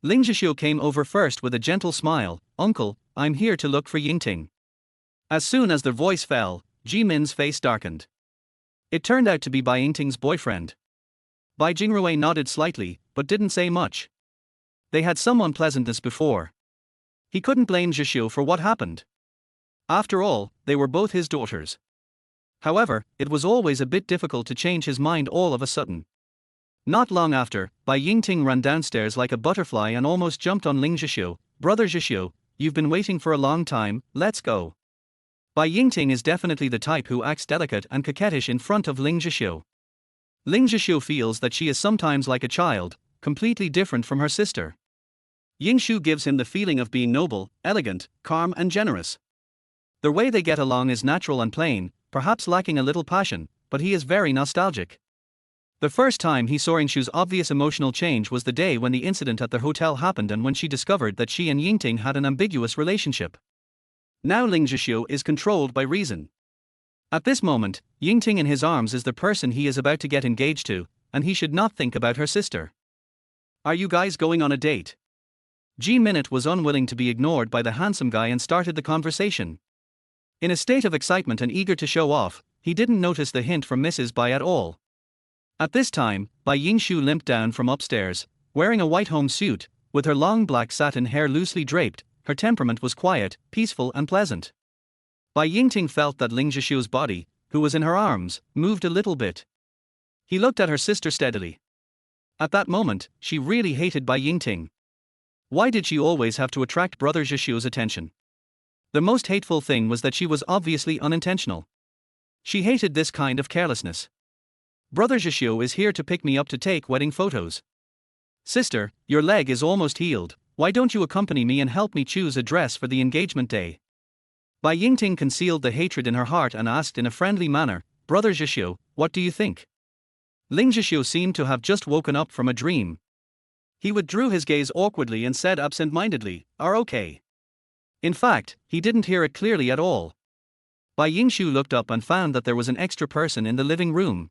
Ling Zhixiu came over first with a gentle smile. Uncle, I'm here to look for Yingting. As soon as their voice fell, Ji Min's face darkened. It turned out to be Bai Yingting's boyfriend. Bai Jingrui nodded slightly, but didn't say much. They had some unpleasantness before. He couldn't blame Zhixiu for what happened. After all, they were both his daughters. However, it was always a bit difficult to change his mind all of a sudden. Not long after, Bai Yingting ran downstairs like a butterfly and almost jumped on Ling Zhixiu. Brother Zhixiu, you've been waiting for a long time, let's go. Bai Yingting is definitely the type who acts delicate and coquettish in front of Ling Zhixiu. Ling Zhixiu feels that she is sometimes like a child, completely different from her sister. Yingshu gives him the feeling of being noble, elegant, calm and generous. The way they get along is natural and plain, perhaps lacking a little passion, but he is very nostalgic. The first time he saw Yingshu's obvious emotional change was the day when the incident at the hotel happened and when she discovered that she and Yingting had an ambiguous relationship. Now Ling Zhixiu is controlled by reason. At this moment, Yingting in his arms is the person he is about to get engaged to, and he should not think about her sister. Are you guys going on a date? G-Minute was unwilling to be ignored by the handsome guy and started the conversation. In a state of excitement and eager to show off, he didn't notice the hint from Mrs. Bai at all. At this time, Bai Yingshu limped down from upstairs, wearing a white home suit, with her long black satin hair loosely draped. Her temperament was quiet, peaceful and pleasant. Bai Yingting felt that Ling Zhishu's body, who was in her arms, moved a little bit. He looked at her sister steadily. At that moment, she really hated Bai Yingting. Why did she always have to attract brother Zhishu's attention? The most hateful thing was that she was obviously unintentional. She hated this kind of carelessness. Brother Zhishu is here to pick me up to take wedding photos. Sister, your leg is almost healed, why don't you accompany me and help me choose a dress for the engagement day? Bai Yingting concealed the hatred in her heart and asked in a friendly manner, Brother Zhishu, what do you think? Ling Zhishu seemed to have just woken up from a dream. He withdrew his gaze awkwardly and said absent-mindedly, "Are okay." In fact, he didn't hear it clearly at all. Bai Yingshu looked up and found that there was an extra person in the living room.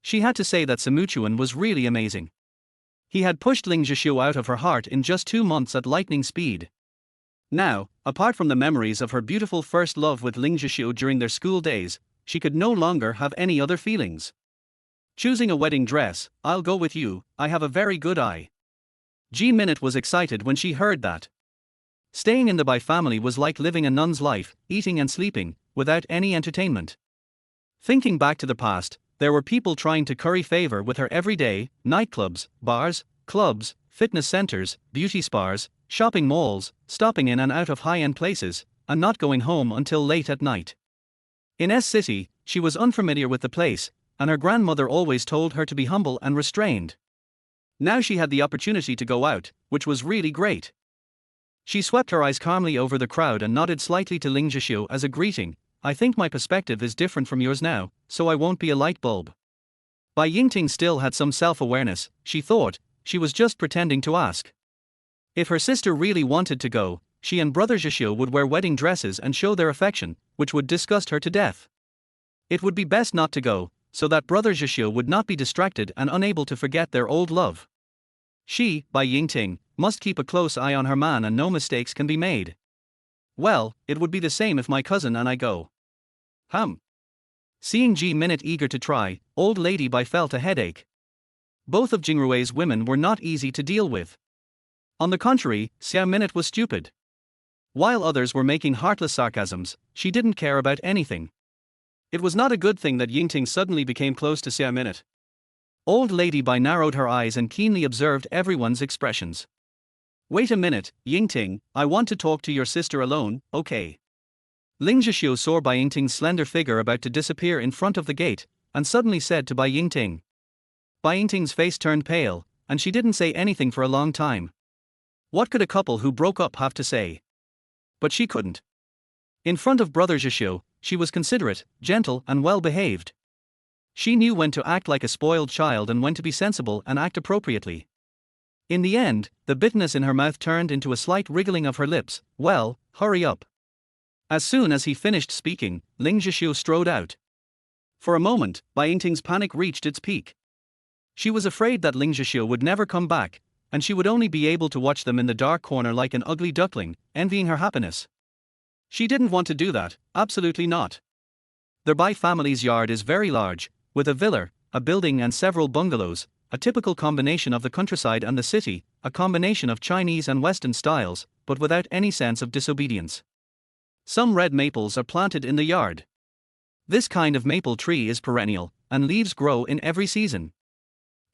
She had to say that Simuchuan was really amazing. He had pushed Ling Zhishu out of her heart in just 2 months at lightning speed. Now, apart from the memories of her beautiful first love with Ling Zhishu during their school days, she could no longer have any other feelings. Choosing a wedding dress, I'll go with you, I have a very good eye. G-Minute was excited when she heard that. Staying in the Bai family was like living a nun's life, eating and sleeping, without any entertainment. Thinking back to the past, there were people trying to curry favor with her every day: nightclubs, bars, clubs, fitness centers, beauty spas, shopping malls, stopping in and out of high-end places, and not going home until late at night. In S-City, she was unfamiliar with the place, and her grandmother always told her to be humble and restrained. Now she had the opportunity to go out, which was really great. She swept her eyes calmly over the crowd and nodded slightly to Ling Zhishu as a greeting. I think my perspective is different from yours now, so I won't be a light bulb. Bai Yingting still had some self-awareness, she thought. She was just pretending to ask. If her sister really wanted to go, she and brother Zhishu would wear wedding dresses and show their affection, which would disgust her to death. It would be best not to go, so that brother Zhishu would not be distracted and unable to forget their old love. She, Bai Yingting, must keep a close eye on her man and no mistakes can be made. Well, it would be the same if my cousin and I go. Seeing G-Minute eager to try, old lady Bai felt a headache. Both of Jingrue's women were not easy to deal with. On the contrary, Xiao-Minute was stupid. While others were making heartless sarcasms, she didn't care about anything. It was not a good thing that Yingting suddenly became close to Xiao-Minute. Old lady Bai narrowed her eyes and keenly observed everyone's expressions. Wait a minute, Yingting, I want to talk to your sister alone, okay? Ling Zhishu saw Bai Yingting's slender figure about to disappear in front of the gate, and suddenly said to Bai Yingting. Bai Yingting's face turned pale, and she didn't say anything for a long time. What could a couple who broke up have to say? But she couldn't. In front of brother Zhishu, she was considerate, gentle and well-behaved. She knew when to act like a spoiled child and when to be sensible and act appropriately. In the end, the bitterness in her mouth turned into a slight wriggling of her lips. Well, hurry up. As soon as he finished speaking, Ling Zhishu strode out. For a moment, Bai Yingting's panic reached its peak. She was afraid that Ling Zhishu would never come back, and she would only be able to watch them in the dark corner like an ugly duckling, envying her happiness. She didn't want to do that, absolutely not. The Bai family's yard is very large, with a villa, a building and several bungalows, a typical combination of the countryside and the city, a combination of Chinese and Western styles, but without any sense of disobedience. Some red maples are planted in the yard. This kind of maple tree is perennial, and leaves grow in every season.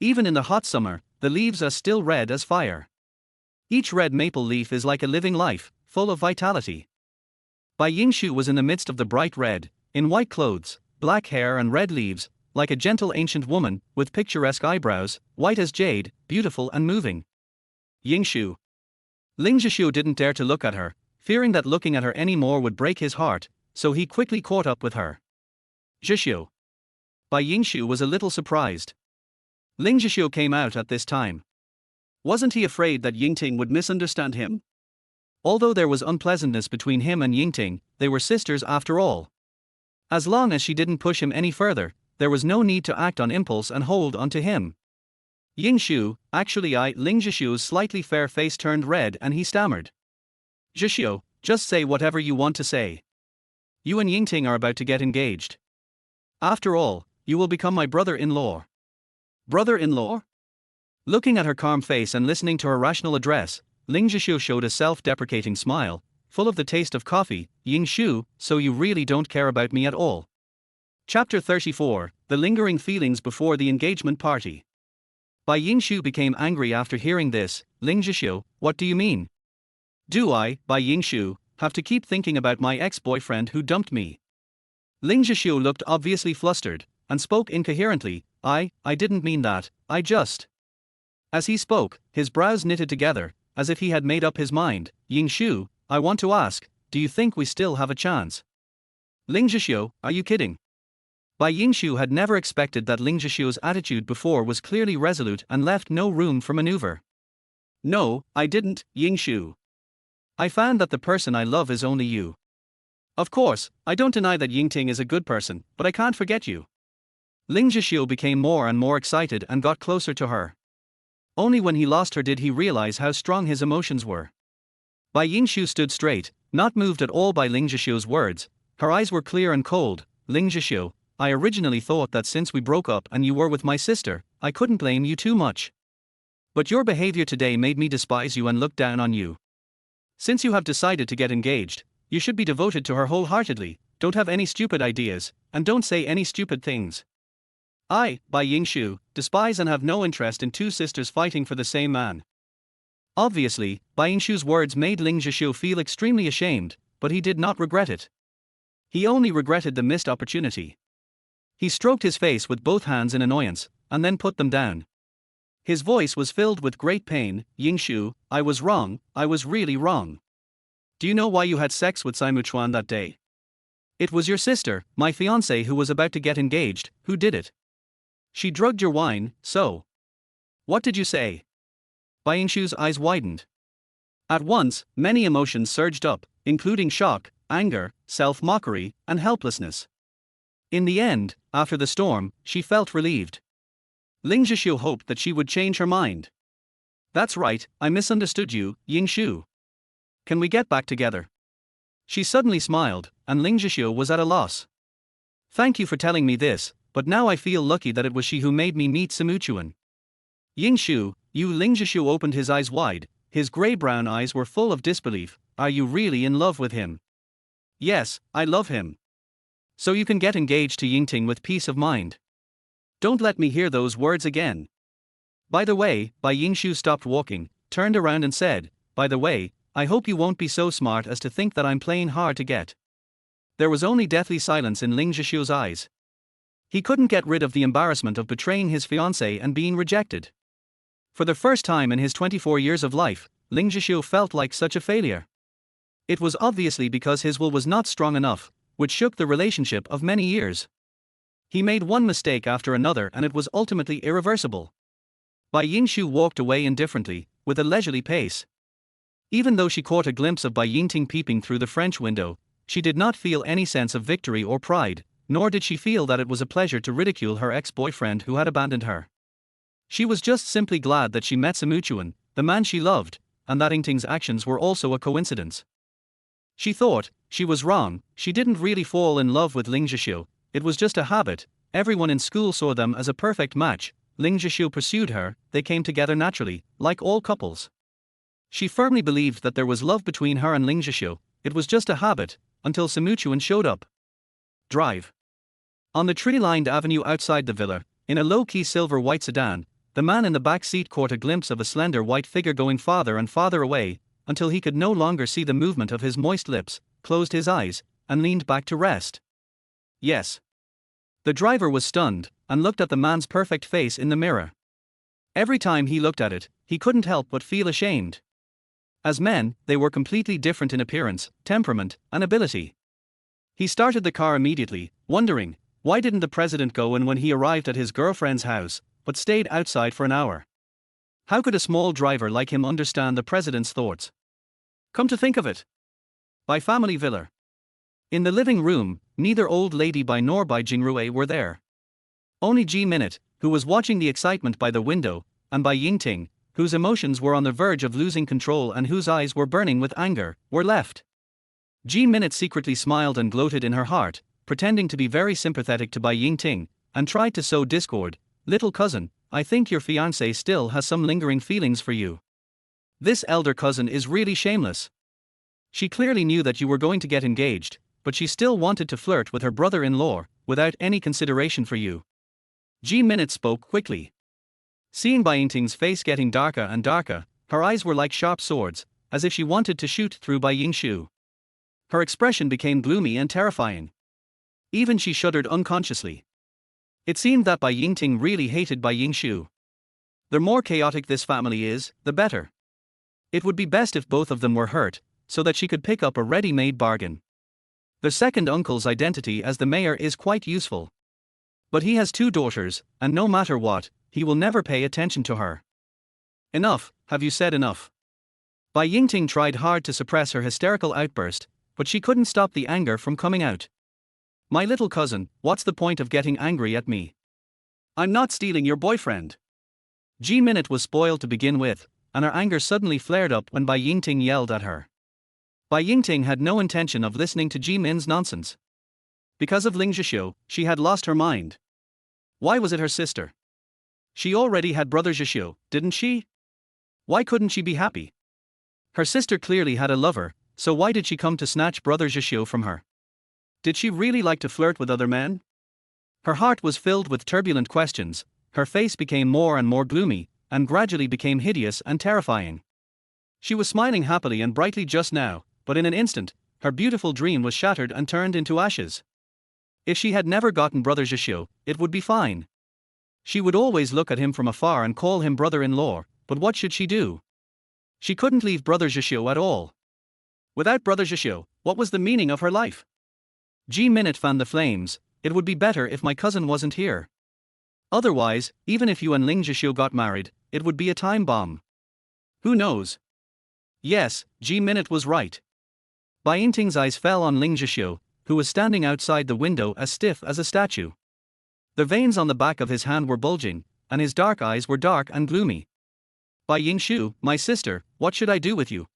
Even in the hot summer, the leaves are still red as fire. Each red maple leaf is like a living life, full of vitality. Bai Yingshu was in the midst of the bright red, in white clothes, black hair and red leaves, like a gentle ancient woman, with picturesque eyebrows, white as jade, beautiful and moving. Yingshu. Ling Zhishu didn't dare to look at her, fearing that looking at her any more would break his heart, so he quickly caught up with her. Zhishu. Bai Yingshu was a little surprised. Ling Zhishu came out at this time. Wasn't he afraid that Yingting would misunderstand him? Although there was unpleasantness between him and Yingting, they were sisters after all. As long as she didn't push him any further, there was no need to act on impulse and hold on to him. Ying Shu, actually Ling Zhishu's slightly fair face turned red and he stammered. Zhishu, just say whatever you want to say. You and Yingting are about to get engaged. After all, you will become my brother-in-law. Brother-in-law? Looking at her calm face and listening to her rational address, Ling Zhishu showed a self-deprecating smile, full of the taste of coffee. Ying Shu, so you really don't care about me at all. Chapter 34, The Lingering Feelings Before the Engagement Party. Bai Yingshu became angry after hearing this. Ling Zhishu, what do you mean? Do I, Bai Yingshu, have to keep thinking about my ex-boyfriend who dumped me? Ling Zhishu looked obviously flustered, and spoke incoherently. I didn't mean that, I just... As he spoke, his brows knitted together, as if he had made up his mind. Ying Shu, I want to ask, do you think we still have a chance? Ling Zhishu, are you kidding? Bai Yingshu had never expected that Ling Zhishu's attitude before was clearly resolute and left no room for maneuver. No, I didn't, Ying Shu. I found that the person I love is only you. Of course, I don't deny that Yingting is a good person, but I can't forget you. Ling Zhishu became more and more excited and got closer to her. Only when he lost her did he realize how strong his emotions were. Bai Yingshu stood straight, not moved at all by Ling Zhishu's words. Her eyes were clear and cold. Ling Zhishu, I originally thought that since we broke up and you were with my sister, I couldn't blame you too much. But your behavior today made me despise you and look down on you. Since you have decided to get engaged, you should be devoted to her wholeheartedly, don't have any stupid ideas, and don't say any stupid things. I, Bai Yingshu, despise and have no interest in two sisters fighting for the same man. Obviously, Bai Yingshu's words made Ling Zhishu feel extremely ashamed, but he did not regret it. He only regretted the missed opportunity. He stroked his face with both hands in annoyance, and then put them down. His voice was filled with great pain. Ying Shu, I was wrong, I was really wrong. Do you know why you had sex with Saimu Chuan that day? It was your sister, my fiancée who was about to get engaged, who did it. She drugged your wine, so. What did you say? Bai Yingshu's eyes widened. At once, many emotions surged up, including shock, anger, self-mockery, and helplessness. In the end, after the storm, she felt relieved. Ling Zhishu hoped that she would change her mind. That's right, I misunderstood you, Ying Shu. Can we get back together? She suddenly smiled, and Ling Zhishu was at a loss. Thank you for telling me this, but now I feel lucky that it was she who made me meet Saimu Chuan. Ying Shu, you. Ling Zhishu opened his eyes wide, his grey-brown eyes were full of disbelief. Are you really in love with him? Yes, I love him. So you can get engaged to Yingting with peace of mind. Don't let me hear those words again. By the way, Bai Yingshu stopped walking, turned around and said, by the way, I hope you won't be so smart as to think that I'm playing hard to get. There was only deathly silence in Ling Zhishu's eyes. He couldn't get rid of the embarrassment of betraying his fiancée and being rejected. For the first time in his 24 years of life, Ling Zhishu felt like such a failure. It was obviously because his will was not strong enough, which shook the relationship of many years. He made one mistake after another and it was ultimately irreversible. Bai Yingshu walked away indifferently, with a leisurely pace. Even though she caught a glimpse of Bai Yingting peeping through the French window, she did not feel any sense of victory or pride, nor did she feel that it was a pleasure to ridicule her ex-boyfriend who had abandoned her. She was just simply glad that she met Saimu Chuan, the man she loved, and that Yingting's actions were also a coincidence. She thought, she was wrong, she didn't really fall in love with Ling Zhishu, it was just a habit. Everyone in school saw them as a perfect match. Ling Zhishu pursued her, they came together naturally, like all couples. She firmly believed that there was love between her and Ling Zhishu, it was just a habit, until Saimu Chuan showed up. Drive. On the tree-lined avenue outside the villa, in a low-key silver-white sedan, the man in the back seat caught a glimpse of a slender white figure going farther and farther away, until he could no longer see the movement of his moist lips, closed his eyes, and leaned back to rest. Yes. The driver was stunned, and looked at the man's perfect face in the mirror. Every time he looked at it, he couldn't help but feel ashamed. As men, they were completely different in appearance, temperament, and ability. He started the car immediately, wondering, why didn't the president go in when he arrived at his girlfriend's house, but stayed outside for an hour? How could a small driver like him understand the president's thoughts? Come to think of it. By family villa. In the living room, neither old lady Bai nor Bai Jingrui were there. Only Ji Minute, who was watching the excitement by the window, and Bai Yingting, whose emotions were on the verge of losing control and whose eyes were burning with anger, were left. Ji Minute secretly smiled and gloated in her heart, pretending to be very sympathetic to Bai Yingting, and tried to sow discord. Little cousin, I think your fiancé still has some lingering feelings for you. This elder cousin is really shameless. She clearly knew that you were going to get engaged, but she still wanted to flirt with her brother-in-law, without any consideration for you. Ji Minute spoke quickly. Seeing Bai Yingting's face getting darker and darker, her eyes were like sharp swords, as if she wanted to shoot through Bai Yingshu. Her expression became gloomy and terrifying. Even she shuddered unconsciously. It seemed that Bai Yingting really hated Bai Yingshu. The more chaotic this family is, the better. It would be best if both of them were hurt, so that she could pick up a ready-made bargain. The second uncle's identity as the mayor is quite useful. But he has 2 daughters, and no matter what, he will never pay attention to her. Enough, have you said enough? Bai Yingting tried hard to suppress her hysterical outburst, but she couldn't stop the anger from coming out. My little cousin, what's the point of getting angry at me? I'm not stealing your boyfriend. Ji Minute was spoiled to begin with, and her anger suddenly flared up when Bai Yingting yelled at her. Bai Yingting had no intention of listening to Ji Min's nonsense. Because of Ling Zhixiu, she had lost her mind. Why was it her sister? She already had brother Zhixiu, didn't she? Why couldn't she be happy? Her sister clearly had a lover, so why did she come to snatch brother Zhixiu from her? Did she really like to flirt with other men? Her heart was filled with turbulent questions, her face became more and more gloomy, and gradually became hideous and terrifying. She was smiling happily and brightly just now, but in an instant, her beautiful dream was shattered and turned into ashes. If she had never gotten brother Zhixiu, it would be fine. She would always look at him from afar and call him brother-in-law, but what should she do? She couldn't leave brother Zhixiu at all. Without brother Zhixiu, what was the meaning of her life? Ji Minute fanned the flames. It would be better if my cousin wasn't here. Otherwise, even if you and Ling Zhixiu got married, it would be a time bomb. Who knows? Yes, Ji Minute was right. Bai Yingting's eyes fell on Ling Zhixiu, who was standing outside the window as stiff as a statue. The veins on the back of his hand were bulging, and his dark eyes were dark and gloomy. Bai Yingshu, my sister, what should I do with you?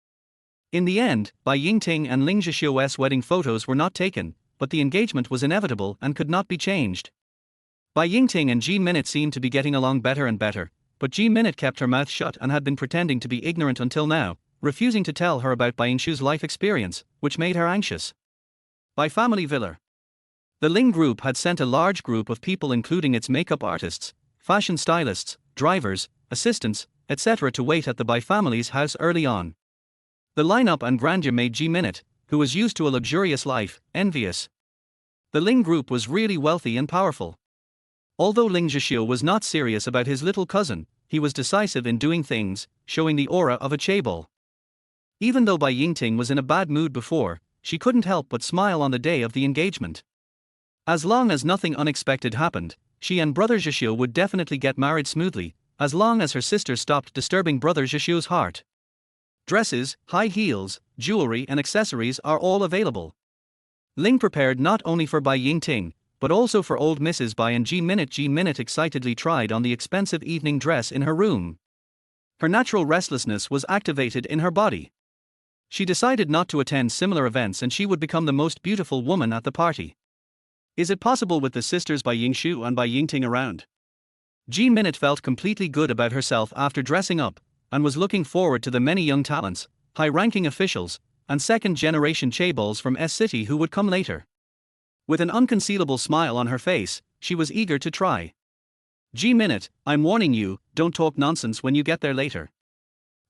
In the end, Bai Yingting and Ling Zhixiu's wedding photos were not taken, but the engagement was inevitable and could not be changed. Bai Yingting and Ji Minute seemed to be getting along better and better, but Ji Minute kept her mouth shut and had been pretending to be ignorant until now, refusing to tell her about Bai Yingshu's life experience, which made her anxious. Bai Family Villa. The Ling Group had sent a large group of people including its makeup artists, fashion stylists, drivers, assistants, etc. to wait at the Bai family's house early on. The lineup and grandeur made Ji Minute, who was used to a luxurious life, envious. The Ling Group was really wealthy and powerful. Although Ling Zhixiu was not serious about his little cousin, he was decisive in doing things, showing the aura of a chaebol. Even though Bai Yingting was in a bad mood before, she couldn't help but smile on the day of the engagement. As long as nothing unexpected happened, she and brother Zhixiu would definitely get married smoothly, as long as her sister stopped disturbing brother Zhixiu's heart. Dresses, high heels, jewelry and accessories are all available. Ling prepared not only for Bai Yingting, but also for old Mrs. Bai and Ji Minute. Ji Minute excitedly tried on the expensive evening dress in her room. Her natural restlessness was activated in her body. She decided not to attend similar events and she would become the most beautiful woman at the party. Is it possible with the sisters Bai Yingshu and Bai Yingting around? Ji Minute felt completely good about herself after dressing up, and was looking forward to the many young talents, high-ranking officials, and second-generation chaebols from S-City who would come later. With an unconcealable smile on her face, she was eager to try. Ji Minute, I'm warning you, don't talk nonsense when you get there later.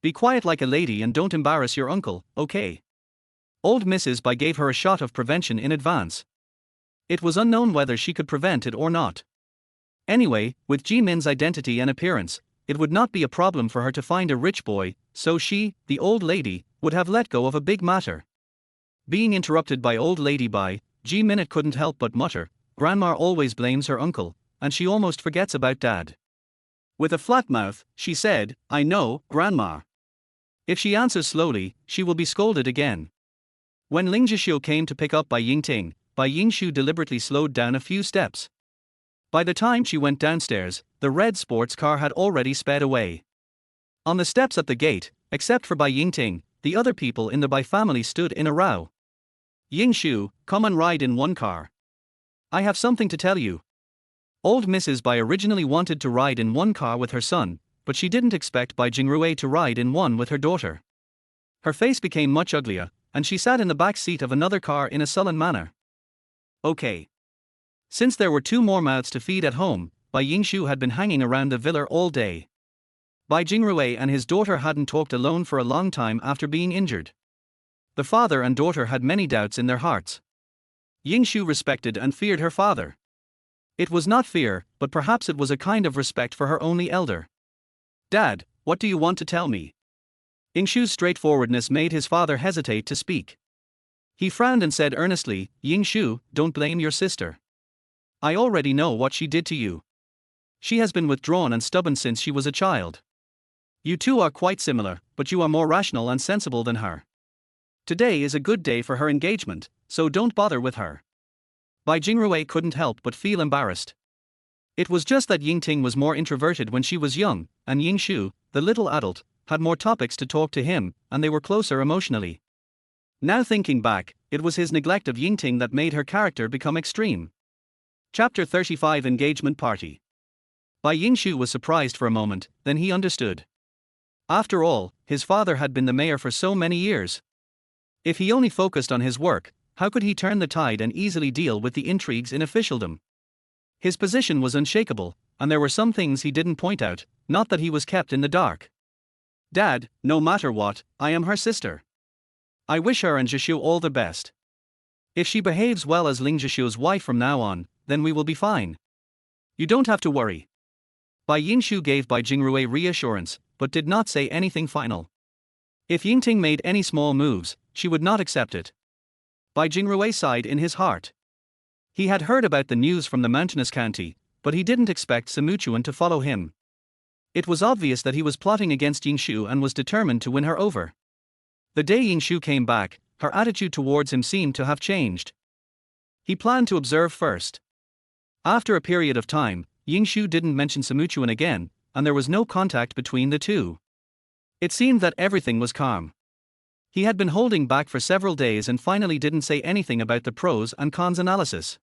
Be quiet like a lady and don't embarrass your uncle, okay? Old Mrs. Bai gave her a shot of prevention in advance. It was unknown whether she could prevent it or not. Anyway, with Ji Min's identity and appearance, it would not be a problem for her to find a rich boy, so she, the old lady, would have let go of a big matter. Being interrupted by old lady Bai, Ji Minute couldn't help but mutter, Grandma always blames her uncle, and she almost forgets about Dad. With a flat mouth, she said, I know, Grandma. If she answers slowly, she will be scolded again. When Ling Zhixiu came to pick up Bai Yingting, Bai Yingshu deliberately slowed down a few steps. By the time she went downstairs, the red sports car had already sped away. On the steps at the gate, except for Bai Yingting, the other people in the Bai family stood in a row. Yingshu, come and ride in one car. I have something to tell you. Old Mrs. Bai originally wanted to ride in one car with her son, but she didn't expect Bai Jingrui to ride in one with her daughter. Her face became much uglier, and she sat in the back seat of another car in a sullen manner. Okay. Since there were 2 more mouths to feed at home, Bai Yingshu had been hanging around the villa all day. Bai Jingrui and his daughter hadn't talked alone for a long time after being injured. The father and daughter had many doubts in their hearts. Yingshu respected and feared her father. It was not fear, but perhaps it was a kind of respect for her only elder. Dad, what do you want to tell me? Yingshu's straightforwardness made his father hesitate to speak. He frowned and said earnestly, Yingshu, don't blame your sister. I already know what she did to you. She has been withdrawn and stubborn since she was a child. You two are quite similar, but you are more rational and sensible than her. Today is a good day for her engagement, so don't bother with her. Bai Jingrui couldn't help but feel embarrassed. It was just that Yingting was more introverted when she was young, and Yingshu, the little adult, had more topics to talk to him, and they were closer emotionally. Now thinking back, it was his neglect of Yingting that made her character become extreme. Chapter 35 Engagement Party. Bai Yingshu was surprised for a moment, then he understood. After all, his father had been the mayor for so many years. If he only focused on his work, how could he turn the tide and easily deal with the intrigues in officialdom? His position was unshakable, and there were some things he didn't point out, not that he was kept in the dark. Dad, no matter what, I am her sister. I wish her and Zhishu all the best. If she behaves well as Ling Zhishu's wife from now on, then we will be fine. You don't have to worry. Bai Yingshu gave Bai Jingrui reassurance, but did not say anything final. If Yingting made any small moves, she would not accept it. Bai Jingrui sighed in his heart. He had heard about the news from the mountainous county, but he didn't expect Simuchuan to follow him. It was obvious that he was plotting against Yingshu and was determined to win her over. The day Yingshu came back, her attitude towards him seemed to have changed. He planned to observe first. After a period of time, Yingshu didn't mention Simuchuan again, and there was no contact between the two. It seemed that everything was calm. He had been holding back for several days and finally didn't say anything about the pros and cons analysis.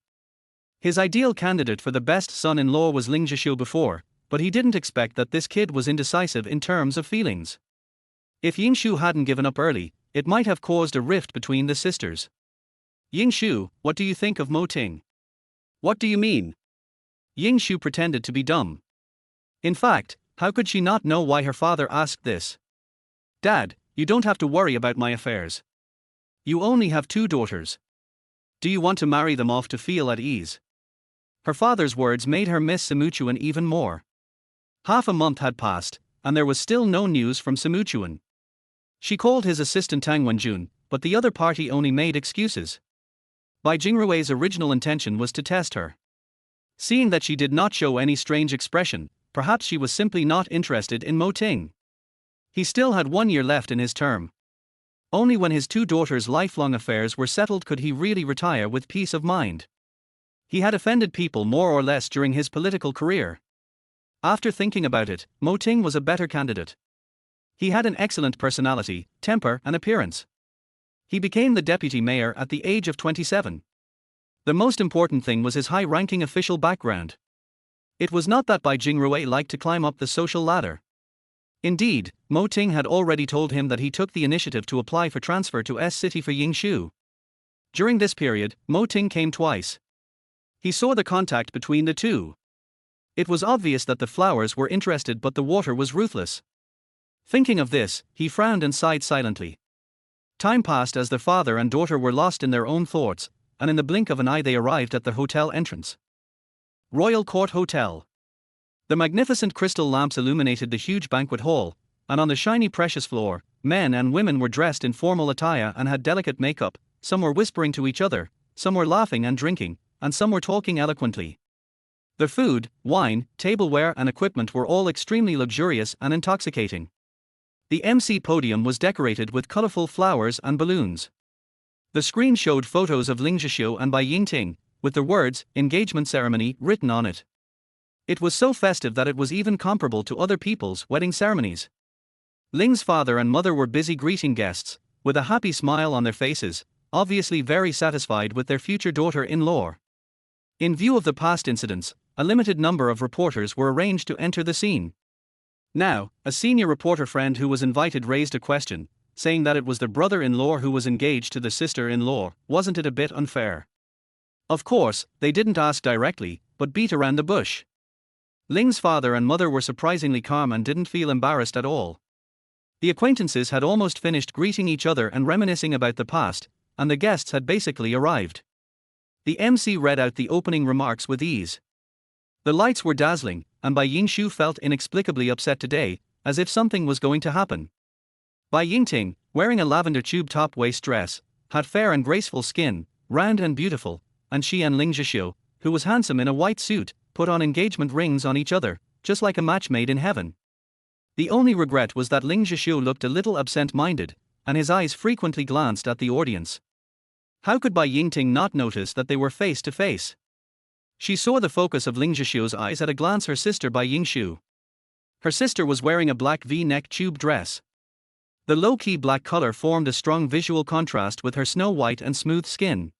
His ideal candidate for the best son-in-law was Ling Zhishu before, but he didn't expect that this kid was indecisive in terms of feelings. If Yingshu hadn't given up early, it might have caused a rift between the sisters. Yingshu, what do you think of Mo Ting? What do you mean? Yingshu pretended to be dumb. In fact, how could she not know why her father asked this? Dad, you don't have to worry about my affairs. You only have 2 daughters. Do you want to marry them off to feel at ease? Her father's words made her miss Simuchuan even more. Half a month had passed, and there was still no news from Simuchuan. She called his assistant Tang Wenjun, but the other party only made excuses. Bai Jingrui's original intention was to test her. Seeing that she did not show any strange expression, perhaps she was simply not interested in Mo Ting. He still had 1 year left in his term. Only when his 2 daughters' lifelong affairs were settled could he really retire with peace of mind. He had offended people more or less during his political career. After thinking about it, Mo Ting was a better candidate. He had an excellent personality, temper, and appearance. He became the deputy mayor at the age of 27. The most important thing was his high-ranking official background. It was not that Bai Jingrui liked to climb up the social ladder. Indeed, Mo Ting had already told him that he took the initiative to apply for transfer to S-City for Yingshu. During this period, Mo Ting came twice. He saw the contact between the two. It was obvious that the flowers were interested but the water was ruthless. Thinking of this, he frowned and sighed silently. Time passed as the father and daughter were lost in their own thoughts, and in the blink of an eye they arrived at the hotel entrance. Royal Court Hotel. The magnificent crystal lamps illuminated the huge banquet hall, and on the shiny precious floor, men and women were dressed in formal attire and had delicate makeup. Some were whispering to each other, some were laughing and drinking, and some were talking eloquently. The food, wine, tableware and equipment were all extremely luxurious and intoxicating. The MC podium was decorated with colorful flowers and balloons. The screen showed photos of Ling Zhishu and Bai Yingting, with the words, engagement ceremony, written on it. It was so festive that it was even comparable to other people's wedding ceremonies. Ling's father and mother were busy greeting guests, with a happy smile on their faces, obviously very satisfied with their future daughter-in-law. In view of the past incidents, a limited number of reporters were arranged to enter the scene. Now, a senior reporter friend who was invited raised a question, saying that it was the brother-in-law who was engaged to the sister-in-law. Wasn't it a bit unfair? Of course, they didn't ask directly, but beat around the bush. Ling's father and mother were surprisingly calm and didn't feel embarrassed at all. The acquaintances had almost finished greeting each other and reminiscing about the past, and the guests had basically arrived. The MC read out the opening remarks with ease. The lights were dazzling, and Bai Yingshu felt inexplicably upset today, as if something was going to happen. Bai Yingting, wearing a lavender tube top waist dress, had fair and graceful skin, round and beautiful, and she and Ling Zhixue, who was handsome in a white suit, put on engagement rings on each other, just like a match made in heaven. The only regret was that Ling Zhixue looked a little absent-minded, and his eyes frequently glanced at the audience. How could Bai Yingting not notice that they were face to face? She saw the focus of Ling Zhixue's eyes at a glance, her sister Bai Yingshu. Her sister was wearing a black V-neck tube dress. The low-key black color formed a strong visual contrast with her snow-white and smooth skin.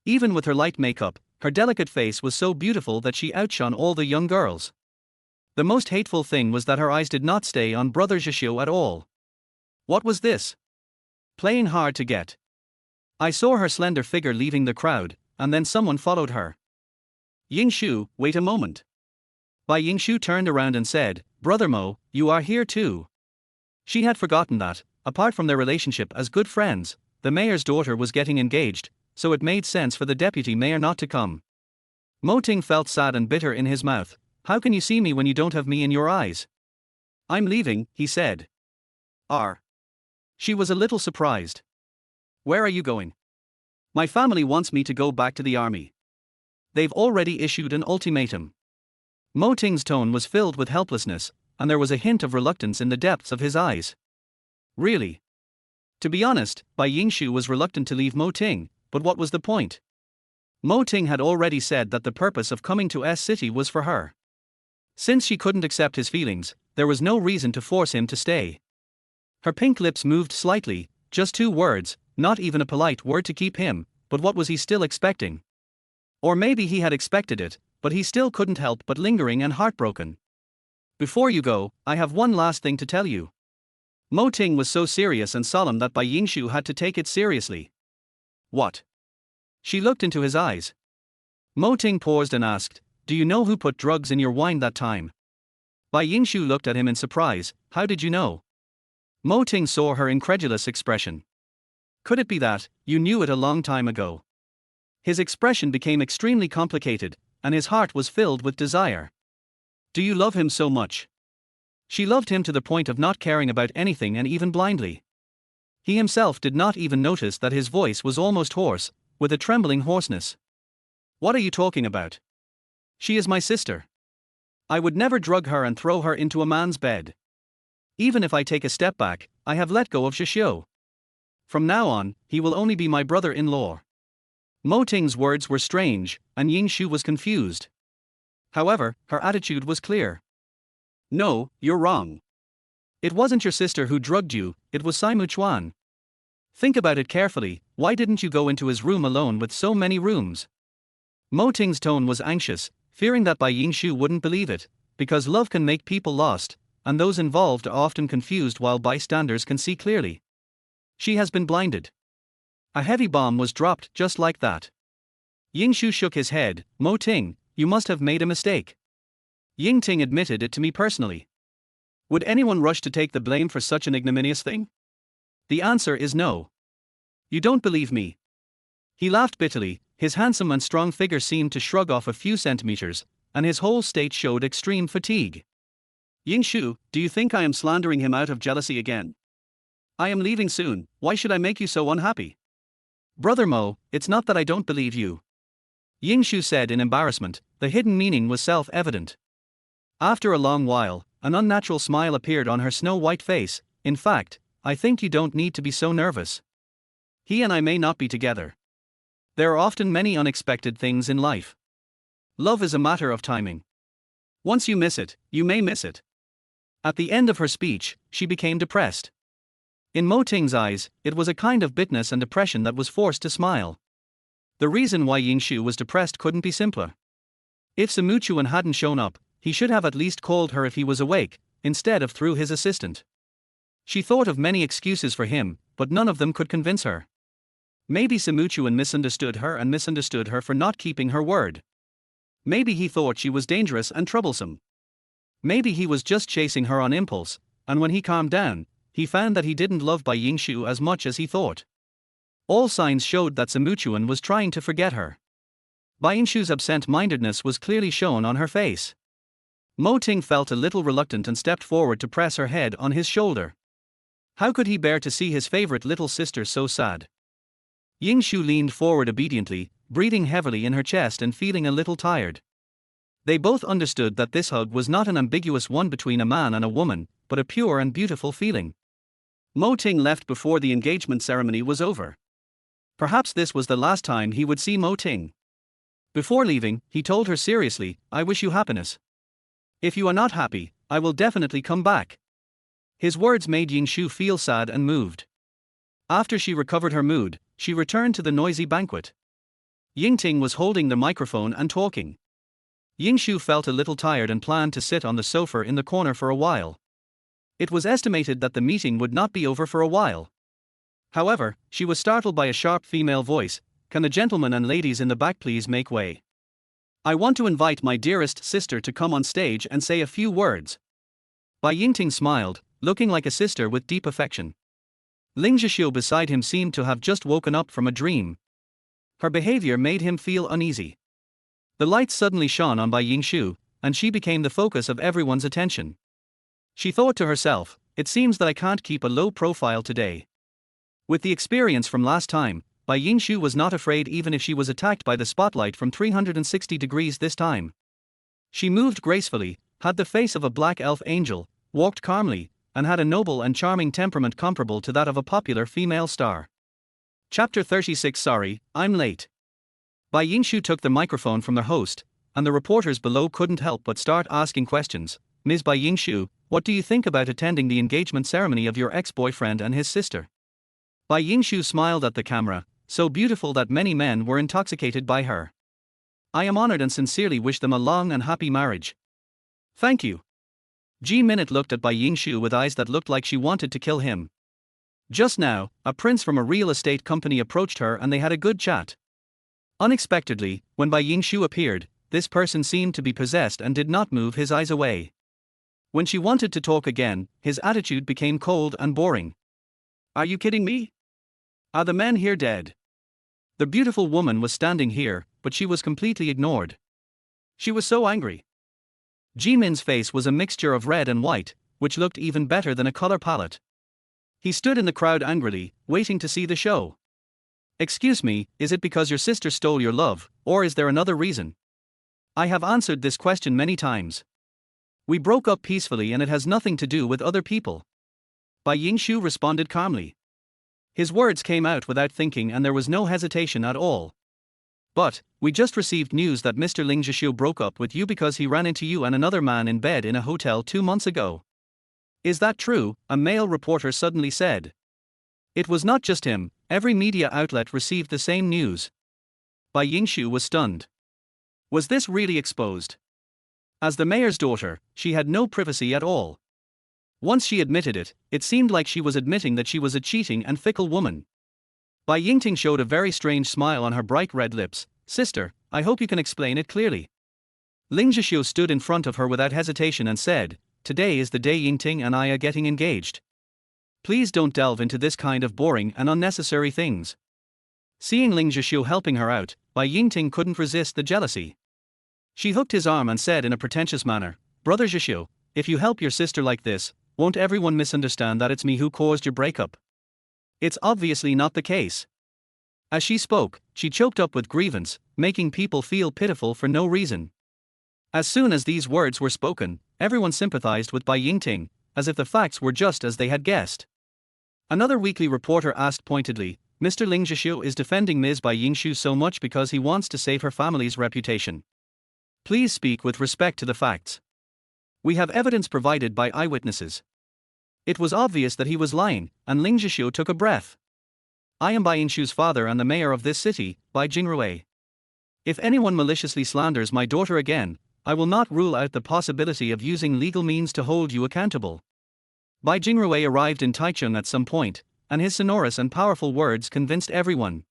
Even with her light makeup, her delicate face was so beautiful that she outshone all the young girls. The most hateful thing was that her eyes did not stay on brother Zhixue at all. What was this? Playing hard to get. I saw her slender figure leaving the crowd, and then someone followed her. Yingshu, wait a moment. Bai Yingshu turned around and said, Brother Mo, you are here too. She had forgotten that, apart from their relationship as good friends, the mayor's daughter was getting engaged, so it made sense for the deputy mayor not to come. Mo Ting felt sad and bitter in his mouth. How can you see me when you don't have me in your eyes? I'm leaving, he said. She was a little surprised. Where are you going? My family wants me to go back to the army. They've already issued an ultimatum. Mo Ting's tone was filled with helplessness, and there was a hint of reluctance in the depths of his eyes. Really? To be honest, Bai Yingshu was reluctant to leave Mo Ting, but what was the point? Mo Ting had already said that the purpose of coming to S City was for her. Since she couldn't accept his feelings, there was no reason to force him to stay. Her pink lips moved slightly, just 2 words, not even a polite word to keep him, but what was he still expecting? Or maybe he had expected it, but he still couldn't help but lingering and heartbroken. Before you go, I have one last thing to tell you. Mo Ting was so serious and solemn that Bai Yingshu had to take it seriously. What? She looked into his eyes. Mo Ting paused and asked, Do you know who put drugs in your wine that time? Bai Yingshu looked at him in surprise. How did you know? Mo Ting saw her incredulous expression. Could it be that you knew it a long time ago? His expression became extremely complicated, and his heart was filled with desire. Do you love him so much? She loved him to the point of not caring about anything and even blindly. He himself did not even notice that his voice was almost hoarse, with a trembling hoarseness. What are you talking about? She is my sister. I would never drug her and throw her into a man's bed. Even if I take a step back, I have let go of Zhixue. From now on, he will only be my brother-in-law. Mo Ting's words were strange, and Yingshu was confused. However, her attitude was clear. No, you're wrong. It wasn't your sister who drugged you, it was Sai Muchuan. Think about it carefully, why didn't you go into his room alone with so many rooms? Mo Ting's tone was anxious, fearing that Bai Yingshu wouldn't believe it, because love can make people lost, and those involved are often confused while bystanders can see clearly. She has been blinded. A heavy bomb was dropped just like that. Yingshu shook his head. Mo Ting, you must have made a mistake. Ying Ting admitted it to me personally. Would anyone rush to take the blame for such an ignominious thing? The answer is no. You don't believe me. He laughed bitterly, his handsome and strong figure seemed to shrug off a few centimeters, and his whole state showed extreme fatigue. Yingshu, do you think I am slandering him out of jealousy again? I am leaving soon, why should I make you so unhappy? Brother Mo, it's not that I don't believe you. Yingshu said in embarrassment, the hidden meaning was self-evident. After a long while, an unnatural smile appeared on her snow-white face. In fact, I think you don't need to be so nervous. He and I may not be together. There are often many unexpected things in life. Love is a matter of timing. Once you miss it, you may miss it. At the end of her speech, she became depressed. In Mo Ting's eyes, it was a kind of bitterness and depression that was forced to smile. The reason why Yingshu was depressed couldn't be simpler. If Semu Chuan hadn't shown up, he should have at least called her if he was awake, instead of through his assistant. She thought of many excuses for him, but none of them could convince her. Maybe Semu Chuan misunderstood her for not keeping her word. Maybe he thought she was dangerous and troublesome. Maybe he was just chasing her on impulse, and when he calmed down, he found that he didn't love Bai Yingshu as much as he thought. All signs showed that Semu Chuan was trying to forget her. Bai Yingshu's absent-mindedness was clearly shown on her face. Mo Ting felt a little reluctant and stepped forward to press her head on his shoulder. How could he bear to see his favorite little sister so sad? Yingshu leaned forward obediently, breathing heavily in her chest and feeling a little tired. They both understood that this hug was not an ambiguous one between a man and a woman, but a pure and beautiful feeling. Mo Ting left before the engagement ceremony was over. Perhaps this was the last time he would see Mo Ting. Before leaving, he told her seriously, "I wish you happiness. If you are not happy, I will definitely come back." His words made Yingshu feel sad and moved. After she recovered her mood, she returned to the noisy banquet. Yingting was holding the microphone and talking. Yingshu felt a little tired and planned to sit on the sofa in the corner for a while. It was estimated that the meeting would not be over for a while. However, she was startled by a sharp female voice. "Can the gentlemen and ladies in the back please make way? I want to invite my dearest sister to come on stage and say a few words." Bai Yingting smiled, looking like a sister with deep affection. Ling Zhixiu beside him seemed to have just woken up from a dream. Her behavior made him feel uneasy. The lights suddenly shone on Bai Yingshu, and she became the focus of everyone's attention. She thought to herself, "It seems that I can't keep a low profile today." With the experience from last time, Bai Yingshu was not afraid even if she was attacked by the spotlight from 360 degrees this time. She moved gracefully, had the face of a black elf angel, walked calmly, and had a noble and charming temperament comparable to that of a popular female star. Chapter 36. Sorry, I'm late. Bai Yingshu took the microphone from the host, and the reporters below couldn't help but start asking questions. "Ms. Bai Yingshu, what do you think about attending the engagement ceremony of your ex-boyfriend and his sister?" Bai Yingshu smiled at the camera, so beautiful that many men were intoxicated by her. "I am honored and sincerely wish them a long and happy marriage." "Thank you." Ji Minute looked at Bai Yingshu with eyes that looked like she wanted to kill him. Just now, a prince from a real estate company approached her and they had a good chat. Unexpectedly, when Bai Yingshu appeared, this person seemed to be possessed and did not move his eyes away. When she wanted to talk again, his attitude became cold and boring. "Are you kidding me? Are the men here dead?" The beautiful woman was standing here, but she was completely ignored. She was so angry. Ji Min's face was a mixture of red and white, which looked even better than a color palette. He stood in the crowd angrily, waiting to see the show. "Excuse me, is it because your sister stole your love, or is there another reason?" "I have answered this question many times. We broke up peacefully and it has nothing to do with other people." Bai Yingshu responded calmly. His words came out without thinking and there was no hesitation at all. "But, we just received news that Mr. Ling Zhixiu broke up with you because he ran into you and another man in bed in a hotel 2 months ago. Is that true?" a male reporter suddenly said. It was not just him, every media outlet received the same news. Bai Yingshu was stunned. Was this really exposed? As the mayor's daughter, she had no privacy at all. Once she admitted it, it seemed like she was admitting that she was a cheating and fickle woman. Bai Yingting showed a very strange smile on her bright red lips. "Sister, I hope you can explain it clearly." Ling Zhixiu stood in front of her without hesitation and said, "Today is the day Yingting and I are getting engaged. Please don't delve into this kind of boring and unnecessary things." Seeing Ling Zhixiu helping her out, Bai Yingting couldn't resist the jealousy. She hooked his arm and said in a pretentious manner, "Brother Zhixiu, if you help your sister like this, won't everyone misunderstand that it's me who caused your breakup? It's obviously not the case." As she spoke, she choked up with grievance, making people feel pitiful for no reason. As soon as these words were spoken, everyone sympathized with Bai Yingting, as if the facts were just as they had guessed. Another weekly reporter asked pointedly, "Mr. Ling Zhixiu is defending Ms. Bai Yingshu so much because he wants to save her family's reputation. Please speak with respect to the facts." We have evidence provided by eyewitnesses. It was obvious that he was lying, and Ling Zhixiu took a breath. I am Bai Yingshu's father and the mayor of this city, Bai Jingrui. If anyone maliciously slanders my daughter again, I will not rule out the possibility of using legal means to hold you accountable. Bai Jingrui arrived in Taichung at some point, and his sonorous and powerful words convinced everyone.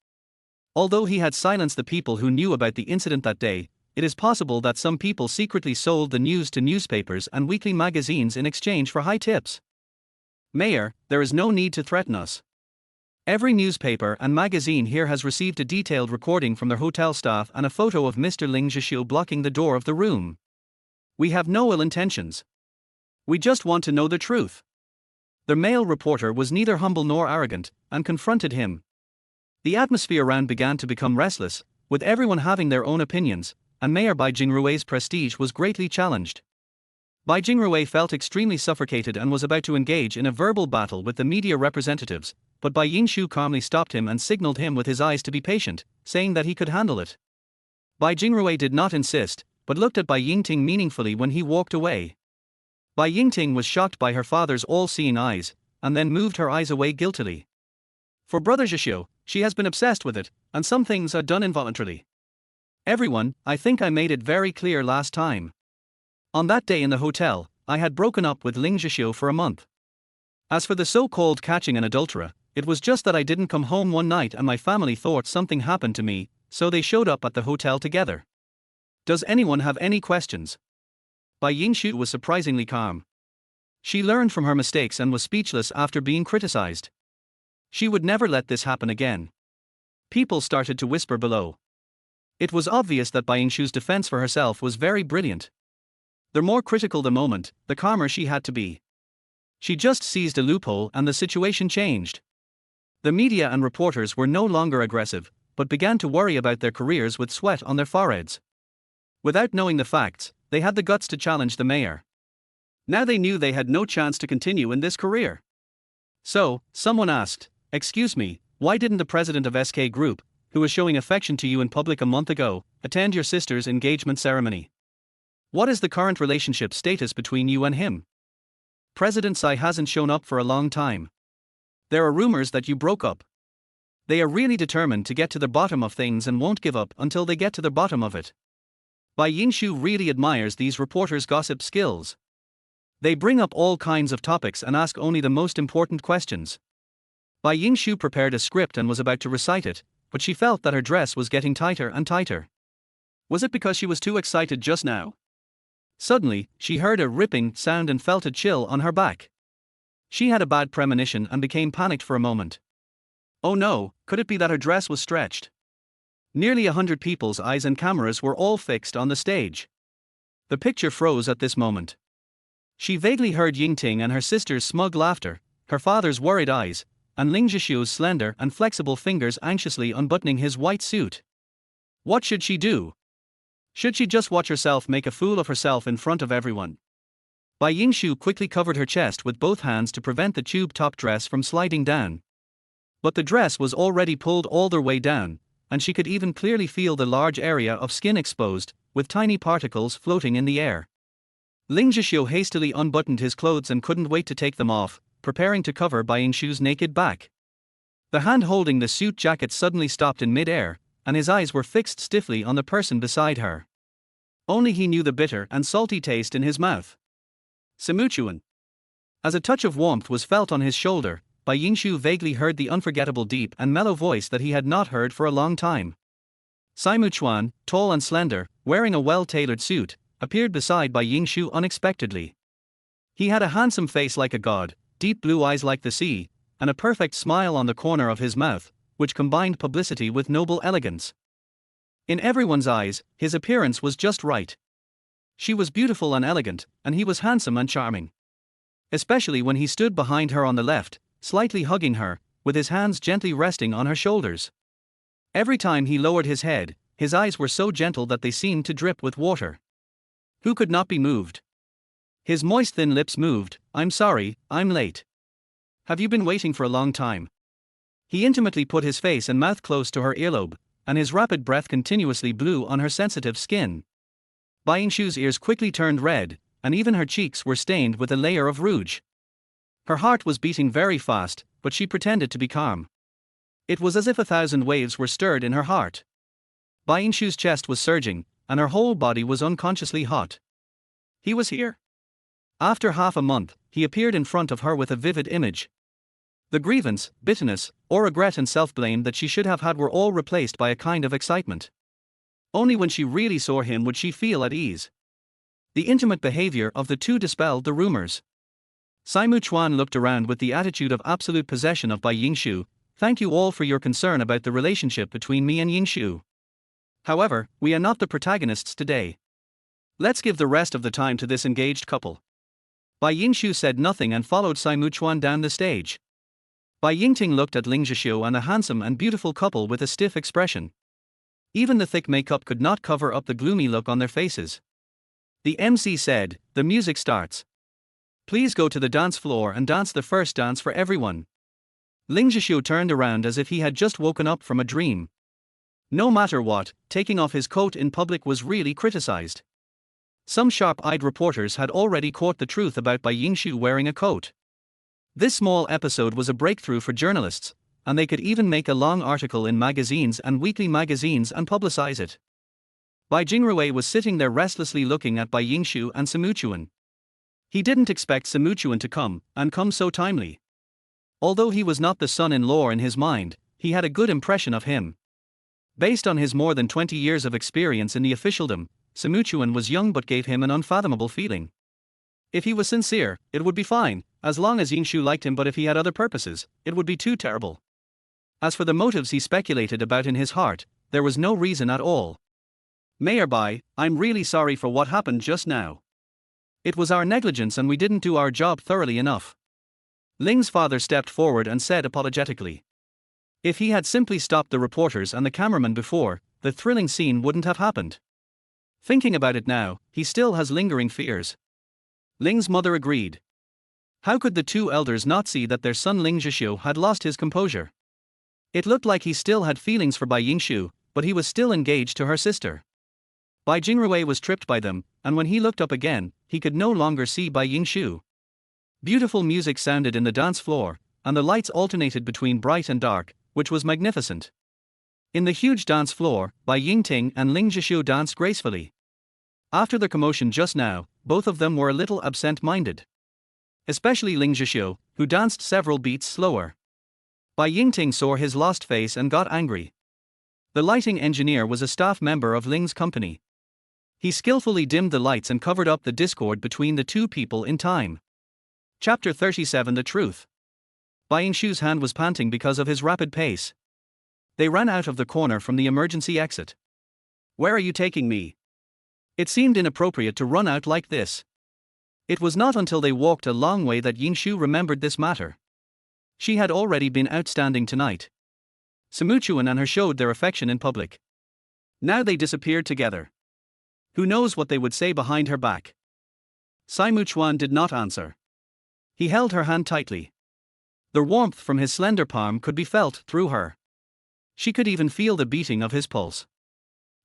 Although he had silenced the people who knew about the incident that day, it is possible that some people secretly sold the news to newspapers and weekly magazines in exchange for high tips. Mayor, there is no need to threaten us. Every newspaper and magazine here has received a detailed recording from their hotel staff and a photo of Mr. Ling Zhixiu blocking the door of the room. We have no ill intentions. We just want to know the truth. The male reporter was neither humble nor arrogant, and confronted him. The atmosphere around began to become restless, with everyone having their own opinions, and Mayor Bai Jingrui's prestige was greatly challenged. Bai Jingrui felt extremely suffocated and was about to engage in a verbal battle with the media representatives, but Bai Yingshu calmly stopped him and signaled him with his eyes to be patient, saying that he could handle it. Bai Jingrui did not insist, but looked at Bai Yingting meaningfully when he walked away. Bai Yingting was shocked by her father's all-seeing eyes, and then moved her eyes away guiltily. For Brother Zhixiu, she has been obsessed with it, and some things are done involuntarily. Everyone, I think I made it very clear last time. On that day in the hotel, I had broken up with Ling Zhixiu for a month. As for the so-called catching an adulterer, it was just that I didn't come home one night and my family thought something happened to me, so they showed up at the hotel together. Does anyone have any questions? Bai Yingshu was surprisingly calm. She learned from her mistakes and was speechless after being criticized. She would never let this happen again. People started to whisper below. It was obvious that Bai Yingshu's defense for herself was very brilliant. The more critical the moment, the calmer she had to be. She just seized a loophole and the situation changed. The media and reporters were no longer aggressive, but began to worry about their careers with sweat on their foreheads. Without knowing the facts, they had the guts to challenge the mayor. Now they knew they had no chance to continue in this career. So, someone asked, "Excuse me, why didn't the president of SK Group, who was showing affection to you in public a month ago, attend your sister's engagement ceremony? What is the current relationship status between you and him? President Tsai hasn't shown up for a long time. There are rumors that you broke up. They are really determined to get to the bottom of things and won't give up until they get to the bottom of it." Bai Yingshu really admires these reporters' gossip skills. They bring up all kinds of topics and ask only the most important questions. Bai Yingshu prepared a script and was about to recite it, but she felt that her dress was getting tighter and tighter. Was it because she was too excited just now? Suddenly, she heard a ripping sound and felt a chill on her back. She had a bad premonition and became panicked for a moment. Oh no, could it be that her dress was stretched? Nearly 100 people's eyes and cameras were all fixed on the stage. The picture froze at this moment. She vaguely heard Yingting and her sister's smug laughter, her father's worried eyes, and Ling Zhixiu's slender and flexible fingers anxiously unbuttoning his white suit. What should she do? Should she just watch herself make a fool of herself in front of everyone? Bai Yingshu quickly covered her chest with both hands to prevent the tube-top dress from sliding down. But the dress was already pulled all the way down, and she could even clearly feel the large area of skin exposed, with tiny particles floating in the air. Ling Zhixiu hastily unbuttoned his clothes and couldn't wait to take them off, preparing to cover Bai Yingshu's naked back. The hand holding the suit jacket suddenly stopped in mid-air, and his eyes were fixed stiffly on the person beside her. Only he knew the bitter and salty taste in his mouth. Simuchuan. As a touch of warmth was felt on his shoulder, Bai Yingshu vaguely heard the unforgettable deep and mellow voice that he had not heard for a long time. Simuchuan, tall and slender, wearing a well-tailored suit, appeared beside Bai Yingshu unexpectedly. He had a handsome face like a god, deep blue eyes like the sea, and a perfect smile on the corner of his mouth, which combined publicity with noble elegance. In everyone's eyes, his appearance was just right. She was beautiful and elegant, and he was handsome and charming. Especially when he stood behind her on the left, slightly hugging her, with his hands gently resting on her shoulders. Every time he lowered his head, his eyes were so gentle that they seemed to drip with water. Who could not be moved? His moist thin lips moved. "I'm sorry, I'm late. Have you been waiting for a long time?" He intimately put his face and mouth close to her earlobe, and his rapid breath continuously blew on her sensitive skin. Bai Yingshu's ears quickly turned red, and even her cheeks were stained with a layer of rouge. Her heart was beating very fast, but she pretended to be calm. It was as if 1,000 waves were stirred in her heart. Bai Yingshu's chest was surging, and her whole body was unconsciously hot. He was here. After half a month, he appeared in front of her with a vivid image. The grievance, bitterness, or regret and self-blame that she should have had were all replaced by a kind of excitement. Only when she really saw him would she feel at ease. The intimate behavior of the two dispelled the rumors. Saimu Chuan looked around with the attitude of absolute possession of Bai Yingshu. Thank you all for your concern about the relationship between me and Yingshu. However, we are not the protagonists today. Let's give the rest of the time to this engaged couple. Bai Yingshu said nothing and followed Saimu Chuan down the stage. Bai Yingting looked at Ling Zhixiu and the handsome and beautiful couple with a stiff expression. Even the thick makeup could not cover up the gloomy look on their faces. The MC said, "The music starts. Please go to the dance floor and dance the first dance for everyone." Ling Zhixiu turned around as if he had just woken up from a dream. No matter what, taking off his coat in public was really criticized. Some sharp-eyed reporters had already caught the truth about Bai Yingshu wearing a coat. This small episode was a breakthrough for journalists, and they could even make a long article in magazines and weekly magazines and publicize it. Bai Jingrui was sitting there restlessly looking at Bai Yingshu and Saimu Chuan. He didn't expect Saimu Chuan to come so timely. Although he was not the son-in-law in his mind, he had a good impression of him. Based on his more than 20 years of experience in the officialdom, Saimu Chuan was young but gave him an unfathomable feeling. If he was sincere, it would be fine, as long as Yingshu liked him, but if he had other purposes, it would be too terrible. As for the motives he speculated about in his heart, there was no reason at all. "Mayor Bai, I'm really sorry for what happened just now. It was our negligence and we didn't do our job thoroughly enough." Ling's father stepped forward and said apologetically. If he had simply stopped the reporters and the cameraman before, the thrilling scene wouldn't have happened. Thinking about it now, he still has lingering fears. Ling's mother agreed. How could the two elders not see that their son Ling Zhixiu had lost his composure? It looked like he still had feelings for Bai Yingshu, but he was still engaged to her sister. Bai Jingrui was tripped by them, and when he looked up again, he could no longer see Bai Yingshu. Beautiful music sounded in the dance floor, and the lights alternated between bright and dark, which was magnificent. In the huge dance floor, Bai Yingting and Ling Zhixiu danced gracefully. After the commotion just now, both of them were a little absent-minded. Especially Ling Zhixiu, who danced several beats slower. Bai Yingting saw his lost face and got angry. The lighting engineer was a staff member of Ling's company. He skillfully dimmed the lights and covered up the discord between the two people in time. Chapter 37 The Truth. Bai Yingshu's hand was panting because of his rapid pace. They ran out of the corner from the emergency exit. "Where are you taking me?" It seemed inappropriate to run out like this. It was not until they walked a long way that Yingshu remembered this matter. She had already been outstanding tonight. Saimu Chuan and her showed their affection in public. Now they disappeared together. Who knows what they would say behind her back? Saimu Chuan did not answer. He held her hand tightly. The warmth from his slender palm could be felt through her. She could even feel the beating of his pulse.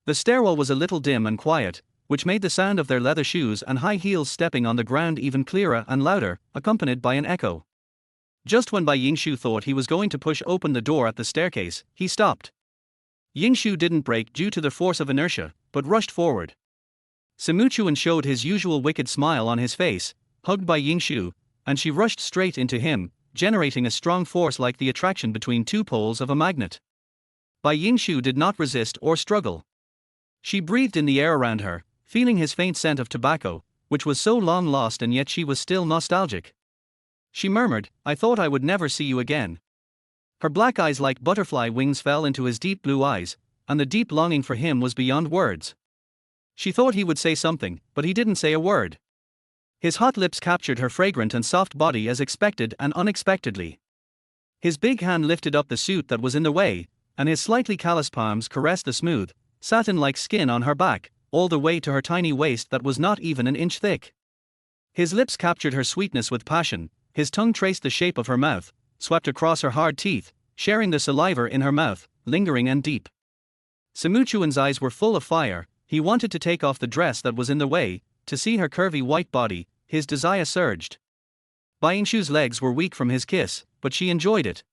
The stairwell was a little dim and quiet, which made the sound of their leather shoes and high heels stepping on the ground even clearer and louder, accompanied by an echo. Just when Bai Yingshu thought he was going to push open the door at the staircase, he stopped. Yingshu didn't brake due to the force of inertia, but rushed forward. Saimu Chuan showed his usual wicked smile on his face, hugged Bai Yingshu, and she rushed straight into him, generating a strong force like the attraction between two poles of a magnet. Bai Yingshu did not resist or struggle. She breathed in the air around her, feeling his faint scent of tobacco, which was so long lost and yet she was still nostalgic. She murmured, "I thought I would never see you again." Her black eyes like butterfly wings fell into his deep blue eyes, and the deep longing for him was beyond words. She thought he would say something, but he didn't say a word. His hot lips captured her fragrant and soft body as expected and unexpectedly. His big hand lifted up the suit that was in the way, and his slightly callous palms caressed the smooth, satin-like skin on her back, all the way to her tiny waist that was not even an inch thick. His lips captured her sweetness with passion, his tongue traced the shape of her mouth, swept across her hard teeth, sharing the saliva in her mouth, lingering and deep. Saimu Chuan's eyes were full of fire. He wanted to take off the dress that was in the way, to see her curvy white body, his desire surged. Bai Yingshu's legs were weak from his kiss, but she enjoyed it.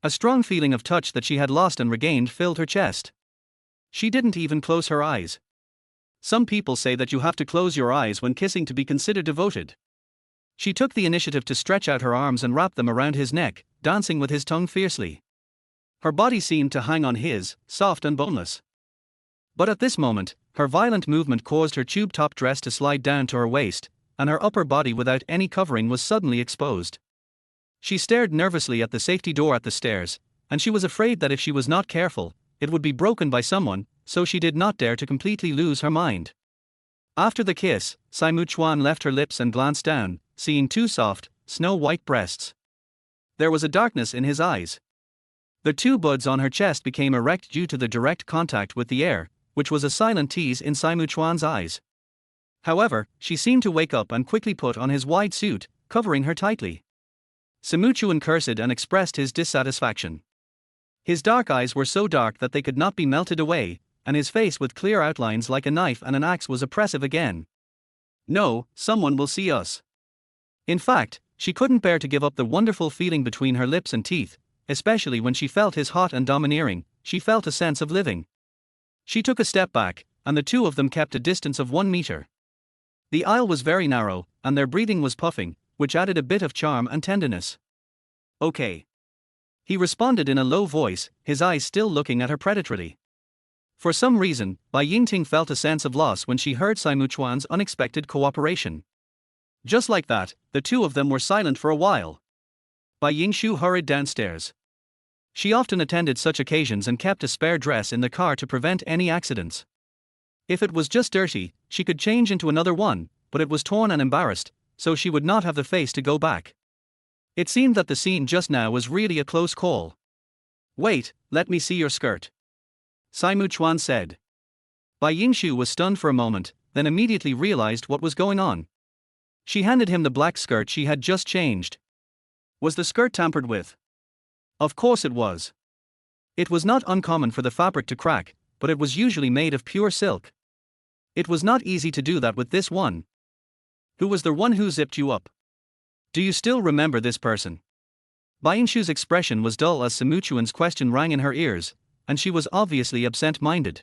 A strong feeling of touch that she had lost and regained filled her chest. She didn't even close her eyes. Some people say that you have to close your eyes when kissing to be considered devoted. She took the initiative to stretch out her arms and wrap them around his neck, dancing with his tongue fiercely. Her body seemed to hang on his, soft and boneless. But at this moment, her violent movement caused her tube-top dress to slide down to her waist, and her upper body without any covering was suddenly exposed. She stared nervously at the safety door at the stairs, and she was afraid that if she was not careful, it would be broken by someone, so she did not dare to completely lose her mind. After the kiss, Saimu Chuan left her lips and glanced down, seeing two soft, snow-white breasts. There was a darkness in his eyes. The two buds on her chest became erect due to the direct contact with the air, which was a silent tease in Saimu Chuan's eyes. However, she seemed to wake up and quickly put on his wide suit, covering her tightly. Saimu Chuan cursed and expressed his dissatisfaction. His dark eyes were so dark that they could not be melted away, and his face with clear outlines like a knife and an axe was oppressive again. No, someone will see us. In fact, she couldn't bear to give up the wonderful feeling between her lips and teeth, especially when she felt his hot and domineering. She felt a sense of living. She took a step back, and the two of them kept a distance of 1 meter. The aisle was very narrow, and their breathing was puffing, which added a bit of charm and tenderness. Okay. He responded in a low voice, his eyes still looking at her predatorily. For some reason, Bai Yingting felt a sense of loss when she heard Saimu Chuan's unexpected cooperation. Just like that, the two of them were silent for a while. Bai Yingshu hurried downstairs. She often attended such occasions and kept a spare dress in the car to prevent any accidents. If it was just dirty, she could change into another one, but it was torn and embarrassed, so she would not have the face to go back. It seemed that the scene just now was really a close call. Wait, let me see your skirt. Saimu Chuan said. Bai Yingshu was stunned for a moment, then immediately realized what was going on. She handed him the black skirt she had just changed. Was the skirt tampered with? Of course it was. It was not uncommon for the fabric to crack, but it was usually made of pure silk. It was not easy to do that with this one. Who was the one who zipped you up? Do you still remember this person? Bai Yingshu's expression was dull as Saimu Chuan's question rang in her ears, and she was obviously absent-minded.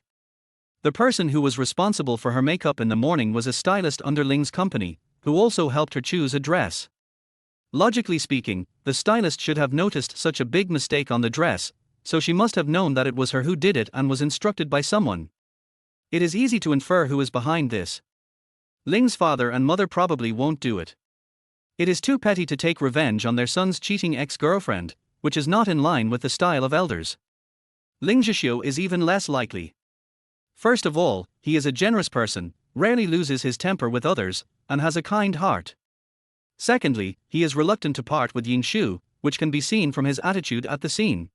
The person who was responsible for her makeup in the morning was a stylist under Ling's company, who also helped her choose a dress. Logically speaking, the stylist should have noticed such a big mistake on the dress, so she must have known that it was her who did it and was instructed by someone. It is easy to infer who is behind this. Ling's father and mother probably won't do it. It is too petty to take revenge on their son's cheating ex-girlfriend, which is not in line with the style of elders. Ling Zhixiu is even less likely. First of all, he is a generous person, rarely loses his temper with others, and has a kind heart. Secondly, he is reluctant to part with Yingshu, which can be seen from his attitude at the scene.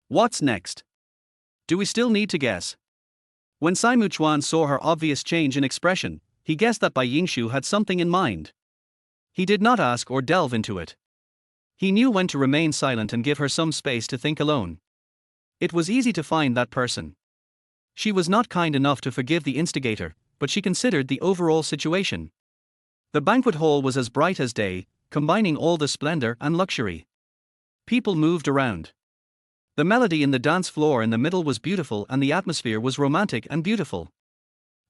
What's next? Do we still need to guess? When Saimu Chuan saw her obvious change in expression, he guessed that Bai Yingshu had something in mind. He did not ask or delve into it. He knew when to remain silent and give her some space to think alone. It was easy to find that person. She was not kind enough to forgive the instigator, but she considered the overall situation. The banquet hall was as bright as day, combining all the splendor and luxury. People moved around. The melody in the dance floor in the middle was beautiful and the atmosphere was romantic and beautiful.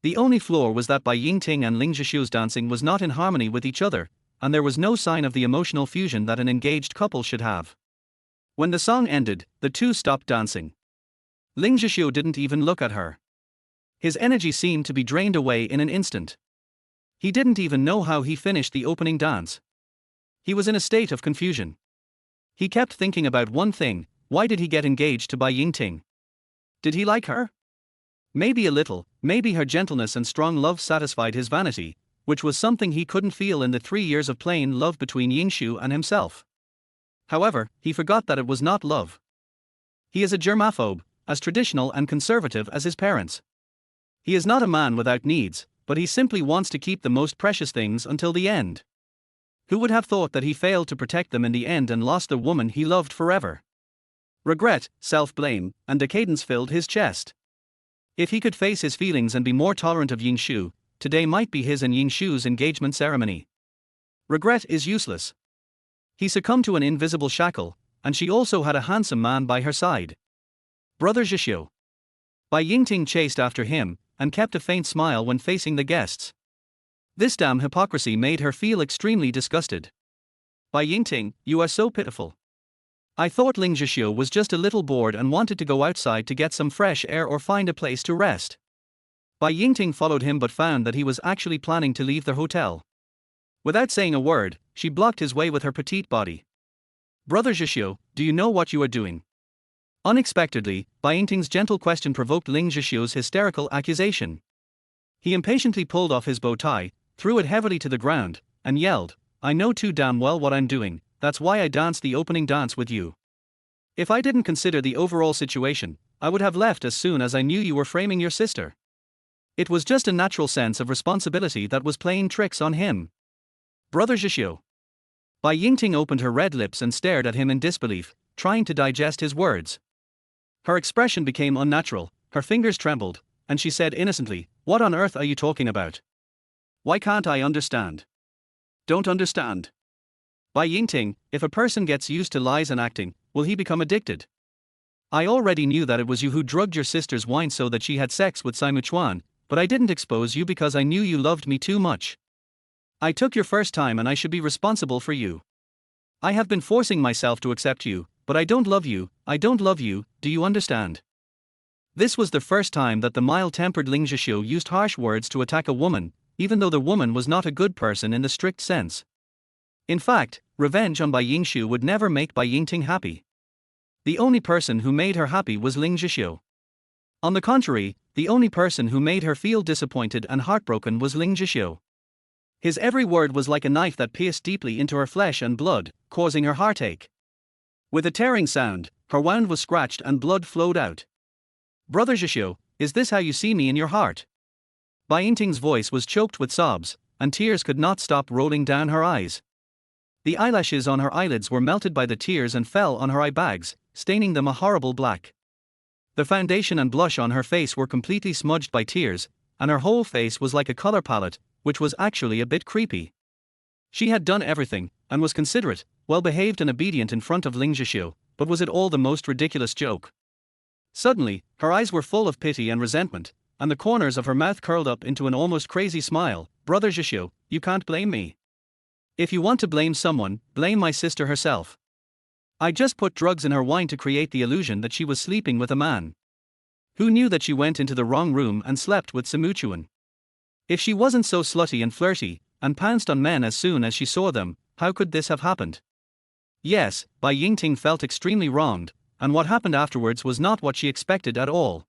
The only flaw was that Bai Yingting and Ling Zhixiu's dancing was not in harmony with each other, and there was no sign of the emotional fusion that an engaged couple should have. When the song ended, the two stopped dancing. Ling Zhixiu didn't even look at her. His energy seemed to be drained away in an instant. He didn't even know how he finished the opening dance. He was in a state of confusion. He kept thinking about one thing: why did he get engaged to Bai Yingting? Did he like her? Maybe a little, maybe her gentleness and strong love satisfied his vanity, which was something he couldn't feel in the 3 years of plain love between Yingshu and himself. However, he forgot that it was not love. He is a germaphobe, as traditional and conservative as his parents. He is not a man without needs, but he simply wants to keep the most precious things until the end. Who would have thought that he failed to protect them in the end and lost the woman he loved forever? Regret, self-blame, and decadence filled his chest. If he could face his feelings and be more tolerant of Yingshu, today might be his and Yingshu's engagement ceremony. Regret is useless. He succumbed to an invisible shackle, and she also had a handsome man by her side. Brother Zhishou. Bai Yingting chased after him, and kept a faint smile when facing the guests. This damn hypocrisy made her feel extremely disgusted. Bai Yingting, you are so pitiful. I thought Ling Zhishou was just a little bored and wanted to go outside to get some fresh air or find a place to rest. Bai Yingting followed him but found that he was actually planning to leave the hotel. Without saying a word, she blocked his way with her petite body. Brother Zhishou, do you know what you are doing? Unexpectedly, Bai Yingting's gentle question provoked Ling Zhishou's hysterical accusation. He impatiently pulled off his bow tie, threw it heavily to the ground, and yelled, I know too damn well what I'm doing, that's why I danced the opening dance with you. If I didn't consider the overall situation, I would have left as soon as I knew you were framing your sister. It was just a natural sense of responsibility that was playing tricks on him. Brother Zhishou. Bai Yingting opened her red lips and stared at him in disbelief, trying to digest his words. Her expression became unnatural, her fingers trembled, and she said innocently, What on earth are you talking about? Why can't I understand? Don't understand. Bai Yingting, if a person gets used to lies and acting, will he become addicted? I already knew that it was you who drugged your sister's wine so that she had sex with Saimu Chuan, but I didn't expose you because I knew you loved me too much. I took your first time and I should be responsible for you. I have been forcing myself to accept you, but I don't love you, do you understand? This was the first time that the mild-tempered Ling Zhishou used harsh words to attack a woman, even though the woman was not a good person in the strict sense. In fact, revenge on Bai Yingshu would never make Bai Yingting happy. The only person who made her happy was Ling Zhishou. On the contrary, the only person who made her feel disappointed and heartbroken was Ling Zhishou. His every word was like a knife that pierced deeply into her flesh and blood, causing her heartache. With a tearing sound, her wound was scratched and blood flowed out. Brother Zhishou, is this how you see me in your heart? Bai Yingting's voice was choked with sobs, and tears could not stop rolling down her eyes. The eyelashes on her eyelids were melted by the tears and fell on her eye bags, staining them a horrible black. The foundation and blush on her face were completely smudged by tears, and her whole face was like a color palette, which was actually a bit creepy. She had done everything, and was considerate, well-behaved and obedient in front of Ling Zhishou, but was it all the most ridiculous joke? Suddenly, her eyes were full of pity and resentment, and the corners of her mouth curled up into an almost crazy smile. Brother Zhishou, you can't blame me. If you want to blame someone, blame my sister herself. I just put drugs in her wine to create the illusion that she was sleeping with a man. Who knew that she went into the wrong room and slept with Simuchuan? If she wasn't so slutty and flirty, and pounced on men as soon as she saw them, how could this have happened? Yes, Bai Yingting felt extremely wronged, and what happened afterwards was not what she expected at all.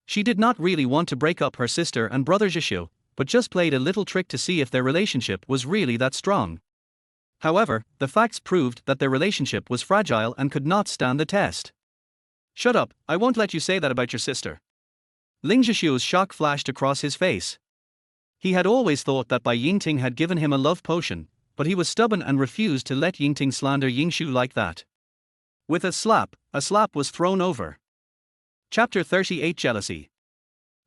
She did not really want to break up her sister and brother Zhishou, but just played a little trick to see if their relationship was really that strong. However, the facts proved that their relationship was fragile and could not stand the test. Shut up, I won't let you say that about your sister. Ling Zhishou's shock flashed across his face. He had always thought that Bai Yingting had given him a love potion, but he was stubborn and refused to let Yingting slander Yingshu like that. With a slap was thrown over. Chapter 38 Jealousy.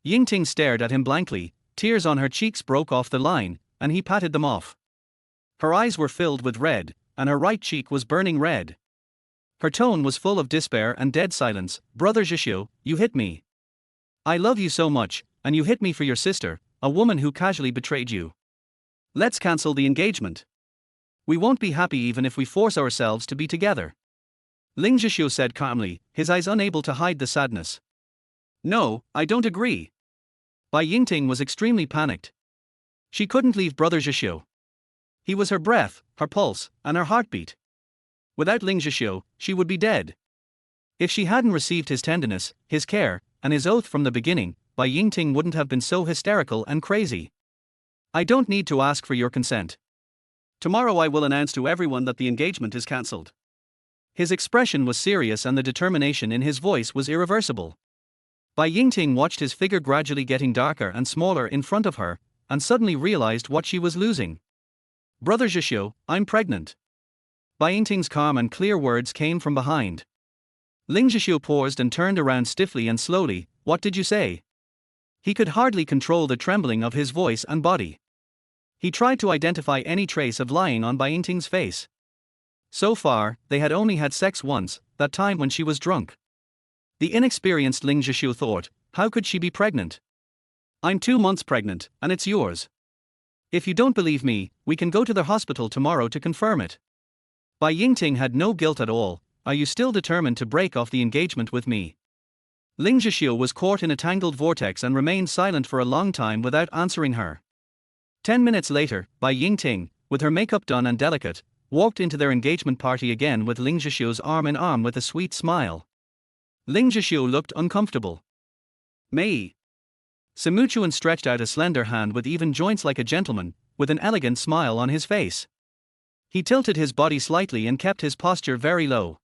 Yingting stared at him blankly, tears on her cheeks broke off the line, and he patted them off. Her eyes were filled with red, and her right cheek was burning red. Her tone was full of despair and dead silence. Brother Zhishou, you hit me. I love you so much, and you hit me for your sister, a woman who casually betrayed you. Let's cancel the engagement. We won't be happy even if we force ourselves to be together. Ling Zhishou said calmly, his eyes unable to hide the sadness. No, I don't agree. Bai Yingting was extremely panicked. She couldn't leave brother Zhishou. He was her breath, her pulse, and her heartbeat. Without Ling Zhishou, she would be dead. If she hadn't received his tenderness, his care, and his oath from the beginning, Bai Yingting wouldn't have been so hysterical and crazy. I don't need to ask for your consent. Tomorrow I will announce to everyone that the engagement is cancelled. His expression was serious and the determination in his voice was irreversible. Bai Yingting watched his figure gradually getting darker and smaller in front of her, and suddenly realized what she was losing. Brother Zhishou, I'm pregnant. Bai Yingting's calm and clear words came from behind. Ling Zhishou paused and turned around stiffly and slowly. What did you say? He could hardly control the trembling of his voice and body. He tried to identify any trace of lying on Bai Yingting's face. So far, they had only had sex once, that time when she was drunk. The inexperienced Ling Zhishu thought, how could she be pregnant? I'm 2 months pregnant, and it's yours. If you don't believe me, we can go to the hospital tomorrow to confirm it. Bai Yingting had no guilt at all. Are you still determined to break off the engagement with me? Ling Zhishu was caught in a tangled vortex and remained silent for a long time without answering her. 10 minutes later, Bai Yingting, with her makeup done and delicate, walked into their engagement party again with Ling Zhishu's arm in arm with a sweet smile. Ling Zhishu looked uncomfortable. Mei. Sima Chuan stretched out a slender hand with even joints like a gentleman, with an elegant smile on his face. He tilted his body slightly and kept his posture very low.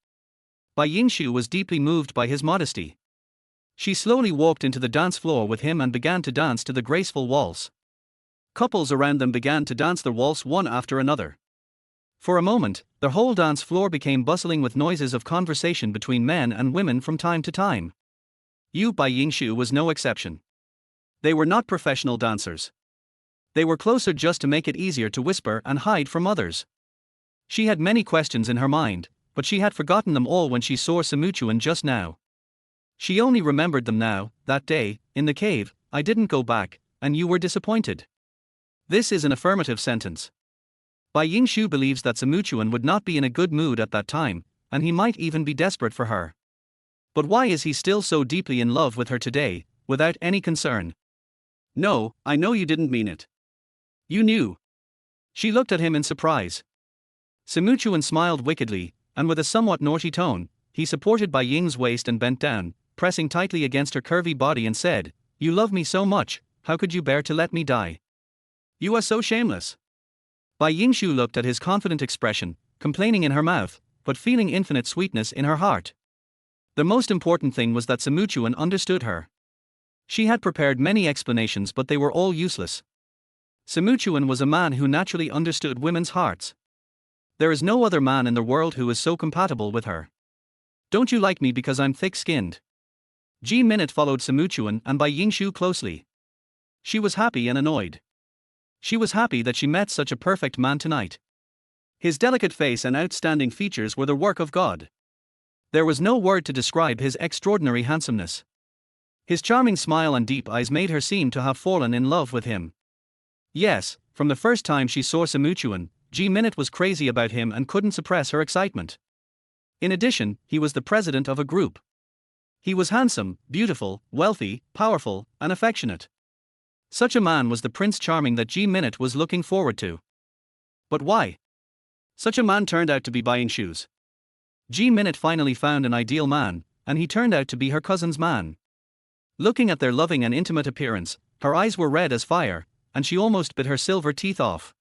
Bai Yingshu was deeply moved by his modesty. She slowly walked into the dance floor with him and began to dance to the graceful waltz. Couples around them began to dance the waltz one after another. For a moment, the whole dance floor became bustling with noises of conversation between men and women from time to time. Bai Yingshu was no exception. They were not professional dancers. They were closer just to make it easier to whisper and hide from others. She had many questions in her mind, but she had forgotten them all when she saw Sima Chuan just now. She only remembered them now. That day, in the cave, I didn't go back, and you were disappointed. This is an affirmative sentence. Bai Yingshu believes that Sima Chuan would not be in a good mood at that time, and he might even be desperate for her. But why is he still so deeply in love with her today, without any concern? No, I know you didn't mean it. You knew. She looked at him in surprise. Sima Chuan smiled wickedly, and with a somewhat naughty tone, he supported Bai Ying's waist and bent down, pressing tightly against her curvy body and said, "You love me so much, how could you bear to let me die? You are so shameless." Bai Yingshu looked at his confident expression, complaining in her mouth, but feeling infinite sweetness in her heart. The most important thing was that Sima Chuan understood her. She had prepared many explanations, but they were all useless. Sima Chuan was a man who naturally understood women's hearts. There is no other man in the world who is so compatible with her. Don't you like me because I'm thick-skinned? Ji Minute followed Sima Chuan and Bai Yingshu closely. She was happy and annoyed. She was happy that she met such a perfect man tonight. His delicate face and outstanding features were the work of God. There was no word to describe his extraordinary handsomeness. His charming smile and deep eyes made her seem to have fallen in love with him. Yes, from the first time she saw Sima Chuan, Ji Minute was crazy about him and couldn't suppress her excitement. In addition, he was the president of a group. He was handsome, beautiful, wealthy, powerful, and affectionate. Such a man was the Prince Charming that Ji Minute was looking forward to. But why? Such a man turned out to be buying shoes. Ji Minute finally found an ideal man, and he turned out to be her cousin's man. Looking at their loving and intimate appearance, her eyes were red as fire, and she almost bit her silver teeth off.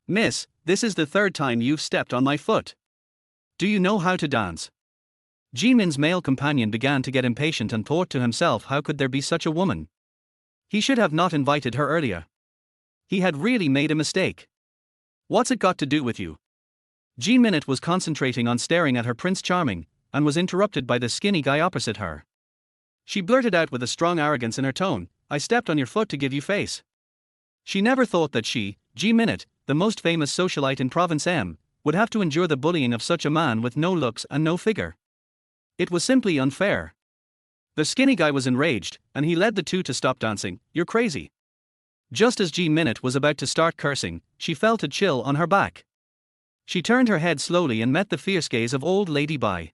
"Miss, this is the 3rd time you've stepped on my foot. Do you know how to dance?" Ji Min's male companion began to get impatient and thought to himself, how could there be such a woman? He should have not invited her earlier. He had really made a mistake. What's it got to do with you? Ji Minute was concentrating on staring at her Prince Charming, and was interrupted by the skinny guy opposite her. She blurted out with a strong arrogance in her tone, "I stepped on your foot to give you face." She never thought that she, Ji Minute, the most famous socialite in Province M, would have to endure the bullying of such a man with no looks and no figure. It was simply unfair. The skinny guy was enraged, and he led the two to stop dancing. "You're crazy." Just as Ji Minute was about to start cursing, she felt a chill on her back. She turned her head slowly and met the fierce gaze of old Lady Bai.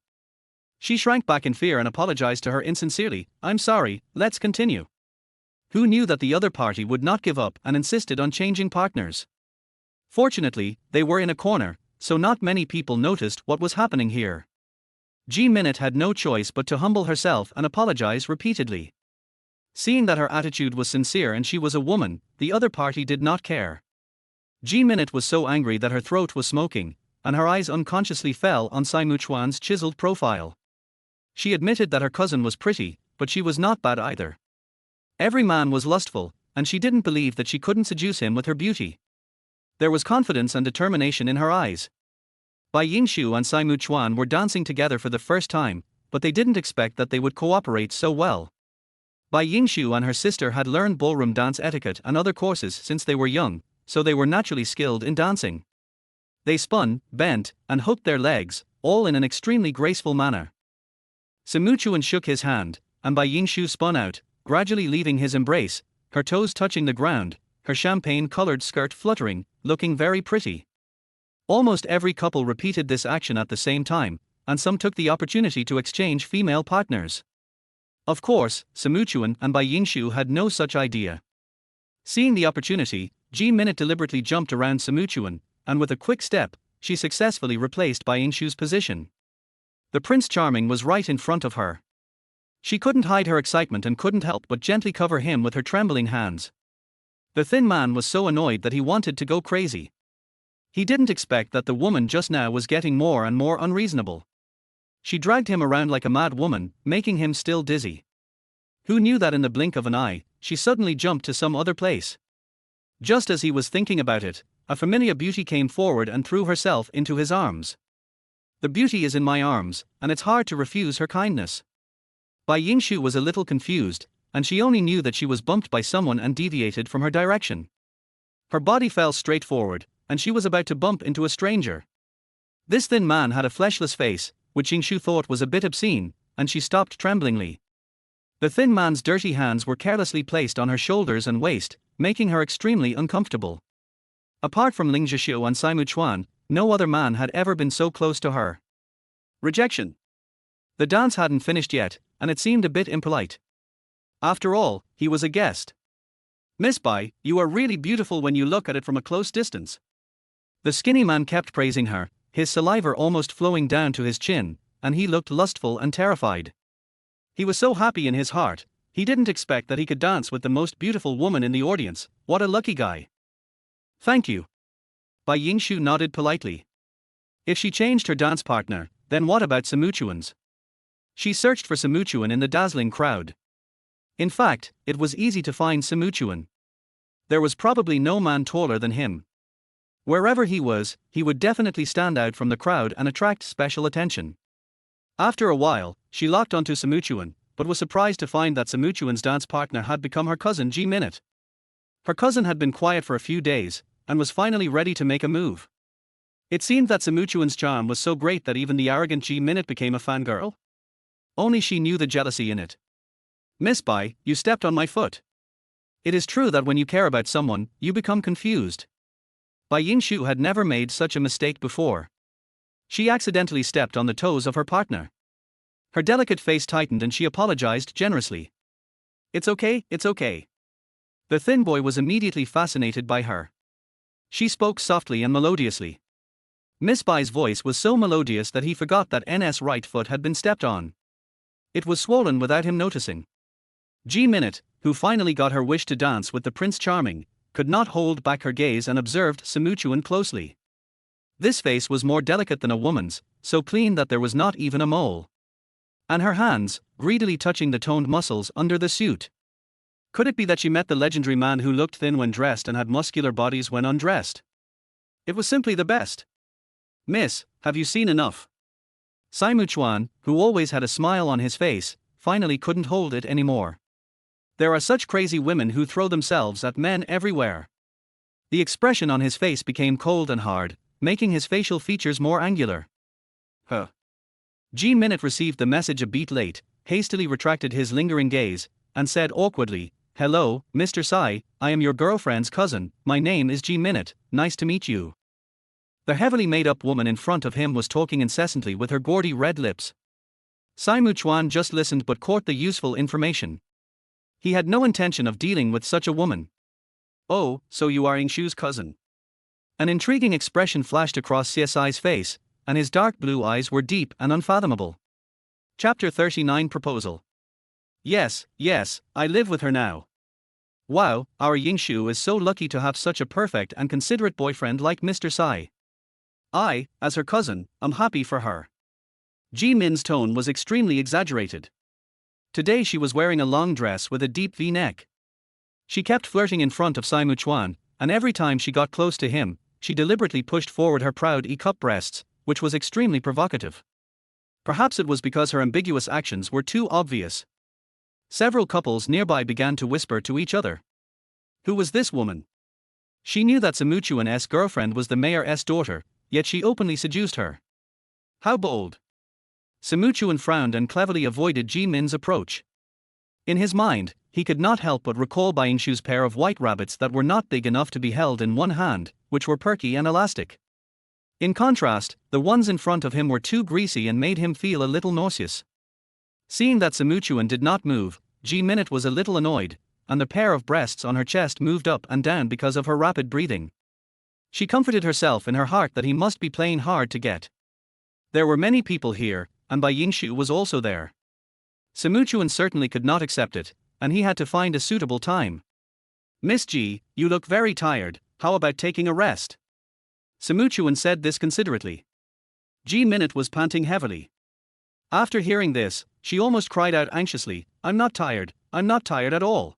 She shrank back in fear and apologized to her insincerely. "I'm sorry, let's continue." Who knew that the other party would not give up and insisted on changing partners? Fortunately, they were in a corner, so not many people noticed what was happening here. Ji Minute had no choice but to humble herself and apologize repeatedly. Seeing that her attitude was sincere and she was a woman, the other party did not care. Ji Minute was so angry that her throat was smoking, and her eyes unconsciously fell on Sima Chuan's chiseled profile. She admitted that her cousin was pretty, but she was not bad either. Every man was lustful, and she didn't believe that she couldn't seduce him with her beauty. There was confidence and determination in her eyes. Bai Yingshu and Sima Chuan were dancing together for the first time, but they didn't expect that they would cooperate so well. Bai Yingshu and her sister had learned ballroom dance etiquette and other courses since they were young, so they were naturally skilled in dancing. They spun, bent, and hooked their legs, all in an extremely graceful manner. Sima Chuan shook his hand, and Bai Yingshu spun out, gradually leaving his embrace, her toes touching the ground, her champagne-colored skirt fluttering, looking very pretty. Almost every couple repeated this action at the same time, and some took the opportunity to exchange female partners. Of course, Sima Chuan and Bai Yingshu had no such idea. Seeing the opportunity, Ji Minute deliberately jumped around Sima Chuan, and with a quick step, she successfully replaced Bai Yingshu's position. The Prince Charming was right in front of her. She couldn't hide her excitement and couldn't help but gently cover him with her trembling hands. The thin man was so annoyed that he wanted to go crazy. He didn't expect that the woman just now was getting more and more unreasonable. She dragged him around like a mad woman, making him still dizzy. Who knew that in the blink of an eye, she suddenly jumped to some other place? Just as he was thinking about it, a familiar beauty came forward and threw herself into his arms. The beauty is in my arms, and it's hard to refuse her kindness. Bai Yingshu was a little confused, and she only knew that she was bumped by someone and deviated from her direction. Her body fell straight forward, and she was about to bump into a stranger. This thin man had a fleshless face, which Yingshu thought was a bit obscene, and she stopped tremblingly. The thin man's dirty hands were carelessly placed on her shoulders and waist, making her extremely uncomfortable. Apart from Ling Zhixiu and Sima Chuan, no other man had ever been so close to her. Rejection. The dance hadn't finished yet, and it seemed a bit impolite. After all, he was a guest. Miss Bai, you are really beautiful when you look at it from a close distance. The skinny man kept praising her, his saliva almost flowing down to his chin, and he looked lustful and terrified. He was so happy in his heart, he didn't expect that he could dance with the most beautiful woman in the audience. What a lucky guy. Thank you. Bai Yingshu nodded politely. If she changed her dance partner, then what about Sima Chuan's? She searched for Sima Chuan in the dazzling crowd. In fact, it was easy to find Sima Chuan. There was probably no man taller than him. Wherever he was, he would definitely stand out from the crowd and attract special attention. After a while, she locked onto Sima Chuan, but was surprised to find that Sima Chuan's dance partner had become her cousin Ji Minute. Her cousin had been quiet for a few days, and was finally ready to make a move. It seemed that Sima Chuan's charm was so great that even the arrogant Ji Minute became a fangirl. Only she knew the jealousy in it. Miss Bai, you stepped on my foot. It is true that when you care about someone, you become confused. Bai Yingshu had never made such a mistake before. She accidentally stepped on the toes of her partner. Her delicate face tightened and she apologized generously. It's okay, it's okay. The thin boy was immediately fascinated by her. She spoke softly and melodiously. Miss Bai's voice was so melodious that he forgot that N's right foot had been stepped on. It was swollen without him noticing. Ji Minute, who finally got her wish to dance with the Prince Charming, could not hold back her gaze and observed Sima Chuan closely. This face was more delicate than a woman's, so clean that there was not even a mole. And her hands, greedily touching the toned muscles under the suit. Could it be that she met the legendary man who looked thin when dressed and had muscular bodies when undressed? It was simply the best. Miss, have you seen enough? Sima Chuan, who always had a smile on his face, finally couldn't hold it anymore. There are such crazy women who throw themselves at men everywhere. The expression on his face became cold and hard, making his facial features more angular. Ji Minute received the message a beat late, hastily retracted his lingering gaze, and said awkwardly, "Hello, Mr. Sai, I am your girlfriend's cousin, my name is Ji Minute, nice to meet you." The heavily made-up woman in front of him was talking incessantly with her gaudy red lips. Sima Chuan just listened but caught the useful information. He had no intention of dealing with such a woman. "Oh, so you are Yingshu's cousin." An intriguing expression flashed across CSI's face, and his dark blue eyes were deep and unfathomable. Chapter 39 Proposal. Yes, I live with her now. Wow, our Yingshu is so lucky to have such a perfect and considerate boyfriend like Mr. Sai. I, as her cousin, am happy for her. Ji Min's tone was extremely exaggerated. Today she was wearing a long dress with a deep V-neck. She kept flirting in front of Sima Chuan, and every time she got close to him, she deliberately pushed forward her proud E-cup breasts, which was extremely provocative. Perhaps it was because her ambiguous actions were too obvious. Several couples nearby began to whisper to each other. Who was this woman? She knew that Samuchuan's girlfriend was the mayor's daughter, yet she openly seduced her. How bold! Samuchuan frowned and cleverly avoided Ji Min's approach. In his mind, he could not help but recall Baingshu's pair of white rabbits that were not big enough to be held in one hand, which were perky and elastic. In contrast, the ones in front of him were too greasy and made him feel a little nauseous. Seeing that Samuchuan did not move, Ji Minute was a little annoyed, and the pair of breasts on her chest moved up and down because of her rapid breathing. She comforted herself in her heart that he must be playing hard to get. There were many people here, and Bai Yingshu was also there. Samuchuan certainly could not accept it, and he had to find a suitable time. Miss Ji, you look very tired, how about taking a rest? Samuchuan said this considerately. Ji Minute was panting heavily. After hearing this, she almost cried out anxiously, I'm not tired at all.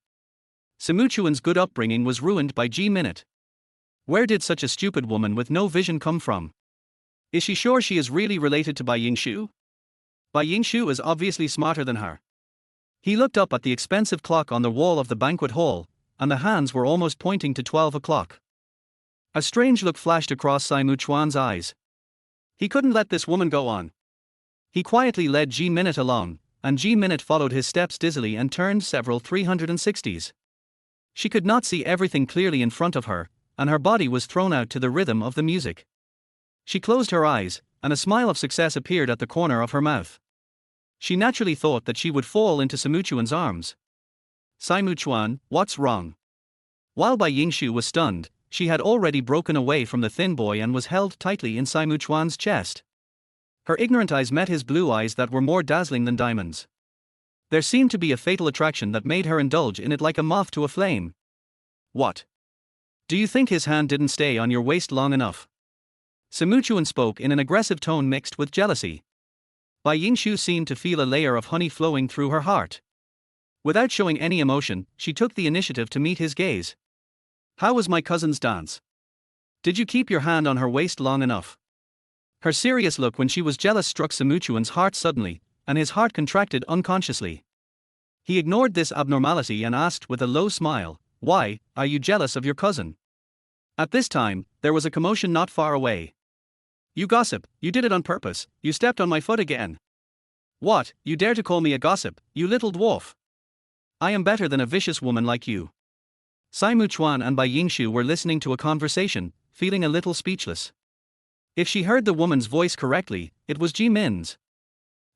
Samuchuan's good upbringing was ruined by Ji Minute. Where did such a stupid woman with no vision come from? Is she sure she is really related to Bai Yingshu? Bai Yingshu is obviously smarter than her. He looked up at the expensive clock on the wall of the banquet hall, and the hands were almost pointing to 12 o'clock. A strange look flashed across Samuchuan's eyes. He couldn't let this woman go on. He quietly led Ji Minute along, and Ji Minute followed his steps dizzily and turned several 360s. She could not see everything clearly in front of her, and her body was thrown out to the rhythm of the music. She closed her eyes, and a smile of success appeared at the corner of her mouth. She naturally thought that she would fall into Samuchuan's arms. Samuchuan, what's wrong? While Bai Yingshu was stunned, she had already broken away from the thin boy and was held tightly in Samuchuan's chest. Her ignorant eyes met his blue eyes that were more dazzling than diamonds. There seemed to be a fatal attraction that made her indulge in it like a moth to a flame. What? Do you think his hand didn't stay on your waist long enough? Samuchuan spoke in an aggressive tone mixed with jealousy. Bai Yingshu seemed to feel a layer of honey flowing through her heart. Without showing any emotion, she took the initiative to meet his gaze. How was my cousin's dance? Did you keep your hand on her waist long enough? Her serious look when she was jealous struck Samuchuan's heart suddenly, and his heart contracted unconsciously. He ignored this abnormality and asked with a low smile, why, are you jealous of your cousin? At this time, there was a commotion not far away. You gossip, you did it on purpose, you stepped on my foot again. What, you dare to call me a gossip, you little dwarf? I am better than a vicious woman like you. Samuchuan and Bai Yingshu were listening to a conversation, feeling a little speechless. If she heard the woman's voice correctly, it was Ji Min's.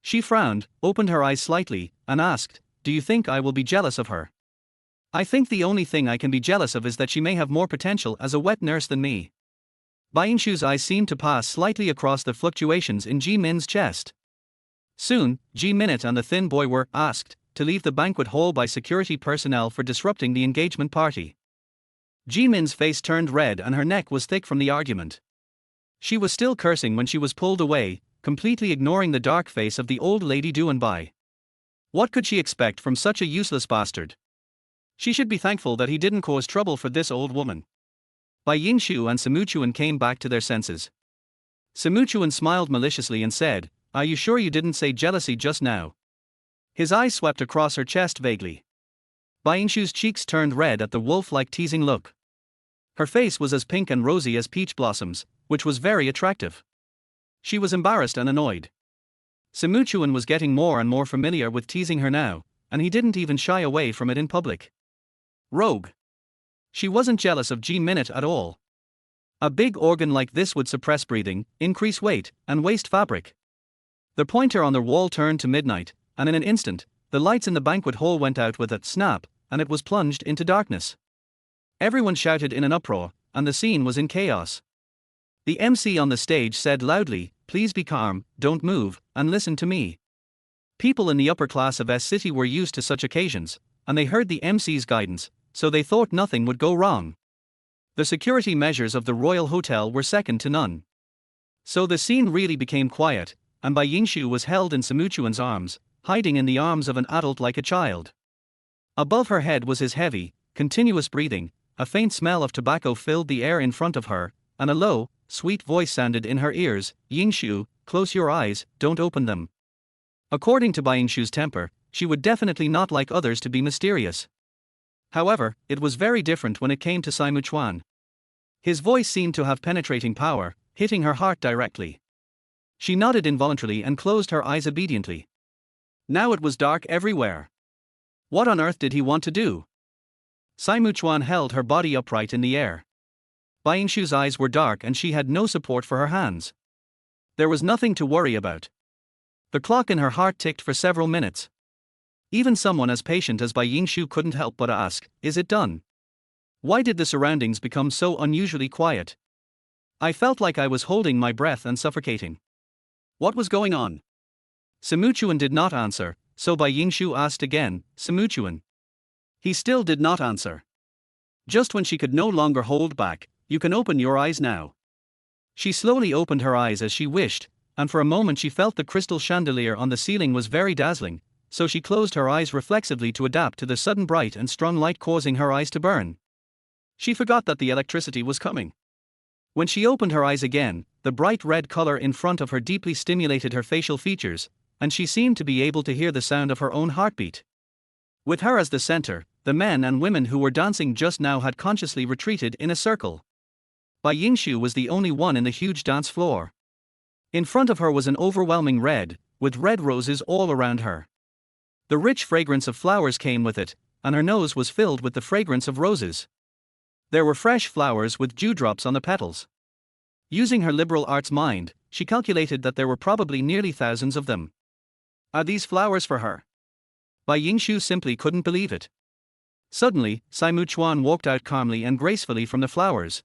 She frowned, opened her eyes slightly, and asked, do you think I will be jealous of her? I think the only thing I can be jealous of is that she may have more potential as a wet nurse than me. Bai Yingshu's eyes seemed to pass slightly across the fluctuations in Ji Min's chest. Soon, Ji Minute and the thin boy were asked to leave the banquet hall by security personnel for disrupting the engagement party. Ji Min's face turned red and her neck was thick from the argument. She was still cursing when she was pulled away, completely ignoring the dark face of the old lady Duanbai. What could she expect from such a useless bastard? She should be thankful that he didn't cause trouble for this old woman. Bai Yingshu and Samuchuan came back to their senses. Samuchuan smiled maliciously and said, are you sure you didn't say jealousy just now? His eyes swept across her chest vaguely. Bai Yingshu's cheeks turned red at the wolf-like teasing look. Her face was as pink and rosy as peach blossoms, which was very attractive. She was embarrassed and annoyed. Samuchuan was getting more and more familiar with teasing her now, and he didn't even shy away from it in public. Rogue. She wasn't jealous of Ji Minute at all. A big organ like this would suppress breathing, increase weight, and waste fabric. The pointer on the wall turned to midnight, and in an instant, the lights in the banquet hall went out with a snap, and it was plunged into darkness. Everyone shouted in an uproar, and the scene was in chaos. The MC on the stage said loudly, please be calm, don't move, and listen to me. People in the upper class of S City were used to such occasions, and they heard the MC's guidance, so they thought nothing would go wrong. The security measures of the Royal Hotel were second to none. So the scene really became quiet, and Bai Yingshu was held in Samuchuan's arms, hiding in the arms of an adult like a child. Above her head was his heavy, continuous breathing, a faint smell of tobacco filled the air in front of her, and a low, sweet voice sounded in her ears, Yingshu, close your eyes, don't open them. According to Bai Yingshu's temper, she would definitely not like others to be mysterious. However, it was very different when it came to Sai Chuan. His voice seemed to have penetrating power, hitting her heart directly. She nodded involuntarily and closed her eyes obediently. Now it was dark everywhere. What on earth did he want to do? Sai Chuan held her body upright in the air. Bai Yingshu's eyes were dark and she had no support for her hands. There was nothing to worry about. The clock in her heart ticked for several minutes. Even someone as patient as Bai Yingshu couldn't help but ask, "Is it done?" Why did the surroundings become so unusually quiet? I felt like I was holding my breath and suffocating. What was going on? Simuchuan did not answer, so Bai Yingshu asked again, "Simuchuan?" He still did not answer. Just when she could no longer hold back, "You can open your eyes now." She slowly opened her eyes as she wished, and for a moment she felt the crystal chandelier on the ceiling was very dazzling, so she closed her eyes reflexively to adapt to the sudden bright and strong light causing her eyes to burn. She forgot that the electricity was coming. When she opened her eyes again, the bright red color in front of her deeply stimulated her facial features, and she seemed to be able to hear the sound of her own heartbeat. With her as the center, the men and women who were dancing just now had consciously retreated in a circle. Bai Yingshu was the only one in the huge dance floor. In front of her was an overwhelming red, with red roses all around her. The rich fragrance of flowers came with it, and her nose was filled with the fragrance of roses. There were fresh flowers with dewdrops on the petals. Using her liberal arts mind, she calculated that there were probably nearly thousands of them. Are these flowers for her? Bai Yingshu simply couldn't believe it. Suddenly, Sai Chuan walked out calmly and gracefully from the flowers.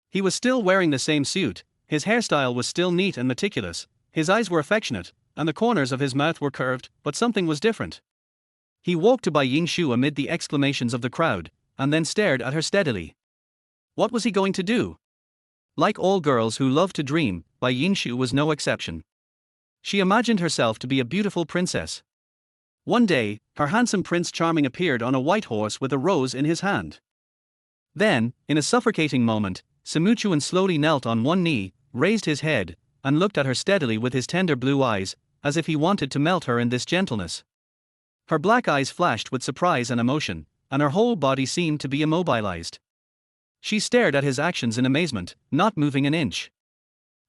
He was still wearing the same suit, his hairstyle was still neat and meticulous, his eyes were affectionate, and the corners of his mouth were curved, but something was different. He walked to Bai Yingshu amid the exclamations of the crowd, and then stared at her steadily. What was he going to do? Like all girls who love to dream, Bai Yingshu was no exception. She imagined herself to be a beautiful princess. One day, her handsome Prince Charming appeared on a white horse with a rose in his hand. Then, in a suffocating moment, Simuchuan slowly knelt on one knee, raised his head, and looked at her steadily with his tender blue eyes, as if he wanted to melt her in this gentleness. Her black eyes flashed with surprise and emotion, and her whole body seemed to be immobilized. She stared at his actions in amazement, not moving an inch.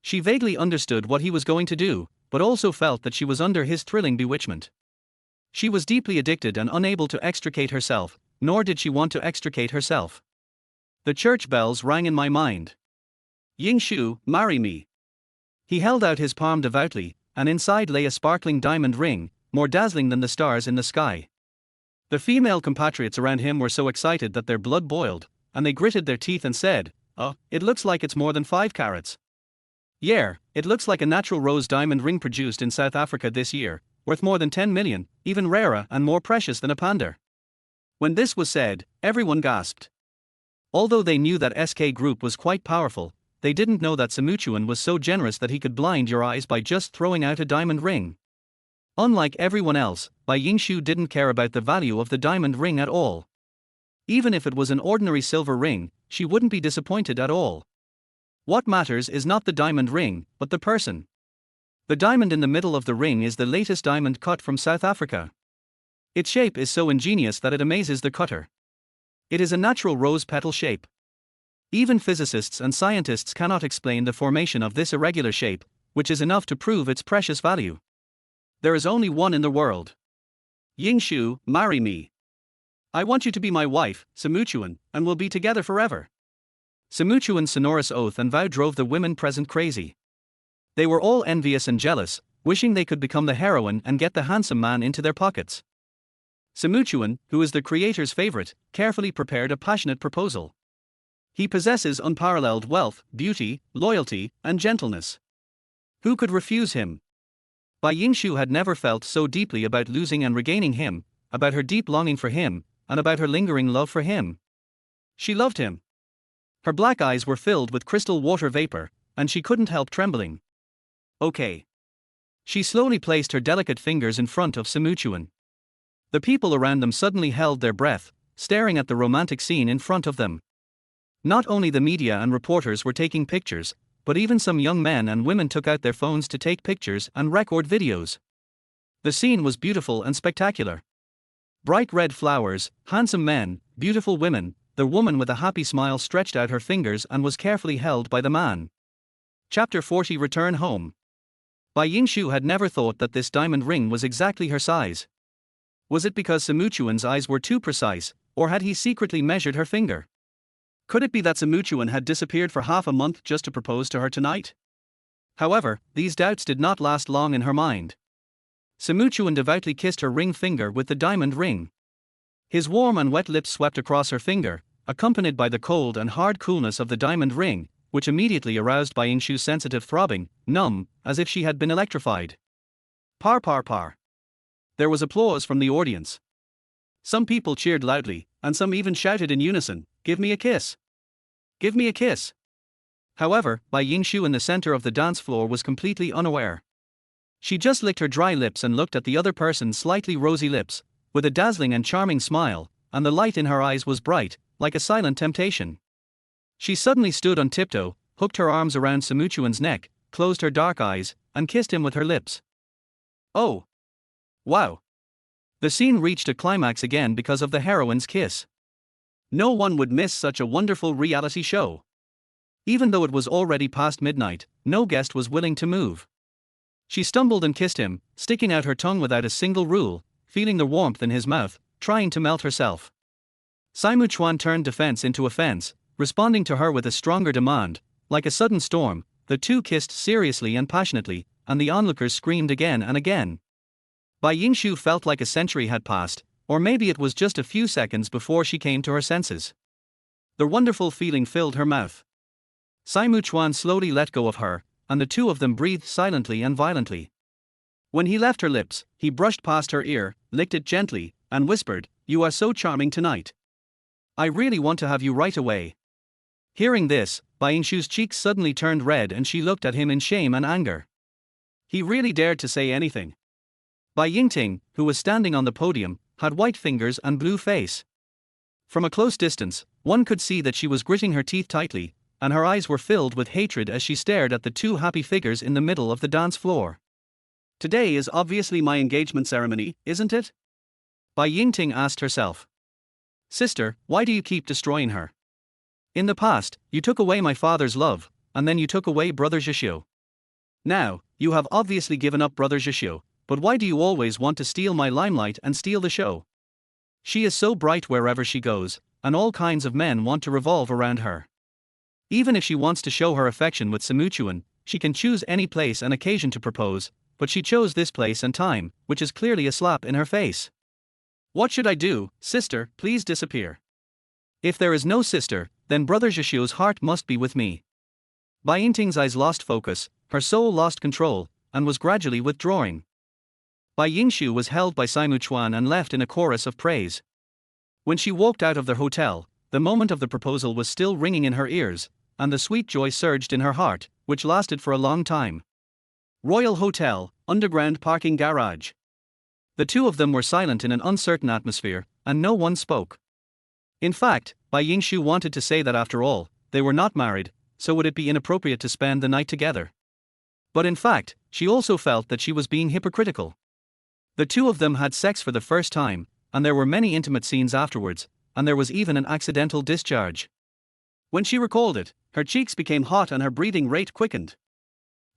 She vaguely understood what he was going to do, but also felt that she was under his thrilling bewitchment. She was deeply addicted and unable to extricate herself, nor did she want to extricate herself. The church bells rang in my mind. "Yingshu, marry me." He held out his palm devoutly, and inside lay a sparkling diamond ring, more dazzling than the stars in the sky. The female compatriots around him were so excited that their blood boiled, and they gritted their teeth and said, "Oh, it looks like it's more than 5 carats. Yeah, it looks like a natural rose diamond ring produced in South Africa this year, worth more than 10 million, even rarer and more precious than a panda." When this was said, everyone gasped. Although they knew that SK Group was quite powerful, they didn't know that Simuchuan was so generous that he could blind your eyes by just throwing out a diamond ring. Unlike everyone else, Bai Yingshu didn't care about the value of the diamond ring at all. Even if it was an ordinary silver ring, she wouldn't be disappointed at all. What matters is not the diamond ring, but the person. The diamond in the middle of the ring is the latest diamond cut from South Africa. Its shape is so ingenious that it amazes the cutter. It is a natural rose petal shape. Even physicists and scientists cannot explain the formation of this irregular shape, which is enough to prove its precious value. There is only one in the world. "Yingshu, marry me. I want you to be my wife, Simuchuan, and we'll be together forever." Simuchuan's sonorous oath and vow drove the women present crazy. They were all envious and jealous, wishing they could become the heroine and get the handsome man into their pockets. Simuchuan, who is the creator's favorite, carefully prepared a passionate proposal. He possesses unparalleled wealth, beauty, loyalty, and gentleness. Who could refuse him? Bai Yingshu had never felt so deeply about losing and regaining him, about her deep longing for him, and about her lingering love for him. She loved him. Her black eyes were filled with crystal water vapor, and she couldn't help trembling. "Okay." She slowly placed her delicate fingers in front of Simuchuan. The people around them suddenly held their breath, staring at the romantic scene in front of them. Not only the media and reporters were taking pictures, but even some young men and women took out their phones to take pictures and record videos. The scene was beautiful and spectacular. Bright red flowers, handsome men, beautiful women, the woman with a happy smile stretched out her fingers and was carefully held by the man. Chapter 40 Return Home. Bai Yingshu had never thought that this diamond ring was exactly her size. Was it because Simuchuan's eyes were too precise, or had he secretly measured her finger? Could it be that Simuchuan had disappeared for half a month just to propose to her tonight? However, these doubts did not last long in her mind. Simuchuan devoutly kissed her ring finger with the diamond ring. His warm and wet lips swept across her finger, accompanied by the cold and hard coolness of the diamond ring, which immediately aroused Bai Yingshu's sensitive throbbing, numb, as if she had been electrified. Par par par. There was applause from the audience. Some people cheered loudly, and some even shouted in unison, "Give me a kiss! Give me a kiss!" However, Bai Yingshu in the center of the dance floor was completely unaware. She just licked her dry lips and looked at the other person's slightly rosy lips, with a dazzling and charming smile, and the light in her eyes was bright, like a silent temptation. She suddenly stood on tiptoe, hooked her arms around Simuchuan's neck, closed her dark eyes, and kissed him with her lips. Oh! Wow! The scene reached a climax again because of the heroine's kiss. No one would miss such a wonderful reality show. Even though it was already past midnight, no guest was willing to move. She stumbled and kissed him, sticking out her tongue without a single rule, feeling the warmth in his mouth, trying to melt herself. Simuchuan turned defense into offense, responding to her with a stronger demand. Like a sudden storm, the two kissed seriously and passionately, and the onlookers screamed again and again. Bai Yingshu felt like a century had passed, or maybe it was just a few seconds before she came to her senses. The wonderful feeling filled her mouth. Simuchuan slowly let go of her, and the two of them breathed silently and violently. When he left her lips, he brushed past her ear, licked it gently, and whispered, "You are so charming tonight. I really want to have you right away." Hearing this, Bai Yingshu's cheeks suddenly turned red and she looked at him in shame and anger. He really dared to say anything. Bai Yingting, who was standing on the podium, had white fingers and blue face. From a close distance, one could see that she was gritting her teeth tightly, and her eyes were filled with hatred as she stared at the two happy figures in the middle of the dance floor. "Today is obviously my engagement ceremony, isn't it?" Bai Yingting asked herself. "Sister, why do you keep destroying her? In the past, you took away my father's love, and then you took away Brother Zhixio. Now, you have obviously given up Brother Zhixio, but why do you always want to steal my limelight and steal the show? She is so bright wherever she goes, and all kinds of men want to revolve around her. Even if she wants to show her affection with Simuchuan, she can choose any place and occasion to propose, but she chose this place and time, which is clearly a slap in her face. What should I do? Sister, please disappear. If there is no sister, then Brother Zhixio's heart must be with me." Bai Yingting's eyes lost focus, her soul lost control, and was gradually withdrawing. Bai Yingshu was held by Simuchuan and left in a chorus of praise. When she walked out of the hotel, the moment of the proposal was still ringing in her ears, and the sweet joy surged in her heart, which lasted for a long time. Royal Hotel, underground parking garage. The two of them were silent in an uncertain atmosphere, and no one spoke. In fact, Bai Yingshu wanted to say that after all, they were not married, so would it be inappropriate to spend the night together? But in fact, she also felt that she was being hypocritical. The two of them had sex for the first time, and there were many intimate scenes afterwards, and there was even an accidental discharge. When she recalled it, her cheeks became hot and her breathing rate quickened.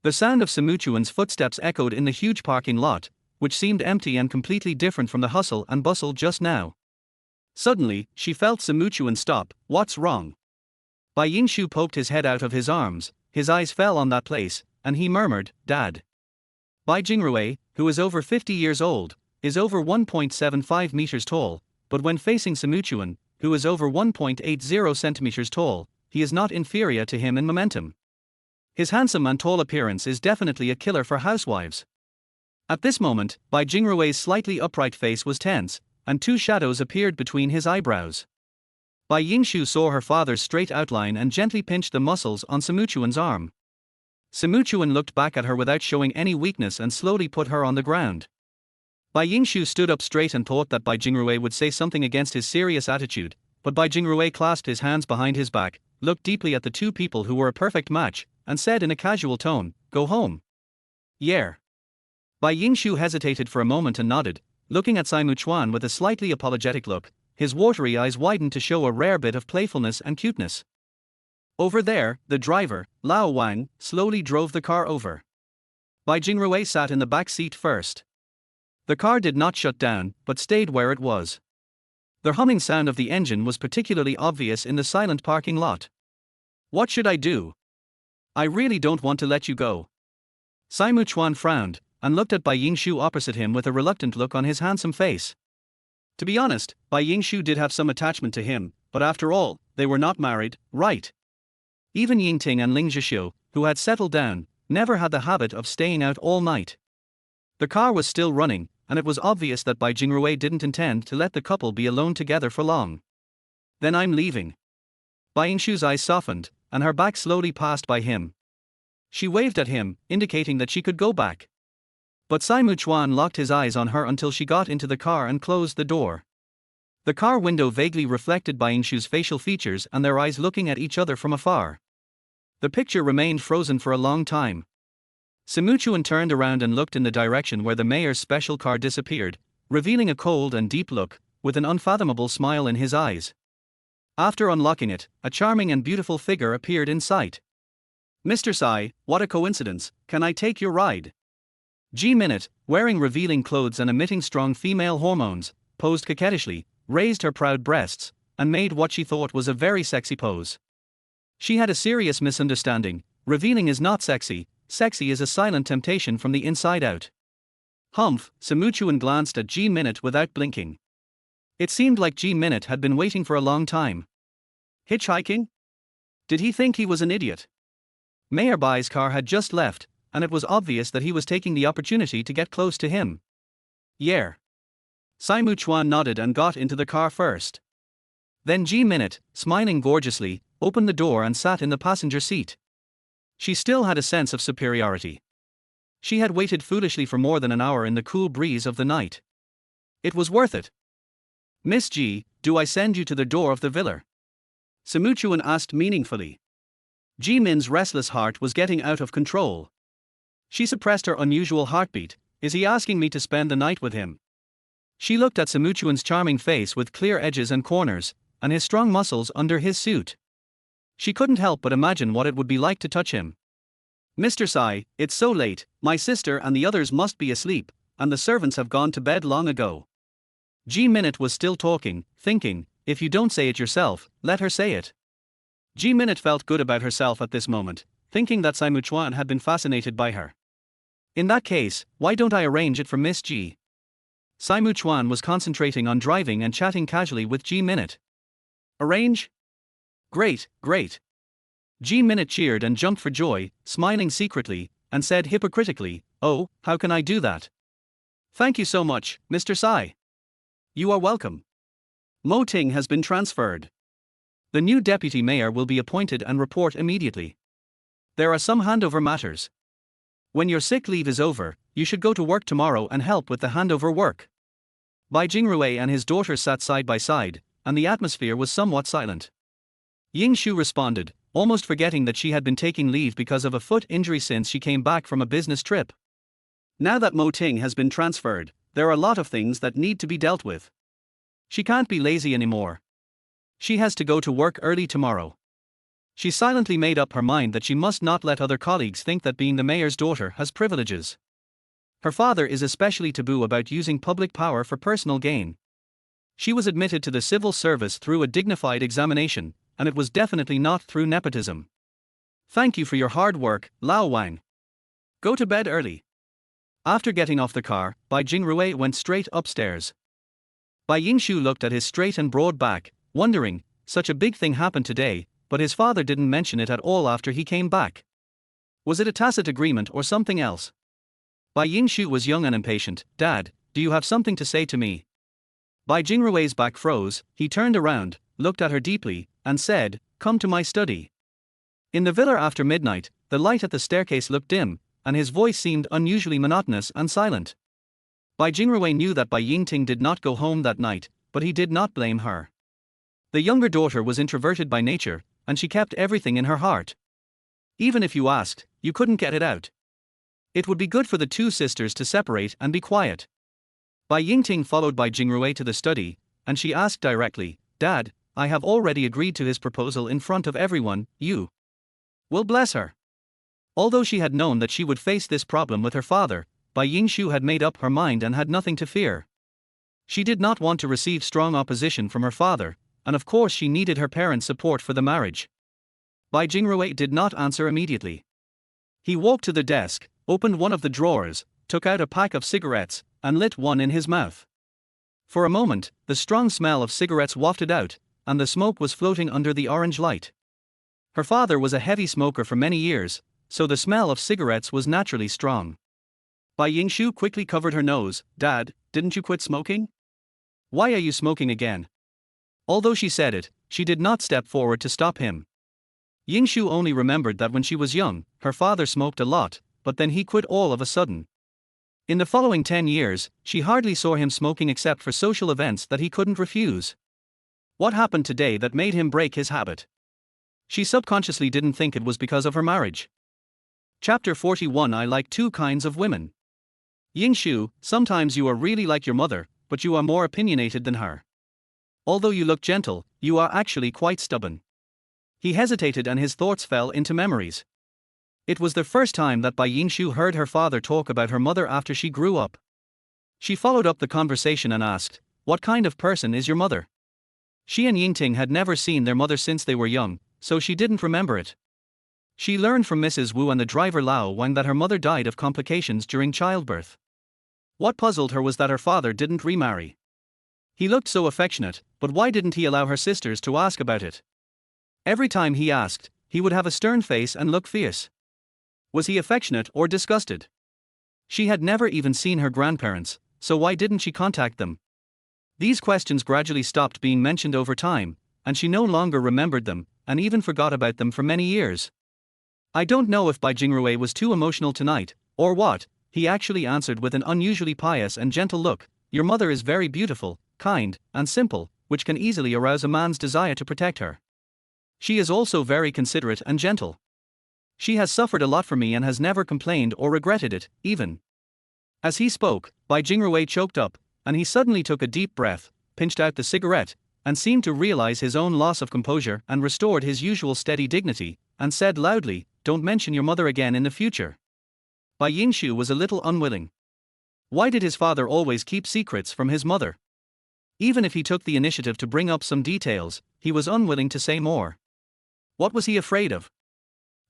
The sound of Simuchuan's footsteps echoed in the huge parking lot, which seemed empty and completely different from the hustle and bustle just now. Suddenly, she felt Simuchuan stop. "What's wrong?" Bai Yingshu poked his head out of his arms, his eyes fell on that place, and he murmured, "Dad." Bai Jingrui, who is over 50 years old, is over 1.75 meters tall, but when facing Simuchuan, who is over 1.80 centimeters tall, he is not inferior to him in momentum. His handsome and tall appearance is definitely a killer for housewives. At this moment, Bai Jingrui's slightly upright face was tense, and two shadows appeared between his eyebrows. Bai Yingshu saw her father's straight outline and gently pinched the muscles on Simuchuan's arm. Simuchuan looked back at her without showing any weakness and slowly put her on the ground. Bai Yingshu stood up straight and thought that Bai Jingrui would say something against his serious attitude, but Bai Jingrui clasped his hands behind his back, looked deeply at the two people who were a perfect match, and said in a casual tone, "Go home." "Yeah." Bai Yingshu hesitated for a moment and nodded, looking at Sai Muchuan with a slightly apologetic look. His watery eyes widened to show a rare bit of playfulness and cuteness. Over there, the driver, Lao Wang, slowly drove the car over. Bai Jingrui sat in the back seat first. The car did not shut down, but stayed where it was. The humming sound of the engine was particularly obvious in the silent parking lot. What should I do? I really don't want to let you go. Sai Muchuan frowned, and looked at Bai Yingshu opposite him with a reluctant look on his handsome face. To be honest, Bai Yingshu did have some attachment to him, but after all, they were not married, right? Even Yingting and Ling Zhixiu, who had settled down, never had the habit of staying out all night. The car was still running, and it was obvious that Bai Jingrui didn't intend to let the couple be alone together for long. Then I'm leaving. Bai Yingshu's eyes softened, and her back slowly passed by him. She waved at him, indicating that she could go back. But Sai Muchuan locked his eyes on her until she got into the car and closed the door. The car window vaguely reflected Bai Yingshu's facial features and their eyes looking at each other from afar. The picture remained frozen for a long time. Simuchuan turned around and looked in the direction where the mayor's special car disappeared, revealing a cold and deep look, with an unfathomable smile in his eyes. After unlocking it, a charming and beautiful figure appeared in sight. Mr. Sai, what a coincidence, can I take your ride? G-Minute, wearing revealing clothes and emitting strong female hormones, posed coquettishly, raised her proud breasts, and made what she thought was a very sexy pose. She had a serious misunderstanding. Revealing is not sexy, sexy is a silent temptation from the inside out. Humph, Simuchuan glanced at G-Minute without blinking. It seemed like G-Minute had been waiting for a long time. Hitchhiking? Did he think he was an idiot? Mayor Bai's car had just left, and it was obvious that he was taking the opportunity to get close to him. Yeah. Sai Muchuan nodded and got into the car first. Then G-Minute, smiling gorgeously, opened the door and sat in the passenger seat. She still had a sense of superiority. She had waited foolishly for more than an hour in the cool breeze of the night. It was worth it. Miss G, do I send you to the door of the villa? Simuchuan asked meaningfully. Ji-Min's restless heart was getting out of control. She suppressed her unusual heartbeat. Is he asking me to spend the night with him? She looked at Simuchuan's charming face with clear edges and corners, and his strong muscles under his suit. She couldn't help but imagine what it would be like to touch him. Mr. Sai, it's so late, my sister and the others must be asleep, and the servants have gone to bed long ago. G-Minute was still talking, thinking, if you don't say it yourself, let her say it. G-Minute felt good about herself at this moment, thinking that Sai Muchuan had been fascinated by her. In that case, why don't I arrange it for Miss G? Sai Muchuan was concentrating on driving and chatting casually with G-Minute. Arrange? Great, great. G-Minute cheered and jumped for joy, smiling secretly, and said hypocritically, oh, how can I do that? Thank you so much, Mr. Sai. You are welcome. Mo Ting has been transferred. The new deputy mayor will be appointed and report immediately. There are some handover matters. When your sick leave is over, you should go to work tomorrow and help with the handover work. Bai Jingrui and his daughter sat side by side, and the atmosphere was somewhat silent. Ying Shu responded, almost forgetting that she had been taking leave because of a foot injury since she came back from a business trip. Now that Mo Ting has been transferred, there are a lot of things that need to be dealt with. She can't be lazy anymore. She has to go to work early tomorrow. She silently made up her mind that she must not let other colleagues think that being the mayor's daughter has privileges. Her father is especially taboo about using public power for personal gain. She was admitted to the civil service through a dignified examination, and it was definitely not through nepotism. Thank you for your hard work, Lao Wang. Go to bed early. After getting off the car, Bai Jingrui went straight upstairs. Bai Yingshu looked at his straight and broad back, wondering, such a big thing happened today, but his father didn't mention it at all after he came back. Was it a tacit agreement or something else? Bai Yingshu was young and impatient. Dad, do you have something to say to me? Bai Jingrui's back froze, he turned around, looked at her deeply, and said, come to my study. In the villa after midnight, the light at the staircase looked dim, and his voice seemed unusually monotonous and silent. Bai Jingrui knew that Bai Yingting did not go home that night, but he did not blame her. The younger daughter was introverted by nature, and she kept everything in her heart. Even if you asked, you couldn't get it out. It would be good for the two sisters to separate and be quiet. Bai Yingting followed Bai Jingrui to the study, and she asked directly, Dad, I have already agreed to his proposal in front of everyone, you will bless her. Although she had known that she would face this problem with her father, Bai Yingshu had made up her mind and had nothing to fear. She did not want to receive strong opposition from her father, and of course she needed her parents' support for the marriage. Bai Jingrui did not answer immediately. He walked to the desk, opened one of the drawers, took out a pack of cigarettes, and lit one in his mouth. For a moment, the strong smell of cigarettes wafted out, and the smoke was floating under the orange light. Her father was a heavy smoker for many years, so the smell of cigarettes was naturally strong. Bai Yingshu quickly covered her nose. Dad, didn't you quit smoking? Why are you smoking again? Although she said it, she did not step forward to stop him. Yingshu only remembered that when she was young, her father smoked a lot, but then he quit all of a sudden. In the following 10 years, she hardly saw him smoking except for social events that he couldn't refuse. What happened today that made him break his habit? She subconsciously didn't think it was because of her marriage. Chapter 41. I like two kinds of women. Yingshu, sometimes you are really like your mother, but you are more opinionated than her. Although you look gentle, you are actually quite stubborn. He hesitated and his thoughts fell into memories. It was the first time that Bai Yingshu heard her father talk about her mother after she grew up. She followed up the conversation and asked, What kind of person is your mother? She and Yingting had never seen their mother since they were young, so she didn't remember it. She learned from Mrs. Wu and the driver Lao Wang that her mother died of complications during childbirth. What puzzled her was that her father didn't remarry. He looked so affectionate, but why didn't he allow her sisters to ask about it? Every time he asked, he would have a stern face and look fierce. Was he affectionate or disgusted? She had never even seen her grandparents, so why didn't she contact them? These questions gradually stopped being mentioned over time, and she no longer remembered them, and even forgot about them for many years. I don't know if Bai Jingrui was too emotional tonight, or what. He actually answered with an unusually pious and gentle look, Your mother is very beautiful, kind, and simple, which can easily arouse a man's desire to protect her. She is also very considerate and gentle. She has suffered a lot for me and has never complained or regretted it, even. As he spoke, Bai Jingrui choked up, and he suddenly took a deep breath, pinched out the cigarette, and seemed to realize his own loss of composure and restored his usual steady dignity, and said loudly, Don't mention your mother again in the future. Bai Yingshu was a little unwilling. Why did his father always keep secrets from his mother? Even if he took the initiative to bring up some details, he was unwilling to say more. What was he afraid of?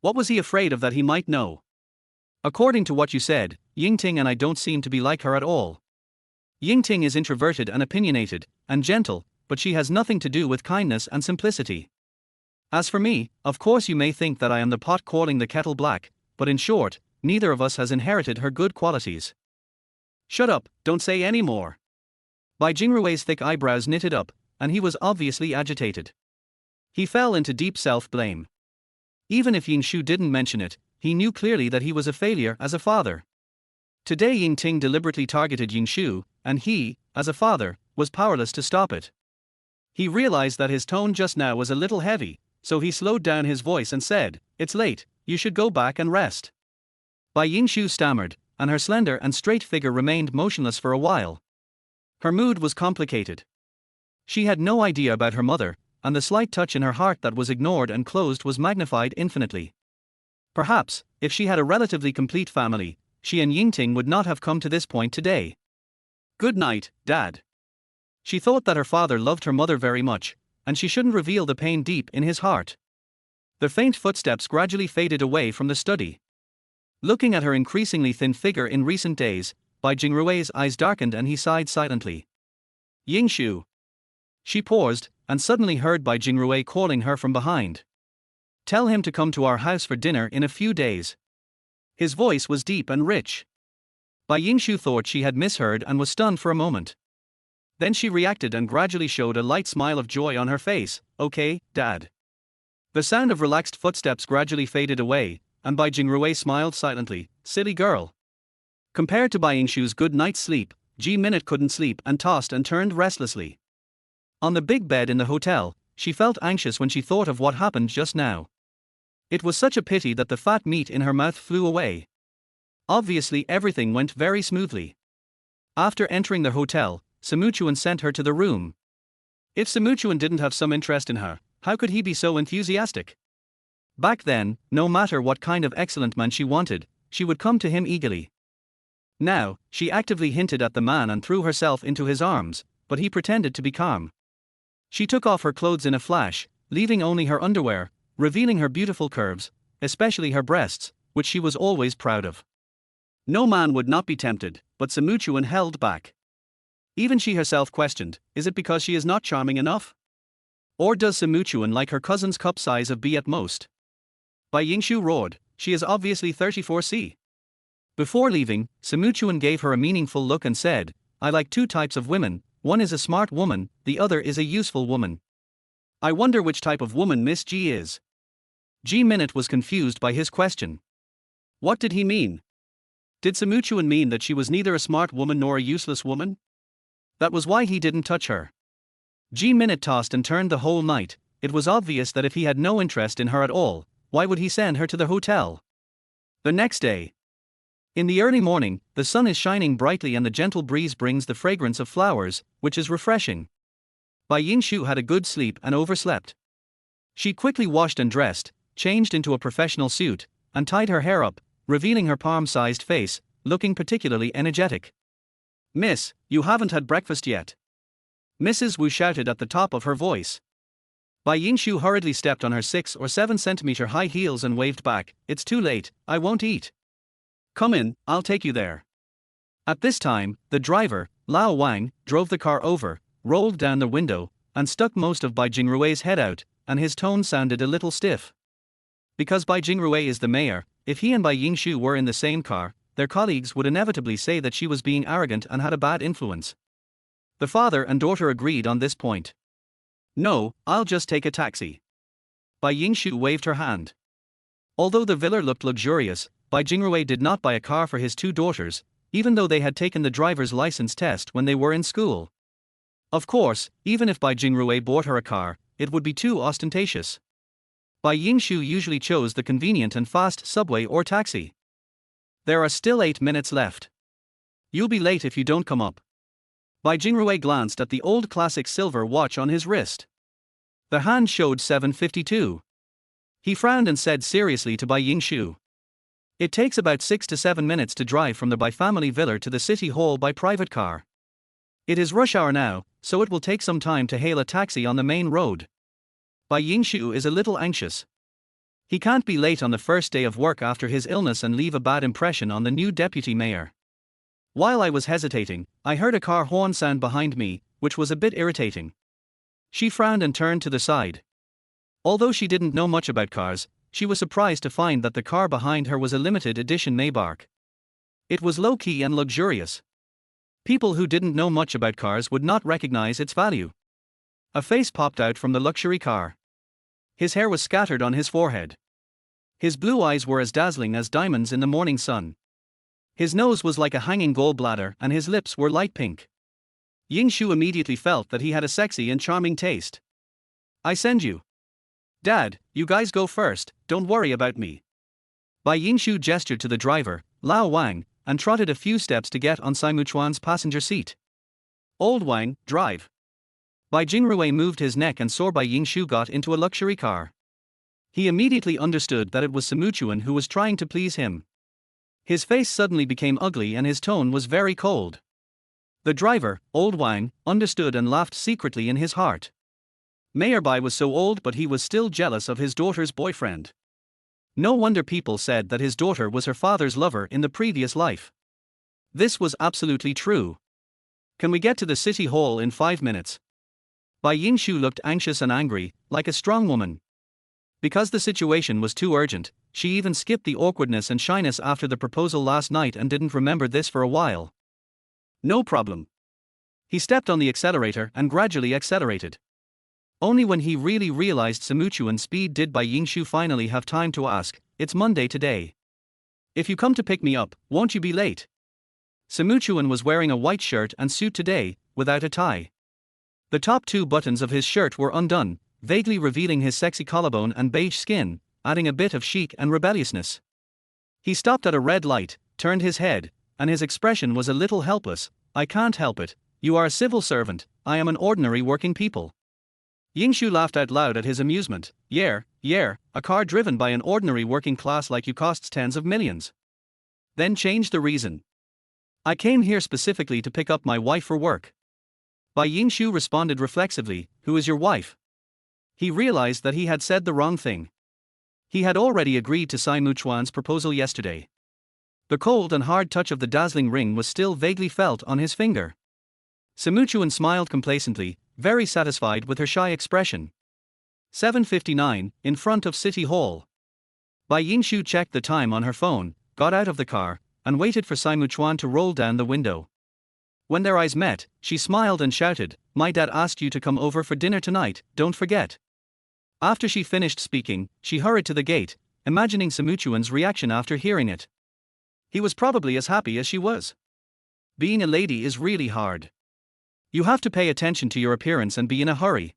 What was he afraid of that he might know? According to what you said, Yingting and I don't seem to be like her at all. Yingting is introverted and opinionated, and gentle, but she has nothing to do with kindness and simplicity. As for me, of course you may think that I am the pot calling the kettle black, but in short, neither of us has inherited her good qualities. Shut up, don't say any more. Bai Jingrui's thick eyebrows knitted up, and he was obviously agitated. He fell into deep self-blame. Even if Yingshu didn't mention it, he knew clearly that he was a failure as a father. Today Yingting deliberately targeted Yingshu, and he, as a father, was powerless to stop it. He realized that his tone just now was a little heavy, so he slowed down his voice and said, It's late, you should go back and rest. Bai Yingshu stammered, and her slender and straight figure remained motionless for a while. Her mood was complicated. She had no idea about her mother, and the slight touch in her heart that was ignored and closed was magnified infinitely. Perhaps, if she had a relatively complete family, she and Yingting would not have come to this point today. Good night, Dad. She thought that her father loved her mother very much, and she shouldn't reveal the pain deep in his heart. The faint footsteps gradually faded away from the study. Looking at her increasingly thin figure in recent days, Bai Jingrui's eyes darkened and he sighed silently. Yingshu. She paused, and suddenly heard Bai Jingrui calling her from behind. Tell him to come to our house for dinner in a few days. His voice was deep and rich. Bai Yingshu thought she had misheard and was stunned for a moment. Then she reacted and gradually showed a light smile of joy on her face. Okay, Dad. The sound of relaxed footsteps gradually faded away, and Bai Jingrui smiled silently. Silly girl. Compared to Bai Yingshu's good night's sleep, Ji Minute couldn't sleep and tossed and turned restlessly. On the big bed in the hotel, she felt anxious when she thought of what happened just now. It was such a pity that the fat meat in her mouth flew away. Obviously everything went very smoothly. After entering the hotel, Samuchuan sent her to the room. If Samuchuan didn't have some interest in her, how could he be so enthusiastic? Back then, no matter what kind of excellent man she wanted, she would come to him eagerly. Now, she actively hinted at the man and threw herself into his arms, but he pretended to be calm. She took off her clothes in a flash, leaving only her underwear, revealing her beautiful curves, especially her breasts, which she was always proud of. No man would not be tempted, but Samuchuan held back. Even she herself questioned, is it because she is not charming enough? Or does Samuchuan like her cousin's cup size of B at most? Bai Yingshu roared, she is obviously 34C. Before leaving, Samuchuan gave her a meaningful look and said, I like two types of women, one is a smart woman, the other is a useful woman. I wonder which type of woman Miss G is. G Minute was confused by his question. What did he mean? Did Samuchuan mean that she was neither a smart woman nor a useless woman? That was why he didn't touch her. G Minute tossed and turned the whole night. It was obvious that if he had no interest in her at all, why would he send her to the hotel? The next day. In the early morning, the sun is shining brightly and the gentle breeze brings the fragrance of flowers, which is refreshing. Bai Yingshu had a good sleep and overslept. She quickly washed and dressed, changed into a professional suit, and tied her hair up, revealing her palm-sized face, looking particularly energetic. Miss, you haven't had breakfast yet. Mrs. Wu shouted at the top of her voice. Bai Yingshu hurriedly stepped on her 6 or 7 centimeter high heels and waved back, it's too late, I won't eat. Come in, I'll take you there. At this time, the driver, Lao Wang, drove the car over, rolled down the window, and stuck most of Bai Jingrui's head out, and his tone sounded a little stiff. Because Bai Jingrui is the mayor, if he and Bai Yingshu were in the same car, their colleagues would inevitably say that she was being arrogant and had a bad influence. The father and daughter agreed on this point. No, I'll just take a taxi. Bai Yingshu waved her hand. Although the villa looked luxurious, Bai Jingrui did not buy a car for his two daughters, even though they had taken the driver's license test when they were in school. Of course, even if Bai Jingrui bought her a car, it would be too ostentatious. Bai Yingshu usually chose the convenient and fast subway or taxi. There are still 8 minutes left. You'll be late if you don't come up. Bai Jingrui glanced at the old classic silver watch on his wrist. The hand showed 7:52. He frowned and said seriously to Bai Yingshu. It takes about 6 to 7 minutes to drive from the Bai family villa to the city hall by private car. It is rush hour now, so it will take some time to hail a taxi on the main road. Bai Yingshu is a little anxious. He can't be late on the first day of work after his illness and leave a bad impression on the new deputy mayor. While I was hesitating, I heard a car horn sound behind me, which was a bit irritating. She frowned and turned to the side. Although she didn't know much about cars, she was surprised to find that the car behind her was a limited edition Maybach. It was low-key and luxurious. People who didn't know much about cars would not recognize its value. A face popped out from the luxury car. His hair was scattered on his forehead. His blue eyes were as dazzling as diamonds in the morning sun. His nose was like a hanging gallbladder and his lips were light pink. Yingshu immediately felt that he had a sexy and charming taste. I send you. Dad, you guys go first, don't worry about me. Bai Yingshu gestured to the driver, Lao Wang, and trotted a few steps to get on Samuchuan's passenger seat. Old Wang, drive. Bai Jingrui moved his neck and saw Bai Yingshu got into a luxury car. He immediately understood that it was Samuchuan who was trying to please him. His face suddenly became ugly and his tone was very cold. The driver, Old Wang, understood and laughed secretly in his heart. Mayor Bai was so old, but he was still jealous of his daughter's boyfriend. No wonder people said that his daughter was her father's lover in the previous life. This was absolutely true. Can we get to the city hall in 5 minutes? Bai Yingshu looked anxious and angry, like a strong woman. Because the situation was too urgent, she even skipped the awkwardness and shyness after the proposal last night and didn't remember this for a while. No problem. He stepped on the accelerator and gradually accelerated. Only when he really realized Samuchuan's speed did Bai Yingshu finally have time to ask, it's Monday today. If you come to pick me up, won't you be late? Samuchuan was wearing a white shirt and suit today, without a tie. The top 2 buttons of his shirt were undone, vaguely revealing his sexy collarbone and beige skin, adding a bit of chic and rebelliousness. He stopped at a red light, turned his head, and his expression was a little helpless. "I can't help it. You are a civil servant, I am an ordinary working people." Yingshu laughed out loud at his amusement. "Yeah, a car driven by an ordinary working class like you costs tens of millions." Then changed the reason. "I came here specifically to pick up my wife for work." Bai Yingshu responded reflexively, "Who is your wife?" He realized that he had said the wrong thing. He had already agreed to Sai Muchuan's proposal yesterday. The cold and hard touch of the dazzling ring was still vaguely felt on his finger. Simuchuan smiled complacently, very satisfied with her shy expression. 7:59, in front of City Hall. Bai Yingshu checked the time on her phone, got out of the car, and waited for Sai Muchuan to roll down the window. When their eyes met, she smiled and shouted, "My dad asked you to come over for dinner tonight, don't forget." After she finished speaking, she hurried to the gate, imagining Simuchuan's reaction after hearing it. He was probably as happy as she was. Being a lady is really hard. You have to pay attention to your appearance and be in a hurry.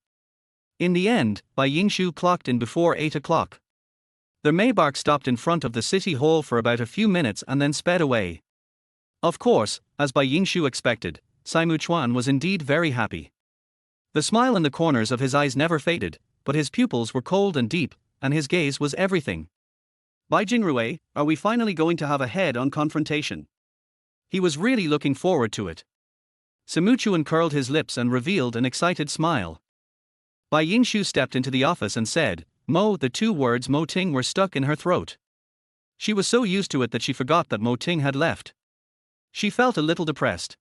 In the end, Bai Yingshu clocked in before 8 o'clock. Their Maybach stopped in front of the city hall for about a few minutes and then sped away. Of course, as Bai Yingshu expected, Sai Muchuan was indeed very happy. The smile in the corners of his eyes never faded, but his pupils were cold and deep, and his gaze was everything. "Bai Jingrui, are we finally going to have a head-on confrontation?" He was really looking forward to it. Simuchuan curled his lips and revealed an excited smile. Bai Yingshu stepped into the office and said, "Mo." The two words Mo Ting were stuck in her throat. She was so used to it that she forgot that Mo Ting had left. She felt a little depressed.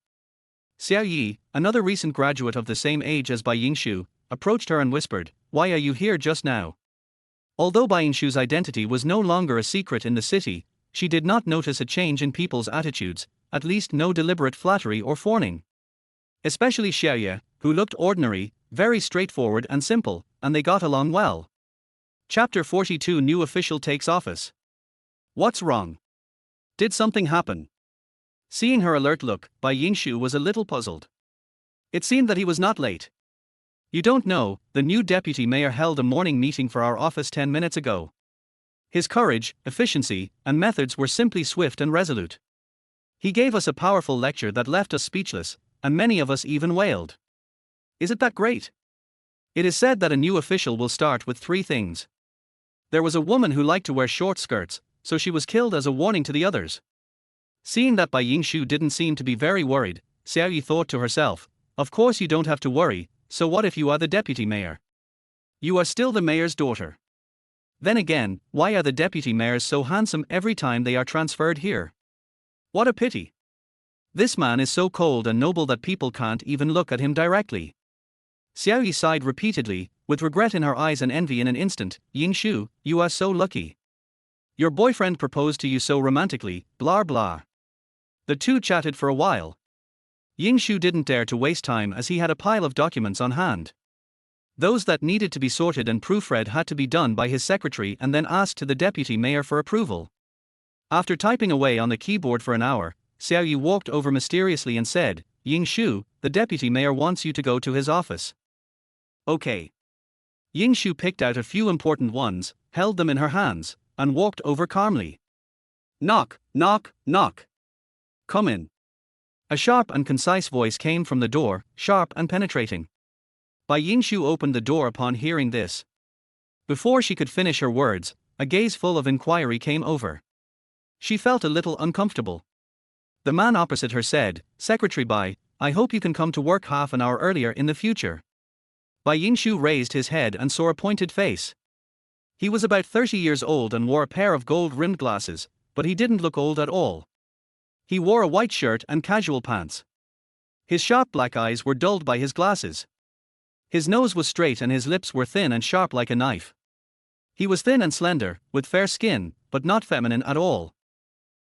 Xiao Yi, another recent graduate of the same age as Bai Yingshu, approached her and whispered, "Why are you here just now?" Although Bai Yingshu's identity was no longer a secret in the city, she did not notice a change in people's attitudes, at least no deliberate flattery or fawning. Especially Xiaoye, who looked ordinary, very straightforward and simple, and they got along well. Chapter 42. New official takes office. What's wrong? Did something happen? Seeing her alert look, Bai Yingshu was a little puzzled. It seemed that he was not late. "You don't know, the new deputy mayor held a morning meeting for our office 10 minutes ago. His courage, efficiency, and methods were simply swift and resolute. He gave us a powerful lecture that left us speechless, and many of us even wailed. Is it that great? It is said that a new official will start with 3 things. There was a woman who liked to wear short skirts, so she was killed as a warning to the others." Seeing that Bai Yingshu didn't seem to be very worried, Xiao Yi thought to herself, "Of course you don't have to worry, so what if you are the deputy mayor? You are still the mayor's daughter. Then again, why are the deputy mayors so handsome every time they are transferred here? What a pity. This man is so cold and noble that people can't even look at him directly." Xiao Yi sighed repeatedly, with regret in her eyes and envy in an instant. "Yingshu, you are so lucky. Your boyfriend proposed to you so romantically, blah blah." The two chatted for a while. Yingshu didn't dare to waste time as he had a pile of documents on hand. Those that needed to be sorted and proofread had to be done by his secretary and then asked to the deputy mayor for approval. After typing away on the keyboard for an hour, Xiao Yi walked over mysteriously and said, "Yingshu, the deputy mayor wants you to go to his office." "Okay." Yingshu picked out a few important ones, held them in her hands, and walked over calmly. "Knock, knock, knock. Come in." A sharp and concise voice came from the door, sharp and penetrating. Bai Yingshu opened the door upon hearing this. Before she could finish her words, a gaze full of inquiry came over. She felt a little uncomfortable. The man opposite her said, "Secretary Bai, I hope you can come to work half an hour earlier in the future." Bai Yingshu raised his head and saw a pointed face. He was about 30 years old and wore a pair of gold-rimmed glasses, but he didn't look old at all. He wore a white shirt and casual pants. His sharp black eyes were dulled by his glasses. His nose was straight and his lips were thin and sharp like a knife. He was thin and slender, with fair skin, but not feminine at all.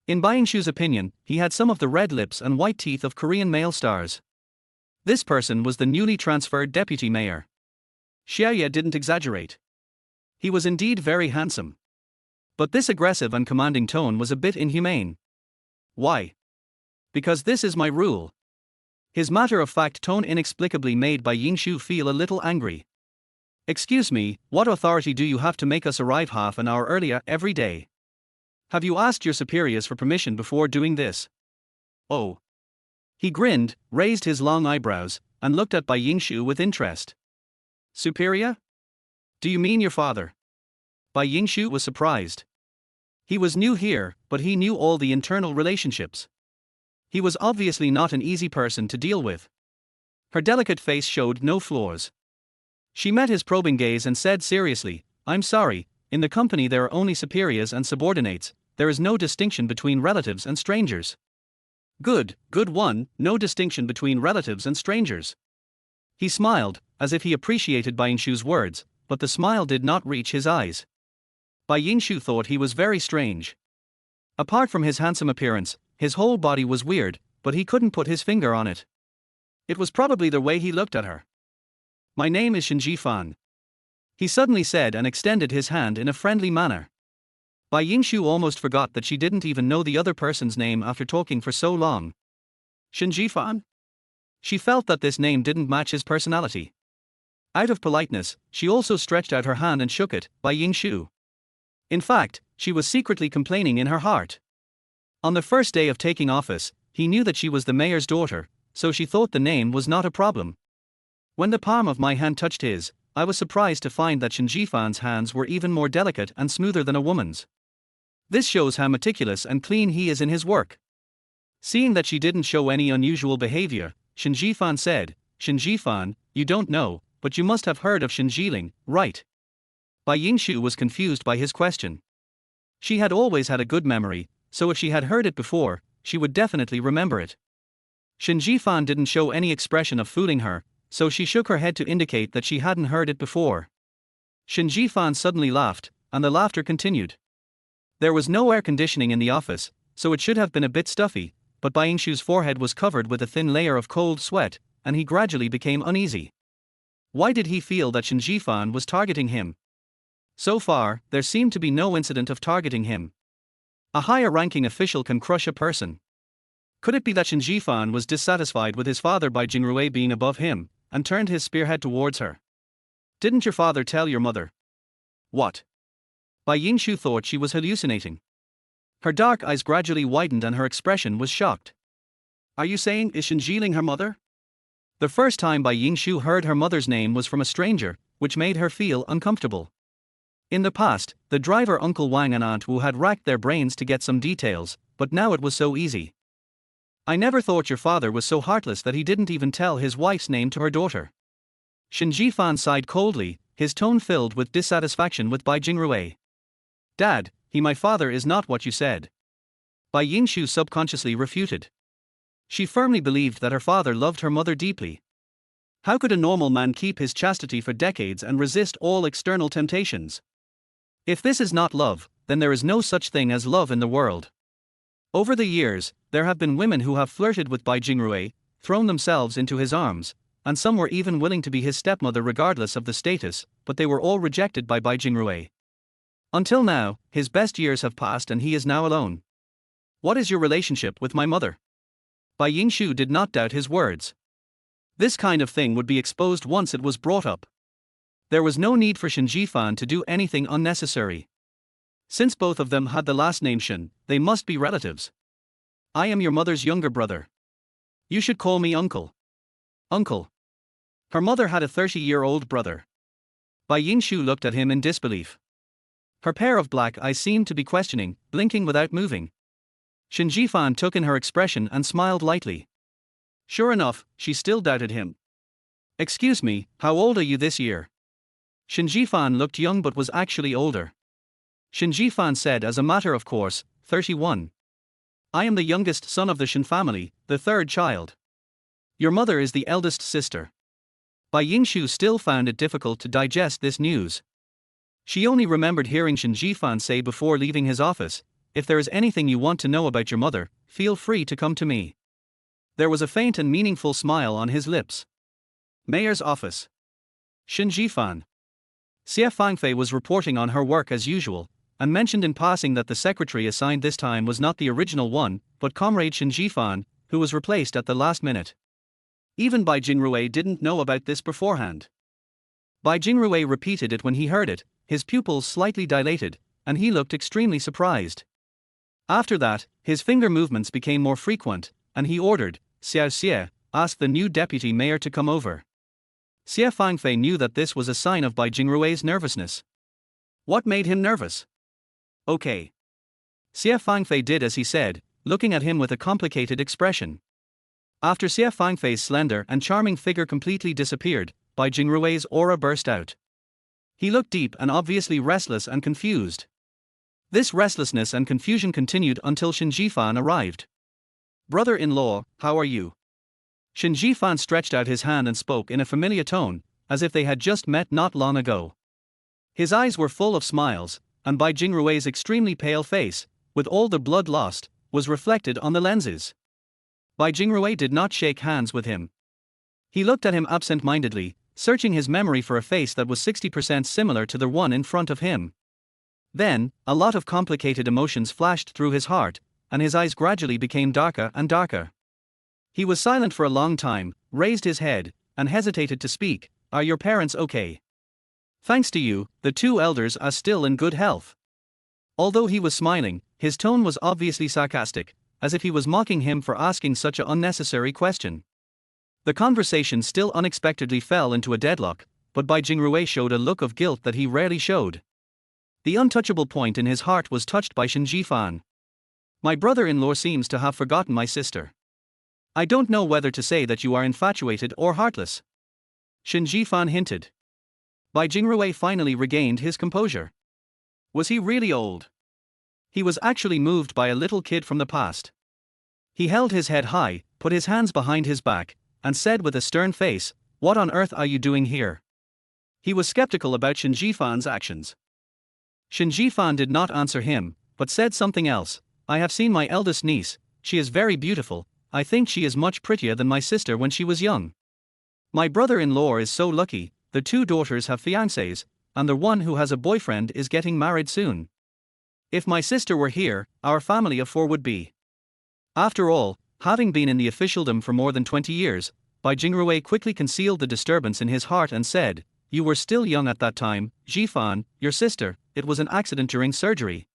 In Bai Yingshu's opinion, he had some of the red lips and white teeth of Korean male stars. This person was the newly transferred deputy mayor. Xiaoye didn't exaggerate. He was indeed very handsome. But this aggressive and commanding tone was a bit inhumane. "Why?" "Because this is my rule." His matter-of-fact tone inexplicably made Bai Yingshu feel a little angry. "Excuse me, what authority do you have to make us arrive half an hour earlier every day?" Have you asked your superiors for permission before doing this? Oh. He grinned, raised his long eyebrows, and looked at Bai Yingshu with interest. Superior? Do you mean your father? Bai Yingshu was surprised. He was new here, but he knew all the internal relationships. He was obviously not an easy person to deal with. Her delicate face showed no flaws. She met his probing gaze and said seriously, I'm sorry, in the company there are only superiors and subordinates, there is no distinction between relatives and strangers. Good one, no distinction between relatives and strangers. He smiled, as if he appreciated Bai Yingshu's words, but the smile did not reach his eyes. Bai Yingshu thought he was very strange. Apart from his handsome appearance, his whole body was weird, but he couldn't put his finger on it. It was probably the way he looked at her. My name is Shinji Fan. He suddenly said and extended his hand in a friendly manner. Bai Yingshu almost forgot that she didn't even know the other person's name after talking for so long. Shinji Fan? She felt that this name didn't match his personality. Out of politeness, she also stretched out her hand and shook it, Bai Yingshu. In fact, she was secretly complaining in her heart. On the first day of taking office, he knew that she was the mayor's daughter, so she thought the name was not a problem. When the palm of my hand touched his, I was surprised to find that Shinji Fan's hands were even more delicate and smoother than a woman's. This shows how meticulous and clean he is in his work. Seeing that she didn't show any unusual behavior, Shinji Fan said, Shinji Fan, you don't know, but you must have heard of Shinjiling, right? Bai Yingshu was confused by his question. She had always had a good memory, so if she had heard it before, she would definitely remember it. Shinji Fan didn't show any expression of fooling her, so she shook her head to indicate that she hadn't heard it before. Shinji Fan suddenly laughed, and the laughter continued. There was no air conditioning in the office, so it should have been a bit stuffy, but Bai Yingshu's forehead was covered with a thin layer of cold sweat, and he gradually became uneasy. Why did he feel that Shinji Fan was targeting him? So far, there seemed to be no incident of targeting him. A higher-ranking official can crush a person. Could it be that Shinji Fan was dissatisfied with his father Bai Jingrui being above him, and turned his spearhead towards her? Didn't your father tell your mother? What? Bai Yingshu thought she was hallucinating. Her dark eyes gradually widened and her expression was shocked. Are you saying is Shinjiling her mother? The first time Bai Yingshu heard her mother's name was from a stranger, which made her feel uncomfortable. In the past, the driver Uncle Wang and Aunt Wu had racked their brains to get some details, but now it was so easy. I never thought your father was so heartless that he didn't even tell his wife's name to her daughter. Shinji Fan sighed coldly, his tone filled with dissatisfaction with Bai Jingrui. Dad, my father is not what you said. Bai Yingshu subconsciously refuted. She firmly believed that her father loved her mother deeply. How could a normal man keep his chastity for decades and resist all external temptations? If this is not love, then there is no such thing as love in the world. Over the years, there have been women who have flirted with Bai Jingrui, thrown themselves into his arms, and some were even willing to be his stepmother regardless of the status, but they were all rejected by Bai Jingrui. Until now, his best years have passed and he is now alone. What is your relationship with my mother? Bai Yingshu did not doubt his words. This kind of thing would be exposed once it was brought up. There was no need for Shinji Fan to do anything unnecessary. Since both of them had the last name Shin, they must be relatives. I am your mother's younger brother. You should call me uncle. Uncle. Her mother had a 30-year-old brother. Bai Yingshu looked at him in disbelief. Her pair of black eyes seemed to be questioning, blinking without moving. Shinji Fan took in her expression and smiled lightly. Sure enough, she still doubted him. Excuse me, how old are you this year? Shinji Fan looked young but was actually older. Shinji Fan said as a matter of course, 31. I am the youngest son of the Shin family, the third child. Your mother is the eldest sister. Bai Yingshu still found it difficult to digest this news. She only remembered hearing Shinji Fan say before leaving his office, if there is anything you want to know about your mother, feel free to come to me. There was a faint and meaningful smile on his lips. Mayor's office. Shinji Fan. Xie Fangfei was reporting on her work as usual, and mentioned in passing that the secretary assigned this time was not the original one, but comrade Shinji Fan, who was replaced at the last minute. Even Bai Jingrui didn't know about this beforehand. Bai Jingrui repeated it when he heard it, his pupils slightly dilated, and he looked extremely surprised. After that, his finger movements became more frequent, and he ordered, Xiao Xie, ask the new deputy mayor to come over. Xie Fangfei knew that this was a sign of Bai Jingrui's nervousness. What made him nervous? Okay. Xie Fangfei did as he said, looking at him with a complicated expression. After Xie Fangfei's slender and charming figure completely disappeared, Bai Jingrui's aura burst out. He looked deep and obviously restless and confused. This restlessness and confusion continued until Shen Jifan arrived. Brother-in-law, how are you? Shen Jifan stretched out his hand and spoke in a familiar tone, as if they had just met not long ago. His eyes were full of smiles, and Bai Jingrui's extremely pale face, with all the blood lost, was reflected on the lenses. Bai Jingrui did not shake hands with him. He looked at him absent-mindedly, searching his memory for a face that was 60% similar to the one in front of him. Then, a lot of complicated emotions flashed through his heart, and his eyes gradually became darker and darker. He was silent for a long time, raised his head, and hesitated to speak. Are your parents okay? Thanks to you, the two elders are still in good health. Although he was smiling, his tone was obviously sarcastic, as if he was mocking him for asking such an unnecessary question. The conversation still unexpectedly fell into a deadlock, but Bai Jingrui showed a look of guilt that he rarely showed. The untouchable point in his heart was touched by Shen Jifan. My brother-in-law seems to have forgotten my sister. I don't know whether to say that you are infatuated or heartless. Shen Jifan hinted. Bai Jingrui finally regained his composure. Was he really old? He was actually moved by a little kid from the past. He held his head high, put his hands behind his back, and said with a stern face, "What on earth are you doing here?" He was skeptical about Shen Jifan's actions. Shen Jifan did not answer him, but said something else. I have seen my eldest niece, she is very beautiful, I think she is much prettier than my sister when she was young. My brother-in-law is so lucky, the two daughters have fiancés, and the one who has a boyfriend is getting married soon. If my sister were here, our family of four would be. After all, having been in the officialdom for more than 20 years, Bai Jingrui quickly concealed the disturbance in his heart and said, You were still young at that time, Jifan, your sister, it was an accident during surgery.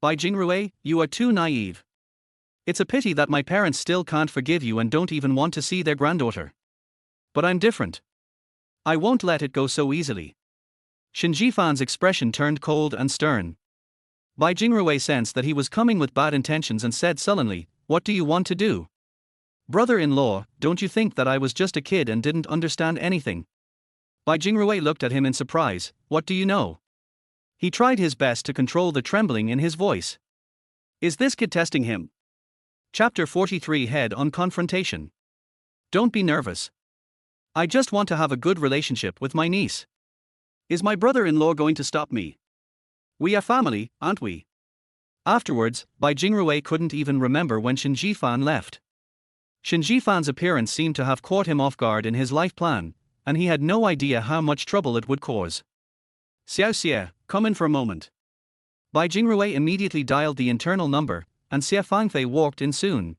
Bai Jingrui, you are too naive. It's a pity that my parents still can't forgive you and don't even want to see their granddaughter. But I'm different. I won't let it go so easily. Shen Jifan's expression turned cold and stern. Bai Jingrui sensed that he was coming with bad intentions and said sullenly, What do you want to do? Brother-in-law, don't you think that I was just a kid and didn't understand anything? Bai Jingrui looked at him in surprise. What do you know? He tried his best to control the trembling in his voice. Is this kid testing him? Chapter 43 Head-on Confrontation. Don't be nervous. I just want to have a good relationship with my niece. Is my brother-in-law going to stop me? We are family, aren't we? Afterwards, Bai Jingrui couldn't even remember when Shen Jifan left. Shen Jifan's appearance seemed to have caught him off guard in his life plan, and he had no idea how much trouble it would cause. Xiao Xie, come in for a moment. Bai Jingrui immediately dialed the internal number, and Xie Fangfei walked in soon.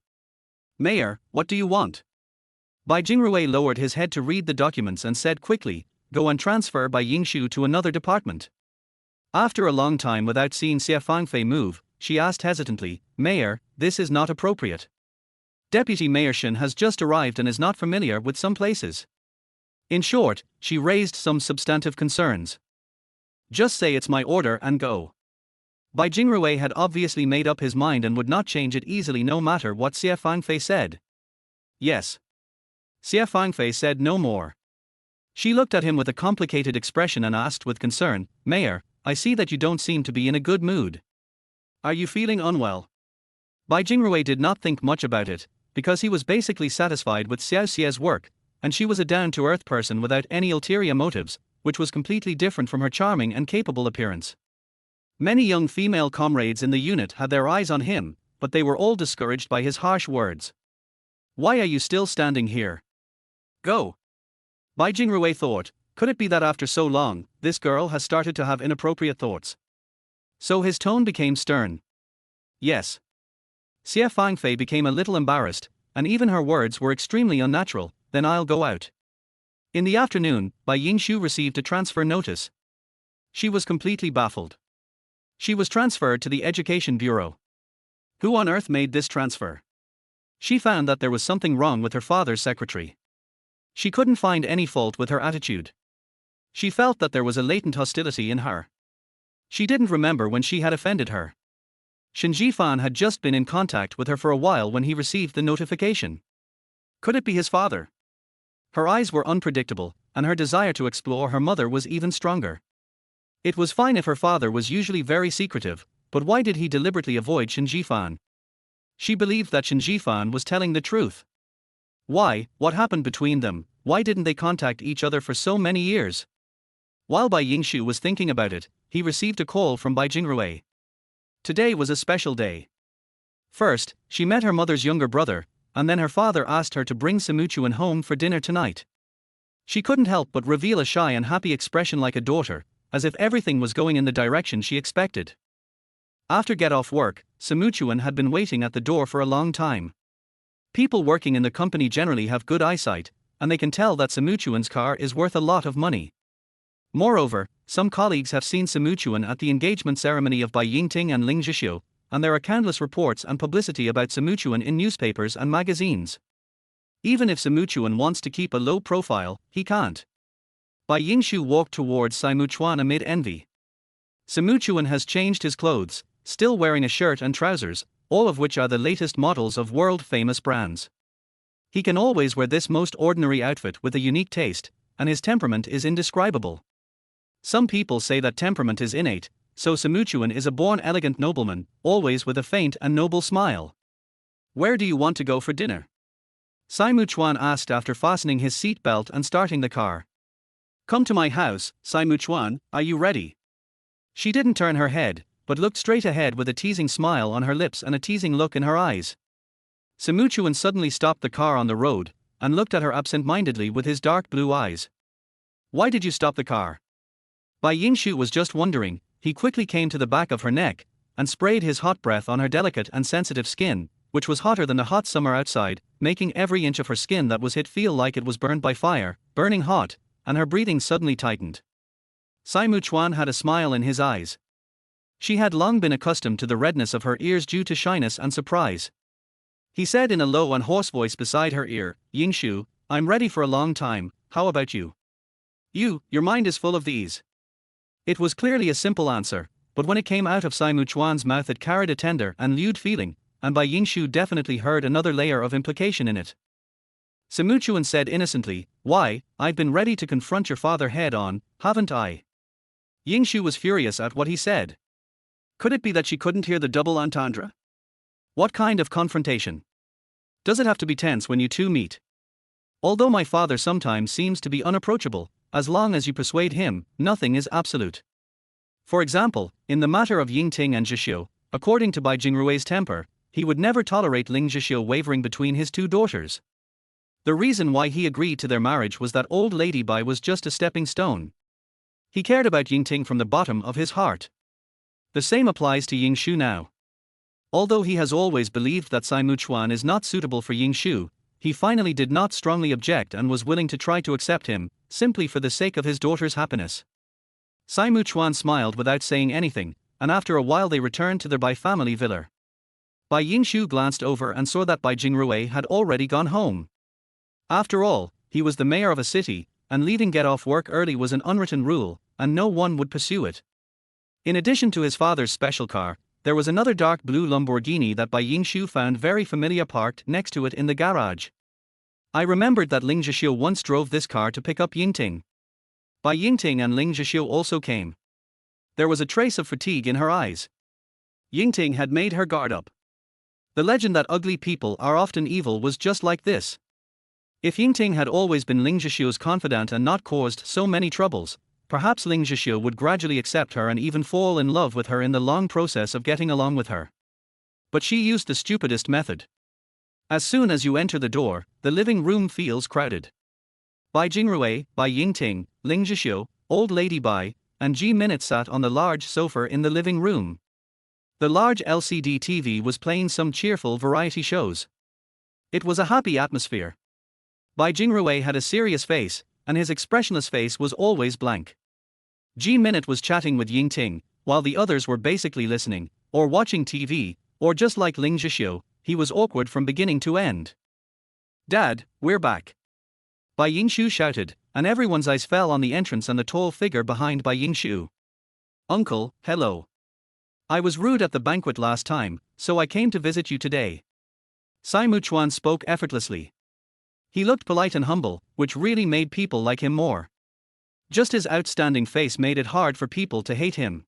Mayor, what do you want? Bai Jingrui lowered his head to read the documents and said quickly, Go and transfer Bai Yingshu to another department. After a long time without seeing Xie Fangfei move, she asked hesitantly, Mayor, this is not appropriate. Deputy Mayor Shen has just arrived and is not familiar with some places. In short, she raised some substantive concerns. Just say it's my order and go. Bai Jingrui had obviously made up his mind and would not change it easily no matter what Xie Fangfei said. Yes. Xie Fangfei said no more. She looked at him with a complicated expression and asked with concern, Mayor, I see that you don't seem to be in a good mood. Are you feeling unwell? Bai Jingrui did not think much about it, because he was basically satisfied with Xiao Xie's work, and she was a down-to-earth person without any ulterior motives, which was completely different from her charming and capable appearance. Many young female comrades in the unit had their eyes on him, but they were all discouraged by his harsh words. Why are you still standing here? Go. Bai Jingrui thought, could it be that after so long, this girl has started to have inappropriate thoughts? So his tone became stern. Yes. Xie Fangfei became a little embarrassed, and even her words were extremely unnatural. Then I'll go out. In the afternoon, Bai Yingshu received a transfer notice. She was completely baffled. She was transferred to the Education Bureau. Who on earth made this transfer? She found that there was something wrong with her father's secretary. She couldn't find any fault with her attitude. She felt that there was a latent hostility in her. She didn't remember when she had offended her. Shin Jifan had just been in contact with her for a while when he received the notification. Could it be his father? Her eyes were unpredictable, and her desire to explore her mother was even stronger. It was fine if her father was usually very secretive, but why did he deliberately avoid Shin Jifan? She believed that Shin Jifan was telling the truth. Why? What happened between them? Why didn't they contact each other for so many years? While Bai Yingshu was thinking about it, he received a call from Bai Jingrui. Today was a special day. First, she met her mother's younger brother, and then her father asked her to bring Simuchuan home for dinner tonight. She couldn't help but reveal a shy and happy expression like a daughter, as if everything was going in the direction she expected. After get off work, Simuchuan had been waiting at the door for a long time. People working in the company generally have good eyesight, and they can tell that Simuchuan's car is worth a lot of money. Moreover, some colleagues have seen Simuchuan at the engagement ceremony of Bai Yingting and Ling Zhixiu, and there are countless reports and publicity about Simuchuan in newspapers and magazines. Even if Simuchuan wants to keep a low profile, he can't. Bai Yingshu walked towards Simuchuan amid envy. Simuchuan has changed his clothes, still wearing a shirt and trousers, all of which are the latest models of world-famous brands. He can always wear this most ordinary outfit with a unique taste, and his temperament is indescribable. Some people say that temperament is innate, so Simuchuan is a born elegant nobleman, always with a faint and noble smile. Where do you want to go for dinner? Simuchuan asked after fastening his seat belt and starting the car. Come to my house, Simuchuan, are you ready? She didn't turn her head, but looked straight ahead with a teasing smile on her lips and a teasing look in her eyes. Simuchuan suddenly stopped the car on the road, and looked at her absent-mindedly with his dark blue eyes. Why did you stop the car? Bai Yingshu was just wondering. He quickly came to the back of her neck, and sprayed his hot breath on her delicate and sensitive skin, which was hotter than the hot summer outside, making every inch of her skin that was hit feel like it was burned by fire, burning hot, and her breathing suddenly tightened. Simuchuan had a smile in his eyes. She had long been accustomed to the redness of her ears due to shyness and surprise. He said in a low and hoarse voice beside her ear, Yingshu, I'm ready for a long time, how about you? Your mind is full of these. It was clearly a simple answer, but when it came out of Simuchuan's mouth it carried a tender and lewd feeling, and Bai Yingshu definitely heard another layer of implication in it. Simuchuan said innocently, why, I've been ready to confront your father head on, haven't I? Yingshu was furious at what he said. Could it be that she couldn't hear the double entendre? What kind of confrontation? Does it have to be tense when you two meet? Although my father sometimes seems to be unapproachable, as long as you persuade him, nothing is absolute. For example, in the matter of Yingting and Zhixiu, according to Bai Jingrui's temper, he would never tolerate Ling Zhixiu wavering between his two daughters. The reason why he agreed to their marriage was that old lady Bai was just a stepping stone. He cared about Yingting from the bottom of his heart. The same applies to Yingshu now. Although he has always believed that Simuchuan is not suitable for Yingshu, he finally did not strongly object and was willing to try to accept him, simply for the sake of his daughter's happiness. Simuchuan smiled without saying anything, and after a while they returned to their Bai family villa. Bai Yingshu glanced over and saw that Bai Jingrui had already gone home. After all, he was the mayor of a city, and leaving get off work early was an unwritten rule, and no one would pursue it. In addition to his father's special car, there was another dark blue Lamborghini that Bai Yingshu found very familiar parked next to it in the garage. I remembered that Ling Zhixiu once drove this car to pick up Yingting. Bai Yingting and Ling Zhixiu also came. There was a trace of fatigue in her eyes. Yingting had made her guard up. The legend that ugly people are often evil was just like this. If Yingting had always been Ling Zhixiu's confidant and not caused so many troubles, perhaps Ling Zhixiu would gradually accept her and even fall in love with her in the long process of getting along with her. But she used the stupidest method. As soon as you enter the door, the living room feels crowded. Bai Jingrui, Bai Yingting, Ling Zhixiu, Old Lady Bai, and Ji Minute sat on the large sofa in the living room. The large LCD TV was playing some cheerful variety shows. It was a happy atmosphere. Bai Jingrui had a serious face, and his expressionless face was always blank. Ji Minute was chatting with Yingting, while the others were basically listening, or watching TV, Or just like Ling Zhixiu, he was awkward from beginning to end. "Dad, we're back!" Bai Yingshu shouted, and everyone's eyes fell on the entrance and the tall figure behind Bai Yingshu. "Uncle, hello. I was rude at the banquet last time, so I came to visit you today." Sai Muchuan spoke effortlessly. He looked polite and humble, which really made people like him more. Just his outstanding face made it hard for people to hate him.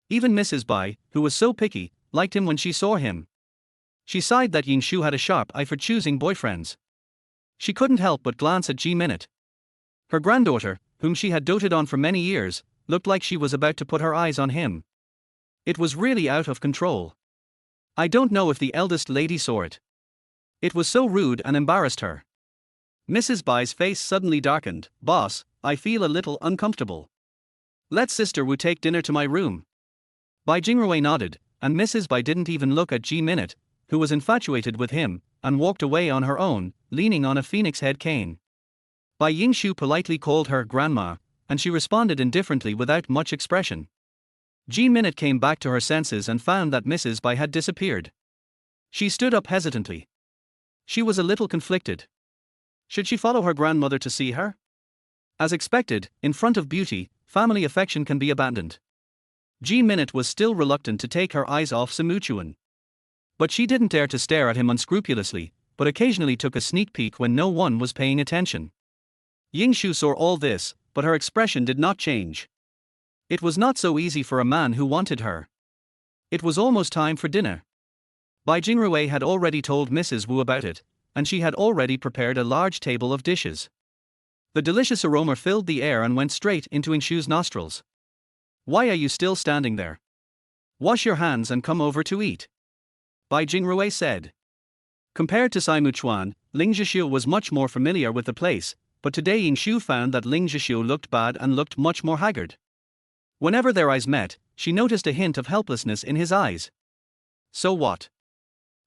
Even Mrs. Bai, who was so picky, liked him when she saw him. She sighed that Yingshu had a sharp eye for choosing boyfriends. She couldn't help but glance at Ji-minute. Her granddaughter, whom she had doted on for many years, looked like she was about to put her eyes on him. It was really out of control. I don't know if the eldest lady saw it. It was so rude and embarrassed her. Mrs. Bai's face suddenly darkened. "Boss, I feel a little uncomfortable. Let Sister Wu take dinner to my room." Bai Jingrui nodded, and Mrs. Bai didn't even look at Ji-minute, who was infatuated with him, and walked away on her own, leaning on a phoenix head cane. Bai Yingshu politely called her grandma, and she responded indifferently without much expression. Ji-minute came back to her senses and found that Mrs. Bai had disappeared. She stood up hesitantly. She was a little conflicted. Should she follow her grandmother to see her? As expected, in front of beauty, family affection can be abandoned. Ji-minute was still reluctant to take her eyes off Simuchuan. But she didn't dare to stare at him unscrupulously, but occasionally took a sneak peek when no one was paying attention. Yingshu saw all this, but her expression did not change. It was not so easy for a man who wanted her. It was almost time for dinner. Bai Jingrui had already told Mrs. Wu about it, and she had already prepared a large table of dishes. The delicious aroma filled the air and went straight into Yingshu's nostrils. "Why are you still standing there? Wash your hands and come over to eat," Bai Jingrui said. Compared to Sai Muchuan, Ling Zhixiu was much more familiar with the place, but today Yingshu found that Ling Zhixiu looked bad and looked much more haggard. Whenever their eyes met, she noticed a hint of helplessness in his eyes. So what?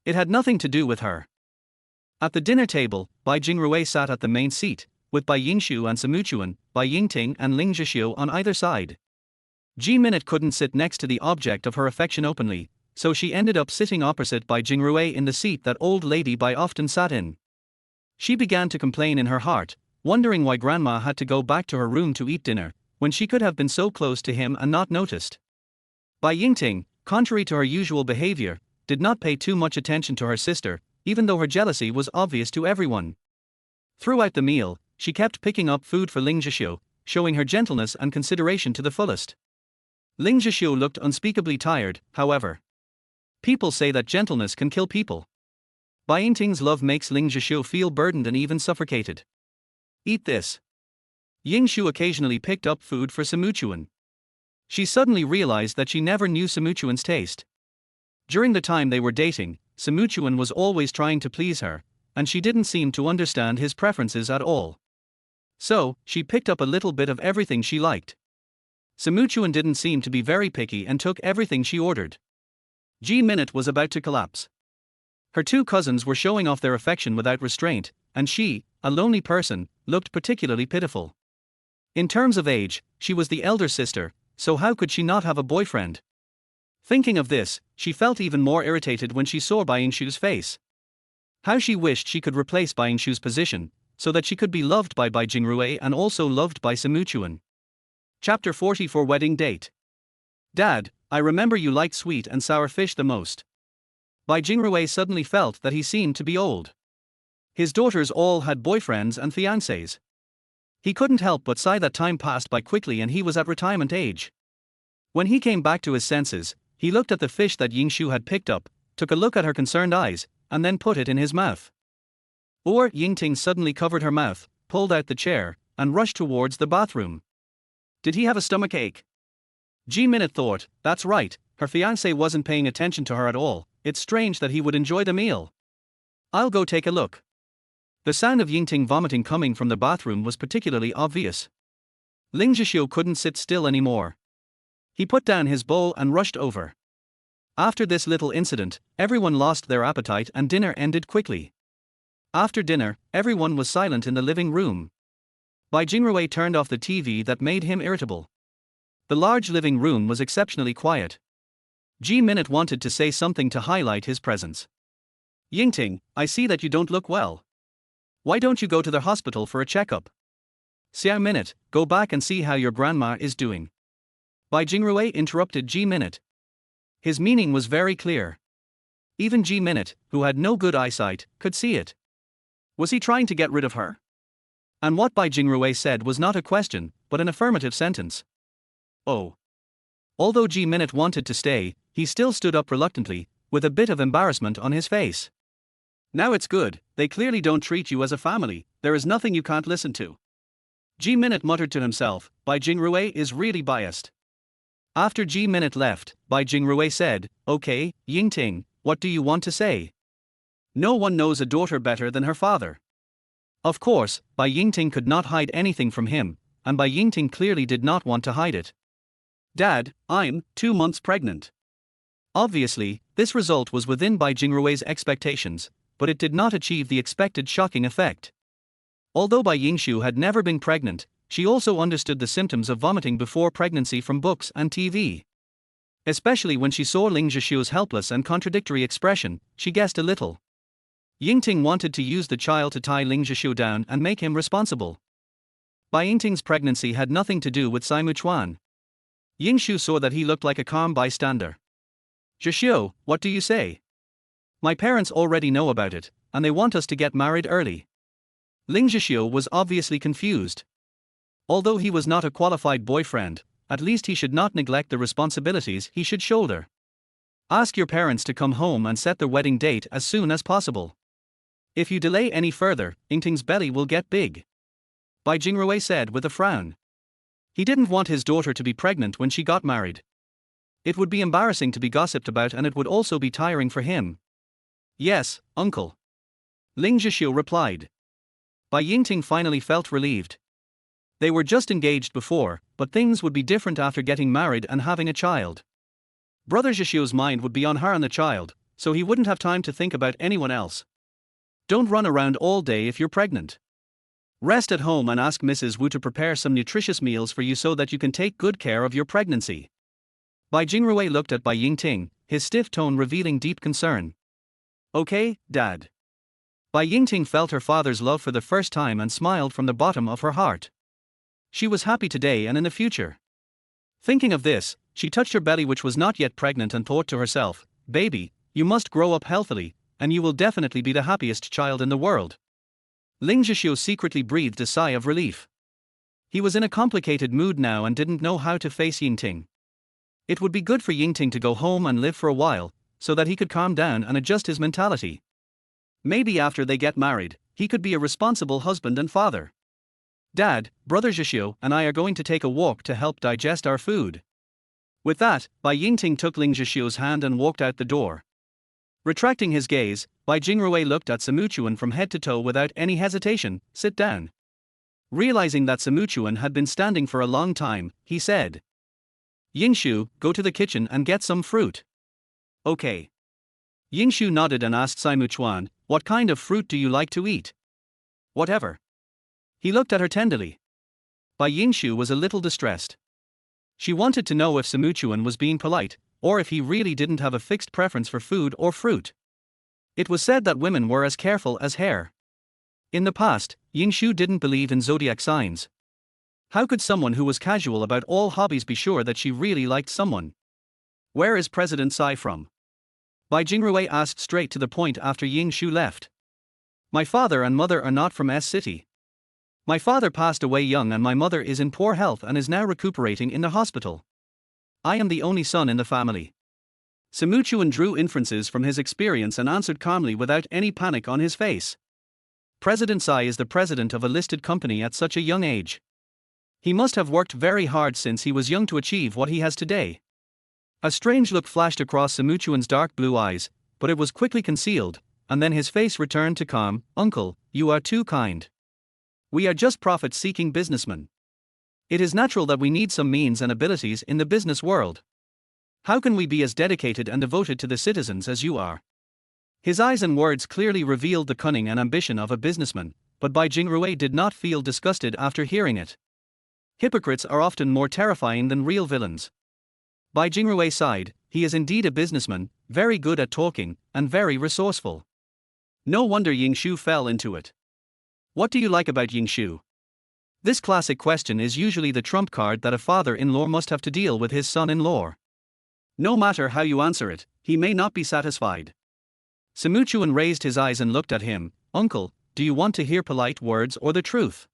It had nothing to do with her. At the dinner table, Bai Jingrui sat at the main seat, with Bai Yingshu and Simuchuan, Bai Yingting and Ling Zhixiu on either side. Ji-minute couldn't sit next to the object of her affection openly, so she ended up sitting opposite Bai Jingrui in the seat that old lady Bai often sat in. She began to complain in her heart, wondering why grandma had to go back to her room to eat dinner, when she could have been so close to him and not noticed. Bai Yingting, contrary to her usual behavior, did not pay too much attention to her sister, even though her jealousy was obvious to everyone. Throughout the meal, she kept picking up food for Ling Zhixiu, showing her gentleness and consideration to the fullest. Ling Zhixiu looked unspeakably tired, however. People say that gentleness can kill people. Bai Yingting's love makes Ling Zhixiu feel burdened and even suffocated. "Eat this." Yingshu occasionally picked up food for Simuchuan. She suddenly realized that she never knew Simuchuan's taste. During the time they were dating, Simuchuan was always trying to please her, and she didn't seem to understand his preferences at all. So, she picked up a little bit of everything she liked. Simuchuan didn't seem to be very picky and took everything she ordered. Ji-minute was about to collapse. Her two cousins were showing off their affection without restraint, and she, a lonely person, looked particularly pitiful. In terms of age, she was the elder sister, so how could she not have a boyfriend? Thinking of this, she felt even more irritated when she saw Bai Yingshu's face. How she wished she could replace Bai Yingshu's position, so that she could be loved by Bai Jingrui and also loved by Simuchuan. Chapter 44 Wedding Date. "Dad, I remember you liked sweet and sour fish the most." Bai Jingrui suddenly felt that he seemed to be old. His daughters all had boyfriends and fiancés. He couldn't help but sigh that time passed by quickly and he was at retirement age. When he came back to his senses, he looked at the fish that Yingshu had picked up, took a look at her concerned eyes, and then put it in his mouth. Yingting suddenly covered her mouth, pulled out the chair, and rushed towards the bathroom. Did he have a stomachache? Ji-minute thought, that's right, her fiancé wasn't paying attention to her at all. It's strange that he would enjoy the meal. I'll go take a look. The sound of Yingting vomiting coming from the bathroom was particularly obvious. Ling Zhixiu couldn't sit still anymore. He put down his bowl and rushed over. After this little incident, everyone lost their appetite and dinner ended quickly. After dinner, everyone was silent in the living room. Bai Jingrui turned off the TV that made him irritable. The large living room was exceptionally quiet. Ji Minute wanted to say something to highlight his presence. Yingting, I see that you don't look well. Why don't you go to the hospital for a checkup? Xiao Minute, go back and see how your grandma is doing. Bai Jingrui interrupted Ji Minute. His meaning was very clear. Even Ji Minute, who had no good eyesight, could see it. Was he trying to get rid of her? And what Bai Jingrui said was not a question, but an affirmative sentence. Oh. Although Ji Minute wanted to stay, he still stood up reluctantly, with a bit of embarrassment on his face. Now it's good, they clearly don't treat you as a family, there is nothing you can't listen to. Ji Minute muttered to himself, Bai Jingrui is really biased. After Ji Minute left, Bai Jingrui said, Okay, Yingting, what do you want to say? No one knows a daughter better than her father. Of course, Bai Yingting could not hide anything from him, and Bai Yingting clearly did not want to hide it. Dad, I'm 2 months pregnant. Obviously, this result was within Bai Jingrui's expectations, but it did not achieve the expected shocking effect. Although Bai Yingshu had never been pregnant, she also understood the symptoms of vomiting before pregnancy from books and TV. Especially when she saw Ling Zhishu's helpless and contradictory expression, she guessed a little. Yingting wanted to use the child to tie Ling Zhishu down and make him responsible. Bai Yingting's pregnancy had nothing to do with Sai Muchuan. Yingshu saw that he looked like a calm bystander. Zhishu, what do you say? My parents already know about it, and they want us to get married early. Ling Zhishu was obviously confused. Although he was not a qualified boyfriend, at least he should not neglect the responsibilities he should shoulder. Ask your parents to come home and set the wedding date as soon as possible. If you delay any further, Yingting's belly will get big. Bai Jingrui said with a frown. He didn't want his daughter to be pregnant when she got married. It would be embarrassing to be gossiped about, and it would also be tiring for him. Yes, uncle. Ling Zhishu replied. Bai Yingting finally felt relieved. They were just engaged before, but things would be different after getting married and having a child. Brother Zhishu's mind would be on her and the child, so he wouldn't have time to think about anyone else. Don't run around all day if you're pregnant. Rest at home and ask Mrs. Wu to prepare some nutritious meals for you so that you can take good care of your pregnancy. Bai Jingrui looked at Bai Yingting, his stiff tone revealing deep concern. Okay, Dad. Bai Yingting felt her father's love for the first time and smiled from the bottom of her heart. She was happy today and in the future. Thinking of this, she touched her belly, which was not yet pregnant, and thought to herself, Baby, you must grow up healthily, and you will definitely be the happiest child in the world. Ling Zhishu secretly breathed a sigh of relief. He was in a complicated mood now and didn't know how to face Yingting. It would be good for Yingting to go home and live for a while, so that he could calm down and adjust his mentality. Maybe after they get married, he could be a responsible husband and father. Dad, Brother Zhishu and I are going to take a walk to help digest our food. With that, Bai Yingting took Ling Zhishu's hand and walked out the door. Retracting his gaze, Bai Jingrui looked at Simuchuan from head to toe without any hesitation. Sit down. Realizing that Simuchuan had been standing for a long time, he said. Yingshu, go to the kitchen and get some fruit. Okay. Yingshu nodded and asked Simuchuan, what kind of fruit do you like to eat? Whatever. He looked at her tenderly. Bai Yingshu was a little distressed. She wanted to know if Simuchuan was being polite, or if he really didn't have a fixed preference for food or fruit. It was said that women were as careful as hair. In the past, Yingshu didn't believe in zodiac signs. How could someone who was casual about all hobbies be sure that she really liked someone? Where is President Tsai from? Bai Jingrui asked straight to the point after Yingshu left. My father and mother are not from S City. My father passed away young and my mother is in poor health and is now recuperating in the hospital. I am the only son in the family. Simuchuan drew inferences from his experience and answered calmly without any panic on his face. President Tsai is the president of a listed company at such a young age. He must have worked very hard since he was young to achieve what he has today. A strange look flashed across Simuchuan's dark blue eyes, but it was quickly concealed, and then his face returned to calm. Uncle, you are too kind. We are just profit-seeking businessmen. It is natural that we need some means and abilities in the business world. How can we be as dedicated and devoted to the citizens as you are? His eyes and words clearly revealed the cunning and ambition of a businessman, but Bai Jingrui did not feel disgusted after hearing it. Hypocrites are often more terrifying than real villains. Bai Jingrui sighed, he is indeed a businessman, very good at talking, and very resourceful. No wonder Ying Shu fell into it. What do you like about Ying Shu? This classic question is usually the trump card that a father-in-law must have to deal with his son-in-law. No matter how you answer it, he may not be satisfied. Simuchuan raised his eyes and looked at him. Uncle, do you want to hear polite words or the truth?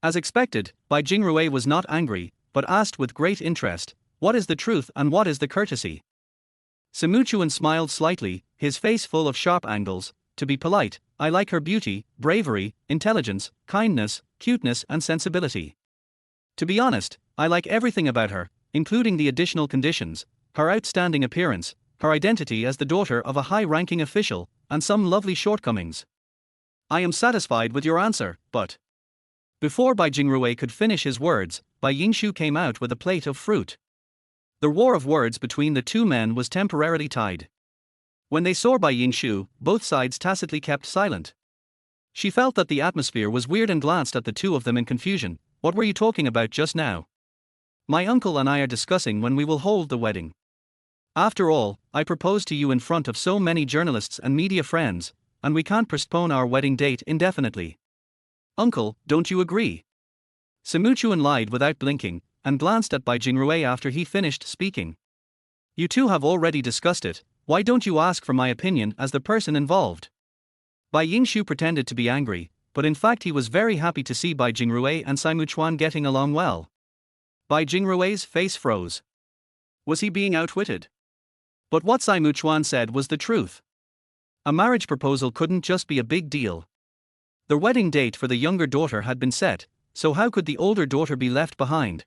As expected, Bai Jingrui was not angry, but asked with great interest, what is the truth and what is the courtesy? Simuchuan smiled slightly, his face full of sharp angles. To be polite, I like her beauty, bravery, intelligence, kindness, cuteness and sensibility. To be honest, I like everything about her, including the additional conditions, her outstanding appearance, her identity as the daughter of a high-ranking official, and some lovely shortcomings. I am satisfied with your answer, but... Before Bai Jingrui could finish his words, Bai Yingshu came out with a plate of fruit. The war of words between the two men was temporarily tied. When they saw Bai Yingshu, both sides tacitly kept silent. She felt that the atmosphere was weird and glanced at the two of them in confusion. What were you talking about just now? My uncle and I are discussing when we will hold the wedding. After all, I proposed to you in front of so many journalists and media friends, and we can't postpone our wedding date indefinitely. Uncle, don't you agree? Simuchuan lied without blinking, and glanced at Bai Jingrui after he finished speaking. You two have already discussed it, why don't you ask for my opinion as the person involved? Bai Yingshu pretended to be angry, but in fact he was very happy to see Bai Jingrui and Simuchuan getting along well. Bai Jingrui's face froze. Was he being outwitted? But what Simuchuan said was the truth. A marriage proposal couldn't just be a big deal. The wedding date for the younger daughter had been set, so how could the older daughter be left behind?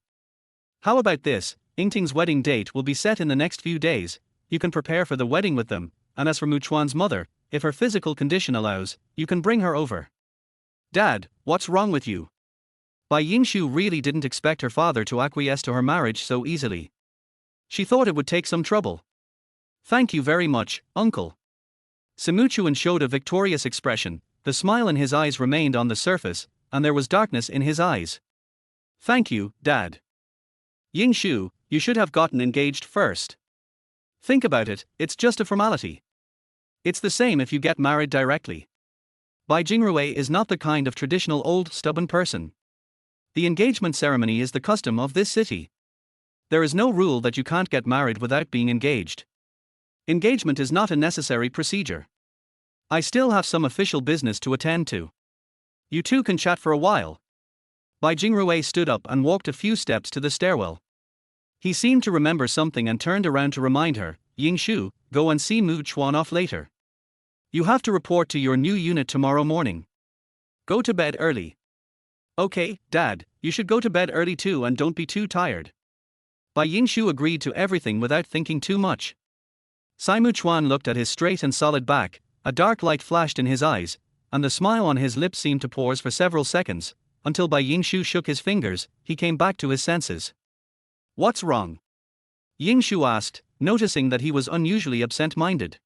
How about this, Yingting's wedding date will be set in the next few days, you can prepare for the wedding with them, and as for Muchuan's mother, if her physical condition allows, you can bring her over. Dad, what's wrong with you? Bai Yingshu really didn't expect her father to acquiesce to her marriage so easily. She thought it would take some trouble. Thank you very much, uncle. Simuchuan showed a victorious expression, the smile in his eyes remained on the surface, and there was darkness in his eyes. Thank you, Dad. Yingshu, you should have gotten engaged first. Think about it, it's just a formality. It's the same if you get married directly. Bai Jingrui is not the kind of traditional old stubborn person. The engagement ceremony is the custom of this city. There is no rule that you can't get married without being engaged. Engagement is not a necessary procedure. I still have some official business to attend to. You two can chat for a while. Bai Jingrui stood up and walked a few steps to the stairwell. He seemed to remember something and turned around to remind her, Yingshu, go and see Mu Chuan off later. You have to report to your new unit tomorrow morning. Go to bed early. Okay, Dad, you should go to bed early too and don't be too tired. Bai Yingshu agreed to everything without thinking too much. Mu Chuan looked at his straight and solid back, a dark light flashed in his eyes, and the smile on his lips seemed to pause for several seconds, until Bai Yingshu shook his fingers, he came back to his senses. What's wrong? Yingshu asked, noticing that he was unusually absent-minded.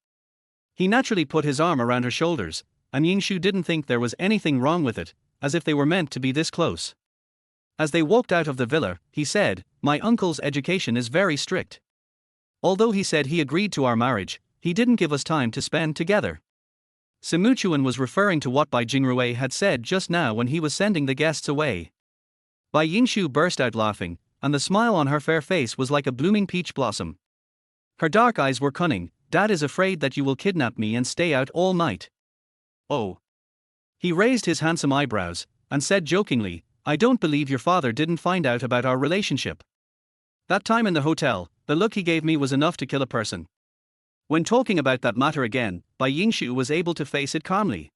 He naturally put his arm around her shoulders, and Yingshu didn't think there was anything wrong with it, as if they were meant to be this close. As they walked out of the villa, he said, my uncle's education is very strict. Although he said he agreed to our marriage, he didn't give us time to spend together. Simuchuan was referring to what Bai Jingrui had said just now when he was sending the guests away. Bai Yingshu burst out laughing, and the smile on her fair face was like a blooming peach blossom. Her dark eyes were cunning. Dad is afraid that you will kidnap me and stay out all night. Oh. He raised his handsome eyebrows, and said jokingly, I don't believe your father didn't find out about our relationship. That time in the hotel, the look he gave me was enough to kill a person. When talking about that matter again, Bai Yingshu was able to face it calmly.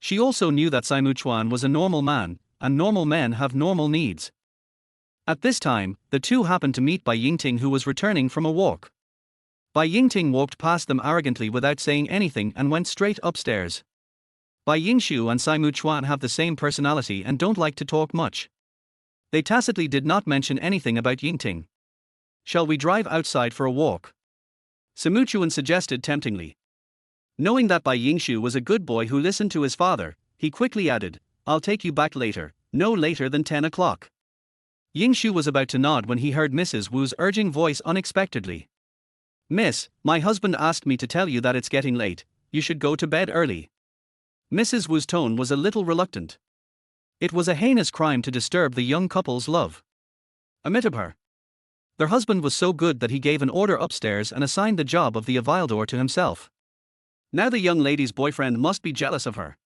She also knew that Simuchuan was a normal man, and normal men have normal needs. At this time, the two happened to meet Bai Yingting, who was returning from a walk. Bai Yingting walked past them arrogantly without saying anything and went straight upstairs. Bai Yingshu and Simuchuan have the same personality and don't like to talk much. They tacitly did not mention anything about Yingting. Shall we drive outside for a walk? Simuchuan suggested temptingly. Knowing that Bai Yingshu was a good boy who listened to his father, he quickly added, I'll take you back later, no later than 10 o'clock. Yingshu was about to nod when he heard Mrs. Wu's urging voice unexpectedly. Miss, my husband asked me to tell you that it's getting late, you should go to bed early. Mrs. Wu's tone was a little reluctant. It was a heinous crime to disturb the young couple's love. Amitabha. Their husband was so good that he gave an order upstairs and assigned the job of the Avildor to himself. Now the young lady's boyfriend must be jealous of her.